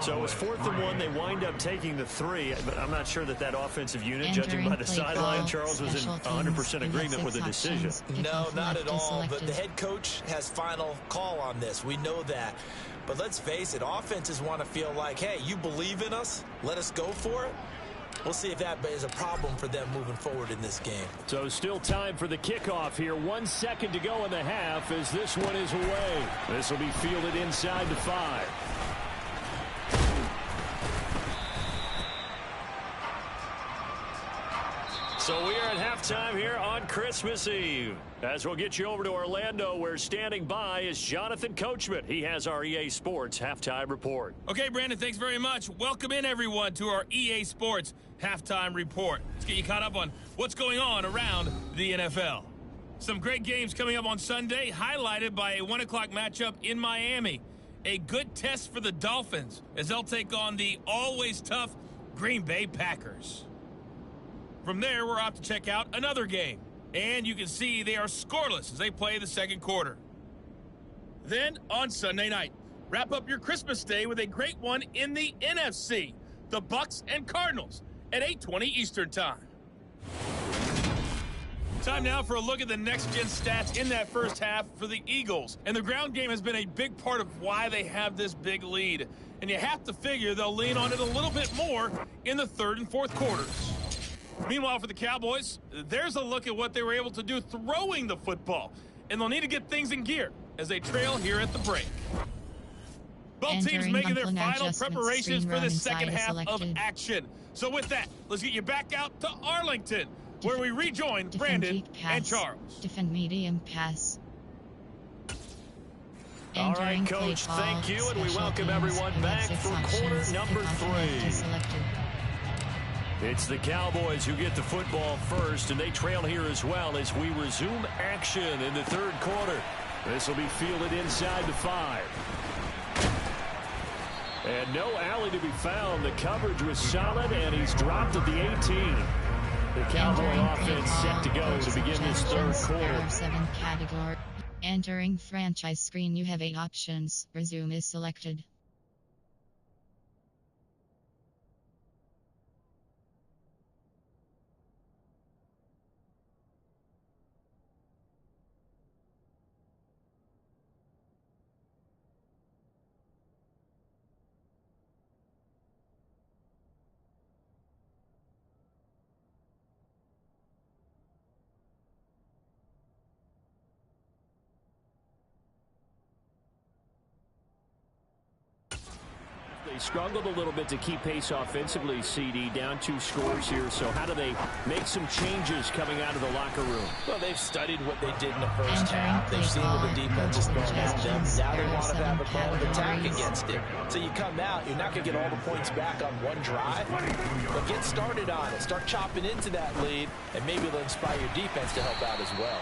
So it's 4th and 1. They wind up taking the 3. But I'm not sure that that offensive unit, judging by the sideline, Charles, was in 100% agreement with the decision. No, not at all. But the head coach has final call on this. We know that. But let's face it, offenses want to feel like, hey, you believe in us? Let us go for it. We'll see if that is a problem for them moving forward in this game. So still time for the kickoff here. 1 second to go in the half as this one is away. This will be fielded inside the 5. So we are at halftime here on Christmas Eve. As we'll get you over to Orlando, where standing by is Jonathan Coachman. He has our EA Sports Halftime Report. Okay, Brandon, thanks very much. Welcome in, everyone, to our EA Sports Halftime Report. Let's get you caught up on what's going on around the NFL. Some great games coming up on Sunday, highlighted by a 1 o'clock matchup in Miami. A good test for the Dolphins as they'll take on the always tough Green Bay Packers. From there, we're off to check out another game. And you can see they are scoreless as they play the second quarter. Then, on Sunday night, wrap up your Christmas day with a great one in the NFC. The Bucs and Cardinals at 8:20 Eastern Time. Time now for a look at the next-gen stats in that first half for the Eagles. And the ground game has been a big part of why they have this big lead. And you have to figure they'll lean on it a little bit more in the third and fourth quarters. Meanwhile, for the Cowboys, there's a look at what they were able to do throwing the football. And they'll need to get things in gear as they trail here at the break. Both teams making their final preparations for the second half of action. So with that, let's get you back out to Arlington, where we rejoin Brandon and Charles. Defend medium pass. All right, Coach, thank you, and we welcome everyone back for quarter number 3. It's the Cowboys who get the football first, and they trail here as well as we resume action in the third quarter. This will be fielded inside the 5. And no alley to be found. The coverage was solid, and he's dropped at the 18. The Cowboy offense set to go to begin this third quarter. 7 category. Entering franchise screen, you have 8 options. Resume is selected. They struggled a little bit to keep pace offensively, CD, down 2 scores here. So how do they make some changes coming out of the locker room? Well, they've studied what they did in the first half. They've seen what the defense is throwing at them. Now they want to have a plan of attack against it. So you come out, you're not going to get all the points back on one drive, but get started on it. Start chopping into that lead, and maybe it'll inspire your defense to help out as well.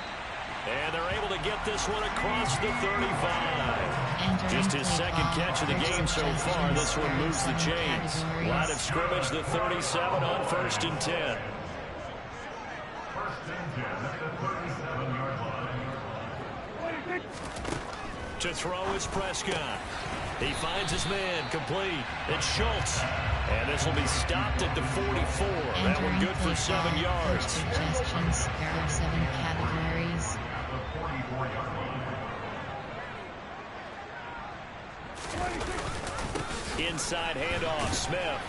And they're able to get this one across the 35. Just his second catch of the game so far. This one moves the chains. Line of scrimmage, the 37 on 1st and 10. To throw is Prescott. He finds his man, complete. It's Schultz. And this will be stopped at the 44. That one good for 7 yards. Suggestions, there are 7 categories. Inside handoff, Smith.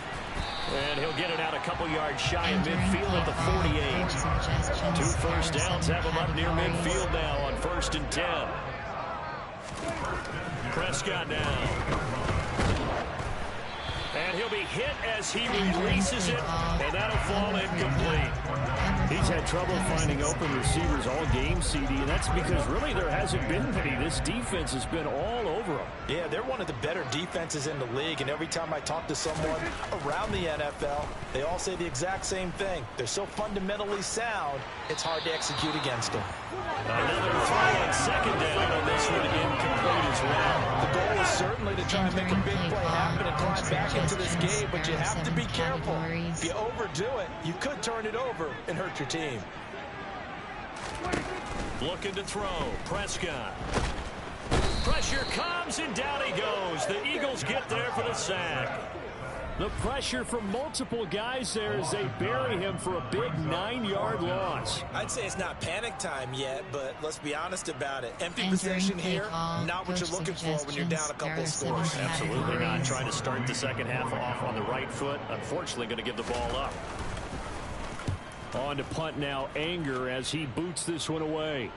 And he'll get it out a couple yards shy of midfield at the 48. 2 first downs have him up near midfield now on 1st and 10. Prescott now. And he'll be hit as he releases it, and that'll fall incomplete. He's had trouble finding open receivers all game, CD, and that's because really there hasn't been many. This defense has been all over them. Yeah, they're one of the better defenses in the league, and every time I talk to someone around the NFL, they all say the exact same thing. They're so fundamentally sound, it's hard to execute against them. Another throw on 2nd down on this one, incomplete as well. The goal is certainly to try and make a big play happen and climb back into this game, but you have to be careful. If you overdo it, you could turn it over and hurt your team. Looking to throw, Prescott. Pressure comes, and down he goes. The Eagles get there for the sack. The pressure from multiple guys there as they bury him for a big 9-yard loss. I'd say it's not panic time yet, but let's be honest about it. Empty possession here, not what you're looking for when you're down a couple of scores. Absolutely not. Trying to start the second half off on the right foot. Unfortunately, going to give the ball up. On to punt now, Anger as he boots this one away.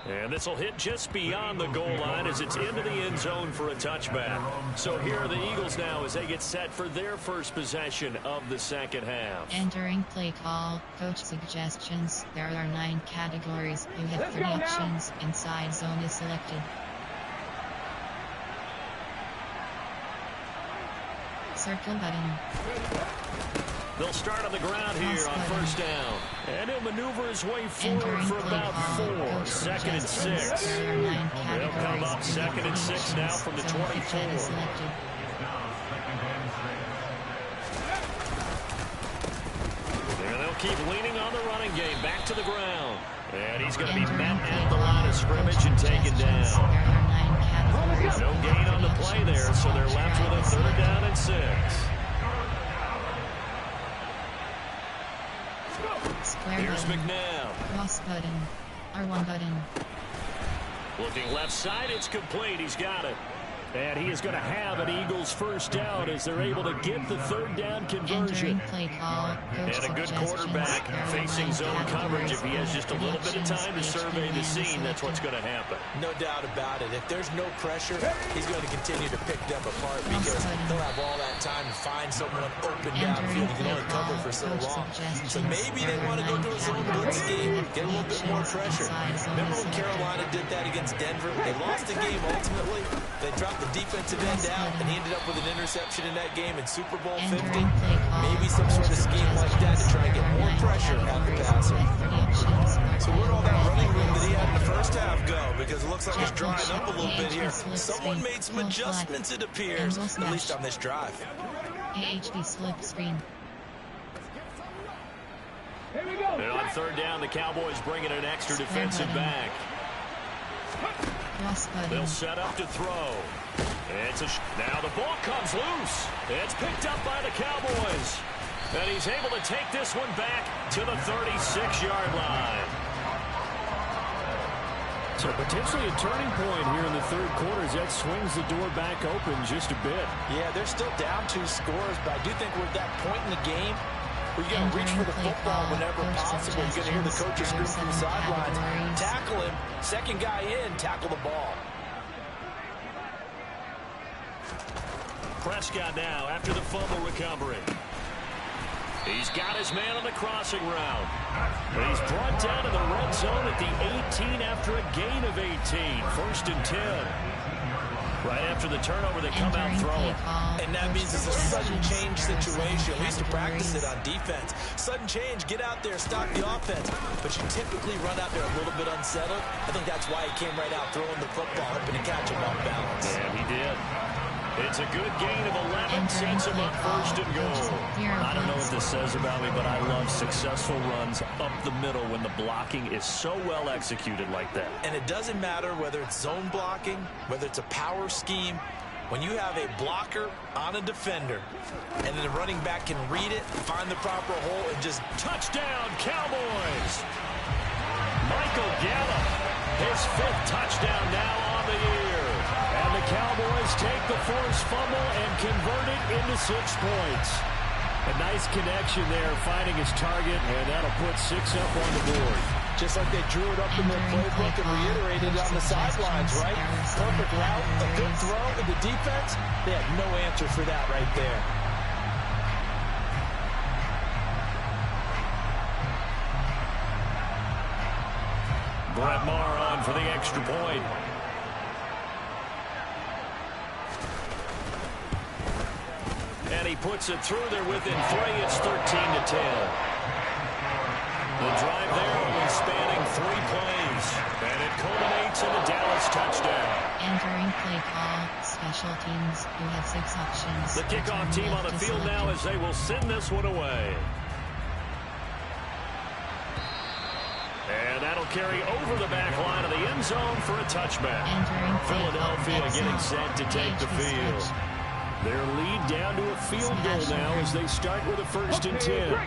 And this will hit just beyond the goal line as it's into the end zone for a touchback. So here are the Eagles now as they get set for their first possession of the second half. Entering play call, coach suggestions. There are 9 categories. You have 3 options. Inside zone is selected. Circle button. They'll start on the ground here on 1st down. And he'll maneuver his way forward for about 4. 2nd and 6. They'll come up 2nd and 6 now from the 24. And they'll keep leaning on the running game. Back to the ground. And he's going to be met at the line of scrimmage and taken down. No gain on the play there, so they're left with a 3rd down and 6. Square Here's button. McNabb. Cross button. R1 button. Looking left side, it's complete. He's got it. And he is going to have an Eagles first down as they're able to get the 3rd down conversion. Play call, and a good quarterback facing zone coverage. If he has just a little bit of time to survey the scene, that's what's going to happen. No doubt about it. If there's no pressure, he's going to continue to pick them apart because he'll have all that time to find someone open downfield. He can only cover for so long. So maybe they want to go to a zone blitz scheme, get a little bit more pressure. Remember when Carolina did that against Denver? They lost the game ultimately. They dropped the defensive end out, and he ended up with an interception in that game in Super Bowl 50. Maybe some sort of scheme like that to try and get more pressure at the passer. So where'd all that running room that he had in the first half go? Because it looks like it's drying up a little bit here. Someone made some adjustments, it appears, at least on this drive. AHB slip screen. And on third down, the Cowboys bringing an extra defensive back. They'll set up to throw. Now the ball comes loose. It's picked up by the Cowboys. And he's able to take this one back to the 36-yard line. So potentially a turning point here in the third quarter as that swings the door back open just a bit. Yeah, they're still down 2 scores, but I do think we're at that point in the game where you got to reach for the football whenever possible. You're going to hear the coaches scream from the sidelines. Tackle him. Second guy in, tackle the ball. Prescott now after the fumble recovery. He's got his man on the crossing route. He's brought down to the red zone at the 18 after a gain of 18. First and 10. Right after the turnover, they come out throwing. And that means it's a sudden change situation. We used to practice it on defense. Sudden change, get out there, stop the offense. But you typically run out there a little bit unsettled. I think that's why he came right out throwing the football, hoping to catch him off balance. Yeah, he did. It's a good gain of 11, sets him up first and goal. I don't know what this says about me, but I love successful runs up the middle when the blocking is so well executed like that. And it doesn't matter whether it's zone blocking, whether it's a power scheme. When you have a blocker on a defender, and then the running back can read it, find the proper hole, and just touchdown, Cowboys! Michael Gallup, his 5th touchdown now on the year. And the Cowboys take the forced fumble and convert it into 6 points. A nice connection there, finding his target, and that'll put 6 up on the board. Just like they drew it up in their playbook and reiterated it on the sidelines, right? Perfect route, a good throw, and the defense, they had no answer for that right there. Brett Maher on for the extra point. And he puts it through there within 3. It's 13-10. The drive there only spanning 3 plays. And it culminates in the Dallas touchdown. Entering play call, special teams, who have 6 options. The kickoff team on the field now as they will send this one away. And that'll carry over the back line of the end zone for a touchback. Philadelphia getting set to take the field. Their lead down to a field goal now as they start with a 1st and 10.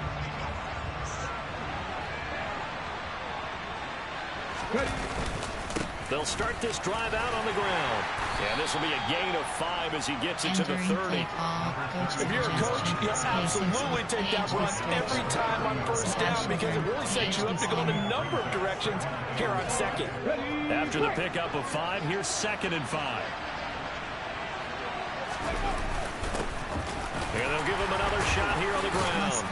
They'll start this drive out on the ground. And this will be a gain of 5 as he gets it to the 30. If you're a coach, you'll absolutely take that run every time on 1st down because it really sets you up to go in a number of directions here on 2nd. After the pickup of 5, here's 2nd and 5. And they'll give him another shot here on the ground.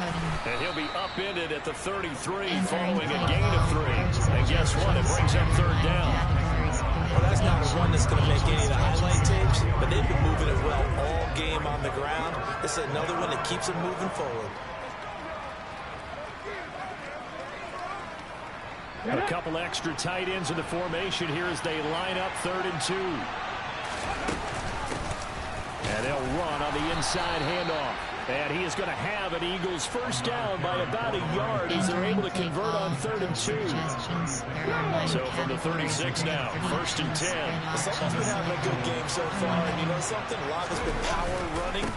And he'll be upended at the 33 following a gain of 3. And guess what? It brings up 3rd down. Well, that's not a run that's going to make any of the highlight tapes, but they've been moving it well all game on the ground. This is another one that keeps them moving forward. A couple extra tight ends in the formation here as they line up 3rd and 2. And they'll run on the inside handoff. And he is going to have an Eagles 1st down by about a yard as they're able to convert on 3rd and 2. So from the 36 now, 1st and 10. Someone's been having a good game so far. And you know something? A lot has been power running.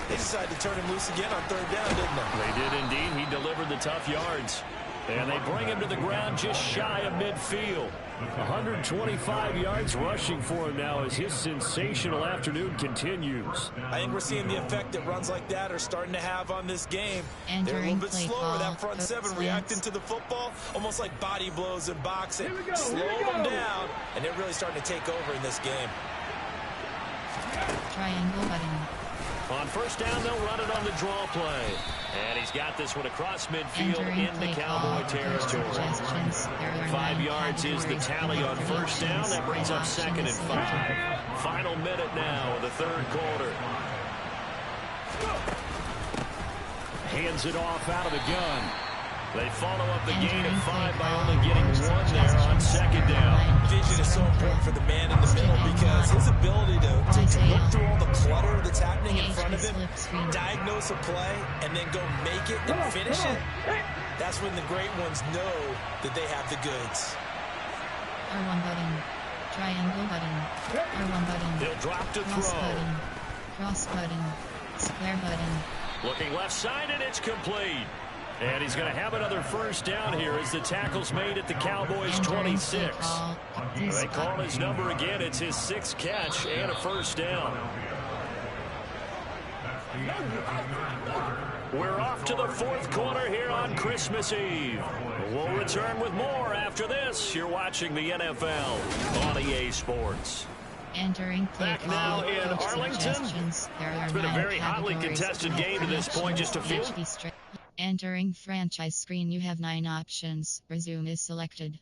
They decided to turn him loose again on 3rd down, didn't they? They did indeed. He delivered the tough yards. And they bring him to the ground just shy of midfield. 125 yards rushing for him now as his sensational afternoon continues. I think we're seeing the effect that runs like that are starting to have on this game. They're a little bit slower. That front 7 reacting to the football, almost like body blows in boxing. Slow them down, and they're really starting to take over in this game. Triangle button. On 1st down, they'll run it on the draw play. And he's got this one across midfield in the Cowboy territory. 5 yards is the tally on 1st down. That brings up 2nd and 5. Final minute now of the 3rd quarter. Hands it off out of the gun. They follow up the gain of 5 by only getting 1 there on second down. Vision is so important for the man in the middle because his ability to look through all the clutter that's happening in front of him, diagnose a play, and then go make it and finish it, that's when the great ones know that they have the goods. R1 button. Triangle button. R1 button. He'll drop to Cross throw. button. Cross button. Square button. Looking left side, and it's complete. And he's going to have another first down here as the tackle's made at the Cowboys' 26. They call his number again. It's his 6th catch and a first down. We're off to the 4th quarter here on Christmas Eve. We'll return with more after this. You're watching the NFL on EA Sports. Entering Back now in Arlington. It's been a very hotly contested game to this point. Just a few. Entering franchise screen, you have 9 options. Resume is selected.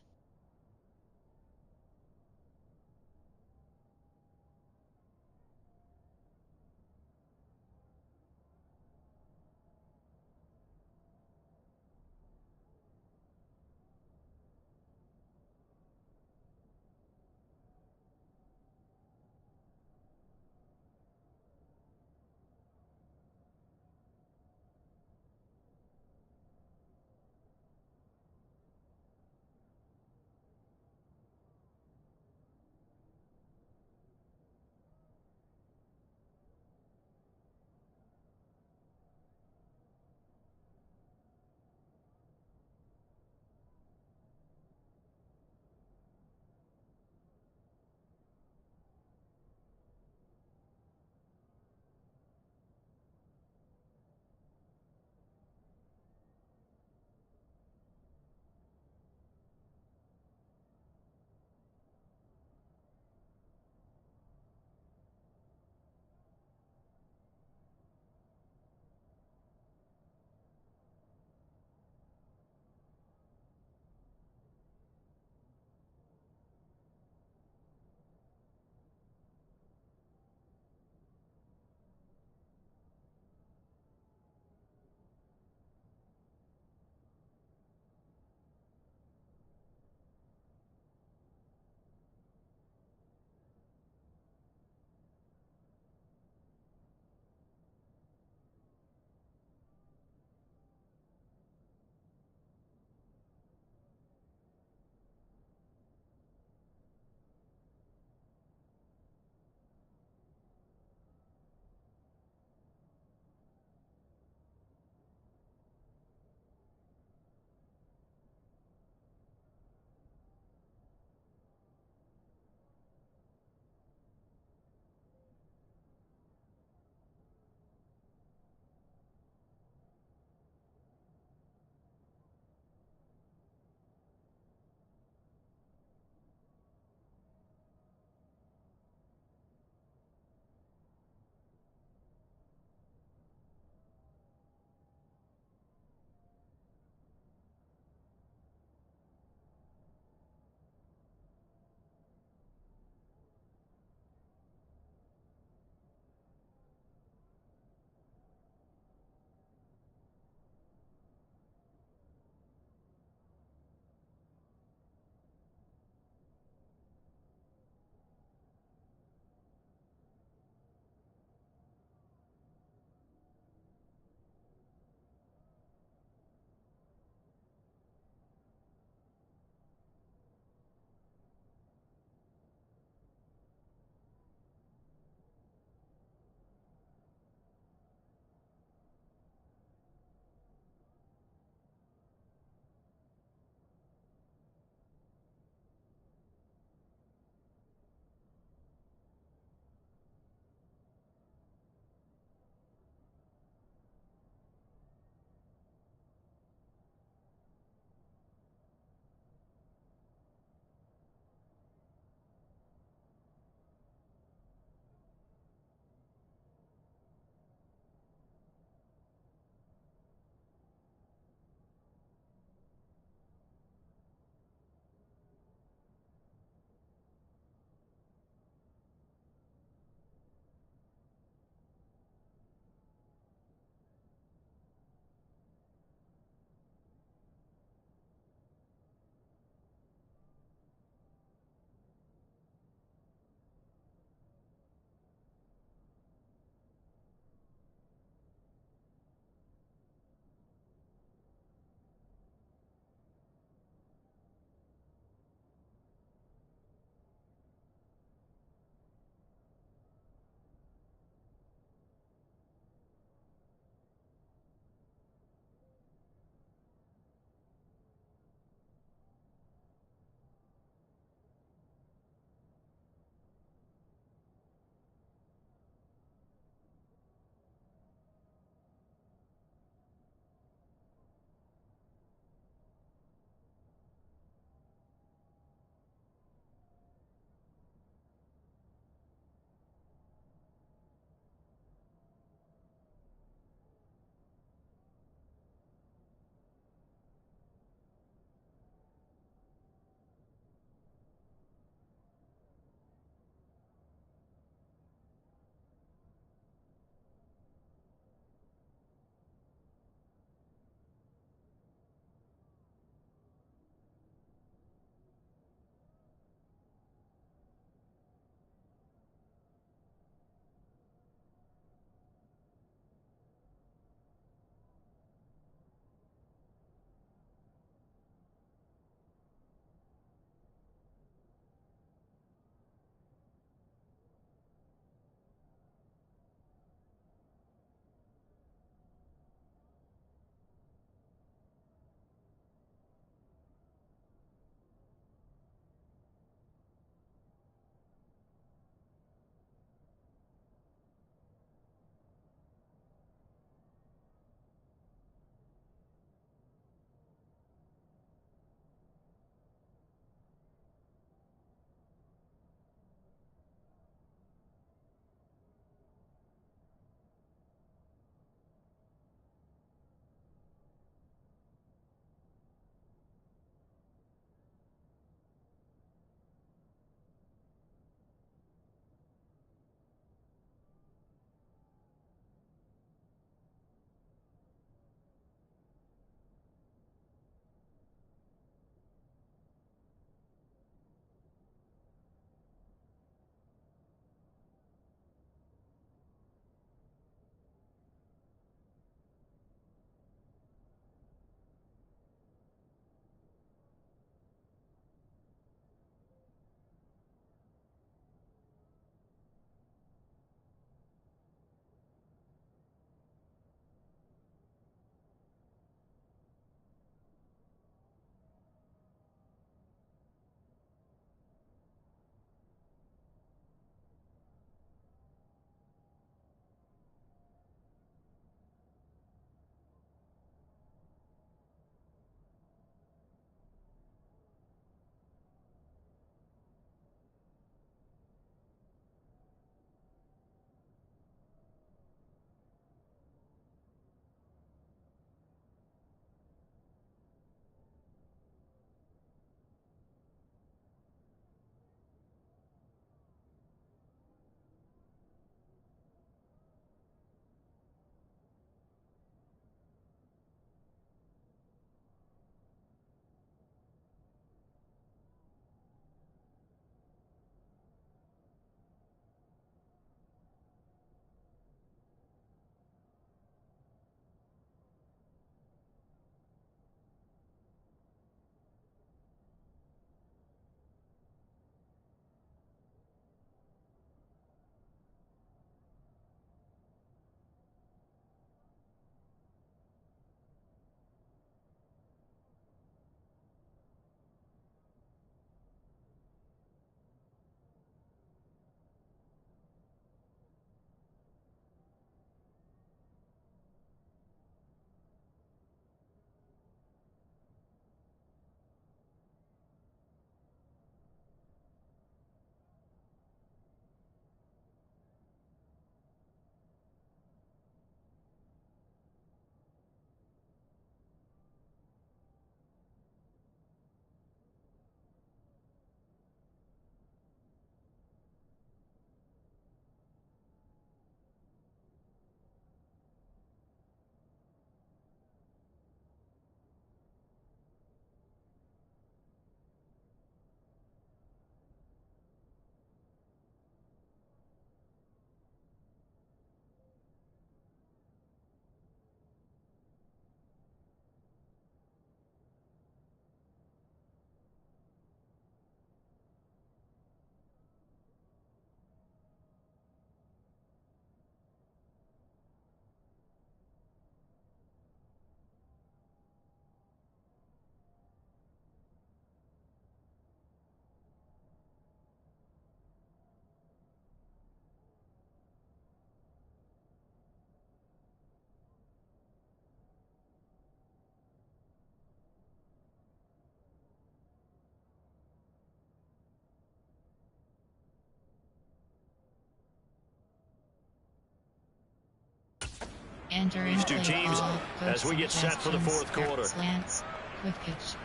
Entering These two play teams call, as we get set for the fourth quarter. Slants, quick pitch,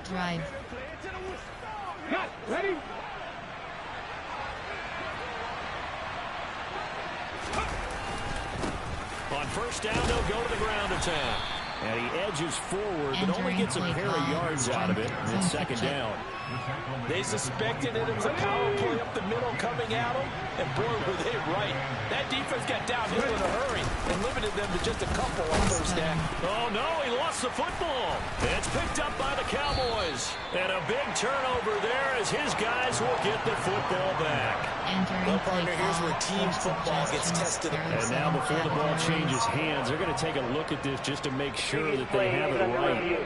drive. Cut. Ready? On first down, they'll go to the ground attack. And he edges forward, but only gets a pair of yards out of it. And it's second down. They suspected it was a power play up the middle coming at them, and boy, were they right. That defense got downhill in a hurry and limited them to just a couple on first down. Oh, no, he lost the football. It's picked up by the Cowboys. And a big turnover there as his guys will get the football back. Well, partner, here's where team football gets tested. And now before the ball changes hands, they're going to take a look at this just to make sure that they have it right.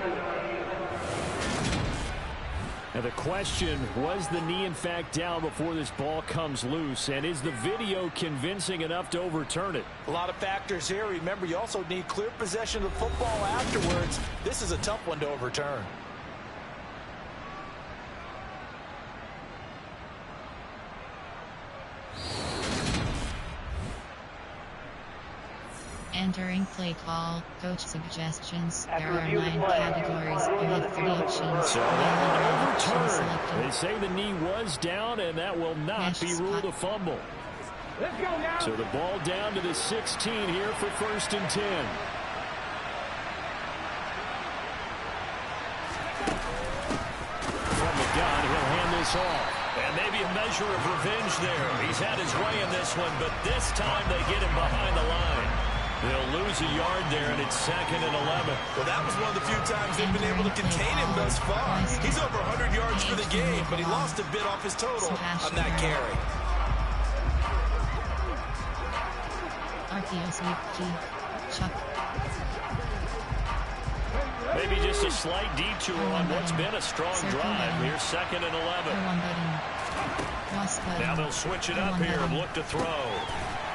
Now the question, was the knee in fact down before this ball comes loose? And is the video convincing enough to overturn it? A lot of factors here. Remember, you also need clear possession of the football afterwards. This is a tough one to overturn. Entering play call, coach suggestions. There are 9 categories. You have 3 options. So that overturn. They say the knee was down, and that will not be ruled a fumble. Let's go now. So the ball down to the 16 here for first and 10. From the gun, he'll hand this off. And maybe a measure of revenge there. He's had his way in this one, but this time they get him behind the line. They'll lose a yard there, and it's second and 11. Well, that was one of the few times they've been able to contain him thus far. He's over 100 yards for the game, but he lost a bit off his total on that carry. RPO sweep G. Chuck. Maybe just a slight detour on what's been a strong drive. Here's second and 11. Now they'll switch it up here and look to throw.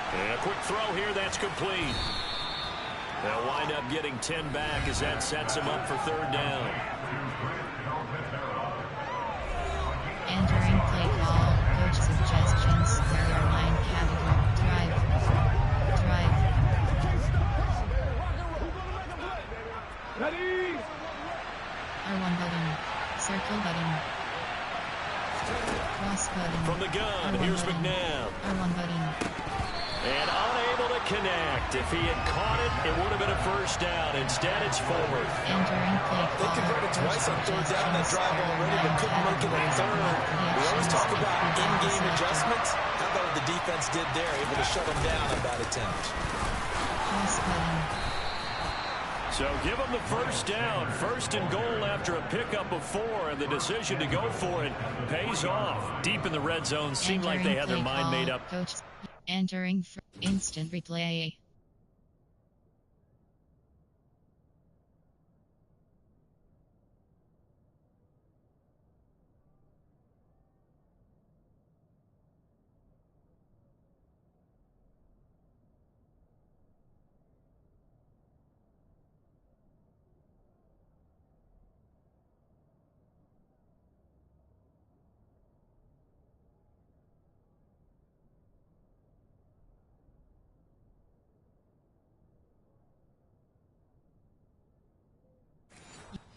And a quick throw here, that's complete. They'll wind up getting 10 back as that sets him up for third down. Entering play call, coach suggestions. There are 9 categories. Drive. Ready? R1 button. Circle button. Cross button. From the gun, here's McNabb. R1 button. And unable to connect. If he had caught it, it would have been a first down. Instead, it's forward. Entering play call. They converted twice on third down that drive already, but couldn't make it on third. We always talk about in-game adjustments. How about what the defense did there, able to shut them down on that attempt. Cross button. So give them the first down. First and goal after a pickup of 4, and the decision to go for it pays off. Deep in the red zone, seemed like they had their mind made up. Coach. Entering instant replay.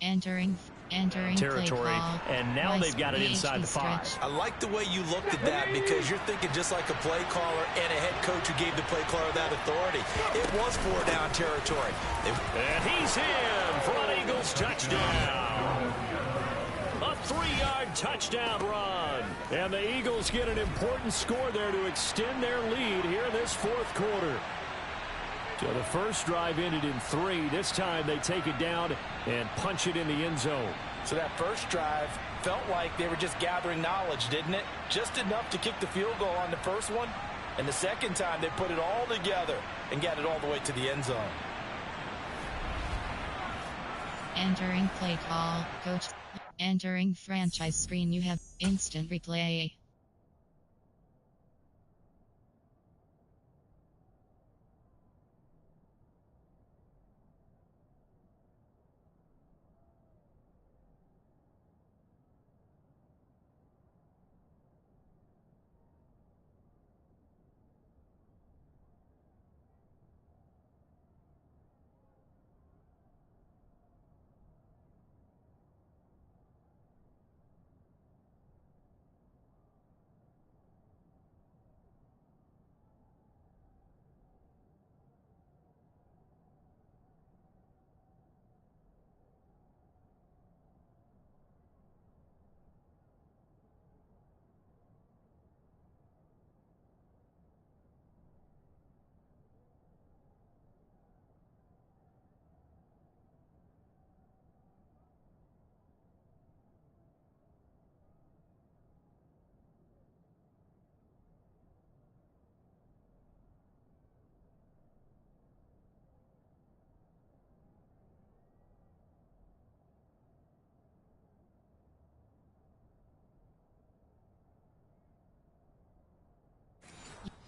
Entering territory, and now they've got it inside the 5. I like the way you looked at that, because you're thinking just like a play caller and a head coach who gave the play caller that authority. It was 4-down territory. And he's in for an Eagles touchdown. A 3-yard touchdown run. And the Eagles get an important score there to extend their lead here in this fourth quarter. So the first drive ended in 3. This time they take it down and punch it in the end zone. So that first drive felt like they were just gathering knowledge, didn't it? Just enough to kick the field goal on the first one. And the second time they put it all together and got it all the way to the end zone. Entering play call, coach. Entering franchise screen. You have instant replay.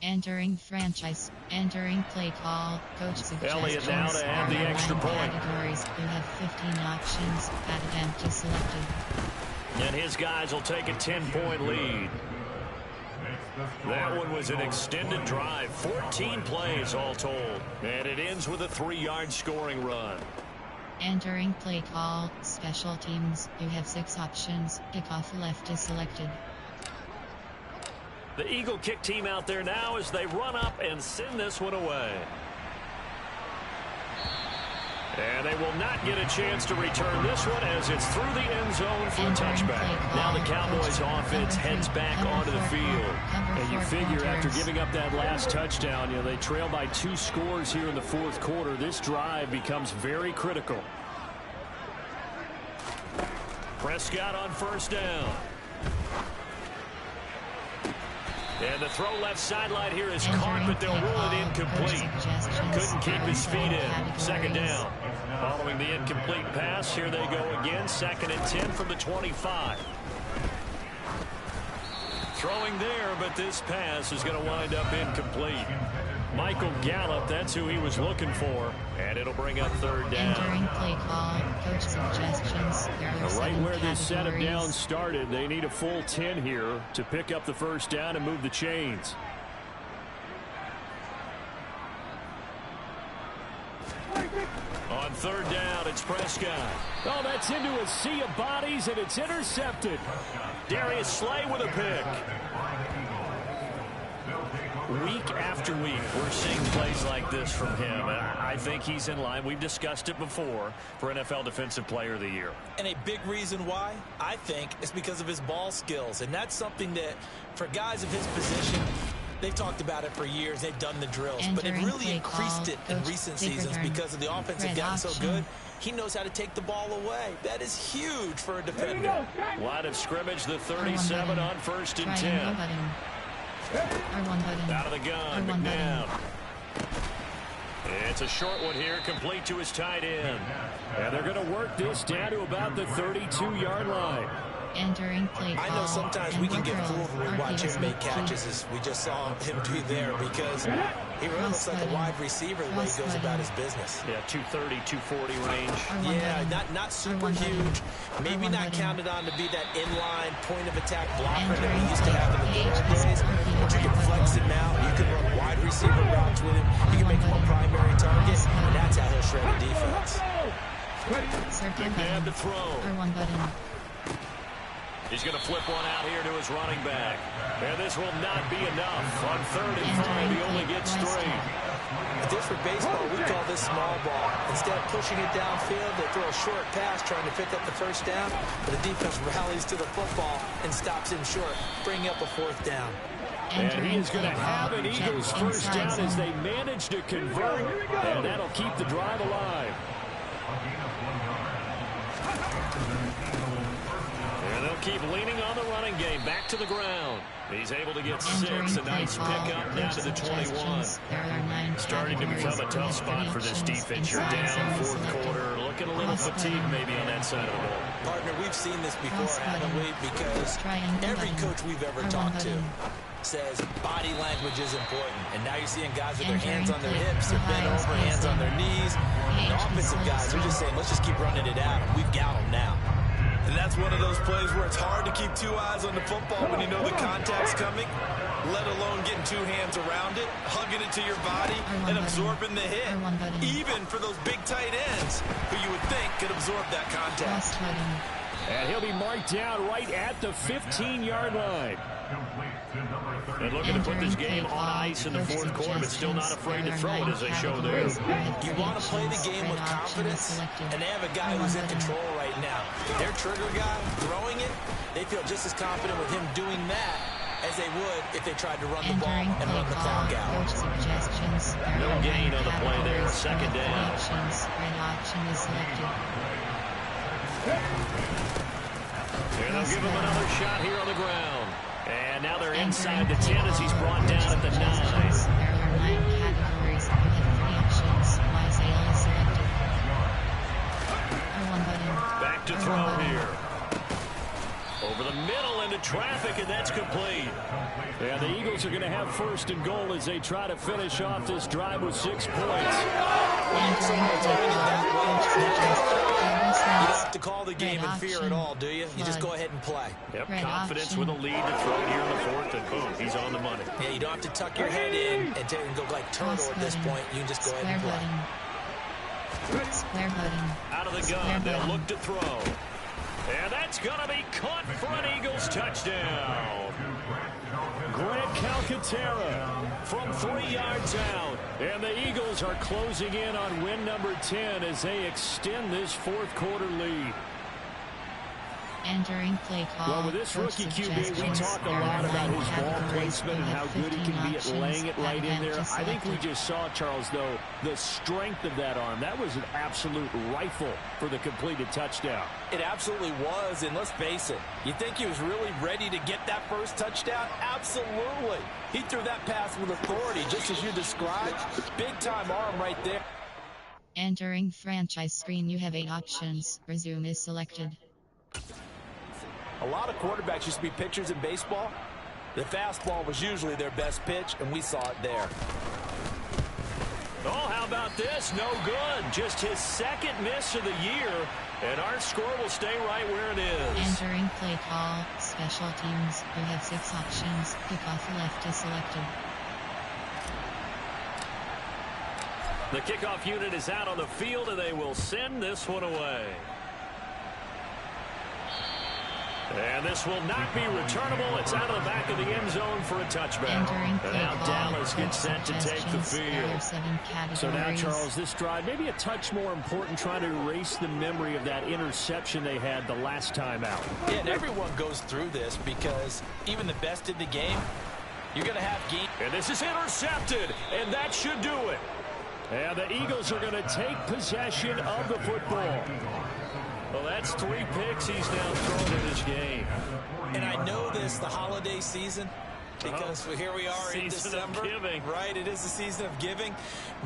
Entering franchise. Entering play call. Coach suggestions. Elliott now to add the extra point. Categories. You have 15 options. Added empty selected. And his guys will take a 10-point lead. That one was an extended drive. 14 plays all told. And it ends with a 3-yard scoring run. Entering play call. Special teams. You have 6 options. Kickoff left is selected. The Eagle kick team out there now as they run up and send this one away. And they will not get a chance to return this one as it's through the end zone for a touchback. Now the Cowboys offense heads back onto the field. And you figure after giving up that last touchdown, they trail by 2 scores here in the fourth quarter. This drive becomes very critical. Prescott on first down. And the throw left sideline here is caught, but they'll rule it incomplete. Couldn't keep his feet in. Second down. Following the incomplete pass, here they go again. 2nd and 10 from the 25. Throwing there, but this pass is going to wind up incomplete. Michael Gallup, that's who he was looking for. And it'll bring up 3rd down. Entering play call. Coach suggestions. Right where this setup down started, they need a full 10 here to pick up the first down and move the chains. On 3rd down, it's Prescott. Oh, that's into a sea of bodies, and it's intercepted. Darius Slay with a pick. Week after week, we're seeing plays like this from him. And I think he's in line. We've discussed it before for NFL Defensive Player of the Year. And a big reason why, I think, is because of his ball skills. And that's something that, for guys of his position, they've talked about it for years. They've done the drills. But it really increased it in recent seasons because of the offense had gotten so good. He knows how to take the ball away. That is huge for a defender. Line of scrimmage, the 37 on 1st and 10. Out of the gun, McNabb. It's a short one here, complete to his tight end. And they're going to work this down to about the 32-yard line. Entering play call. I know sometimes we can get fooled when we watch him make catches, as we just saw him do there, because he really looks like a wide receiver the way he goes about his business. Yeah, 230, 240 range. Yeah, not super huge. Maybe not counted on to be that inline point of attack blocker that we used to have in the good old days. But you can flex him out. You can run wide receiver routes with him. You can make him a primary target, and that's how he'll shred a defense. McNabb to throw. He's going to flip one out here to his running back. And this will not be enough. On 3rd and 5, he only gets 3. This for baseball, we call this small ball. Instead of pushing it downfield, they throw a short pass trying to pick up the first down. But the defense rallies to the football and stops him short, bringing up a 4th down. And he is going to have an Eagles first down as they manage to convert. And that'll keep the drive alive. Keep leaning on the running game. Back to the ground. He's able to get 6. A nice pickup down to the 21. Starting to become a tough spot for this defense. You're down 4th quarter. Looking a little fatigued maybe on that side of the ball. Partner, we've seen this before, haven't we? Because every coach we've ever talked to says body language is important. And now you're seeing guys with their hands on their hips. They're bent over, hands on their knees. And the offensive guys, they're just saying, let's just keep running it out. We've got them now. And that's one of those plays where it's hard to keep 2 eyes on the football when you know the contact's coming, let alone getting 2 hands around it, hugging it to your body, and absorbing the hit. Even for those big tight ends who you would think could absorb that contact. And he'll be marked down right at the 15-yard line. And looking to put this game on ice in the 4th quarter, but still not afraid to throw it as they show there. You want to play the game with confidence, and they have a guy who's in control right now. Their trigger guy throwing it, they feel just as confident with him doing that as they would if they tried to run the ball and run the clock out. No gain on the play there. 2nd down. And they'll give him another shot here on the ground. And now they're inside the 10 as he's brought down at the 9. There are 9 categories. You have 3 options. Isaiah is selected. Back to throw here. Over the middle into traffic, and that's complete. And the Eagles are going to have first and goal as they try to finish off this drive with 6 points. You don't have to call the game in fear at all, do you? You just go ahead and play. Yep, confidence with a lead to throw it here in the fourth, and boom, he's on the money. Yeah, you don't have to tuck your head in and go like turtle at this point. You can just go ahead and play. Out of the gun, they'll look to throw. And that's going to be caught for an Eagles touchdown. Grant Calcaterra from 3 yards out. And the Eagles are closing in on win number 10 as they extend this fourth quarter lead. Entering play call. Well, with this rookie QB, we talk a lot about his ball placement and how good he can be at laying it right in there. I think we just saw, Charles, though, the strength of that arm. That was an absolute rifle for the completed touchdown. It absolutely was, and let's face it, you think he was really ready to get that first touchdown? Absolutely. He threw that pass with authority, just as you described. Big-time arm right there. Entering franchise screen, you have 8 options. Resume is selected. A lot of quarterbacks used to be pitchers in baseball. The fastball was usually their best pitch, and we saw it there. Oh, how about this? No good. Just his second miss of the year, and our score will stay right where it is. Entering play call, special teams. You have 6 options. Kickoff left is selected. The kickoff unit is out on the field, and they will send this one away. And this will not be returnable. It's out of the back of the end zone for a touchback. And now Dallas gets set to take the field. So now, Charles, this drive maybe a touch more important, trying to erase the memory of that interception they had the last time out. Yeah, and everyone goes through this because even the best in the game, you're going to have game. And this is intercepted, and that should do it. And the Eagles are going to take possession of the football. Well, that's 3 picks he's now thrown in this game. And I know this, the holiday season, because here we are in December. Of giving. Right, it is the season of giving.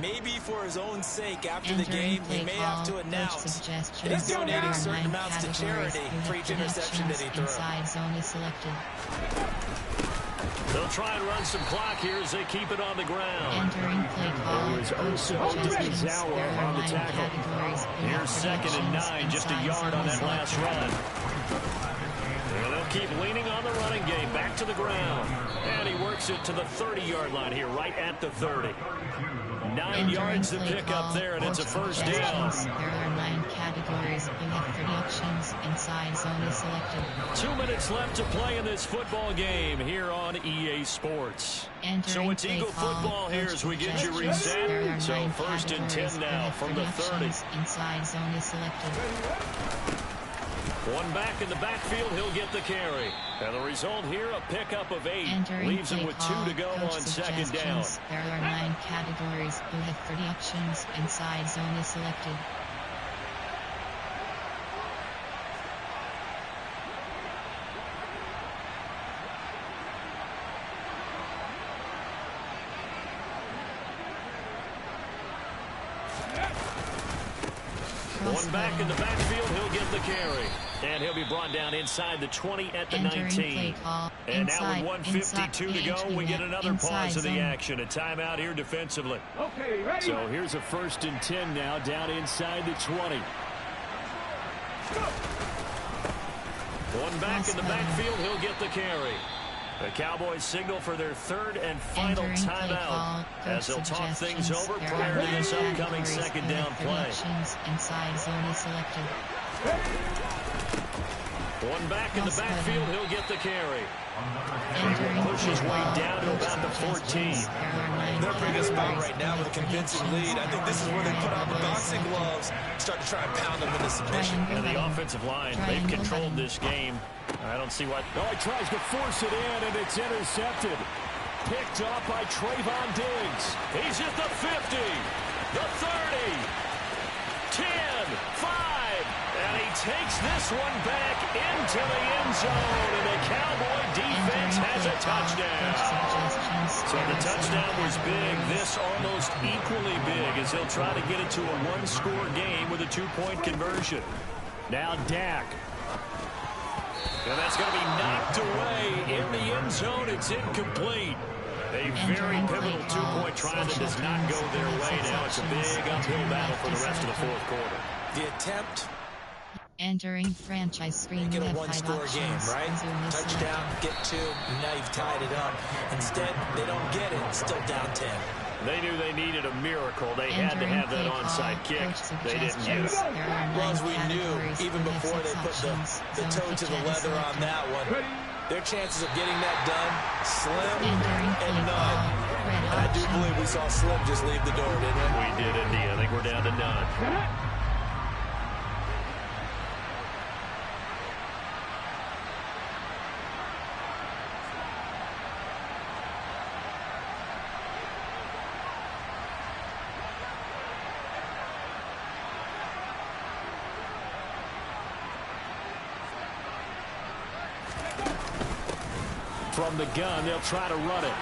Maybe for his own sake, after the game, he may have to announce that he's donating certain amounts to charity for each interception that he throws. Inside zone is selected. They'll try and run some clock here as they keep it on the ground. Entering play call. It was Osa Odighizuwa on the tackle. Here's 2nd and 9, just a yard on that last run. And they'll keep leaning on the running game, back to the ground. And he works it to the 30-yard line here, right at the 30. 9 yards to pick up there, and it's a first down. There are 9 categories. You have 30 options. Inside zone is selected. 2 minutes left to play in this football game here on EA Sports. So it's Eagle football here as we get you reset. So 1st and 10 now from the 30. Inside zone is selected. One back in the backfield, he'll get the carry. And the result here, a pickup of 8. Leaves him with 2 to go on 2nd down. There are 9 categories. You have 30 options. Inside zone is selected. One back in the backfield, he'll get the carry. And he'll be brought down inside the 20 at the 19. And now with 1:52 to go, we get another pause of the action. A timeout here defensively. Okay, ready? So here's a 1st and 10 now, down inside the 20. One back in the backfield, he'll get the carry. The Cowboys signal for their 3rd and final timeout as they'll talk things over prior to this upcoming 2nd down play. Inside zone is selected. One back in the backfield, he'll get the carry. He will push his way down to about the 14. They're bringing us about right now with a convincing lead. I think this is where they put on the boxing gloves, start to try and pound them into submission. And the offensive line, they've controlled this game. I don't see what. Oh, he tries to force it in, and it's intercepted. Picked off by Trayvon Diggs. He's at the 50, the 30, 10, 5, and he takes this one back into the end zone, and the Cowboy defense has a touchdown. So the touchdown was big. This almost equally big as they'll try to get it to a 1-score game with a 2-point conversion. Now Dak. And that's going to be knocked away in the end zone. It's incomplete. A very pivotal two-point try that does not go their way now. It's a big uphill battle for the rest of the fourth quarter. The attempt. Entering franchise screen. Make it a one-score game, right? Touchdown, get two, and now you've tied it up. Instead, they don't get it. Still down 10. They knew they needed a miracle. They had to have that onside kick. They didn't get it. Well, as we knew, even before they put the toe to the leather on that one, their chances of getting that done, slim and none. And I do believe we saw Slim just leave the door, didn't we? We did indeed. I think we're down to none. From the gun, they'll try to run it.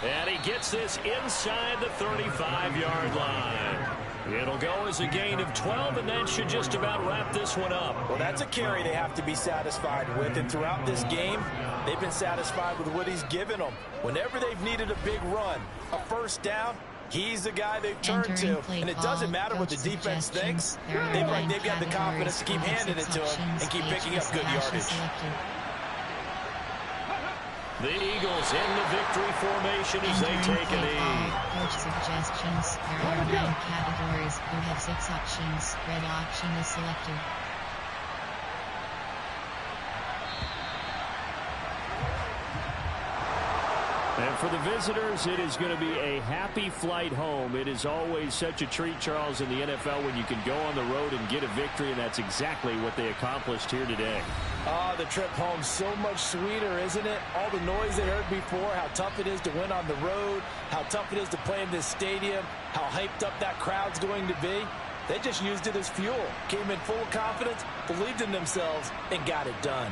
And he gets this inside the 35-yard line. It'll go as a gain of 12, and that should just about wrap this one up. Well, that's a carry they have to be satisfied with, and throughout this game, they've been satisfied with what he's given them. Whenever they've needed a big run, a first down, he's the guy they've turned to, and it doesn't matter what the defense thinks. They've got the confidence to keep handing it to him and keep picking up good yardage. The Eagles in the victory formation as they take a knee. Coach suggestions. There are 9 categories. You have 6 options. Red option is selected. And for the visitors, it is going to be a happy flight home. It is always such a treat, Charles, in the NFL when you can go on the road and get a victory, and that's exactly what they accomplished here today. The trip home so much sweeter, isn't it? All the noise they heard before, how tough it is to win on the road, how tough it is to play in this stadium, how hyped up that crowd's going to be. They just used it as fuel, came in full of confidence, believed in themselves, and got it done.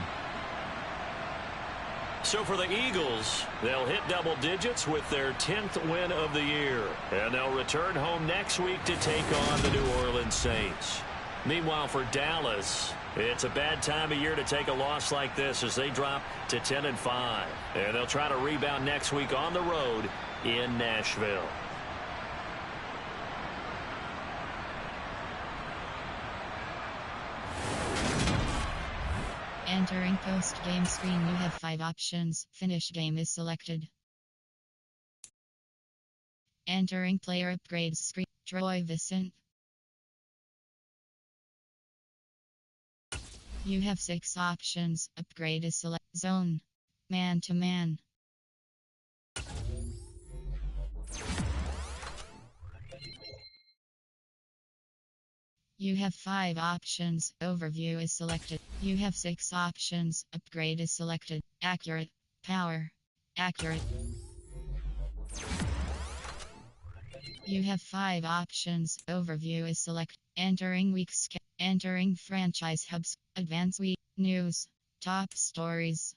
So for the Eagles, they'll hit double digits with their 10th win of the year. And they'll return home next week to take on the New Orleans Saints. Meanwhile, for Dallas, it's a bad time of year to take a loss like this as they drop to 10-5. And they'll try to rebound next week on the road in Nashville. Entering post-game screen, you have 5 options. Finish game is selected. Entering player upgrades screen, Troy Vincent. You have 6 options. Upgrade is select. Zone. Man-to-man. You have 5 options. Overview is selected. You have 6 options. Upgrade is selected. Accurate. Power. Accurate. You have 5 options. Overview is selected. Entering weeks. Entering franchise hubs. Advanced week. News. Top stories.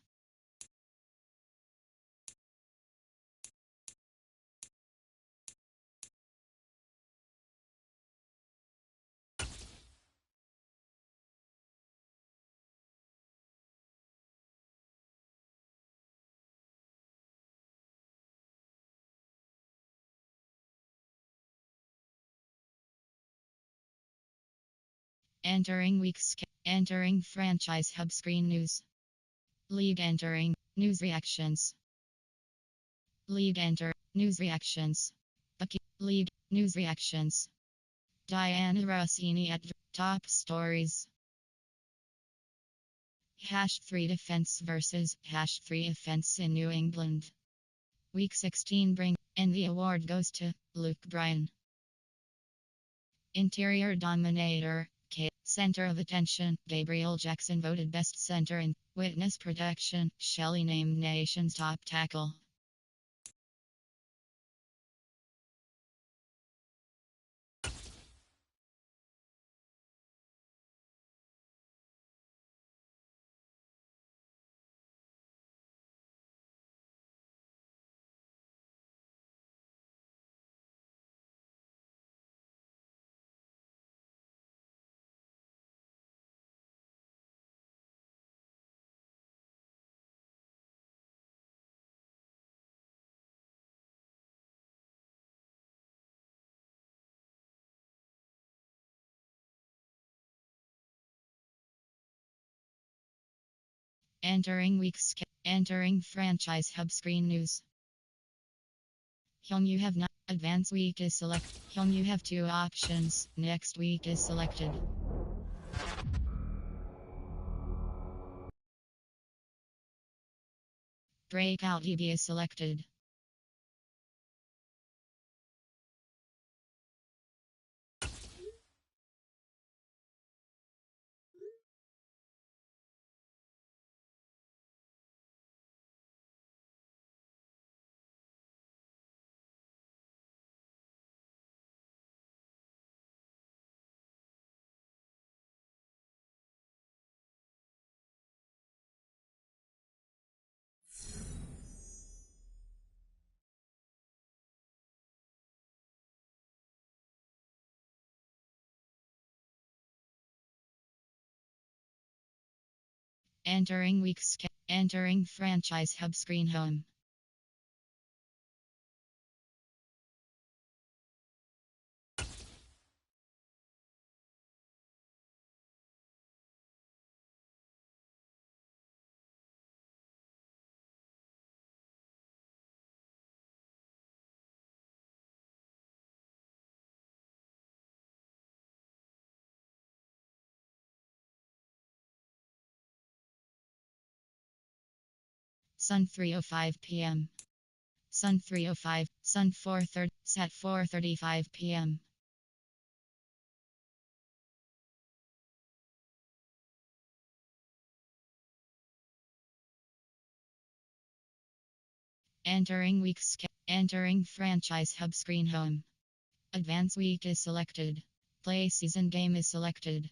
Entering weeks. Entering franchise hub screen news. League entering. News reactions. League enter. News reactions. Bucky. League. News reactions. Diana Rossini at top stories. #3 defense versus #3 offense in New England. Week 16 bring, and the award goes to Luke Bryan. Interior dominator. Center of attention, Gabriel Jackson voted best center in witness protection, Shelley named nation's top tackle. Entering franchise hub screen news. Home you have not. Advance week is select. Home you have 2 options. Next week is selected. Breakout EB is selected. Entering franchise hub screen home. Sun 3:05 p.m. Sun 3:05. Sun 4:30. Set 4:35 p.m. Entering franchise hub screen home. Advance week is selected. Play season game is selected.